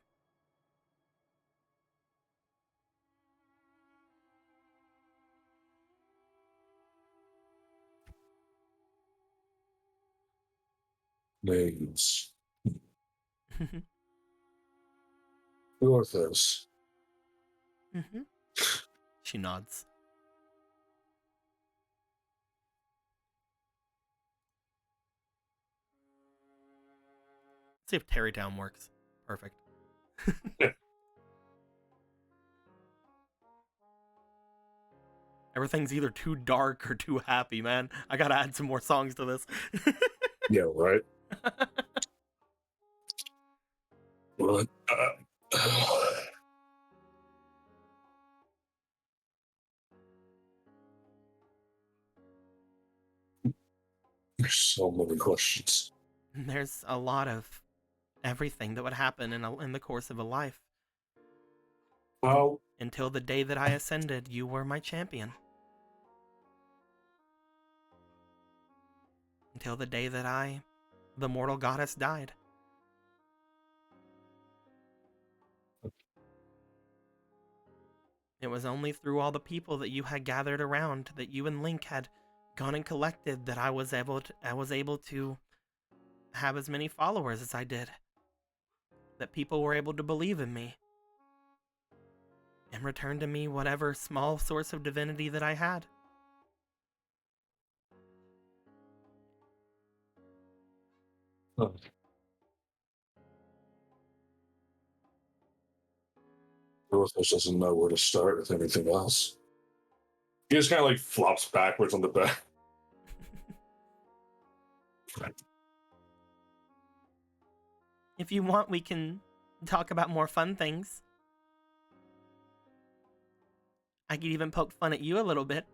Names. Orthos. She nods. See if Terrytown works. Perfect. Everything's either too dark or too happy, man. I gotta add some more songs to this. Yeah, right. What? There's so many questions. There's a lot of everything that would happen in the course of a life. How? Until the day that I ascended, you were my champion. Until the day that the mortal goddess, died. It was only through all the people that you had gathered around, that you and Link had gone and collected, that I was able to have as many followers as I did. That people were able to believe in me and return to me whatever small source of divinity that I had. Oh. Orthos doesn't know where to start with anything else. He just kind of like flops backwards on the bed. If you want, we can talk about more fun things. I could even poke fun at you a little bit.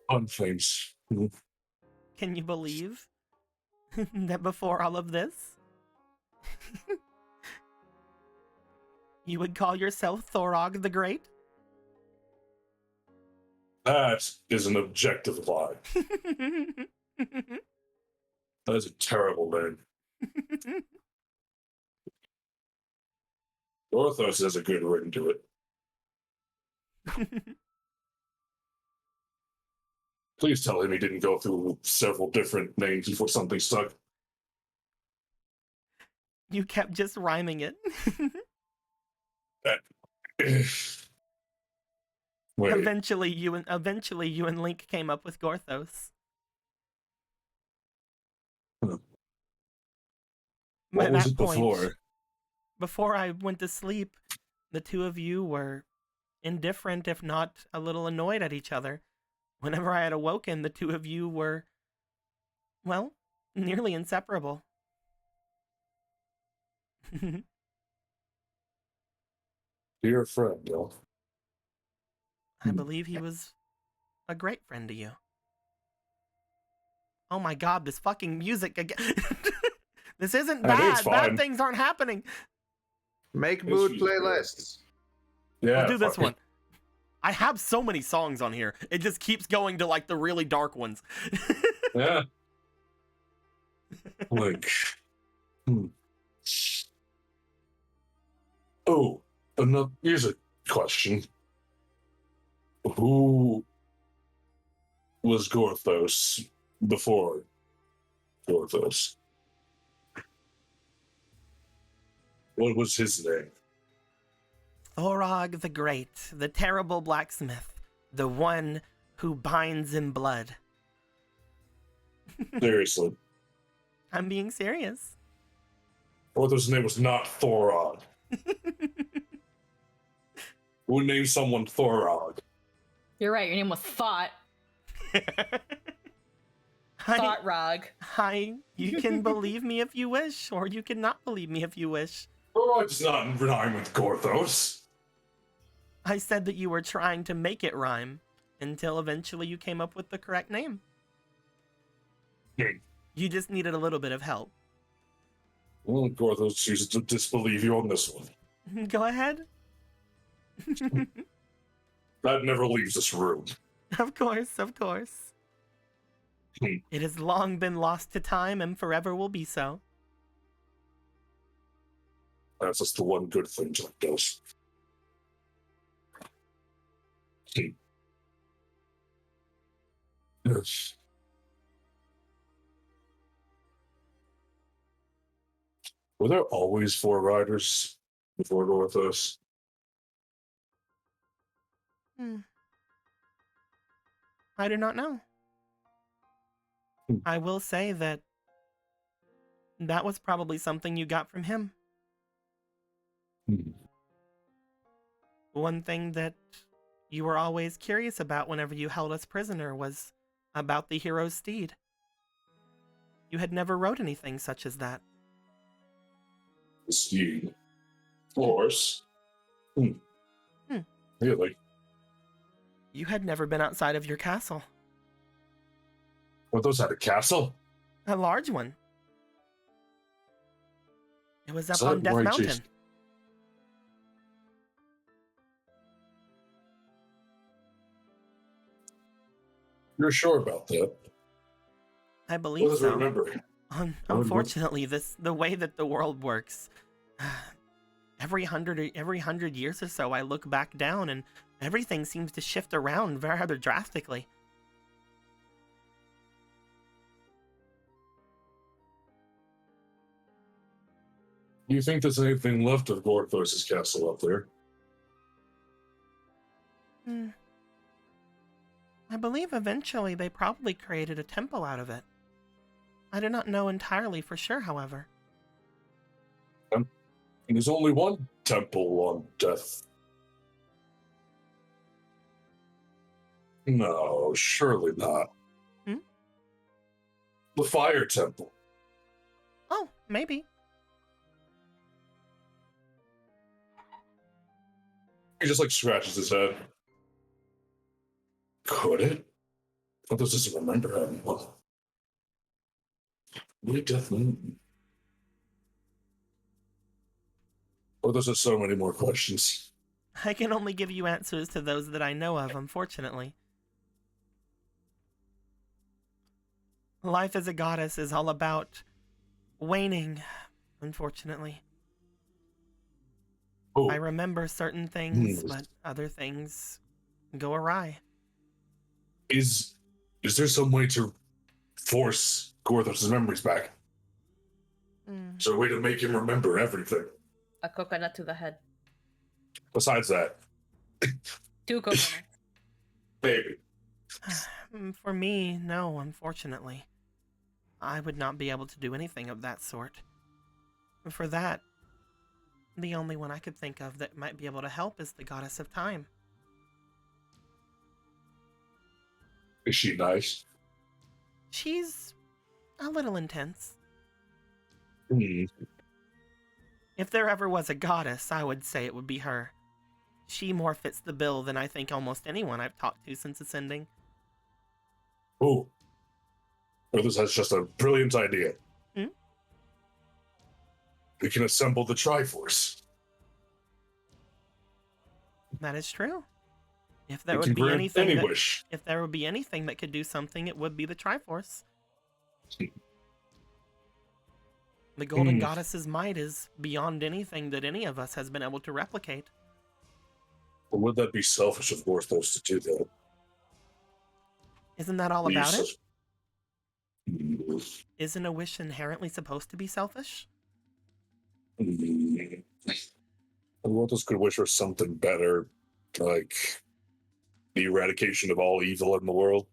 Fun things. Can you believe that before all of this, you would call yourself Thorog the Great? That is an objective lie. That is a terrible name. Orthos has a good ring to it. Please tell him he didn't go through several different names before something stuck. You kept just rhyming it. Wait, Eventually you and Link came up with Gorthos. By What was that it point, before? before I went to sleep, the two of you were indifferent, if not a little annoyed at each other. Whenever I had awoken, the two of you were, well, nearly inseparable. Dear friend, Bill. I believe he was a great friend to you. Oh my god, this fucking music again. This isn't I think it's bad. Bad fine. things aren't happening. Make This mood is great. playlists. Yeah, Let's do this fuck it. one. I have so many songs on here. It just keeps going to like the really dark ones. Yeah. Like, hmm. Oh, another. Here's a question. Who was Gorthos before Gorthos? What was his name? Thorog the Great, the terrible blacksmith, the one who binds in blood. Seriously. I'm being serious. Gorthos' name was not Thorog. Who named someone Thorog? You're right. Your name was Thought. Thought Rog. Hi, you can believe me if you wish, or you can not believe me if you wish. Thorog does not rhyme with Gorthos. I said that you were trying to make it rhyme until eventually you came up with the correct name. You just needed a little bit of help. Well, Gorthos chooses to disbelieve you on this one. Go ahead. That never leaves this room. Of course, of course. Hmm. It has long been lost to time and forever will be so. That's just the one good thing Jack does. Yes. Were there always 4 riders before Gorthos? I do not know. Hmm. I will say that that was probably something you got from him. One thing that you were always curious about whenever you held us prisoner was about the hero's steed. You had never rode anything such as that. The steed. Horse. Really? You had never been outside of your castle. Gorthos had a castle? A large one. It was up Is on that Death where he Mountain. chased- You're sure about that? I What believe does so. remember? Unfortunately, the way that the world works, every hundred years or so, I look back down and everything seems to shift around very rather drastically. Do you think there's anything left of Gorthos' castle up there? I believe eventually they probably created a temple out of it. I do not know entirely for sure, however. There's only one temple on Death. No, surely not. The Fire Temple. Oh, maybe. He just like scratches his head. Could it? What does this remember having one? We definitely. Oh, there's just so many more questions. I can only give you answers to those that I know of, unfortunately. Life as a goddess is all about waning, unfortunately. Oh, I remember certain things, but other things go awry. is there some way to force Gorthos' memories back? Is there a way to make him remember everything? A coconut to the head. Besides that, 2 coconuts. baby. For me, no, unfortunately. I would not be able to do anything of that sort. For that, the only one I could think of that might be able to help is the goddess of time. Is she nice? She's a little intense. Hmm. If there ever was a goddess, I would say it would be her. She more fits the bill than I think almost anyone I've talked to since ascending. Oh. This has just a brilliant idea. Hmm? We can assemble the Triforce. That is true. If there We would can be grant anything any that, wish. if there would be anything that could do something, it would be the Triforce. The Golden Goddess's might is beyond anything that any of us has been able to replicate. Or would that be selfish of Gorthos to do that? Isn't that all about it? Yes. Isn't a wish inherently supposed to be selfish? Gorthos could wish for something better, like the eradication of all evil in the world.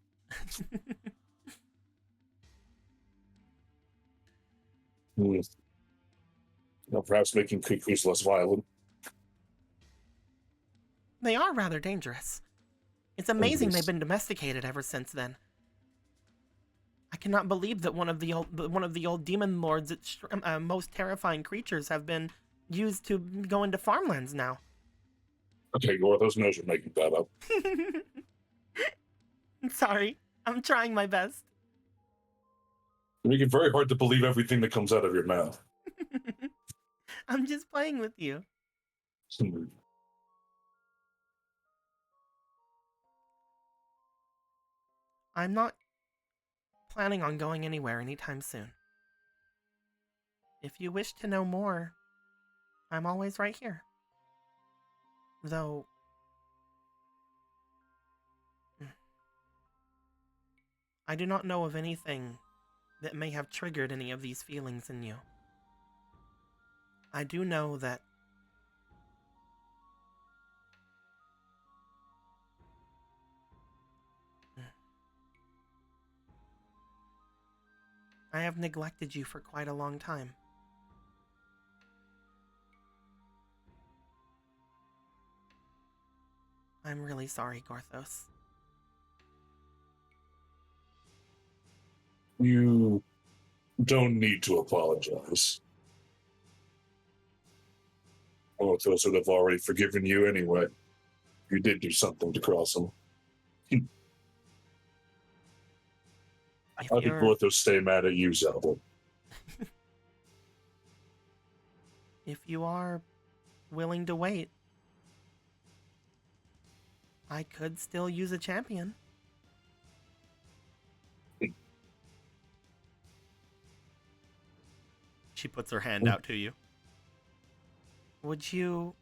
Or perhaps making cuckoos less violent. They are rather dangerous. It's amazing they've been domesticated ever since then. I cannot believe that one of the old demon lord's most terrifying creatures have been used to go into farmlands now. Okay, Gorthos knows you're making that up. Sorry, I'm trying my best. You make it very hard to believe everything that comes out of your mouth. I'm just playing with you. I'm not planning on going anywhere anytime soon. If you wish to know more, I'm always right here. Though, I do not know of anything that may have triggered any of these feelings in you. I do know that I have neglected you for quite a long time. I'm really sorry, Gorthos. You don't need to apologize. Gorthos would have already forgiven you anyway. You did do something to cross him. How did Gorthos stay mad at you, Zelda? If you are willing to wait, I could still use a champion. She puts her hand out to you. Would you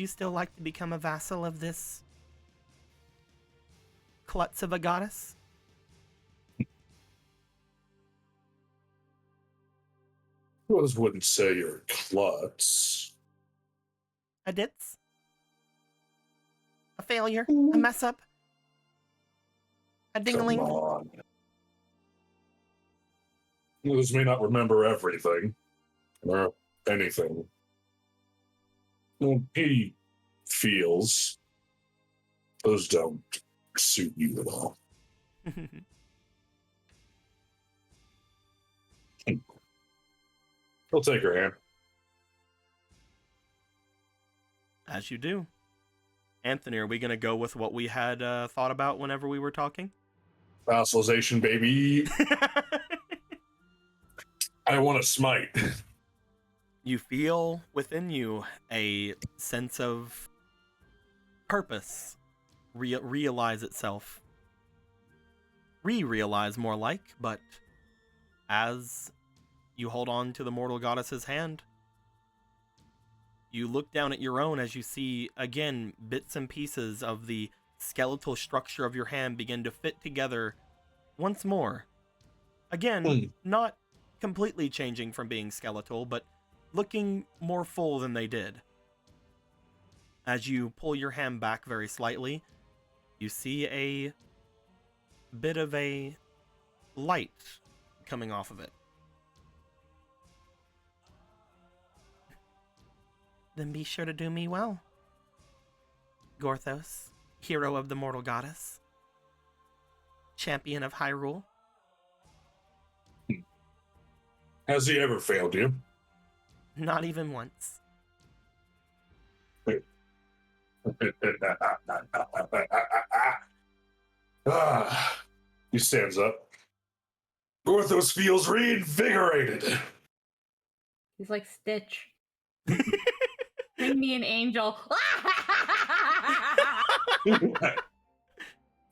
still like to become a vassal of this klutz of a goddess? Gorthos wouldn't say you're a klutz. A ditz? A failure? A mess up? A ding-a-ling? Come on. Gorthos may not remember everything. Or anything. Well, he feels. Those don't suit you at all. I'll take her hand. As you do. Anthony, are we going to go with what we had thought about whenever we were talking? Vassalization, baby. I want to smite. You feel within you a sense of purpose realize itself. Realize more like, but as you hold on to the mortal goddess's hand, you look down at your own as you see, again, bits and pieces of the skeletal structure of your hand begin to fit together once more. Again, not completely changing from being skeletal, but looking more full than they did. As you pull your hand back very slightly, you see a bit of a light coming off of it. Then be sure to do me well. Gorthos, hero of the mortal goddess. Champion of Hyrule. Has he ever failed you? Not even once. He stands up. Gorthos feels reinvigorated. He's like Stitch. Bring me an angel.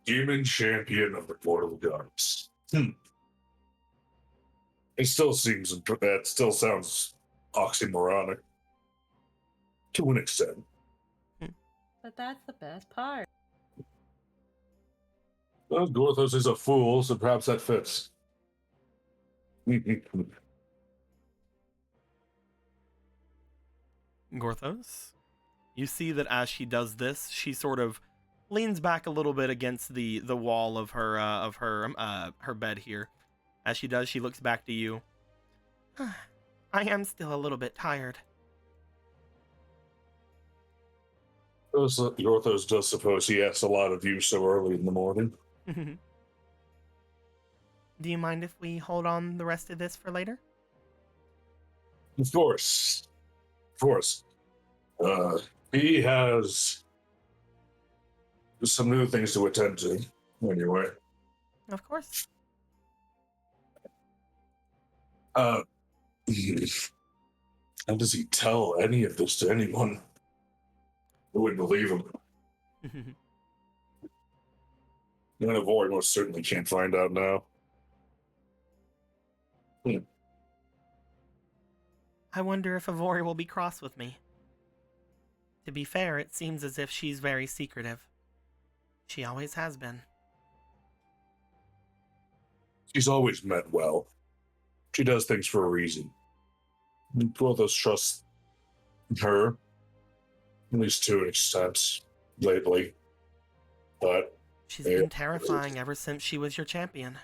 Demon champion of the mortal goddess. It still sounds oxymoronic. To an extent. But that's the best part. Well, Gorthos is a fool, so perhaps that fits. Gorthos, you see that as she does this, she sort of leans back a little bit against the wall of her bed here. As she does, she looks back to you. I am still a little bit tired. Gorthos does suppose he asks a lot of you so early in the morning. Do you mind if we hold on the rest of this for later? Of course. Of course. He has some new things to attend to, anyway. Of course. How does he tell any of this to anyone? I wouldn't believe him. None of Ori most certainly can't find out now. I wonder if Avori will be cross with me. To be fair, it seems as if she's very secretive. She always has been. She's always meant well. She does things for a reason. Gorthos trusts her, at least to an extent, lately. But she's been terrifying ever since she was your champion.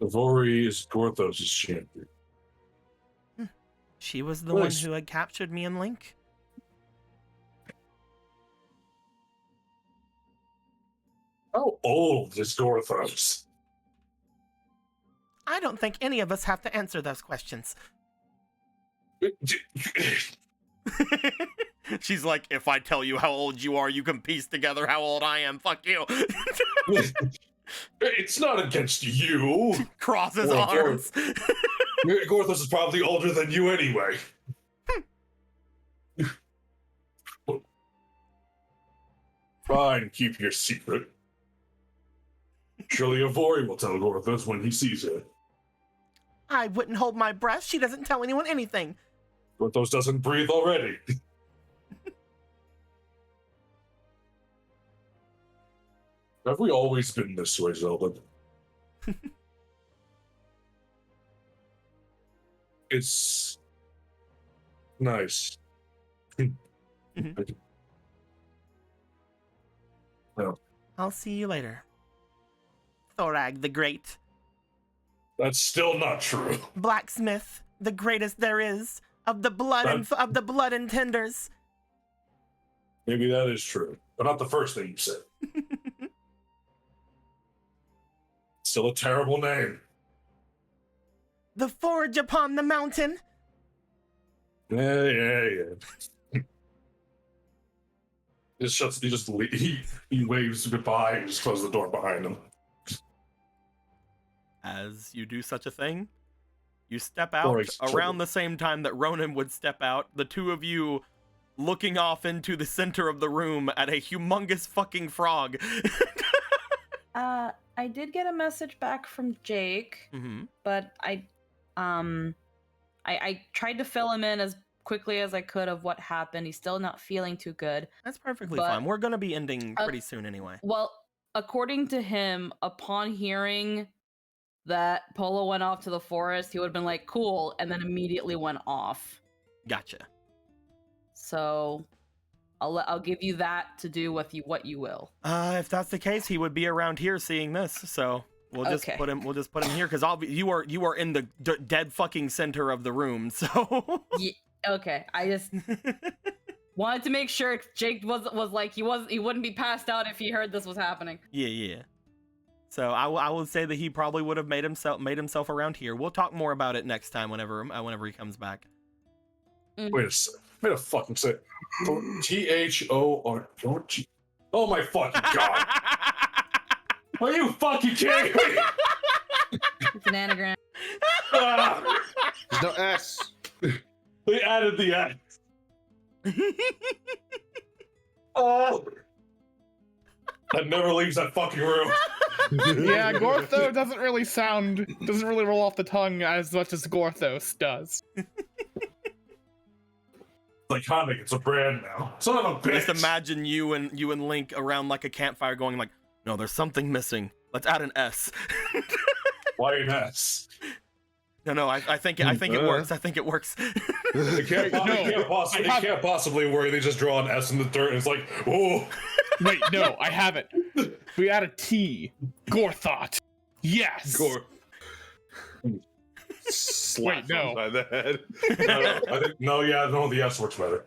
Avori is Gorthos' champion. She was the one who had captured me and Link. How old is Gorthos? I don't think any of us have to answer those questions. She's like, if I tell you how old you are, you can piece together how old I am. Fuck you. It's not against you. Crosses arms. Gorthos is probably older than you anyway. Fine, keep your secret. Surely Avori will tell Gorthos when he sees her. I wouldn't hold my breath. She doesn't tell anyone anything. Gorthos doesn't breathe already. Have we always been this way, Zelda? It's nice. Well, I'll see you later. Thorag the Great. That's still not true. Blacksmith, the greatest there is, of the blood and tenders. Maybe that is true, but not the first thing you said. Still a terrible name. The forge upon the mountain. Yeah. He waves goodbye and just closes the door behind him. As you do such a thing, you step out around the same time that Ronan would step out, the two of you looking off into the center of the room at a humongous fucking frog. I did get a message back from Jake, but I tried to fill him in as quickly as I could of what happened. He's still not feeling too good. That's perfectly fine. We're going to be ending pretty soon anyway. Well, according to him, upon hearing that Polo went off to the forest, he would have been like, cool, and then immediately went off. Gotcha. So I'll give you that to do with what you will. If that's the case, he would be around here seeing this, so We'll just Okay. put him. We'll just put him here because you are in the dead fucking center of the room. So. Okay. I just wanted to make sure Jake was like he wouldn't be passed out if he heard this was happening. Yeah. So I will say that he probably would have made himself around here. We'll talk more about it next time whenever he comes back. Wait a fucking sec. THOR. Oh my fucking god! Are you fucking kidding me? It's an anagram. Ah, There's no S. they added the X. Oh! That never leaves that fucking room. Yeah, Gortho doesn't really roll off the tongue as much as Gorthos does. Iconic, it's a brand now. Son of a bitch. Just imagine you and Link around like a campfire going like, no, there's something missing. Let's add an S. Why an S? No, I think it works. I think it works. It can't possibly work. They just draw an S in the dirt and it's like, oh. Wait, no, I have it. We add a T. Gorthot. Yes. Slap Wait, no. by the head. The S works better.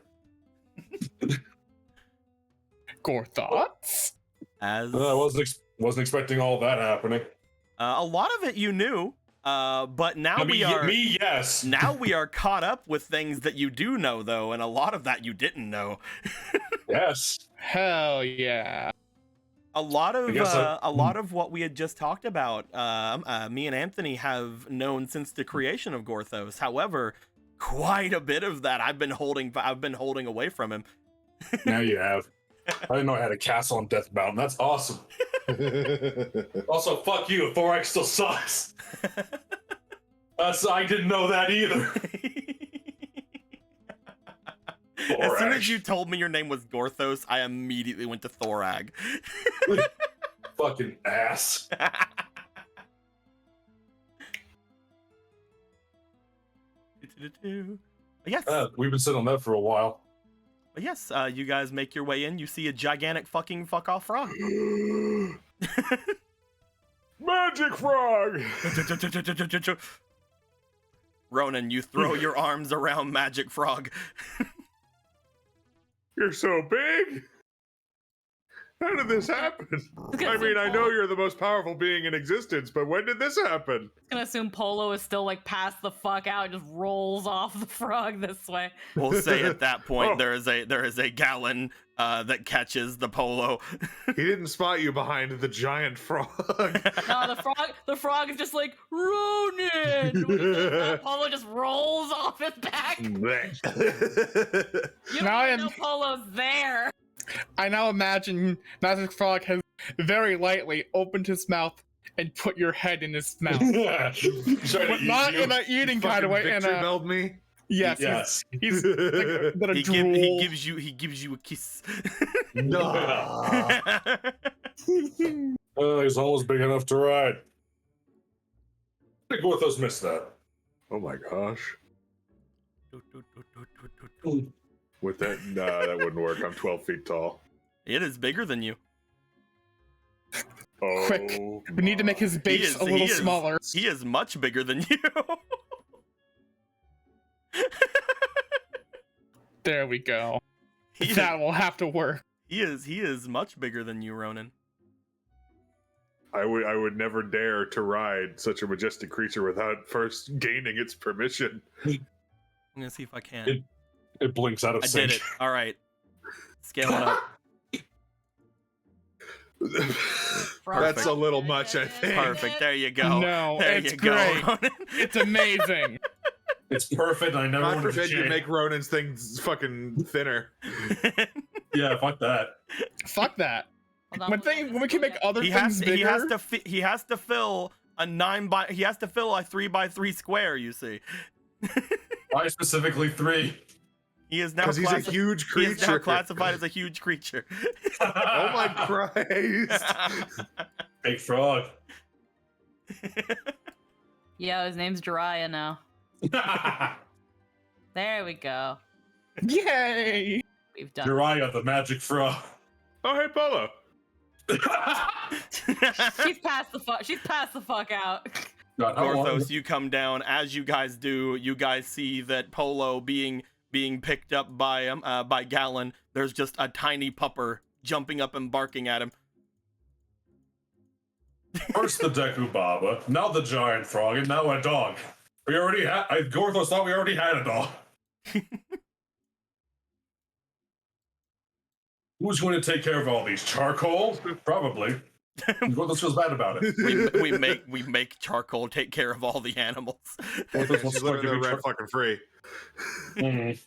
Gorthots? As I wasn't expecting all that happening. a lot of it you knew, but now yes. Now we are caught up with things that you do know though, and a lot of that you didn't know. Yes. Hell yeah. A lot of what we had just talked about, me and Anthony have known since the creation of Gorthos. However, quite a bit of that I've been holding away from him. Now you have. I didn't know I had a castle on Death Mountain. That's awesome. Also, fuck you. Thorax still sucks. I didn't know that either. As soon as you told me your name was Gorthos, I immediately went to Thorag. Fucking ass. Yes. We've been sitting on that for a while. Yes, you guys make your way in. You see a gigantic fucking fuck-off frog. Magic frog! Ronan, you throw your arms around Magic Frog. You're so big! How did this happen? I mean, I know you're the most powerful being in existence, but when did this happen? I'm gonna assume Polo is still like passed the fuck out and just rolls off the frog this way. We'll say at that point Oh. there is a gallon that catches the Polo. He didn't spot you behind the giant frog. No, the frog is just like, Ronan! When he says that, Polo just rolls off his back. You don't Now I even am- know Polo's there. I now imagine Magic Frog has very lightly opened his mouth and put your head in his mouth. Trying to But eat not you. in an eating kind of way. In Victory a, belled me. yes, Yes. he's like, gonna He drool. gives you a kiss. No. He's almost big enough to ride. I think Gorthos missed that. Oh my gosh. With that, nah, that wouldn't work. I'm 12 feet tall. It is bigger than you. Oh, Quick, we need to make his base a little smaller. He is much bigger than you. There we go. He That will have to work. is much bigger than you, Ronan. I would never dare to ride such a majestic creature without first gaining its permission. I'm gonna see if I can. It blinks out of I sync. did it. All right. Scale it up. That's a little much, I think. Perfect. There you go. No, there it's you go, great. Ronan. It's amazing. It's perfect. I never God wanted to forbid you change. make Ronan's things fucking thinner. Yeah, fuck that. Fuck that. Hold on, When we can make other he things has bigger. he has to fill a 3x3 square, you see. Why specifically 3? He is now Because he's a huge he is now creature. classified as a huge creature. Oh my Christ. Big frog. Yeah, his name's Jiraiya now. There we go. Yay! We've done it. Uriah, the magic frog. Oh, hey, Polo. She's passed the fuck. She's passed the fuck out. God, how long- Gorthos, you come down. As you guys do, you guys see that Polo being picked up by Gallon. There's just a tiny pupper jumping up and barking at him. First the Deku Baba, now the giant frog, and now a dog. We already had. Gorthos thought we already had a dog. Who's going to take care of all these? Charcoal? Probably. Gorthos feels bad about it. we make Charcoal take care of all the animals. Gorthos wants She's to living give there you rent fucking free. Mhm.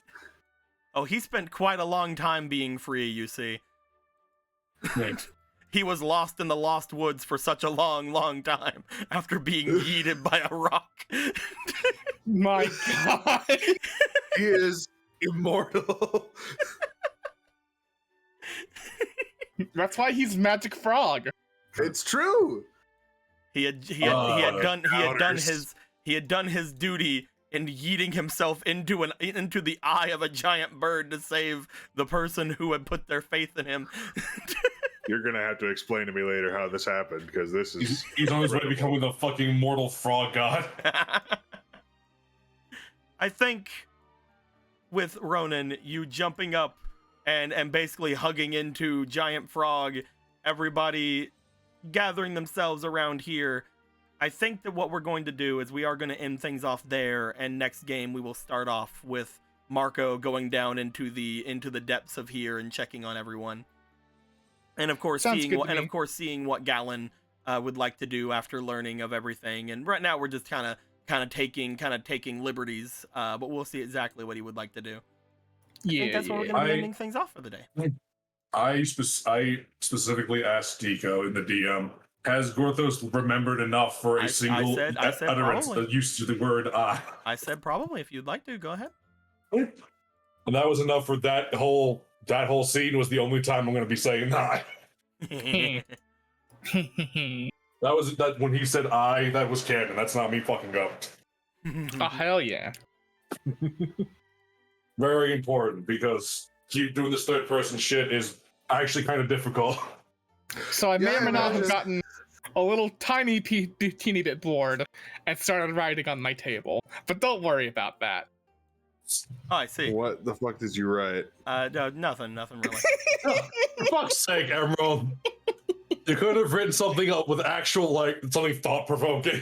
Oh, he spent quite a long time being free, you see. Thanks. He was lost in the Lost Woods for such a long time after being yeeted by a rock. My God. He is immortal. That's why he's Magic Frog. It's true. He had done his duty in yeeting himself into the eye of a giant bird to save the person who had put their faith in him. You're gonna have to explain to me later how this happened, because this is. He's on his way to becoming the fucking mortal frog god. I think with Ronan, you jumping up and basically hugging into Giant Frog, everybody gathering themselves around here, I think that what we're going to do is we are going to end things off there, and next game we will start off with Marco going down into the depths of here and checking on everyone. And of course, seeing what Gallon would like to do after learning of everything. And right now, we're just kind of taking liberties. But we'll see exactly what he would like to do. I think that's what we're going to be ending things off for the day. I specifically asked Deco in the DM, has Gorthos remembered enough for a single I said utterance probably. that used the word I? I said probably. If you'd like to, go ahead. And that was enough for that whole scene. Was the only time I'm going to be saying I. That when he said I, that was canon. That's not me fucking up. Oh, hell yeah. Very important, because keep doing this third person shit is actually kind of difficult. So I may or may not have just- gotten a little teeny bit bored and started writing on my table. But don't worry about that. Oh, I see. What the fuck did you write? No, nothing really. For fuck's sake, Emerald. You could have written something up with actual, something thought-provoking.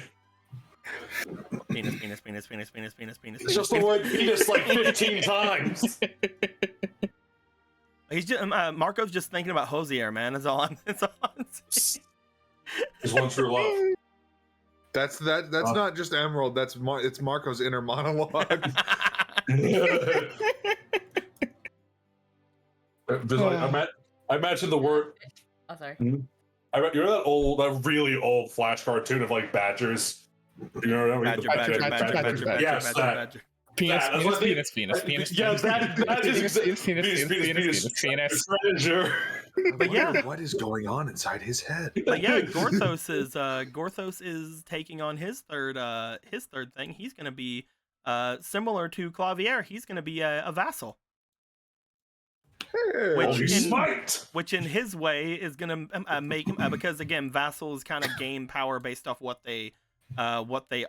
Penis. It's just the word penis 15 times. He's just Marco's just thinking about Hosier, man. That's all I'm saying. There's one true love. That's not just Emerald. It's Marco's inner monologue. I imagine the word. Oh, sorry. You know that really old Flash cartoon of badgers. You know what I mean? Badger. Yes, that. Penis. Yeah, that is penis. Treasure. But yeah, What is going on inside his head? but yeah, Gorthos is taking on his third thing. He's gonna be similar to Clavier. He's gonna be a vassal. Which in his way is gonna make because again, vassals kind of gain power based off what they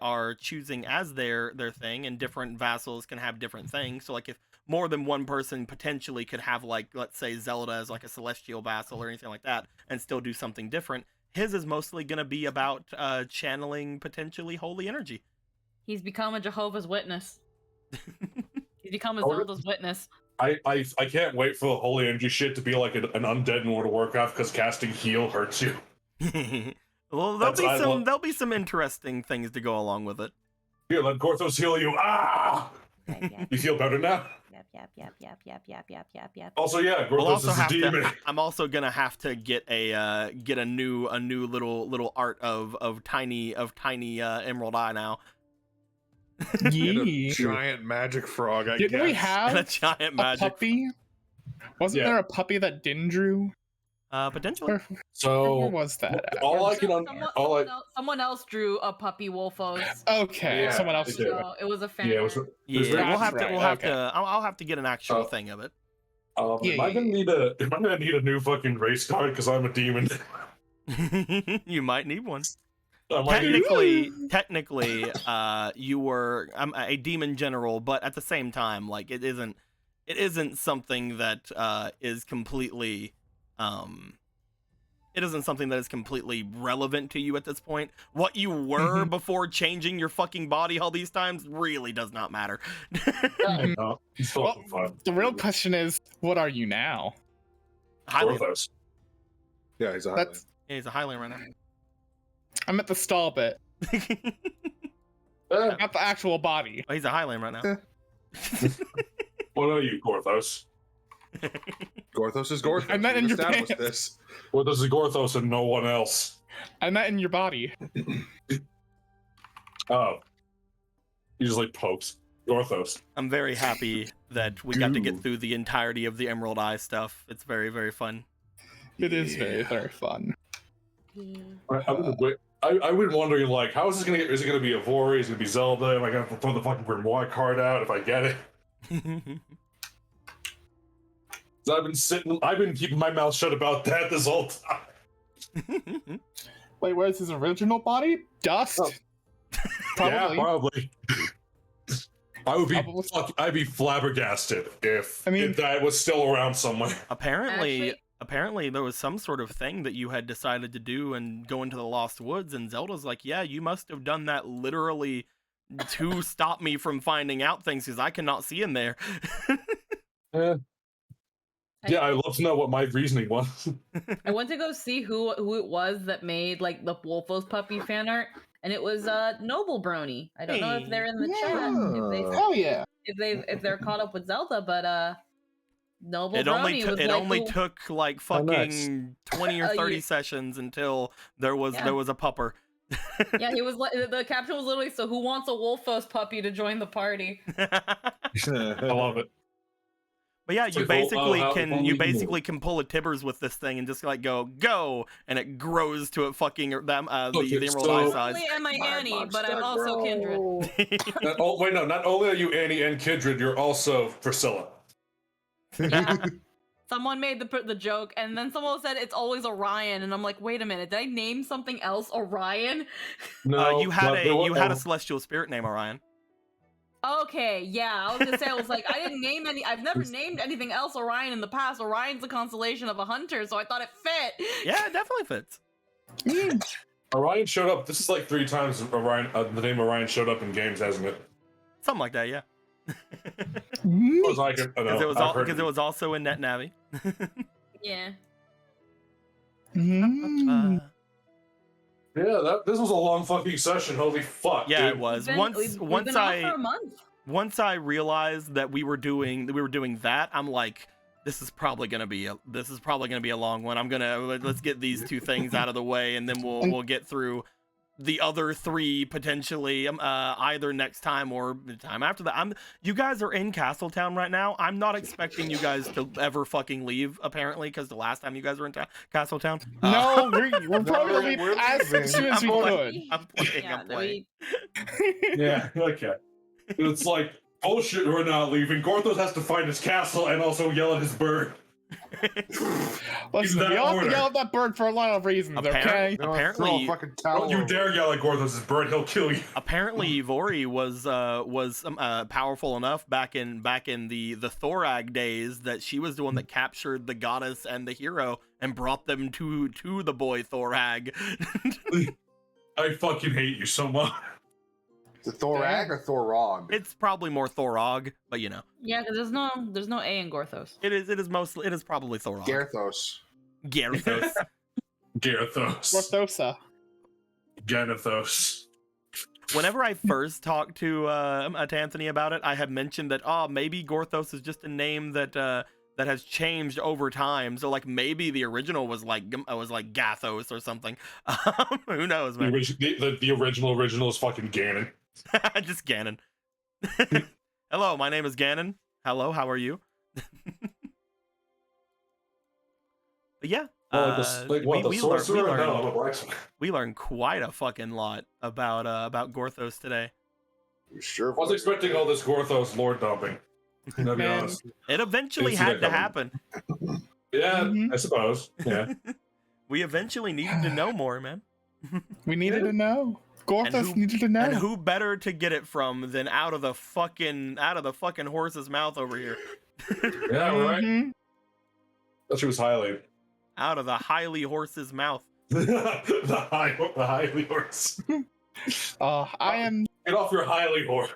are choosing as their thing, and different vassals can have different things. So if more than one person potentially could have let's say Zelda as a celestial vassal or anything like that and still do something different, his is mostly gonna be about channeling potentially holy energy. He's become a Jehovah's Witness. He's become a Zelda's Witness. I can't wait for the holy energy shit to be like an undead in World of Warcraft, because casting heal hurts you. Well, there'll be some interesting things to go along with it. Here, let Gorthos heal you. Ah! You feel better now? Yep. Also, yeah, Gorthos is a demon. I'm also gonna have to get a new little art of tiny Emerald Eye now. A giant magic frog, I guess. Didn't we have And a giant magic puppy? Wasn't there a puppy that Din drew? potentially. Where So was that? Someone else drew a puppy Wolfos. Okay, Yeah, someone else. they did. So it was a fan. Yeah, it was. Yeah, That's right, I'll have to get an actual thing of it. Am I gonna need a new fucking race card because I'm a demon? You might need one. I might need- Technically, you were a demon general, but at the same time, like it isn't something that is completely it isn't something that is completely relevant to you at this point. What you were before changing your fucking body all these times really does not matter. No, he's still Well, having fun. the real question is, what are you now? Highlander. Porthos. Yeah, he's a Highlander. That's Yeah, he's a Highlander right I'm at the stall bit, now. not the actual body. Oh, he's a Highlander right now. What are you, Gorthos? Gorthos is Gorthos. I meant in We've your established pants. this. Gorthos is Gorthos and no one else. I'm not in your body. Oh. He just like pokes. Gorthos. I'm very happy that we got to get Goo. through the entirety of the Emerald Eye stuff. It's very, very fun. It is very, very fun. I've been wondering, like, how is this gonna get? Is it gonna be Ivori? Is it gonna be Zelda? Am I gonna throw the fucking Grimoire card out if I get it? 'Cause I've been keeping my mouth shut about that this whole time. Wait, where's his original body? Dust? Oh. Probably. Yeah, probably. Probably. I'd be flabbergasted if I mean- if that was still around somewhere. Apparently there was some sort of thing that you had decided to do and go into the Lost Woods, and Zelda's like, yeah, you must have done that literally to stop me from finding out things, because I cannot see in there. Yeah, I'd love to know what my reasoning was. I went to go see who it was that made like the Wolfos puppy fan art, and it was Noble Brony. I don't know if they're in the chat, Oh yeah. if they're caught up with Zelda, but Noble It Brony was only like, took like Oh, nice. fucking 20 or 30 sessions until there was Yeah. a pupper. yeah, he was like the caption was literally, so who wants a Wolfos puppy to join the party? I love it. But yeah, It's you like, oh, basically how can long you we can basically can pull a Tibbers with this thing and just like go, and it grows to a fucking the Okay, Emerald so- Eye Not size. only am I Annie, but I'm also Kindred. Wait, no, not only are you Annie and Kindred, you're also Priscilla. Yeah. Someone made the joke, and then someone said it's always Orion, and I'm like, wait a minute, did I name something else Orion? No, You had but there was- a celestial spirit named Orion. Okay, yeah, I was gonna say, I was like, I've never named anything else Orion in the past. Orion's a constellation of a hunter, so I thought it fit. Yeah, it definitely fits. Orion showed up. This is like 3 times Orion. The name Orion showed up in games, hasn't it? Something like that, yeah. Because I can, I know, Because it was also in NetNavi. Yeah. Yeah, this was a long fucking session. Holy fuck! Yeah, dude. it was. We've been off for a month. Once I realized that we were doing that, I'm like, this is probably gonna be a long one. Let's get these 2 things out of the way, and then we'll get through the other 3 potentially either next time or the time after that. You guys are in Castletown right now. I'm not expecting you guys to ever fucking leave, apparently, because the last time you guys were in Castletown. No, we're probably we're as leaving. soon as we could. I'm playing. Yeah, okay. It's like, bullshit, we're not leaving. Gorthos has to find his castle and also yell at his bird. Listen, that we all have order. to yell at that bird for a lot of reasons, okay? Apparently, Don't you dare yell at Gorthos' bird, he'll kill you. apparently Ivori was powerful enough back in the Thorag days that she was the one that captured the goddess and the hero and brought them to the boy Thorag. I fucking hate you so much. The Thorag or Thorog? It's probably more Thorog, but you know. Yeah, because there's no A in Gorthos. It is probably Thorog. Garthos. Gyarados. Gyarados. Gorthosa. Gyarados. Whenever I first talked to Anthony about it, I had mentioned that maybe Gorthos is just a name that has changed over time. So like maybe the original was like Gathos or something. Who knows, man? The original is fucking Ganon. Just Ganon. Hello, my name is Ganon. Hello, how are you? But yeah, we learned quite a fucking lot about Gorthos today. Sure. I was expecting all this Gorthos lore dumping. To be Man. honest. It eventually Didn't see had that to happen. Yeah, I suppose. Yeah. We eventually needed to know more, man. We needed to know. Gorthas needed to know. And who better to get it from than out of the fucking horse's mouth over here? Yeah, right. Mhm. That she was highly. Out of the highly horse's mouth. the highly horse. I am. Get off your highly horse.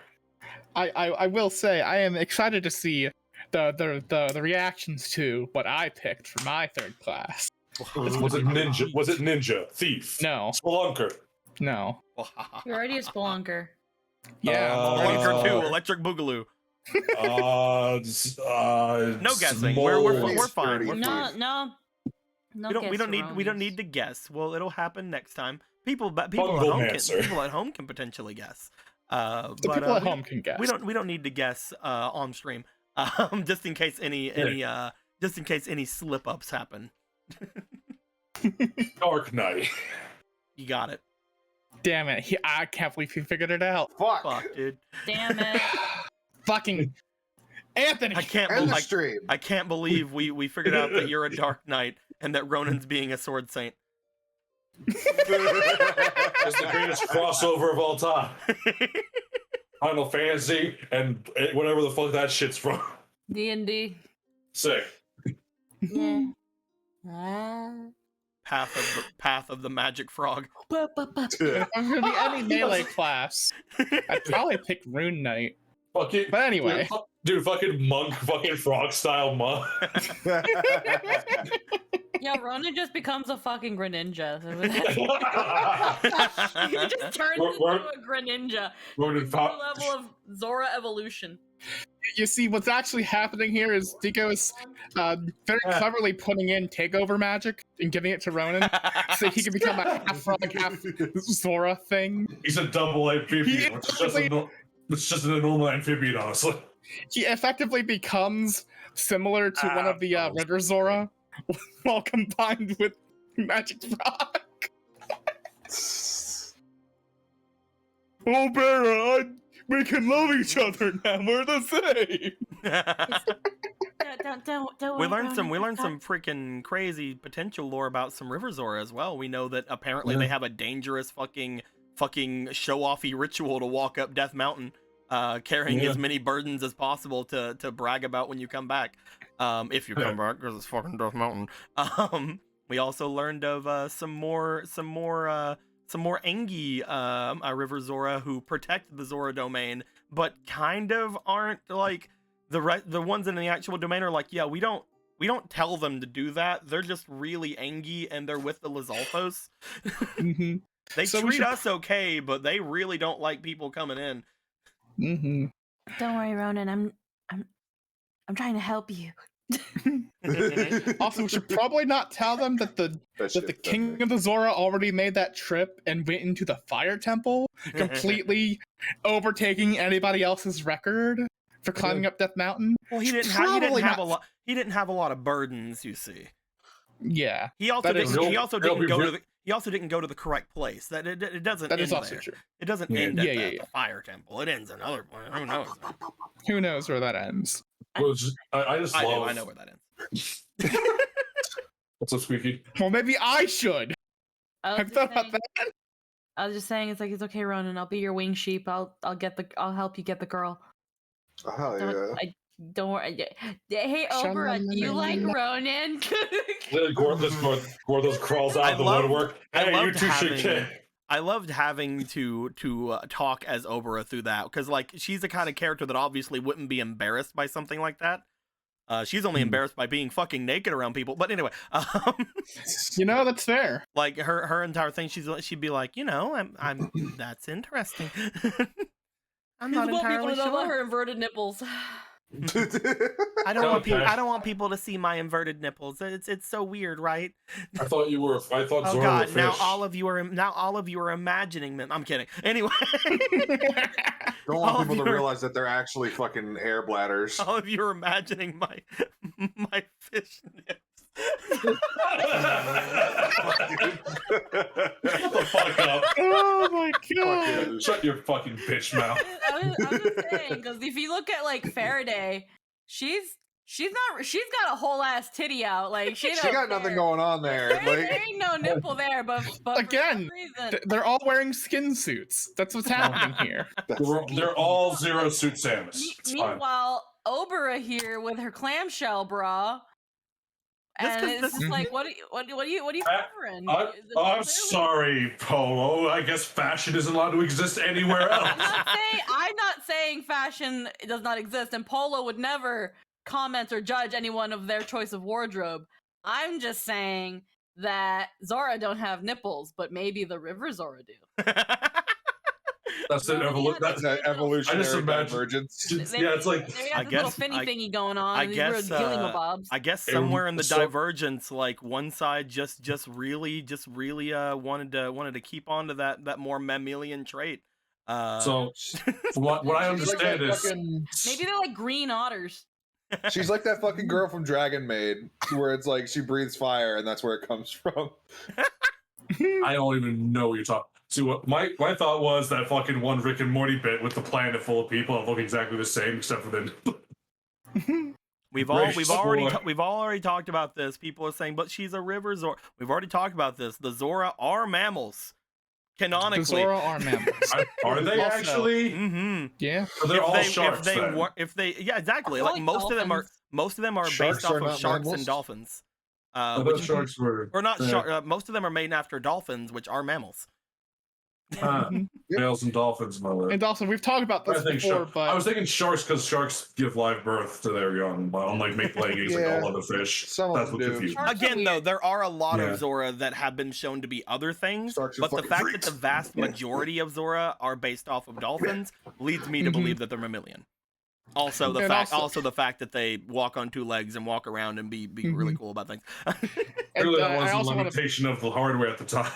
I will say I am excited to see the reactions to what I picked for my third class. Was it ninja? Was it ninja? Thief? No. Spelunker? No. You're already a spelunker. Yeah. Blunker 2, Electric Boogaloo. No guessing. We're fine. We're fine. No. We don't need to guess. Well, it'll happen next time. People at home can potentially guess. But people at home can guess. We don't need to guess on stream. Just in case any slip ups happen. Dark Knight. You got it. Damn it! I can't believe he figured it out. Fuck, dude. Damn it. Fucking Anthony. I can't believe we figured out that you're a Dark Knight and that Ronan's being a sword saint. It's the greatest crossover of all time. Final Fantasy and whatever the fuck that shit's from. D&D. Sick. Yeah. Path of the Magic Frog. I'm gonna be any melee class. I'd probably pick Rune Knight. Fucking, but anyway, dude, fucking monk, fucking frog style monk. Yeah, Ronan just becomes a fucking Greninja. He just turns into a Greninja. Ronan Level of Zora evolution. You see, what's actually happening here is Deco is very cleverly putting in takeover magic and giving it to Ronan, so he can become a half frog, half Zora thing. He's a double amphibian. It's just a normal amphibian, honestly. He effectively becomes similar to one of the River Zora, while combined with Magic Frog. Oh, Barra, we can love each other now. We're the same. Don't we learned some freaking crazy potential lore about some River Zora as well. We know that apparently they have a dangerous fucking show-offy ritual to walk up Death Mountain, carrying as many burdens as possible to brag about when you come back. If you come back, because it's fucking Death Mountain. We also learned of some more Engi River Zora who protect the Zora domain, but kind of aren't like the ones in the actual domain are like, yeah, we don't tell them to do that. They're just really Engi and they're with the Lizalfos. Mm-hmm. They treat us okay, but they really don't like people coming in. Mm-hmm. Don't worry, Ronan. I'm trying to help you. Also, we should probably not tell them that the King of the Zora already made that trip and went into the Fire Temple, completely overtaking anybody else's record for climbing up Death Mountain. Well, he didn't have a lot of burdens, you see. Yeah. He also didn't go to the correct place. That it doesn't. That end is also there. true. It doesn't end at the Fire Temple. It ends another point. Who knows? Who knows where that ends? I know where that ends. What's up, Squeaky? Well, maybe I should. I've thought about that. I was just saying, it's okay, Ronan. I'll be your wing sheep. I'll help you get the girl. Oh yeah. Don't worry. Hey, Oberon, do you like Ronan? Gorthos crawls out of the woodwork. Hey, you two should kick. I loved having to talk as Obera through that, because like she's the kind of character that obviously wouldn't be embarrassed by something like that. She's only embarrassed by being fucking naked around people. But anyway, that's fair. Like her entire thing, she'd be like, I'm that's interesting. I'm not entirely sure. About her inverted nipples. I don't want people to see my inverted nipples. It's so weird, right? I thought oh Zora God! were Now fish. all of you are imagining them. I'm kidding. Anyway, don't want people to realize that they're actually fucking air bladders. All of you are imagining my fish nips. Shut the fuck up. Oh my God. Shut your fucking bitch mouth. I was just saying, because if you look at like Faraday, she's She's got a whole ass titty out. Like she got nothing going on there. There ain't no nipple there, but Again, for some reason, they're all wearing skin suits. That's what's happening here. They're all Zero Suit Samus. It's fine. meanwhile, Obera here with her clamshell bra. Just And 'cause it's this- just like, what are you covering? I'm sorry, Polo. I guess fashion isn't allowed to exist anywhere else. I'm not saying fashion does not exist, and Polo would never comment or judge anyone of their choice of wardrobe. I'm just saying that Zora don't have nipples, but maybe the River Zora do. That's an That's an evolutionary divergence. Yeah, it's like they got this little finny thingy going on. I these guess little ghillie bobs. I guess somewhere in the divergence, like one side just really wanted to keep on to that more mammalian trait. So what I understand is maybe they're like green otters. She's like that fucking girl from Dragon Maid, where it's like she breathes fire and that's where it comes from. I don't even know what you're talking. See, what my thought was that fucking one Rick and Morty bit with the planet full of people that look exactly the same except for the. We've already talked about this. People are saying, but she's a river Zora. We've already talked about this. The Zora are mammals. Canonically, The Zora are mammals. Are they Also- actually? Mm-hmm. Yeah. Or they're all sharks. Yeah, exactly. Like most of them are Sharks based off are of not sharks mammals? and dolphins. I thought sharks were. Or not yeah. shark. Most of them are made after dolphins, which are mammals. Whales and dolphins, mother. And also, we've talked about this before, but I was thinking sharks because sharks give live birth to their young, unlike laying eggs like Yeah. all other fish. Some of That's them what do. confused me. Sharks are Again, though, weird. there are a lot Yeah. of Zora that have been shown to be other things, Sharks are but the fucking fact freaks. that the vast majority of Zora are based off of dolphins leads me to believe that they're mammalian. Also, the And fact that they walk on two legs and walk around and be really cool about things. Clearly, that I was a also wanna- limitation of the hardware at the time.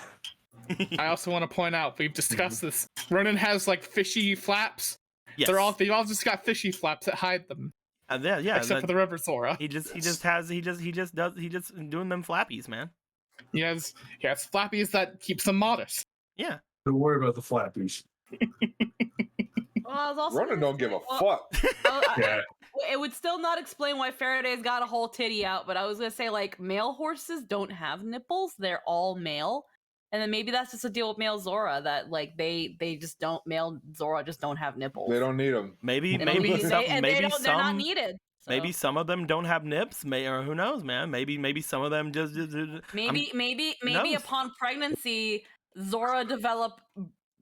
I also want to point out we've discussed this. Ronan has like fishy flaps. Yes. They've all just got fishy flaps that hide them. Yeah, Except for the River Zora. he just doing them flappies, man. He has flappies that keeps them modest. Yeah. Don't worry about the flappies. Well, I was also Ronan gonna don't give say- a fuck. Yeah. It would still not explain why Faraday's got a whole titty out, but I was gonna say like male horses don't have nipples; they're all male, and then maybe that's just a deal with male Zora that like they just don't male Zora just don't have nipples. They don't need them. Maybe They don't need- some they're not needed. So. maybe some of them don't have nips, or who knows, man? Maybe some of them just Maybe knows? upon pregnancy, Zora develop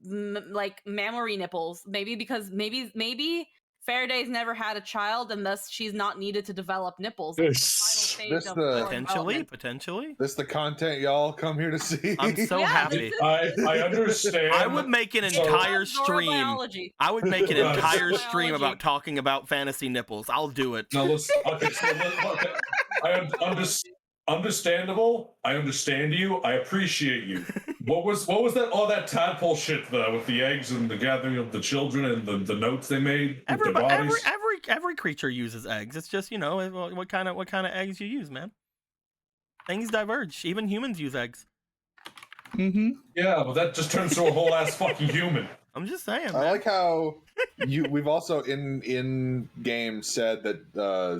like mammary nipples. Maybe because maybe Faraday's never had a child, and thus she's not needed to develop nipples. It's the final This stage of the- her potentially. development. This the content y'all come here to see. I'm so Yeah, happy. I understand. I would make an So- entire Zora stream. biology. I would make an Zora entire stream biology. about talking about fantasy nipples. I'll do it. Now listen. Okay, so okay. Understandable. I understand you. I appreciate you. What was that? All that tadpole shit though, with the eggs and the gathering of the children and the notes they made with their bodies. Every creature uses eggs. It's just, what kind of eggs you use, man. Things diverge. Even humans use eggs. Mm-hmm. Yeah, but that just turns to a whole ass fucking human. I'm just saying. I Man. like how we've also in game said that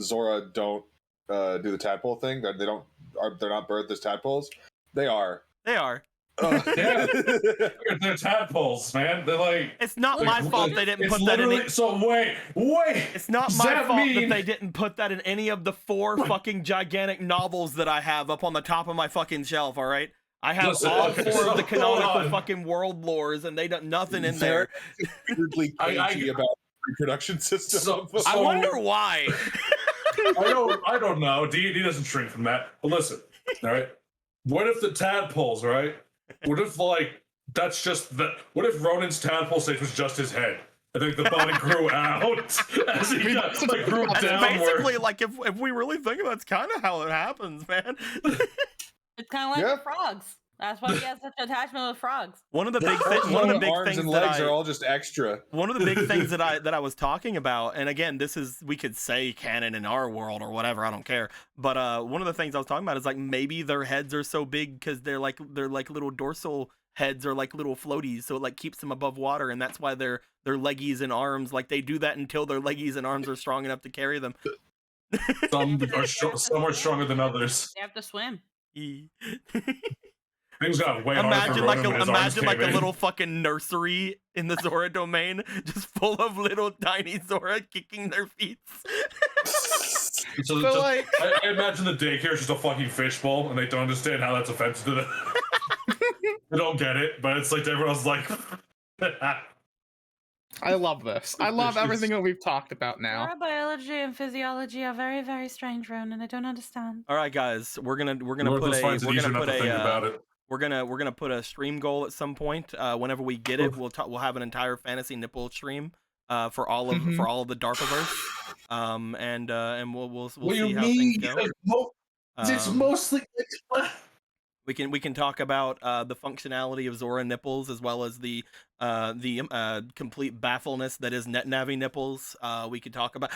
Zora don't do the tadpole thing. That they're not birthed as tadpoles. They are. They are. Yeah. They're tadpoles, man. They're like. It's not my fault they didn't It's put that in literally. it. So wait. It's not Does my that fault that mean- they didn't put that in any of the 4 fucking gigantic novels that I have up on the top of my fucking shelf, all right? I have Listen, all okay, 4 so of the hold canonical on. fucking world lores, and they done nothing in there. Weirdly cagey about reproduction system. So- I so- wonder why. I don't know. D doesn't shrink from that. But listen, all right. What if the tadpoles, right? What if that's just the? What if Ronan's tadpole stage was just his head? I think the body grew out as he grew That's downward. basically like if we really think about it, that's kind of how it happens, man. It's kind of like Yeah. the frogs. That's why he has such attachment with frogs. One of the big Arms things and that legs I, are all just extra. one of the big things that I was talking about, and again, we could say canon in our world or whatever, I don't care. But one of the things I was talking about is like maybe their heads are so big because they're like little dorsal heads are like little floaties, so it like keeps them above water, and that's why their leggies and arms, like they do that until their leggies and arms are strong enough to carry them. Some are stronger than others. They have to swim. Things got way harder Imagine for like Ronan when his arms a came in. little fucking nursery in the Zora domain, just full of little tiny Zora kicking their feet. So like, I imagine the daycare is just a fucking fishbowl, and they don't understand how that's offensive to them. They don't get it, but it's like everyone else is like. I love this. I love everything that we've talked about now. Neurobiology and physiology are very, very strange, Ronan. I don't understand. All right, guys, we're gonna North put just a finds it we're easier gonna not put to think about a it. we're gonna put a stream goal at some point. Whenever we get it, we'll have an entire fantasy nipple stream for all of the DARPaverse. And we'll What do see you how mean? things go. It's mostly. We can talk about the functionality of Zora nipples as well as the complete baffleness that is NetNavi nipples. We could talk about.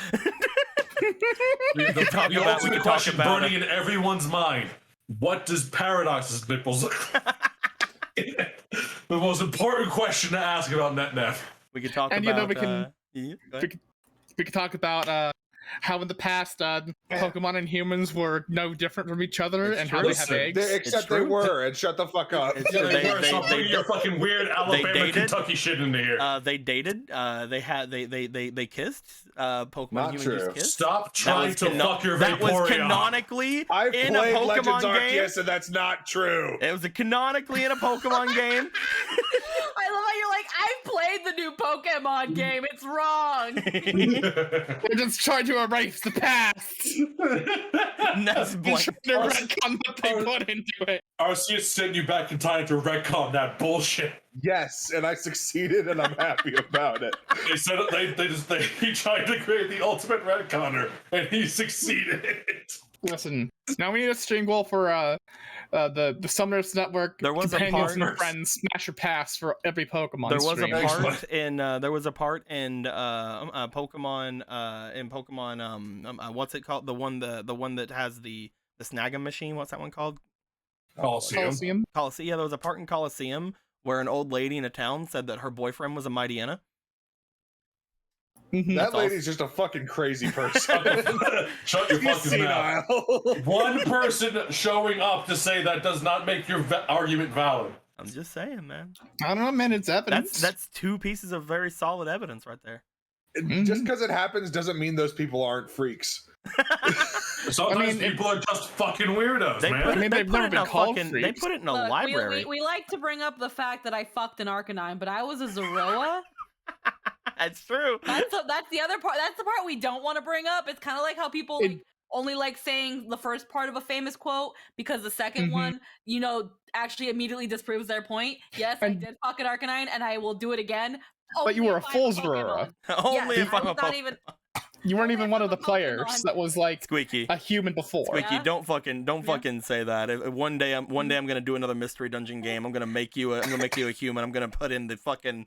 The ultimate question burning in everyone's mind: what does Paradox's nipples look like? The most important question to ask about NetNav. We could talk And about. We could talk about how in the past Pokemon and humans were no different from each other, It's and true. how they have eggs. Except they were, and shut the fuck up. It's- Yeah, they- were. they- Stop they- bringing your fucking weird Alabama, dated. Kentucky shit into here. They dated. They kissed. Pokemon Not humans true. just kissed. Stop trying to fuck your That was Vaporeon. canonically I've in a played Legends Pokemon game. Arceus, and that's not true. It was canonically in a Pokemon game. I love how you're like, I've played the new Pokemon game. It's wrong. They're just trying to erase the past. That's And blank. trying to retcon what they put into it. Arceus sent you back in time to retcon that bullshit. Yes, and I succeeded, and I'm happy about it. They said he tried to create the ultimate retconner, and he succeeded. Listen, now we need a stream goal for the Summoners Network. There was a companions part- and friends smash or pass for every Pokemon. There was stream. a part in Pokemon what's it called, the one that has the snagging machine, what's that one called? Coliseum. Coliseum. Yeah, there was a part in Coliseum where an old lady in a town said that her boyfriend was a Mightyena. Mhm. That lady's just a fucking crazy person. Shut your fucking mouth. One person showing up to say that does not make your argument valid. I'm just saying, man. I don't know, man. It's evidence. That's two pieces of very solid evidence right there. Just because it happens doesn't mean those people aren't freaks. Sometimes people are just fucking weirdos, They man. put, they they've put never it in been a called fucking. They freaks. put it in a Look, library. we like to bring up the fact that I fucked an Arcanine, but I was a Zoroa. That's true. That's the other part. That's the part we don't want to bring up. It's kind of like how people like, only like saying the first part of a famous quote because the second one, actually immediately disproves their point. Yes, I did fuck an Arcanine, and I will do it again. But you were a if I'm full Pokemon. Zorora. Only Yes, if I'm I a was not Pokemon. even. You weren't even one of the Pokemon. players that was like Squeaky. a human before. Squeaky, Yeah. don't fucking say that. One day I'm gonna do another mystery dungeon game. I'm gonna make you a human. I'm gonna put in the fucking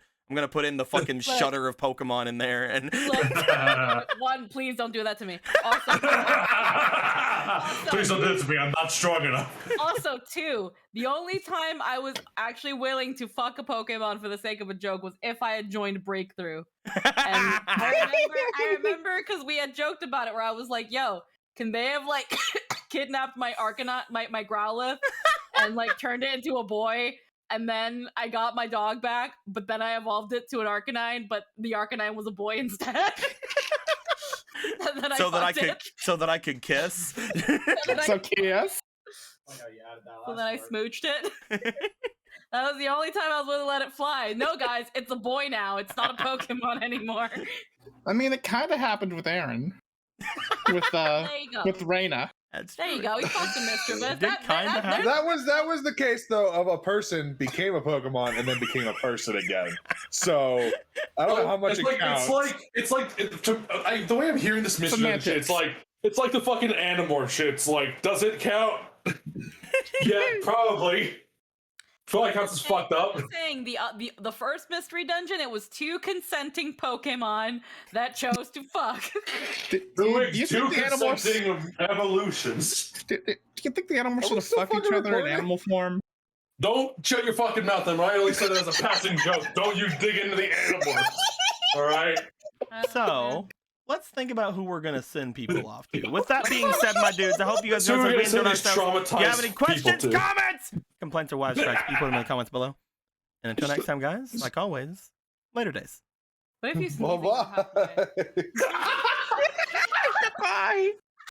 shutter of Pokemon in there and Look, one, please don't do that to me. Also, Please don't do this to me. I'm not strong enough. also, two, the only time I was actually willing to fuck a Pokemon for the sake of a joke was if I had joined Breakthrough. And I remember because we had joked about it where I was like, yo, can they have like kidnapped my Arcanine, my Growlithe, and like turned it into a boy? And then I got my dog back, but then I evolved it to an Arcanine, but the Arcanine was a boy instead. And then so that I fucked could kiss. it. So yes. So then I smooched it. That was the only time I was willing to let it fly. No, guys, it's a boy now. It's not a Pokemon anymore. I mean, it kind of happened with Aaron. With There you go. with Reina. That's There you true. go. He fucked the mischievous. It did kinda happen. That was the case though of a person became a Pokemon and then became a person again. So I don't know how much it's like, counts. The way I'm hearing this mission and shit, it's like the fucking Animorph shit. It's like, does it count? Yeah, probably. Probably counts as fucked up. I'm saying the first mystery dungeon, it was two consenting Pokemon that chose to fuck. Doing you two think the animals? consenting evolutions. Do you think the animals Are should we have still fucked each fucking other in recording? animal form? Don't shut your fucking mouth, then, right? I only said it as a passing joke. Don't you dig into the animal. Alright? So let's think about who we're gonna send people off to. With that being said, my dudes, I hope you guys So know we're we gonna send enjoyed these ourselves. If you have any traumatized questions, people to- comments, complaints, or wild strikes, you put them in the comments below. And until next time, guys, like always, later days. What if you sneeze Well, and you have to- bye.